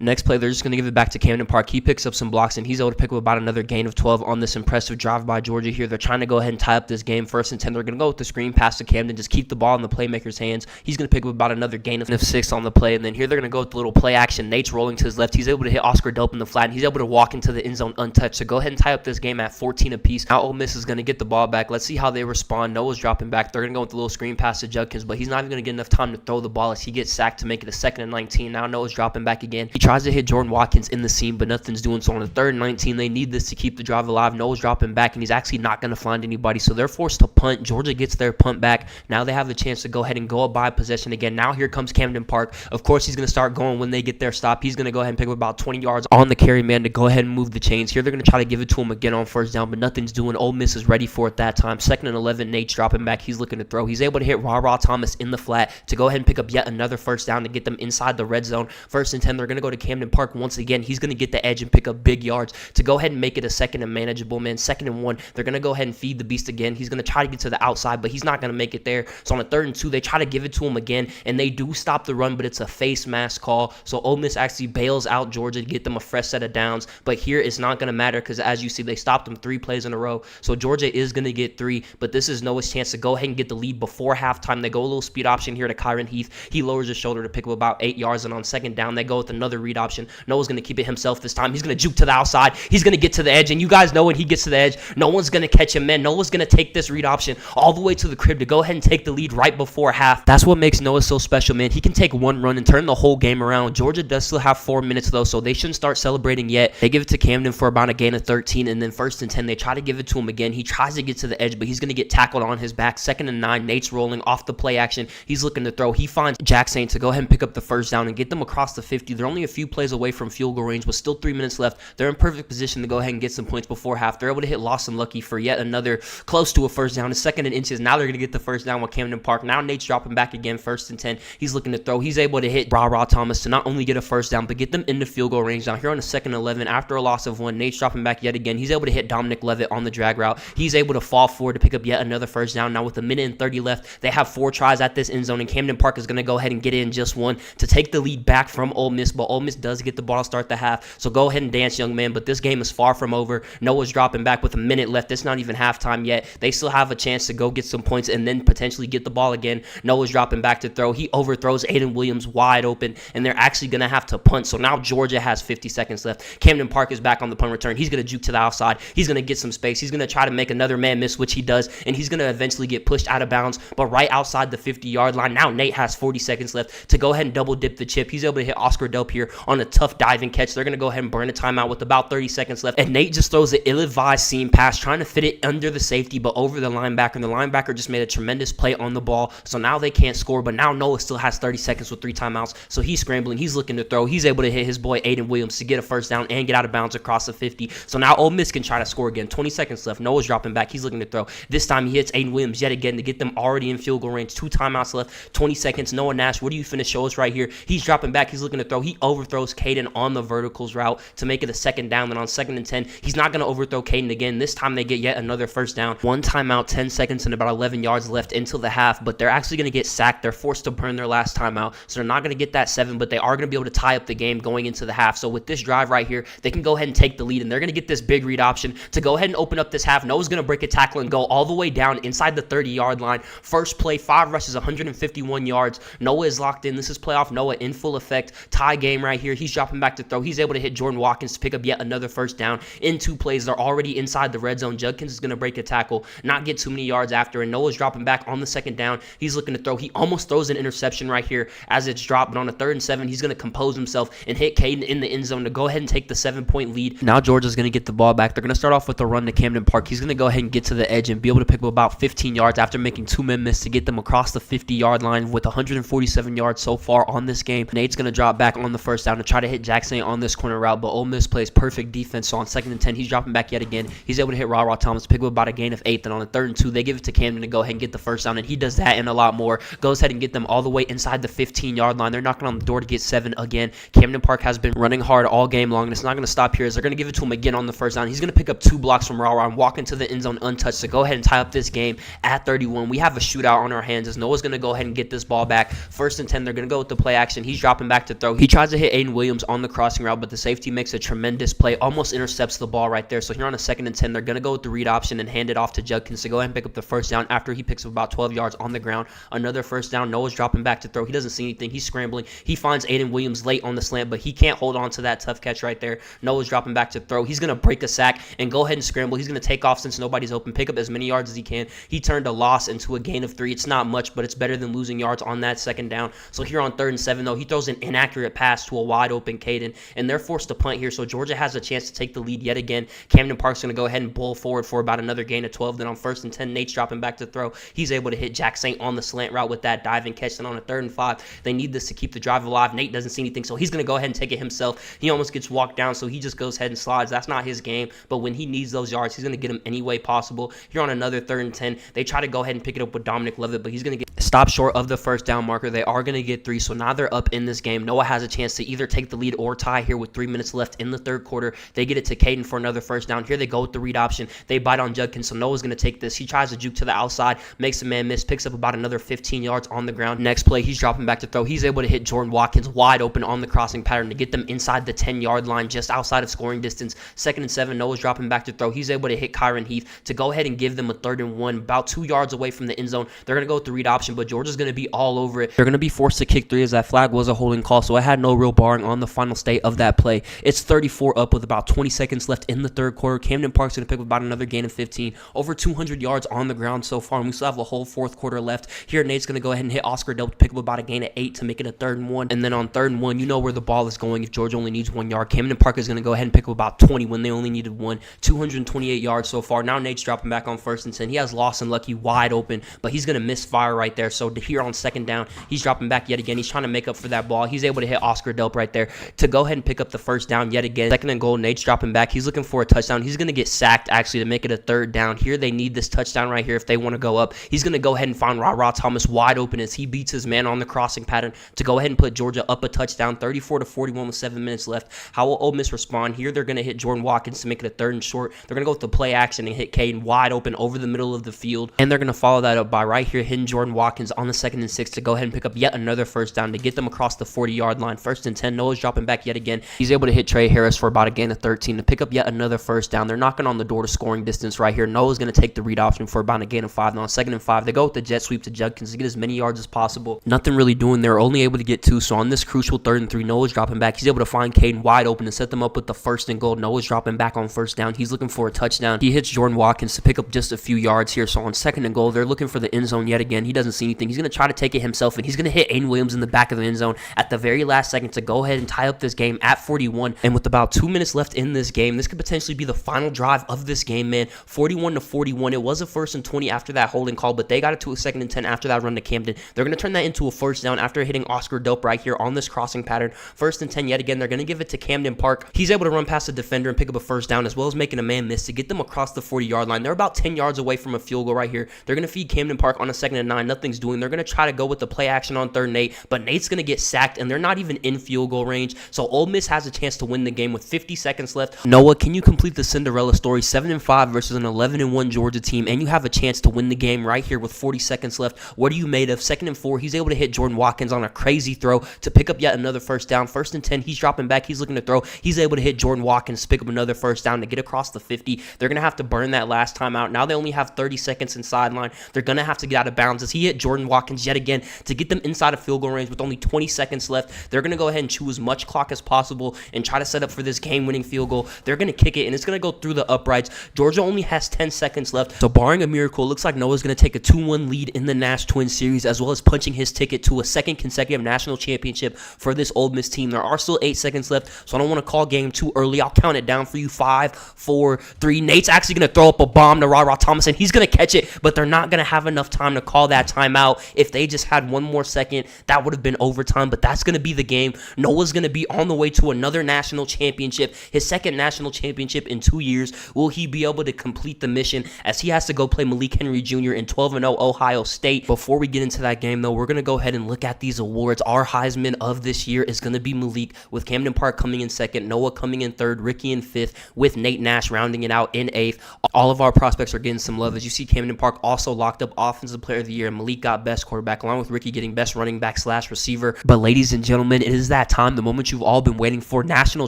Next play, they're just going to give it back to Camden Park. He picks up some blocks, and he's able to pick up about another gain of 12 on this impressive drive by Georgia here. They're trying to go ahead and tie up this game. 1st and 10, they're going to go with the screen pass to Camden. Just keep the ball in the playmaker's hands. He's going to pick up about another gain of 6 on the play. And then here they're going to go with the little play action. Nate's rolling to his left. He's able to hit Oscar Delp in the flat, and he's able to walk into the end zone untouched. So go ahead and tie up this game at 14 apiece. Now Ole Miss is going to get the ball back. Let's see how they respond. Noah's dropping back. They're going to go with the little screen pass to Judkins, but he's not even going to get enough time to throw the ball as he gets sacked to make it a 2nd and 19. Now Noah's dropping back again. He tries to hit Jordan Watkins in the seam, but nothing's doing. So on the 3rd and 19, they need this to keep the drive alive. Noah's dropping back, and he's actually not going to find anybody, so they're forced to punt. Georgia gets their punt back. Now they have the chance to go ahead and go up by possession again. Now here comes Camden Park. Of course, he's going to start going when they get their stop. He's going to go ahead and pick up about 20 yards on the carry, man, to go ahead and move the chains. Here they're going to try to give it to him again on first down, but nothing's doing. Ole Miss is ready for it that time. 2nd and 11, Nate's dropping back. He's looking to throw. He's able to hit Raw Thomas in the flat to go ahead and pick up yet another first down to get them inside the red zone. 1st and 10, they're going to go to Camden Park once again. He's going to get the edge and pick up big yards to go ahead and make it a 2nd and manageable, man. 2nd and 1, they're going to go ahead and feed the beast again. He's going to try to get to the outside, but he's not going to make it there. So on a 3rd and 2, they try to give it to him again, and they do stop the run, but it's a face mask call. So Ole Miss actually bails out Georgia to get them a fresh set of downs, but here it's not going to matter because as you see, they stopped them 3 plays in a row. So Georgia is going to get 3, but this is Noah's chance to go ahead and get the lead before halftime. They go a little speed option here to Kyron Heath. He lowers his shoulder to pick up about 8 yards, and on 2nd down, they go with another read option. Noah's going to keep it himself this time. He's going to juke to the outside. He's going to get to the edge, and you guys know when he gets to the edge, no one's going to catch him, man. Noah's going to take this read option all the way to the crib to go ahead and take the lead right before half. That's what makes Noah so special, man. He can take one run and turn the whole game around. Georgia does still have 4 minutes, though, so they shouldn't start celebrating yet. They give it to Camden for about a gain of 13, and then 1st and 10, they try to give it to him again. He tries to get to the edge, but he's going to get tackled on his back. 2nd and 9, Nate's rolling off the play action. He's looking to throw. He finds Jack Saint to go ahead and pick up the first down and get them across the 50. They're only a few plays away from field goal range, but still 3 minutes left. They're in perfect position to go ahead and get some points before half. They're able to hit Lawson Lucky for yet another close to a first down. A second and inches. Now they're going to get the first down with Camden Park. Now Nate's dropping back again, 1st and 10. He's looking to throw. He's able to hit Thomas to not only get a first down, but get them into field goal range. Now here on the 2nd and 11, after a loss of 1, Nate's dropping back yet again. He's able to hit Dominic Levitt on the drag route. He's able to fall forward to pick up yet another first down. Now with a minute and 30 left, they have 4 tries at this end zone, and Camden Park is going to go ahead and get in just one to take the lead back from Ole Miss, but Ole Miss does get the ball to start the half. So go ahead and dance, young man, but this game is far from over. Noah's dropping back with a minute left. It's not even halftime yet. They still have a chance to go get some points and then potentially get the ball again. Noah's dropping back to throw. He overthrows Aiden Williams wide open, and they're actually going to have to punt. So now Georgia has 50 seconds left. Camden Park is back on the punt return. He's going to juke to the outside. He's going to get some space. He's going to try to make another man miss, which he does, and he's going to eventually get pushed out of bounds, but right outside the 50-yard line. Now Nate has 40 seconds left to go ahead and double dip the chip. He's able to hit Oscar Delp here on a tough diving catch. They're going to go ahead and burn a timeout with about 30 seconds left, and Nate just throws an ill-advised seam pass, trying to fit it under the safety, but over the linebacker, and the linebacker just made a tremendous play on the ball, so now they can't score, but now Noah still has 30 seconds with 3 timeouts, so he's scrambling. He's looking to throw. He's able to hit his boy Aiden Williams to get a first down and get out of bounds across the 50, so now Ole Miss can try to score again. 20 seconds left. Noah's dropping back. He's looking to throw. This time he hits Aiden Williams yet again to get them already in field goal range. 2 timeouts left. 20 seconds. Noah Nash, what do you finna show us right here? He's dropping back. He's looking to throw. He overthrows Caden on the verticals route to make it a 2nd down. Then on 2nd and 10, he's not going to overthrow Caden again. This time they get yet another first down. 1 timeout, 10 seconds, and about 11 yards left until the half, but they're actually going to get sacked. They're forced to burn their last timeout, so they're not going to get that 7, but they are going to be able to tie up the game going into the half. So with this drive right here, they can go ahead and take the lead, and they're going to get this big read option to go ahead and open up this half. Noah's going to break a tackle and go all the way down inside the 30-yard line. First play, 5 rushes, 151 yards. Noah is locked in. This is playoff Noah in full effect. Tie game right here. He's dropping back to throw. He's able to hit Jordan Watkins to pick up yet another first down. In 2 plays, they're already inside the red zone. Judkins is going to break a tackle, not get too many yards after, and Noah's dropping back on the 2nd down. He's looking to throw. He almost throws an interception right here as it's dropped, but on a 3rd and 7, he's going to compose himself and hit Caden in the end zone to go ahead and take the 7-point lead. Now Georgia's going to get the ball back. They're going to start off with a run to Camden Park. He's going to go ahead and get to the edge and be able to pick up about 15 yards after making 2 men miss to get them across the 50-yard line with 147 yards so far on this game. Nate's going to drop back on the first down to try to hit Jackson on this corner route, but Ole Miss plays perfect defense. So on 2nd and 10, he's dropping back yet again. He's able to hit Thomas to pick up about a gain of 8. Then on the 3rd and 2, they give it to Camden to go ahead and get the first down, and he does that and a lot more. Goes ahead and get them all the way inside the 15-yard line. They're knocking on the door to get 7 again. Camden Park has been running hard all game long, and it's not going to stop here as they're going to give it to him again on the first down. He's going to pick up 2 blocks from and walk into the end zone untouched to go ahead and tie up this game at 31. We have a shootout on our hands as Noah's going to go ahead and get this ball back. 1st and 10, they're going to go with the play action. He's dropping back to throw. He tries to hit Aiden Williams on the crossing route, but the safety makes a tremendous play, almost intercepts the ball right there. So here on a 2nd and 10, they're going to go with the read option and hand it off to Judkins to go ahead and pick up the first down after he picks up about 12 yards on the ground. Another first down. Noah's dropping back to throw. He doesn't see anything. He's scrambling. He finds Aiden Williams late on the slant, but he can't hold on to that tough catch right there. Noah's dropping back to throw. He's going to break a sack and go ahead and scramble. He's going to take off since nobody's open, pick up as many yards as he can. He turned a loss into a gain of 3. It's not much, but it's better than losing yards on that 2nd down. So here on 3rd and 7, though, he throws an inaccurate pass to a wide open Caden, and they're forced to punt here. So Georgia has a chance to take the lead yet again. Camden Park's going to go ahead and bull forward for about another gain of 12. Then on 1st and 10, Nate's dropping back to throw. He's able to hit Jack Saint on the slant route with that diving catch. Then on a 3rd and 5, they need this to keep the drive alive. Nate doesn't see anything, so he's going to go ahead and take it himself. He almost gets walked down, so he just goes ahead and slides. That's not his game, but when he needs those yards, he's going to get them any way possible. Here on another 3rd and 10, they try to go ahead and pick it up with Dominic Levitt, but he's going to get stopped short of the first down marker. They are going to get 3, so now they're up in this game. Noah has a chance to either take the lead or tie here with 3 minutes left in the 3rd quarter. They get it to Caden for another first down. Here they go with the read option. They bite on Judkins, so Noah's going to take this. He tries to juke to the outside, makes a man miss, picks up about another 15 yards on the ground. Next play, he's dropping back to throw. He's able to hit Jordan Watkins wide open on the crossing pattern to get them inside the 10-yard line, just outside of scoring distance. 2nd and 7, Noah's dropping back to throw. He's able to hit Kyron Heath to go ahead and give them a 3rd and 1, about 2 yards away from the end zone. They're going to go with the read option, but Georgia's going to be all over it. They're going to be forced to kick 3 as that flag was a holding call, so it had no real barring on the final state of that play. It's 34 up with about 20 seconds left in the 3rd quarter. Camden Park's going to pick up about another gain of 15, over 200 yards on the ground so far, and we still have a whole 4th quarter left. Here, Nate's going to go ahead and hit Oscar Delp to pick up about a gain of 8 to make it a 3rd and 1, and then on 3rd and 1, you know where the ball is going if Georgia only needs 1 yard. Camden Park is going to go ahead and pick up about 20 when they only needed 1, 228 yards so far. Now Nate's dropping back on 1st and 10. He has Lawson Lucky wide open, but he's going to misfire right there. So here on 2nd down, he's dropping back yet again. He's trying to make up for that ball. He's able to hit Oscar Delp Delp right there to go ahead and pick up the first down yet again. Second and goal, Nate's dropping back. He's looking for a touchdown. He's going to get sacked, actually, to make it a third down. Here they need this touchdown right here if they want to go up. He's going to go ahead and find Ra Thomas wide open as he beats his man on the crossing pattern to go ahead and put Georgia up a touchdown, 34-41 with 7 minutes left. How will Ole Miss respond? Here they're going to hit Jordan Watkins to make it a third and short. They're going to go with the play action and hit Caden wide open over the middle of the field. And they're going to follow that up by right here hitting Jordan Watkins on the 2nd and 6 to go ahead and pick up yet another first down to get them across the 40-yard line. 1st and 10. Noah's dropping back yet again. He's able to hit Trey Harris for about a gain of 13 to pick up yet another first down. They're knocking on the door to scoring distance right here. Noah's going to take the read option for about a gain of 5. Now on 2nd and 5, they go with the jet sweep to Judkins to get as many yards as possible. Nothing really doing there. Only able to get 2. So on this crucial 3rd and 3, Noah's dropping back. He's able to find Caden wide open and set them up with the 1st and goal. Noah's dropping back on first down. He's looking for a touchdown. He hits Jordan Watkins to pick up just a few yards here. So on 2nd and goal, they're looking for the end zone yet again. He doesn't see anything. He's going to try to take it himself, and he's going to hit Aiden Williams in the back of the end zone at the very last second to go ahead and tie up this game at 41. And with about 2 minutes left in this game, this could potentially be the final drive of this game, man. 41-41. It was a 1st and 20 after that holding call, but they got it to a 2nd and 10 after that run to Camden. They're going to turn that into a first down after hitting Oscar Delp right here on this crossing pattern. 1st and 10 yet again. They're going to give it to Camden Park. He's able to run past the defender and pick up a first down, as well as making a man miss to get them across the 40-yard line. They're about 10 yards away from a field goal right here. They're going to feed Camden Park on a 2nd and 9. Nothing's doing. They're going to try to go with the play action on 3rd and 8, but Nate's going to get sacked, and they're not even in field goal range. So Ole Miss has a chance to win the game with 50 seconds left. Noah, can you complete the Cinderella story? 7-5 versus an 11-1 Georgia team, and you have a chance to win the game right here with 40 seconds left. What are you made of? 2nd and 4. He's able to hit Jordan Watkins on a crazy throw to pick up yet another first down. 1st and 10. He's dropping back. He's looking to throw. He's able to hit Jordan Watkins to pick up another first down to get across the 50. They're going to have to burn that last time out. Now they only have 30 seconds in sideline. They're going to have to get out of bounds as he hit Jordan Watkins yet again to get them inside of field goal range with only 20 seconds left. They're going to go ahead and chew as much clock as possible and try to set up for this game-winning field goal. They're going to kick it, and it's going to go through the uprights. Georgia only has 10 seconds left. So barring a miracle, it looks like Noah's going to take a 2-1 lead in the Nash Twins series, as well as punching his ticket to a 2nd consecutive national championship for this Ole Miss team. There are still 8 seconds left, so I don't want to call game too early. I'll count it down for you. 5, 4, 3. Nate's actually going to throw up a bomb to Ra Thomas, and he's going to catch it, but they're not going to have enough time to call that timeout. If they just had one more second, that would have been overtime, but that's going to be the game. Noah's going to be on the way to another national championship, his 2nd national championship in 2 years. Will he be able to complete the mission as he has to go play Malik Henry Jr. in 12-0 Ohio State? Before we get into that game, though, we're going to go ahead and look at these awards. Our Heisman of this year is going to be Malik, with Camden Park coming in 2nd, Noah coming in 3rd, Ricky in 5th, with Nate Nash rounding it out in 8th. All of our prospects are getting some love. As you see, Camden Park also locked up Offensive Player of the Year, and Malik got Best Quarterback, along with Ricky getting Best Running Back / Receiver. But ladies and gentlemen, it is that time, the moment you've all been waiting for, national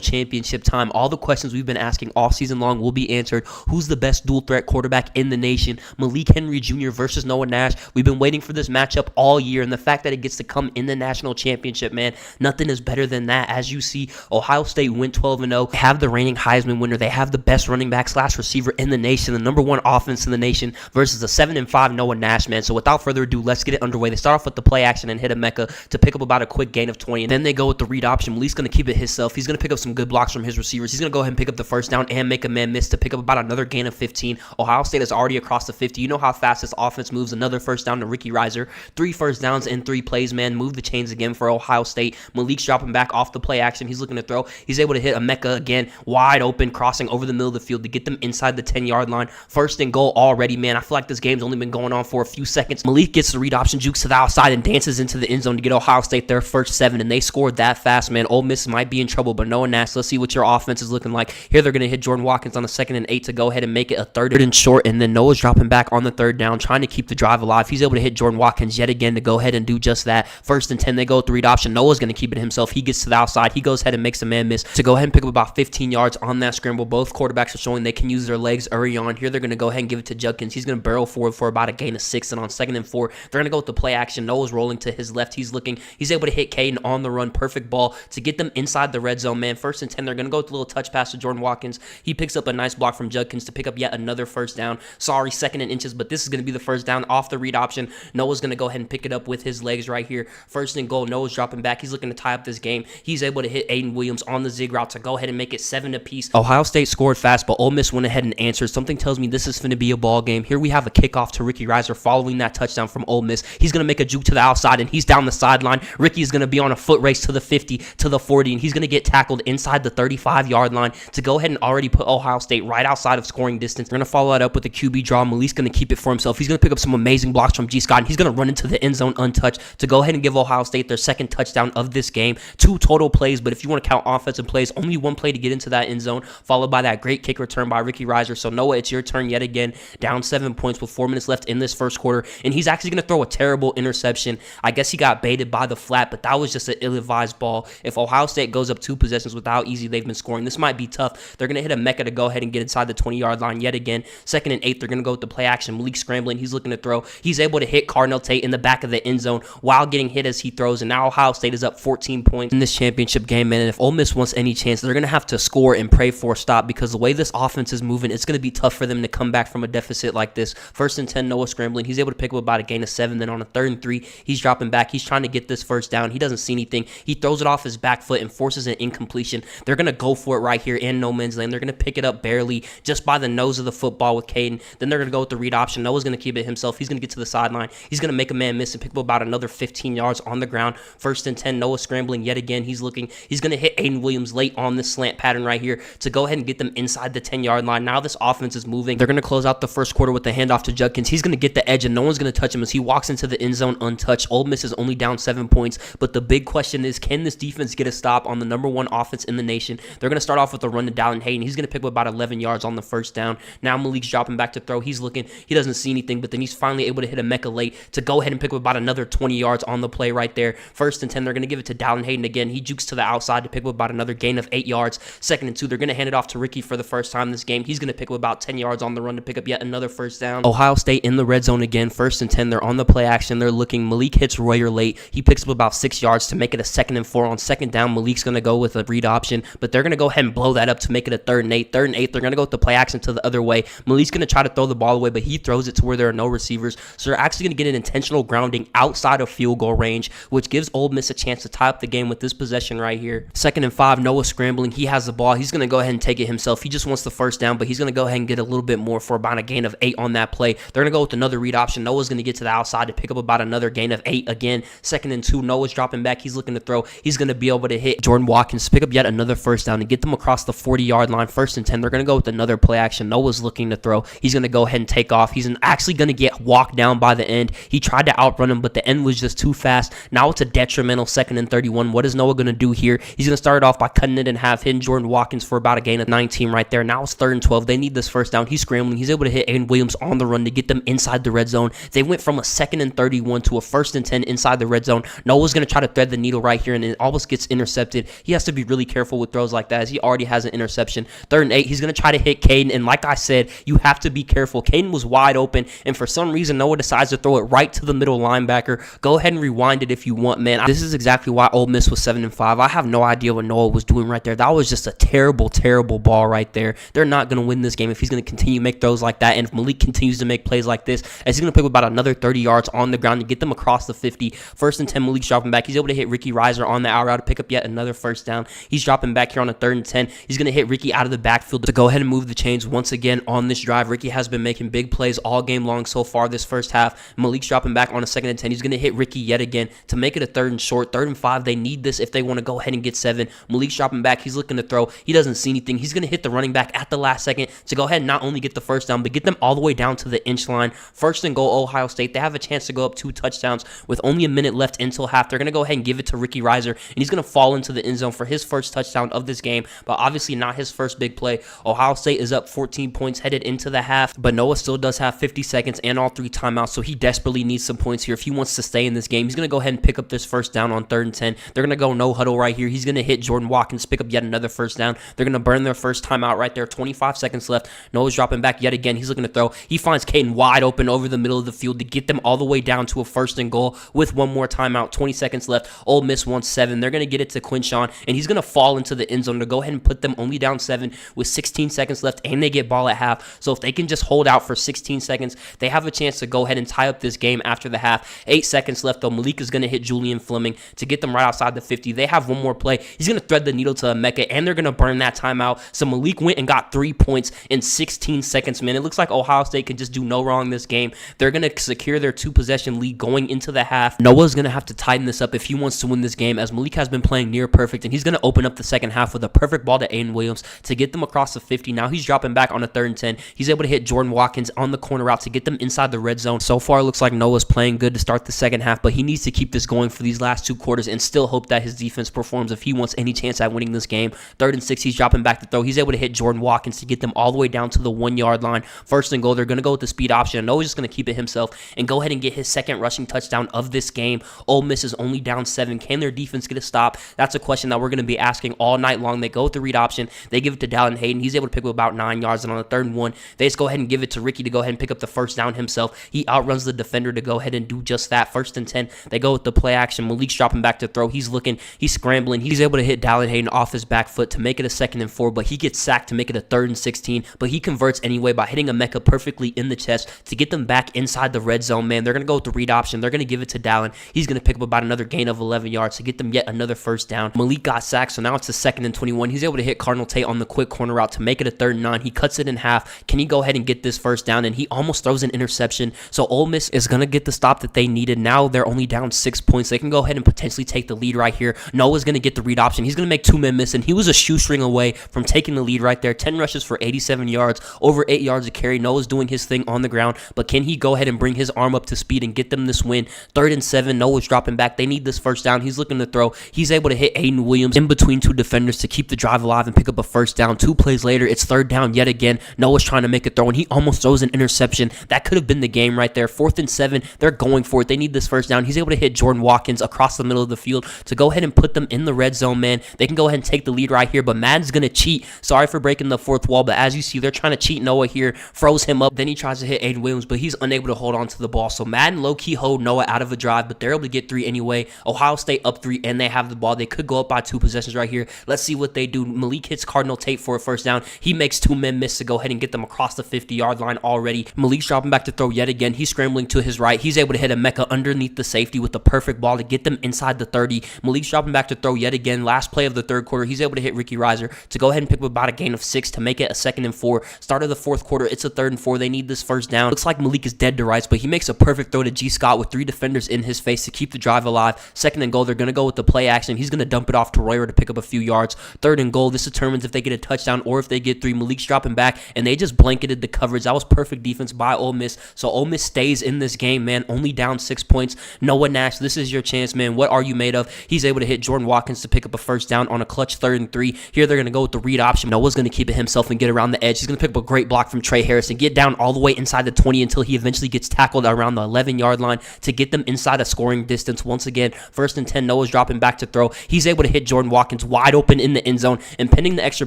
championship time. All the questions we've been asking all season long will be answered. Who's the best dual threat quarterback in the nation? Malik Henry Jr. versus Noah Nash. We've been waiting for this matchup all year, and the fact that it gets to come in the national championship, man, nothing is better than that. As you see, Ohio State went 12-0. They have the reigning Heisman winner. They have the best running back / receiver in the nation, the #1 offense in the nation, versus a 7-5 Noah Nash, man. So without further ado, let's get it underway. They start off with the play action and hit a Mecca to pick up about a quick gain of 20, and then they go with the read option. Malik's going to keep it himself. He's going to pick up some good blocks from his receivers. He's going to go ahead and pick up the first down and make a man miss to pick up about another gain of 15. Ohio State is already across the 50. You know how fast this offense moves. Another first down to Ricky Reiser. 3 first downs in 3 plays, man. Move the chains again for Ohio State. Malik's dropping back off the play action. He's looking to throw. He's able to hit a Mecca again, wide open, crossing over the middle of the field to get them inside the 10-yard line. 1st and goal already, man. I feel like this game's only been going on for a few seconds. Malik gets the read option, jukes to the outside, and dances into the end zone to get Ohio State their first 7, and they scored that fast, man. Ole Miss might be in trouble, but Noah Nash, let's see what your offense is looking like. Here they're going to hit Jordan Watkins on a 2nd and 8 to go ahead and make it a 3rd and short, and then Noah's dropping back on the 3rd down, trying to keep the drive alive. He's able to hit Jordan Watkins yet again to go ahead and do just that. 1st and 10, they go with the read option. Noah's going to keep it himself. He gets to the outside. He goes ahead and makes a man miss to go ahead and pick up about 15 yards on that scramble. Both quarterbacks are showing they can use their legs early on. Here they're going to go ahead and give it to Judkins. He's going to barrel forward for about a gain of 6, and on 2nd and 4, they're going to go with the play action. Noah's rolling to his left. He's looking. He's able to hit Caden on the run. Perfect ball to get them inside the red zone, man. 1st and 10, they're going to go with a little touch pass to Jordan Watkins. He picks up a nice block from Judkins to pick up yet another first down. Sorry, 2nd and inches, but this is going to be the first down off the read option. Noah's going to go ahead and pick it up with his legs right here. 1st and goal. Noah's dropping back. He's looking to tie up this game. He's able to hit Aiden Williams on the zig route to go ahead and make it 7 apiece. Ohio State scored fast, but Ole Miss went ahead and answered. Something tells me this is going to be a ball game. Here we have a kickoff to Ricky Reiser following that touchdown from Ole Miss. He's going to make a juke to the outside, and he's down the sideline. Ricky is going to be on a foot race to the 50 to the 40, and he's going to get tackled inside the 35-yard line to go ahead and already put Ohio State right outside of scoring distance. They're going to follow that up with a QB draw. Malik's going to keep it for himself. He's going to pick up some amazing blocks from G. Scott, and he's going to run into the end zone untouched to go ahead and give Ohio State their second touchdown of this game. 2 total plays, but if you want to count offensive plays, only 1 play to get into that end zone, followed by that great kick return by Ricky Reiser. So Noah, it's your turn yet again, down 7 points with 4 minutes left in this first quarter, and he's actually going to throw a terrible interception. I guess he got baited by the flat, but that was just an ill-advised ball. If Ohio State goes up 2 possessions with how easy they've been scoring, this might be tough. They're going to hit a Ncaa to go ahead and get inside the 20-yard line yet again. 2nd and 8, they're going to go with the play action. Malik scrambling. He's looking to throw. He's able to hit Cardinal Tate in the back of the end zone while getting hit as he throws, and now Ohio State is up 14 points in this championship game, man. And if Ole Miss wants any chance, they're going to have to score and pray for a stop, because the way this offense is moving, it's going to be tough for them to come back from a deficit like this. 1st and 10, Noah scrambling. He's able to pick up about a gain of 7. Then on a 3rd and 3, he's dropping back. He's trying to get this first down. He doesn't see anything. He throws it off his back foot and forces an incompletion. They're going to go for it right here in no man's land. They're going to pick it up barely just by the nose of the football with Caden. Then they're going to go with the read option. Noah's going to keep it himself. He's going to get to the sideline. He's going to make a man miss and pick up about another 15 yards on the ground. 1st and 10, Noah scrambling yet again. He's looking. He's going to hit Aiden Williams late on this slant pattern right here to go ahead and get them inside the 10-yard line. Now this offense is moving. They're going to close out the first quarter with the handoff to Judkins. He's going to get the edge, and no one's going to touch him as he walks into the end zone untouched. Ole Miss is only down 7 points, but the big question is, can this defense get a stop on the number 1 offense in the nation? They're going to start off with a run to Dallin Hayden. He's going to pick up about 11 yards on the first down. Now Malik's dropping back to throw. He's looking. He doesn't see anything, but then he's finally able to hit a Ncaa late to go ahead and pick up about another 20 yards on the play right there. 1st and 10, they're going to give it to Dallin Hayden again. He jukes to the outside to pick up about another gain of 8 yards. 2nd and 2, they're going to hand it off to Ricky for the first time this game. He's going to pick up about 10 yards on the run to pick up yet another first down. Ohio State in the red zone again. 1st and 10, they're on the play action. They're looking. Malik hits Royer late. He picks up about 6 yards to make it a 2nd and 4. On 2nd down, Malik's going to go with a read option, but they're going to go ahead and blow that up to make it a 3rd and 8. 3rd and 8, they're going to go with the play action to the other way. Malik's going to try to throw the ball away, but he throws it to where there are no receivers. So they're actually going to get an intentional grounding outside of field goal range, which gives Ole Miss a chance to tie up the game with this possession right here. 2nd and 5, Noah scrambling. He has the ball. He's going to go ahead and take it himself. He just wants the first down, but he's going to go ahead and get a little bit more for about a gain of 8 on that play. They're going to go with another read option. Noah's going to get to the outside to pick up about another gain of 8 again. 2nd and 2, Noah's dropping back. He's looking to throw. He's going to be able to hit Jordan Watkins, pick up yet another first down and get them across the 40-yard line. 1st and 10, they're going to go with another play action. Noah's looking to throw. He's going to go ahead and take off. He's actually going to get walked down by the end. He tried to outrun him, but the end was just too fast. Now it's a detrimental 2nd and 31. What is Noah going to do here? He's going to start it off by cutting it in half, hitting Jordan Watkins for about a gain of 19 right there. Now it's 3rd and 12. They need this first down. He's scrambling. He's able to hit Aiden Williams on the run to get them inside the red zone. They went from a 2nd and 31 to a 1st and 10 inside the red zone. Noah's going to try to thread the needle right here, and it almost gets intercepted. He has to be really careful with throws like that, as he already has an interception. 3rd and 8, he's going to try to hit Caden, and like I said, you have to be careful. Caden was wide open, and for some reason, Noah decides to throw it right to the middle linebacker. Go ahead and rewind it if you want, man. This is exactly why Ole Miss was 7 and 5. I have no idea what Noah was doing right there. That was just a terrible, terrible ball right there. They're not going to win this game if he's going to continue to make throws like that, and if Malik continues to make plays like this, as he's going to pick up about another 30 yards on the ground to get them across the 50. 1st and 10, Malik's dropping back. He's able to hit Ricky Reiser on the out route to pick up yet another first down. He's dropping back here on a 3rd and 10. He's going to hit Ricky out of the backfield to go ahead and move the chains once again on this drive. Ricky has been making big plays all game long so far this first half. Malik's dropping back on a 2nd and 10. He's going to hit Ricky yet again to make it a 3rd and short. 3rd and 5. They need this if they want to go ahead and get 7. Malik's dropping back. He's looking to throw. He doesn't see anything. He's going to hit the running back at the last second to go ahead and not only get the first down, but get them all the way down to the inch line. 1st and goal, Ohio State. They have a chance to go up 2 touchdowns with only a minute left until half. They're going to go ahead and give it to Ricky Reiser, and he's going to fall into the end zone for his first touchdown of this game, but obviously not his first big play. Ohio State is up 14 points headed into the half, but Noah still does have 50 seconds and all 3 timeouts, so he desperately needs some points here if he wants to stay in this game. He's going to go ahead and pick up this first down on 3rd and 10. They're going to go no huddle right here. He's going to hit Jordan Watkins, pick up yet another first down. They're going to burn their first timeout right there. 25 seconds left. Noah's dropping back yet again. He's looking to throw. He finds Caden wide open over the middle of the field to get them all the way down to a 1st and goal with one more timeout. 20 seconds left. Ole Miss wants 7. They're going to get it to Quinshawn, and he's going to fall into the end zone to go ahead and put them only down 7 with 16 seconds left, and they get ball at half. So if they can just hold out for 16 seconds, they have a chance to go ahead and tie up this game after the half. 8 seconds left, though. Malik is going to hit Julian Fleming to get them right outside the 50. They have one more play. He's going to thread the needle to Ncaa, and they're going to burn that timeout. So Malik went and got 3 points in 16 seconds, man. It looks like Ohio State can just do no wrong in this game. They're going to secure their 2-possession lead going into the half. Noah's going to have to tighten this up if he wants to win this game. game, as Malik has been playing near perfect, and he's going to open up the second half with a perfect ball to Aiden Williams to get them across the 50. Now he's dropping back on a 3rd and 10. He's able to hit Jordan Watkins on the corner route to get them inside the red zone. So far, it looks like Noah's playing good to start the second half, but he needs to keep this going for these last 2 quarters and still hope that his defense performs if he wants any chance at winning this game. 3rd and 6, he's dropping back to throw. He's able to hit Jordan Watkins to get them all the way down to the 1-yard line. 1st and goal, they're going to go with the speed option. Noah's just going to keep it himself and go ahead and get his second rushing touchdown of this game. Ole Miss is only down 7. Can their defense get a stop? That's a question that we're going to be asking all night long. They go with the read option. They give it to Dallin Hayden. He's able to pick up about 9 yards, and on the 3rd and 1, they just go ahead and give it to Ricky to go ahead and pick up the first down himself. He outruns the defender to go ahead and do just that. 1st and 10, they go with the play action. Malik's dropping back to throw. He's looking, he's scrambling. He's able to hit Dallin Hayden off his back foot to make it a 2nd and 4, but he gets sacked to make it a 3rd and 16, but he converts anyway by hitting Ncaa perfectly in the chest to get them back inside the red zone, man. They're going to go with the read option. They're going to give it to Dallin. He's going to pick up about another gain of 11 yards to get them yet another first down. Malik got sacked, so now it's a 2nd and 21. He's able to hit Cardinal Tate on the quick corner route to make it a 3rd and 9. He cuts it in half. Can he go ahead and get this first down? And he almost throws an interception. So Ole Miss is going to get the stop that they needed. Now they're only down 6 points. They can go ahead and potentially take the lead right here. Noah's going to get the read option. He's going to make 2 men miss, and he was a shoestring away from taking the lead right there. 10 rushes for 87 yards, over 8 yards of carry. Noah's doing his thing on the ground, but can he go ahead and bring his arm up to speed and get them this win? 3rd and 7, Noah's dropping back. They need this first down. He's looking to throw. He's able to hit Aiden Williams in between 2 defenders to keep the drive alive and pick up a first down. 2 plays later, it's 3rd down yet again. Noah's trying to make a throw, and he almost throws an interception. That could have been the game right there. 4th and 7, they're going for it. They need this first down. He's able to hit Jordan Watkins across the middle of the field to go ahead and put them in the red zone, man. They can go ahead and take the lead right here, but Madden's going to cheat. Sorry for breaking the 4th wall, but as you see, they're trying to cheat Noah here. Froze him up. Then he tries to hit Aiden Williams, but he's unable to hold on to the ball. So Madden low-key hold Noah out of a drive, but they're able to get 3 anyway. Ohio State up 3, and they have the ball. They could go up by 2 possessions right here. Let's see what they do. Malik hits Cardinal Tate for a first down. He makes 2 men miss to go ahead and get them across the 50-yard line already. Malik's dropping back to throw yet again. He's scrambling to his right. He's able to hit Ncaa underneath the safety with the perfect ball to get them inside the 30. Malik's dropping back to throw yet again. Last play of the 3rd quarter, he's able to hit Ricky Reiser to go ahead and pick up about a gain of 6 to make it a 2nd and 4. Start of the 4th quarter, it's a 3rd and 4. They need this first down. Looks like Malik is dead to rights, but he makes a perfect throw to G. Scott with 3 defenders in his face to keep the drive alive. 2nd and goal, they're going to go with the play action. He's going to dump it off to Royer to pick up a few yards. 3rd and goal, this determines if they get a touchdown or if they get 3. Malik's dropping back, and they just blanketed the coverage. That was perfect defense by Ole Miss. So Ole Miss stays in this game, man. Only down 6 points. Noah Nash, this is your chance, man. What are you made of? He's able to hit Jordan Watkins to pick up a first down on a clutch 3rd and 3. Here they're going to go with the read option. Noah's going to keep it himself and get around the edge. He's going to pick up a great block from Trey Harris and get down all the way inside the 20 until he eventually gets tackled around the 11-yard line to get them inside a scoring distance. Once again, 1st and 10, Noah's dropping back to throw. He's able to hit Jordan Watkins wide open in the end zone, and pending the extra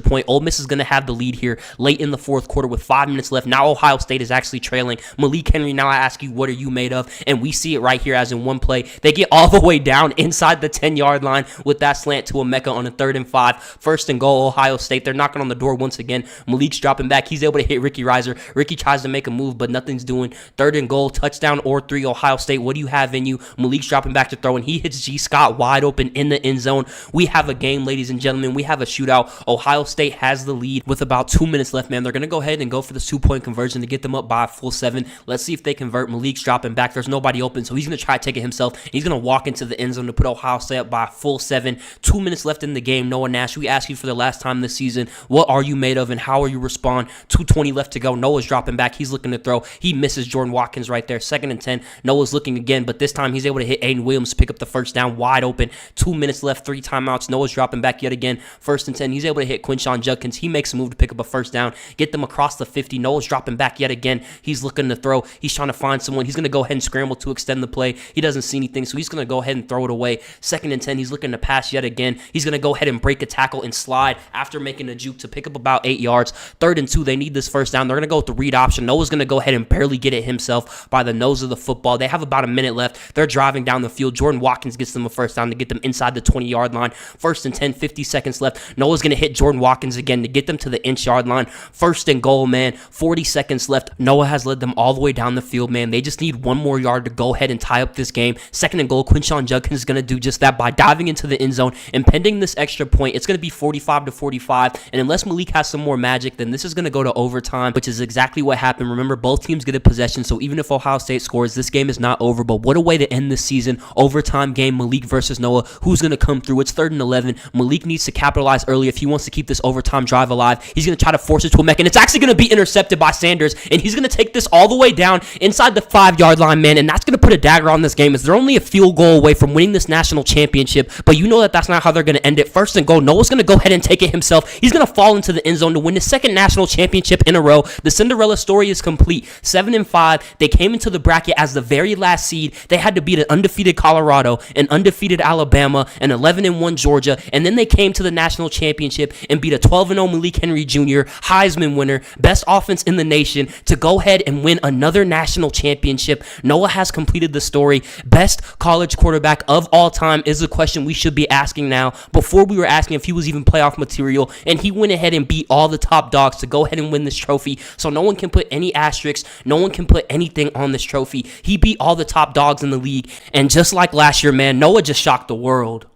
point, Ole Miss is going to have the lead here late in the 4th quarter with 5 minutes left. Now Ohio State is actually trailing. Malik Henry, now I ask you, what are you made of? And we see it right here as in one play. They get all the way down inside the 10-yard line with that slant to Ncaa on a 3rd and 5. 1st and goal, Ohio State. They're knocking on the door once again. Malik's dropping back. He's able to hit Ricky Reiser. Ricky tries to make a move, but nothing's doing. 3rd and goal, touchdown or 3, Ohio State. What do you have in you? Malik's dropping back to throw, and he hits G. Scott wide open in the end zone. We have a game, ladies and gentlemen. We have a shootout. Ohio State has the lead with about 2 minutes left, man. They're going to go ahead and go for the 2-point conversion to get them up by a full 7. Let's see if they convert. Malik's dropping back. There's nobody open, so he's going to try to take it himself. He's going to walk into the end zone to put Ohio State up by a full 7. 2 minutes left in the game. Noah Nash, we ask you for the last time this season, what are you made of and how are you respond? 2:20 left to go. Noah's dropping back. He's looking to throw. He misses Jordan Watkins right there. 2nd and 10. Noah's looking again, but this time he's able to hit Aiden Williams to pick up the first down wide open. 2 minutes left, 3 timeouts. Noah's dropping back yet again. 1st and 10. He's able to hit Quinshon Judkins. He makes a move to pick up a first down, get them across the 50. Noah's dropping back yet again. He's looking to throw. He's trying to find someone. He's going to go ahead and scramble to extend the play. He doesn't see anything, so he's going to go ahead and throw it away. 2nd and 10. He's looking to pass yet again. He's going to go ahead and break a tackle and slide after making a juke to pick up about 8 yards. 3rd and 2. They need this first down. They're going to go with the read option. Noah's going to go ahead and barely get it himself by the nose of the football. They have about a minute left. They're driving down the field. Jordan Watkins gets them a first down to get them inside the 20-yard line. 1st and 10, 50 seconds left. Noah's going to hit Jordan Watkins again to get them to the inch-yard line. 1st and goal, man. 40 seconds left. Noah has led them all the way down the field, man. They just need 1 more yard to go ahead and tie up this game. 2nd and goal, Quinshon Judkins is going to do just that by diving into the end zone and pending this extra point. It's going to be 45-45, and unless Malik has some more magic, then this is going to go to overtime, which is exactly what happened. Remember, both teams get a possession, so even if Ohio State scores, this game is not over, but what a way to end this season. Overtime game, Malik versus is Noah. Who's going to come through? It's 3rd and 11. Malik needs to capitalize early if he wants to keep this overtime drive alive. He's going to try to force it to a Mech, and it's actually going to be intercepted by Sanders, and he's going to take this all the way down inside the 5-yard line, man, and that's going to put a dagger on this game as they're only a field goal away from winning this national championship, but you know that that's not how they're going to end it. 1st and goal. Noah's going to go ahead and take it himself. He's going to fall into the end zone to win his 2nd national championship in a row. The Cinderella story is complete. 7-5. They came into the bracket as the very last seed. They had to beat an undefeated Colorado, an undefeated Alabama, an 11-1 Georgia, and then they came to the national championship and beat a 12-0 Malik Henry Jr., Heisman winner, best offense in the nation, to go ahead and win another national championship. Noah has completed the story. Best college quarterback of all time is the question we should be asking now. Before, we were asking if he was even playoff material, and he went ahead and beat all the top dogs to go ahead and win this trophy. So no one can put any asterisks, no one can put anything on this trophy. He beat all the top dogs in the league, and just like last year, man, Noah just shocked the world.